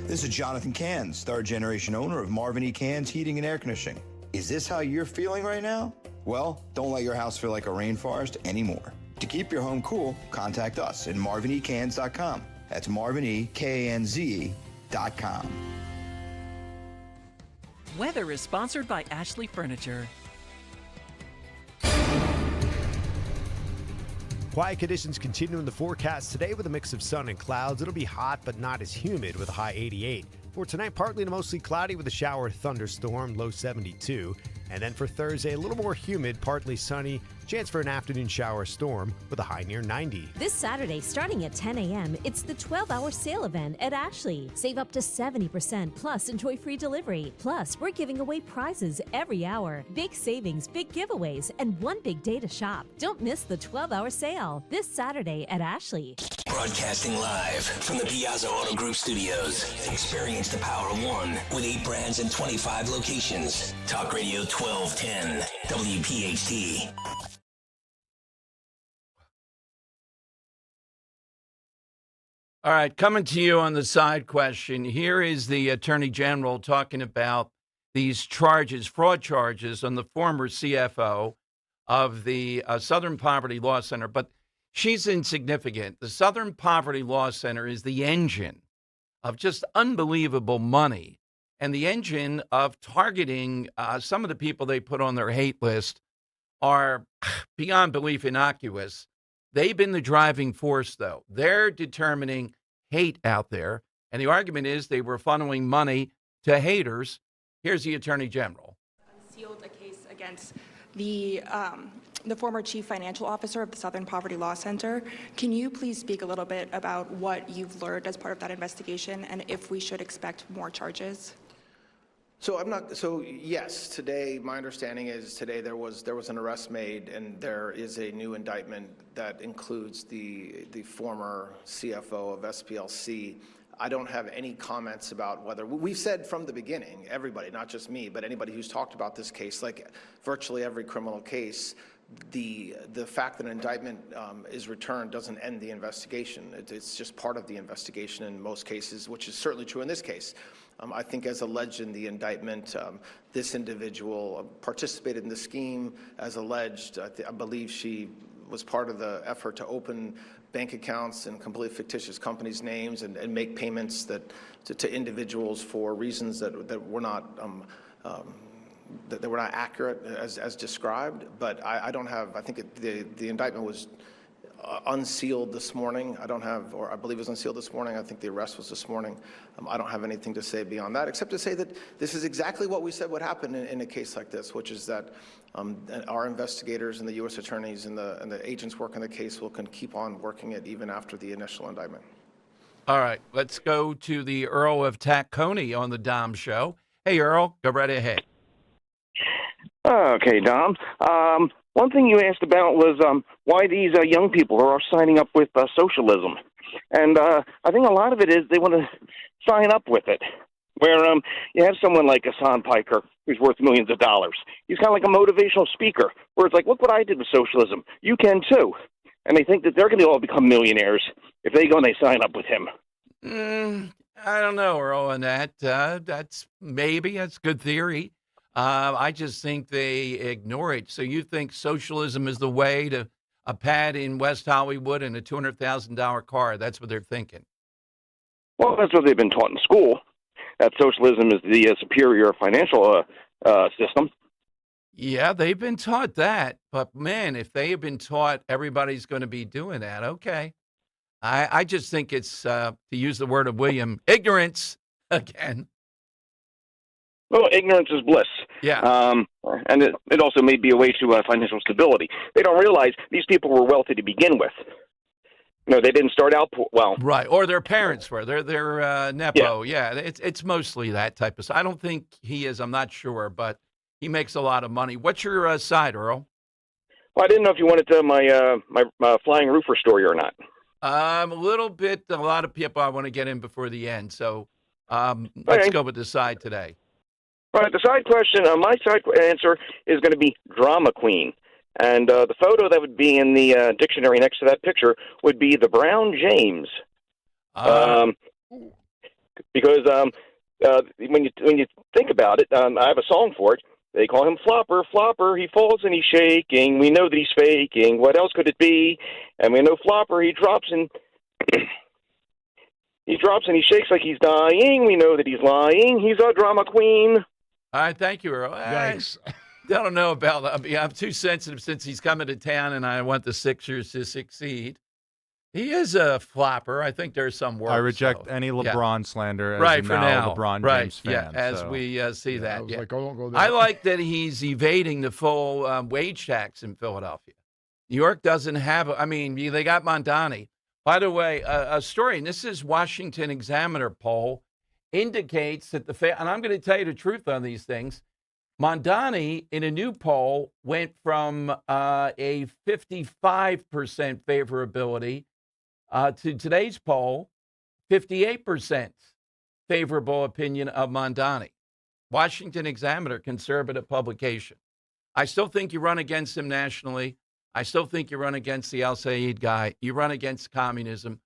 This is Jonathan Cans, third-generation owner of Marvin E. Cans Heating and Air Conditioning. Is this how you're feeling right now? Well, don't let your house feel like a rainforest anymore. To keep your home cool, contact us at marvinecans.com. That's marvinekanze.com. Weather is sponsored by Ashley Furniture. Quiet conditions continue in the forecast today with a mix of sun and clouds. It'll be hot, but not as humid with a high 88. For tonight, partly to mostly cloudy with a shower thunderstorm, low 72. And then for Thursday, a little more humid, partly sunny, chance for an afternoon shower storm with a high near 90. This Saturday, starting at 10 a.m., it's the 12-hour sale event at Ashley. Save up to 70%, plus enjoy free delivery. Plus, we're giving away prizes every hour. Big savings, big giveaways, and one big day to shop. Don't miss the 12-hour sale this Saturday at Ashley. Broadcasting live from the Piazza Auto Group studios. Experience the power of one with 8 brands and 25 locations. Talk Radio 1210, WPHT. All right, coming to you on the side question. Here is the Attorney General talking about these charges, fraud charges, on the former CFO of the Southern Poverty Law Center. But she's insignificant. The Southern Poverty Law Center is the engine of just unbelievable money and the engine of targeting some of the people they put on their hate list are beyond belief innocuous. They've been the driving force, though. They're determining hate out there. And the argument is they were funneling money to haters. Here's the Attorney General. Sealed a case against the former chief financial officer of the Southern Poverty Law Center. Can you please speak a little bit about what you've learned as part of that investigation and if we should expect more charges? So yes, today, my understanding is today there was an arrest made and there is a new indictment that includes the former CFO of SPLC. I don't have any comments about whether, we've said from the beginning, everybody, not just me, but anybody who's talked about this case, like virtually every criminal case, the fact that an indictment is returned doesn't end the investigation. It's just part of the investigation in most cases, which is certainly true in this case. I think as alleged in the indictment, this individual participated in the scheme as alleged. I believe she was part of the effort to open bank accounts in completely fictitious companies' names and make payments to individuals for reasons that were not accurate as described. But I don't have. I think the indictment was unsealed this morning. I don't have, or I believe it was unsealed this morning. I think the arrest was this morning. I don't have anything to say beyond that, except to say that this is exactly what we said would happen in a case like this, which is that our investigators and the U.S. attorneys and the agents working the case can keep on working it even after the initial indictment. All right, let's go to the Earl of Tacony on the Dom Show. Hey, Earl, go right ahead. Okay, Dom. One thing you asked about was why these young people are signing up with socialism. And I think a lot of it is they want to sign up with it. Where you have someone like Hassan Piker, who's worth millions of dollars. He's kind of like a motivational speaker, where it's like, look what I did with socialism. You can too. And they think that they're going to all become millionaires if they go and they sign up with him. I don't know, Earl, on that. That's good theory. I just think they ignore it. So you think socialism is the way to a pad in West Hollywood and a $200,000 car? That's what they're thinking. Well, that's what they've been taught in school, that socialism is the superior financial system. Yeah, they've been taught that. But, man, if they have been taught everybody's going to be doing that, okay. I just think it's, to use the word of William, ignorance again. Well, ignorance is bliss. Yeah. And it also may be a way to financial stability. They don't realize these people were wealthy to begin with. They didn't start out well. Right, or their parents were. They're Nepo. Yeah, it's mostly that type of stuff. I don't think he is. I'm not sure, but he makes a lot of money. What's your side, Earl? Well, I didn't know if you wanted to my flying roofer story or not. A little bit. A lot of people I want to get in before the end. So let's go with the side today. All right, the side question, my side answer is going to be drama queen. And the photo that would be in the dictionary next to that picture would be the Brown James. Because when you think about it, I have a song for it. They call him Flopper, Flopper, he falls and he's shaking. We know that he's faking. What else could it be? And we know Flopper, he drops and he shakes like he's dying. We know that he's lying. He's a drama queen. All right, thank you, Earl. Yikes. I don't know about that. I'm too sensitive since he's coming to town and I want the Sixers to succeed. He is a flopper. I think there's some work. I reject any LeBron slander as right, a for now now. LeBron right, James fan. Yeah, as so. we see that. I was yeah. like, oh, don't go there. I like that he's evading the full wage tax in Philadelphia. New York doesn't have they got Mondani. By the way, a story, and this is Washington Examiner poll, indicates that and I'm going to tell you the truth on these things, Mondani, in a new poll, went from a 55% favorability to today's poll, 58% favorable opinion of Mondani. Washington Examiner, conservative publication. I still think you run against him nationally. I still think you run against the Al-Sayed guy. You run against communism.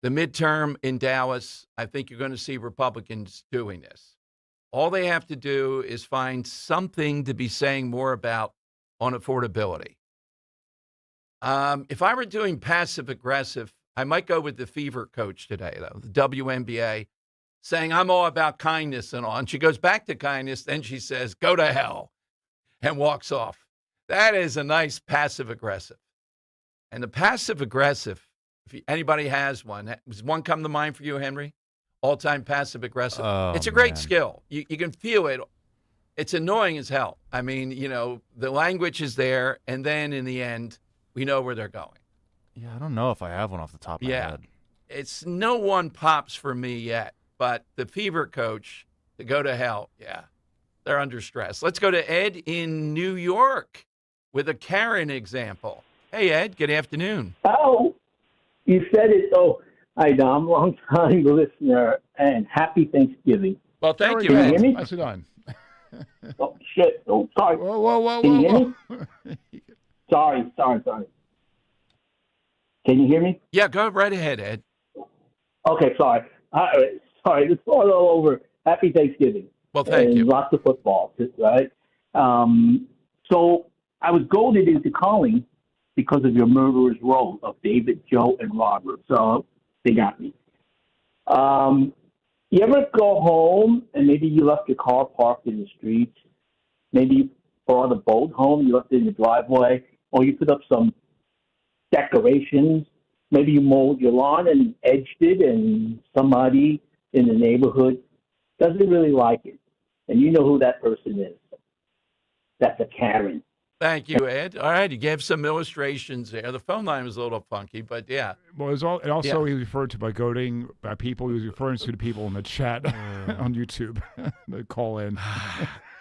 The midterm in Dallas, I think you're going to see Republicans doing this. All they have to do is find something to be saying more about on affordability. If I were doing passive-aggressive, I might go with the fever coach today, though, the WNBA, saying I'm all about kindness and all. And she goes back to kindness, then she says, go to hell, and walks off. That is a nice passive-aggressive. And the passive-aggressive, if anybody has one, does one come to mind for you, Henry? All-time passive-aggressive. It's a great skill. You can feel it. It's annoying as hell. I mean, the language is there, and then in the end, we know where they're going. Yeah, I don't know if I have one off the top of my head. It's no one pops for me yet, but the fever coach, to go to hell, they're under stress. Let's go to Ed in New York with a Karen example. Hey, Ed, good afternoon. Oh, you said it. Oh, hi, Dom. Long-time listener, and happy Thanksgiving. Well, thank you, Can you Ed. hear me? Nicely done. Oh, shit. Oh, sorry. Whoa. Can you hear me? Sorry. Can you hear me? Yeah, go right ahead, Ed. Okay, sorry. Sorry, it's all over. Happy Thanksgiving. Well, thank and you. Lots of football, right? So I was goaded into calling because of your murderer's row of David, Joe, and Robert. So they got me. You ever go home and maybe you left your car parked in the street? Maybe you brought a boat home, you left it in the driveway, or you put up some decorations. Maybe you mowed your lawn and edged it, and somebody in the neighborhood doesn't really like it. And you know who that person is. That's a Karen. Thank you, Ed. All right, you gave some illustrations there. The phone line was a little funky, but yeah. Well, it also he was referred to by goading by people. He was referring to the people in the chat on YouTube. They call in.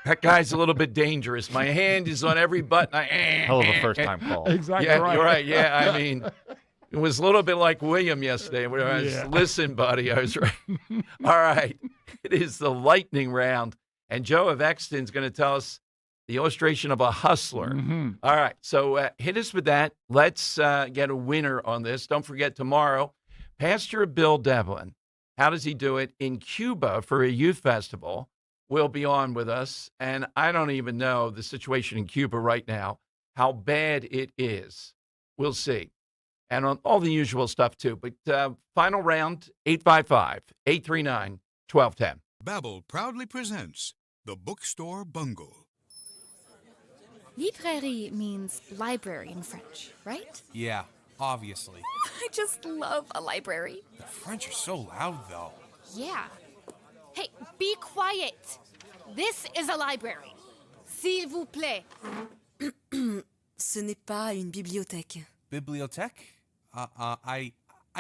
That guy's a little bit dangerous. My hand is on every button. Hell of a first-time call. Exactly yeah, right. You're right. Yeah, I mean, it was a little bit like William yesterday. Where I was, listen, buddy, I was right. All right, it is the lightning round, and Joe of Exton's going to tell us the illustration of a hustler. Mm-hmm. All right, so hit us with that. Let's get a winner on this. Don't forget tomorrow, Pastor Bill Devlin. How does he do it in Cuba for a youth festival? Will be on with us, and I don't even know the situation in Cuba right now, how bad it is. We'll see. And on all the usual stuff, too. But final round, 855-839-1210. Babbel proudly presents The Bookstore Bungle. Librairie means library in French, right? Yeah, obviously. I just love a library. The French are so loud, though. Yeah. Hey, be quiet. This is a library. S'il vous plaît. Ce n'est pas une bibliothèque. Bibliothèque? I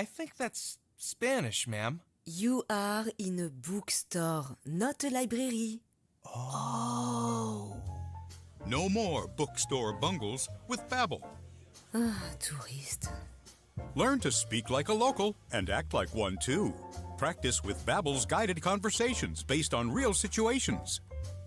think that's Spanish, ma'am. You are in a bookstore, not a library. Oh. No more bookstore bungles with Babbel. Ah, touriste. Learn to speak like a local and act like one too. Practice with Babbel's guided conversations based on real situations.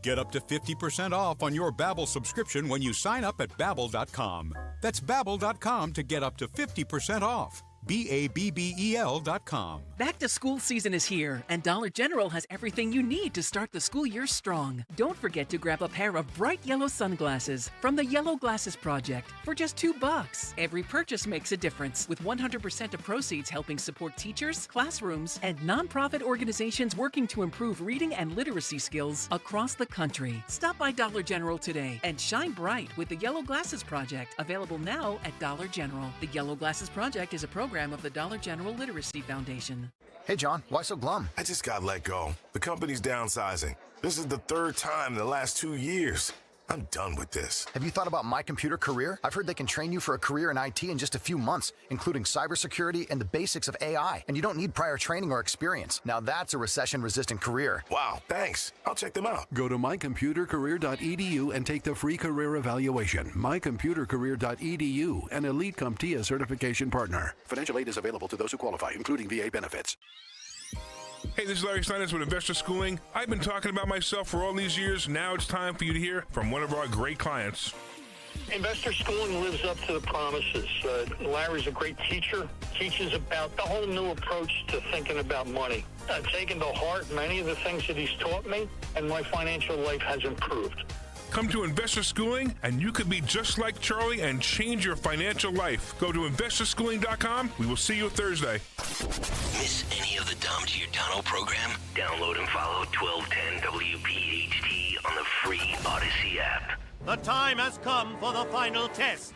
Get up to 50% off on your Babbel subscription when you sign up at Babbel.com. That's Babbel.com to get up to 50% off. Babbel.com. Back to school season is here, and Dollar General has everything you need to start the school year strong. Don't forget to grab a pair of bright yellow sunglasses from the Yellow Glasses Project for just $2. Every purchase makes a difference, with 100% of proceeds helping support teachers, classrooms, and nonprofit organizations working to improve reading and literacy skills across the country. Stop by Dollar General today and shine bright with the Yellow Glasses Project, available now at Dollar General. The Yellow Glasses Project is a program of the Dollar General Literacy Foundation. Hey, John, why so glum? I just got let go. The company's downsizing. This is the third time in the last 2 years. I'm done with this. Have you thought about My Computer Career? I've heard they can train you for a career in IT in just a few months, including cybersecurity and the basics of AI. And you don't need prior training or experience. Now that's a recession-resistant career. Wow, thanks. I'll check them out. Go to mycomputercareer.edu and take the free career evaluation. mycomputercareer.edu, an Elite CompTIA certification partner. Financial aid is available to those who qualify, including VA benefits. Hey, this is Larry Steinitz with Investor Schooling. I've been talking about myself for all these years. Now it's time for you to hear from one of our great clients. Investor Schooling lives up to the promises. Larry's a great teacher, teaches about the whole new approach to thinking about money. I've taken to heart many of the things that he's taught me, and my financial life has improved. Come to Investor Schooling, and you could be just like Charlie and change your financial life. Go to investorschooling.com. We will see you Thursday. Miss any of the Dom Giordano program? Download and follow 1210 WPHT on the free Odyssey app. The time has come for the final test.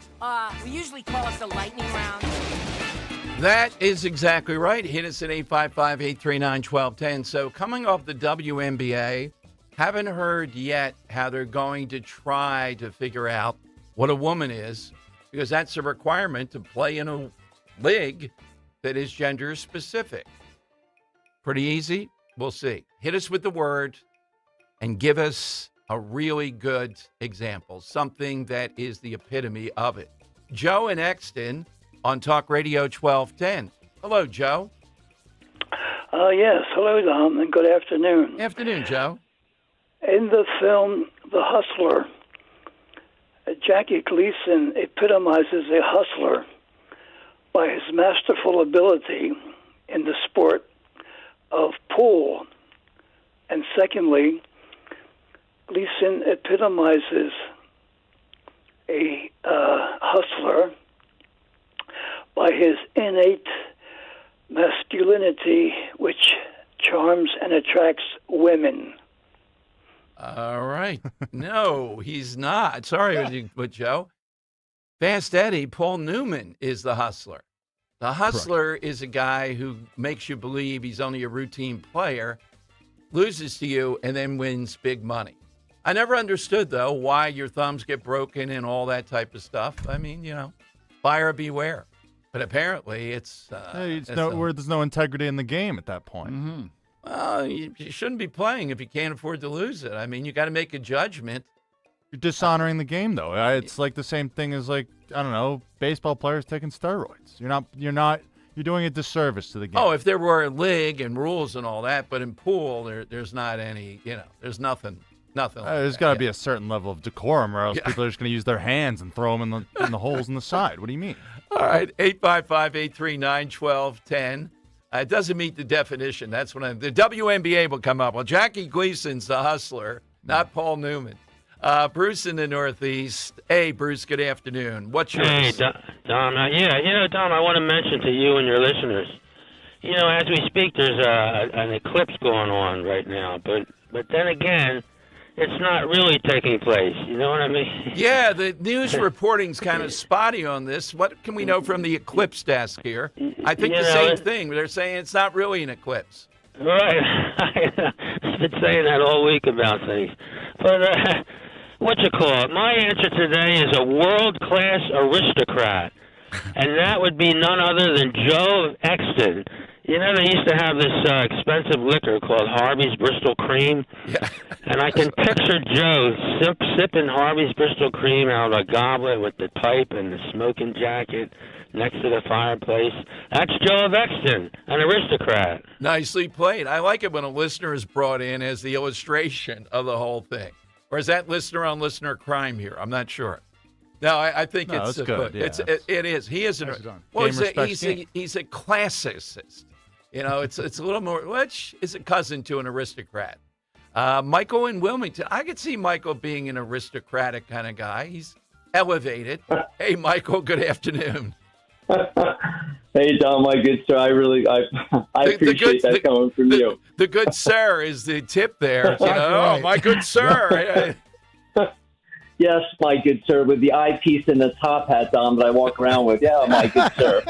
We usually call us the lightning round. That is exactly right. Hit us at 855-839-1210. So coming off the WNBA, haven't heard yet how they're going to try to figure out what a woman is, because that's a requirement to play in a league that is gender specific. Pretty easy. We'll see. Hit us with the word and give us a really good example, something that is the epitome of it. Joe in Exton on Talk Radio 1210. Hello, Joe. Yes. Hello, Dom, and good afternoon. Afternoon, Joe. In the film The Hustler, Jackie Gleason epitomizes a hustler by his masterful ability in the sport of pool. And secondly, Gleason epitomizes a hustler by his innate masculinity, which charms and attracts women. All right. No, he's not. Sorry, but Joe. Fast Eddie, Paul Newman is the hustler. The hustler is a guy who makes you believe he's only a routine player, loses to you, and then wins big money. I never understood, though, why your thumbs get broken and all that type of stuff. I mean, buyer beware. But apparently there's no integrity in the game at that point. Mm-hmm. Well, you shouldn't be playing if you can't afford to lose it. I mean, you got to make a judgment. You're dishonoring the game, though. It's like the same thing as, like, I don't know, baseball players taking steroids. You're doing a disservice to the game. Oh, if there were a league and rules and all that, but in pool, there's not any, there's nothing like there's got to be a certain level of decorum, or else people are just going to use their hands and throw them in the holes in the side. What do you mean? All right, 855-839-1210. It doesn't meet the definition. That's when the WNBA will come up. Well, Jackie Gleason's the hustler, not Paul Newman. Bruce in the Northeast. Hey, Bruce, good afternoon. What's yours? Hey, Dom. Dom, I want to mention to you and your listeners, as we speak, there's an eclipse going on right now. But then again, it's not really taking place. You know what I mean? Yeah, the news reporting's kind of spotty on this. What can we know from the eclipse desk here? I think the same thing. They're saying it's not really an eclipse. Right. I've been saying that all week about things. But my answer today is a world-class aristocrat, and that would be none other than Joe Exton. They used to have this expensive liquor called Harvey's Bristol Cream, and I can picture Joe sipping Harvey's Bristol Cream out of a goblet with the pipe and the smoking jacket next to the fireplace. That's Joe Exton, an aristocrat. Nicely played. I like it when a listener is brought in as the illustration of the whole thing. Or is that listener on listener crime here? I'm not sure. No, I think it's good. Yeah. It is. He is he's a classicist. It's a little more, which is a cousin to an aristocrat. Michael in Wilmington. I could see Michael being an aristocratic kind of guy. He's elevated. Hey, Michael, good afternoon. Hey, Dom, my good sir. I appreciate that coming from you. The good sir is the tip there. Right. Oh, my good sir. Yes, my good sir, with the eyepiece and the top hat, Dom, that I walk around with. Yeah, my good sir.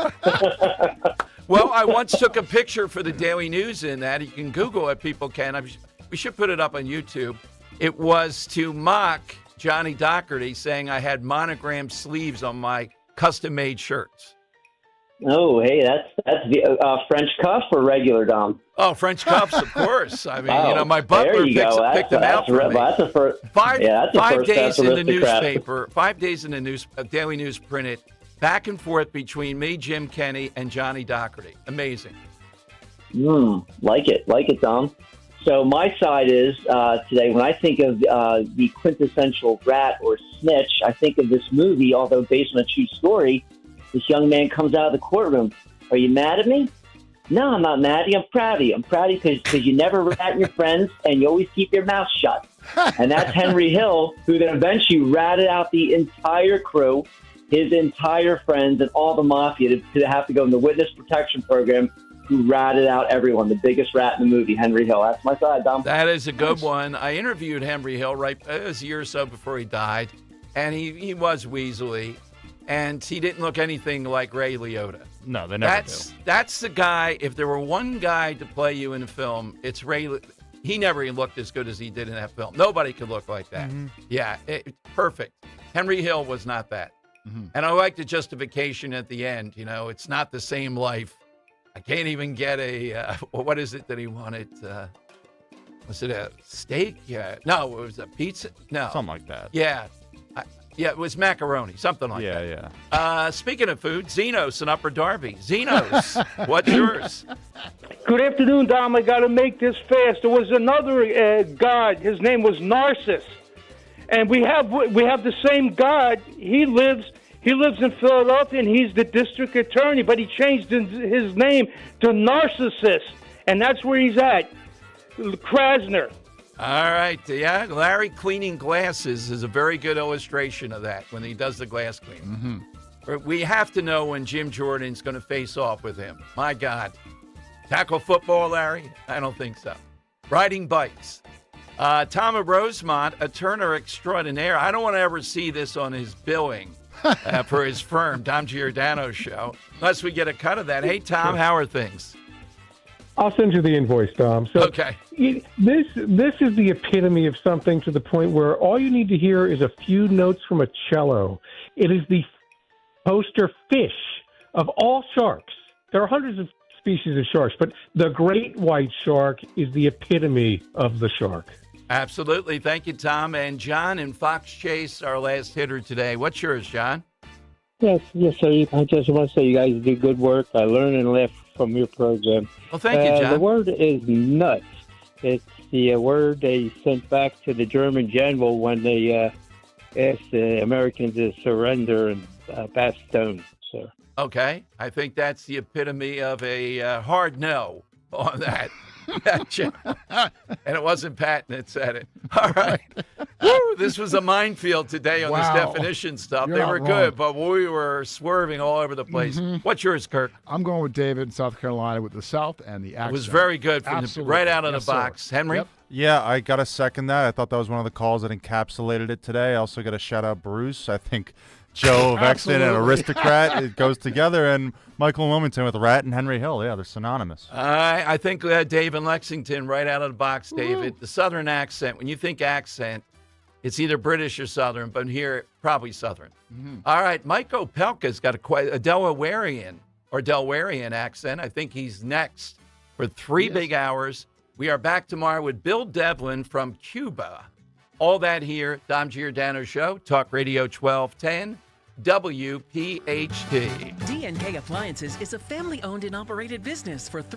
Well, I once took a picture for the Daily News in that. You can Google it. People can. We should put it up on YouTube. It was to mock Johnny Doherty, saying I had monogrammed sleeves on my custom-made shirts. Oh, hey, that's the French cuff or regular, Dom? Oh, French cuffs, of course. I mean, my butler picked them out for me. That's the first. 5 days in the newspaper. 5 days in the Daily News printed, back and forth between me, Jim Kenney, and Johnny Doherty. Amazing. Like it, Dom. So my side is today, when I think of the quintessential rat or snitch, I think of this movie, although based on a true story. This young man comes out of the courtroom. Are you mad at me? No, I'm not mad at you. I'm proud of you. I'm proud of you because you never rat your friends and you always keep your mouth shut. And that's Henry Hill, who then eventually ratted out the entire crew, his entire friends, and all the mafia to have to go in the witness protection program, who ratted out everyone. The biggest rat in the movie, Henry Hill. That's my side, Dom. That is a good one. I interviewed Henry Hill it was a year or so before he died, and he was weaselly. And he didn't look anything like Ray Liotta. No, they never do. That's the guy. If there were one guy to play you in a film, it's Ray. He never even looked as good as he did in that film. Nobody could look like that. Mm-hmm. Yeah, perfect. Henry Hill was not that. Mm-hmm. And I like the justification at the end. It's not the same life. I can't even get what is it that he wanted? Was it a steak? Yeah. No, it was a pizza. No. Something like that. Yeah. Yeah, it was macaroni, something like that. Yeah. Speaking of food, Zenos in Upper Darby. Zenos, what's yours? Good afternoon, Dom. I got to make this fast. There was another god. His name was Narcissus, and we have the same god. He lives in Philadelphia, and he's the district attorney. But he changed his name to Narcissus, and that's where he's at. Krasner. All right. Yeah, Larry cleaning glasses is a very good illustration of that when he does the glass cleaning. Mm-hmm. We have to know when Jim Jordan's going to face off with him. My God. Tackle football, Larry? I don't think so. Riding bikes. Tom of Rosemont, a Turner extraordinaire. I don't want to ever see this on his billing. for his firm, Dom Giordano Show. Unless we get a cut of that. Hey, Tom, how are things? I'll send you the invoice, Dom. So okay. This is the epitome of something to the point where all you need to hear is a few notes from a cello. It is the poster fish of all sharks. There are hundreds of species of sharks, but the great white shark is the epitome of the shark. Absolutely. Thank you, Tom. And John in Fox Chase, our last hitter today. What's yours, John? Yes, sir. I just want to say you guys do good work. I learn and laugh from your program. Well, thank you, John. The word is nuts. It's the word they sent back to the German general when they asked the Americans to surrender and Bastogne, sir. Okay. I think that's the epitome of a hard no on that. And it wasn't Patton that said it. All right. Woo, this was a minefield today on this definition stuff. You're They not were wrong. good, but we were swerving all over the place. What's yours, Kirk? I'm going with David in South Carolina with the South and the accent. It was very good from right out of Yes, the sir. box. Henry? Yep. Yeah, I got to second that. I thought that was one of the calls that encapsulated it today. I also got to shout out Bruce. I think Joe of Exton and Aristocrat, it goes together. And Michael Wilmington with Rat and Henry Hill. Yeah, they're synonymous. I think Dave in Lexington, right out of the box, David. The Southern accent. When you think accent, it's either British or Southern, but here, probably Southern. All right, Mike Opelka's got a Delawarean accent. I think he's next for 3 big hours. We are back tomorrow with Bill Devlin from Cuba. All that here, Dom Giordano Show, Talk Radio 1210, WPHT. D&K Appliances is a family-owned and operated business for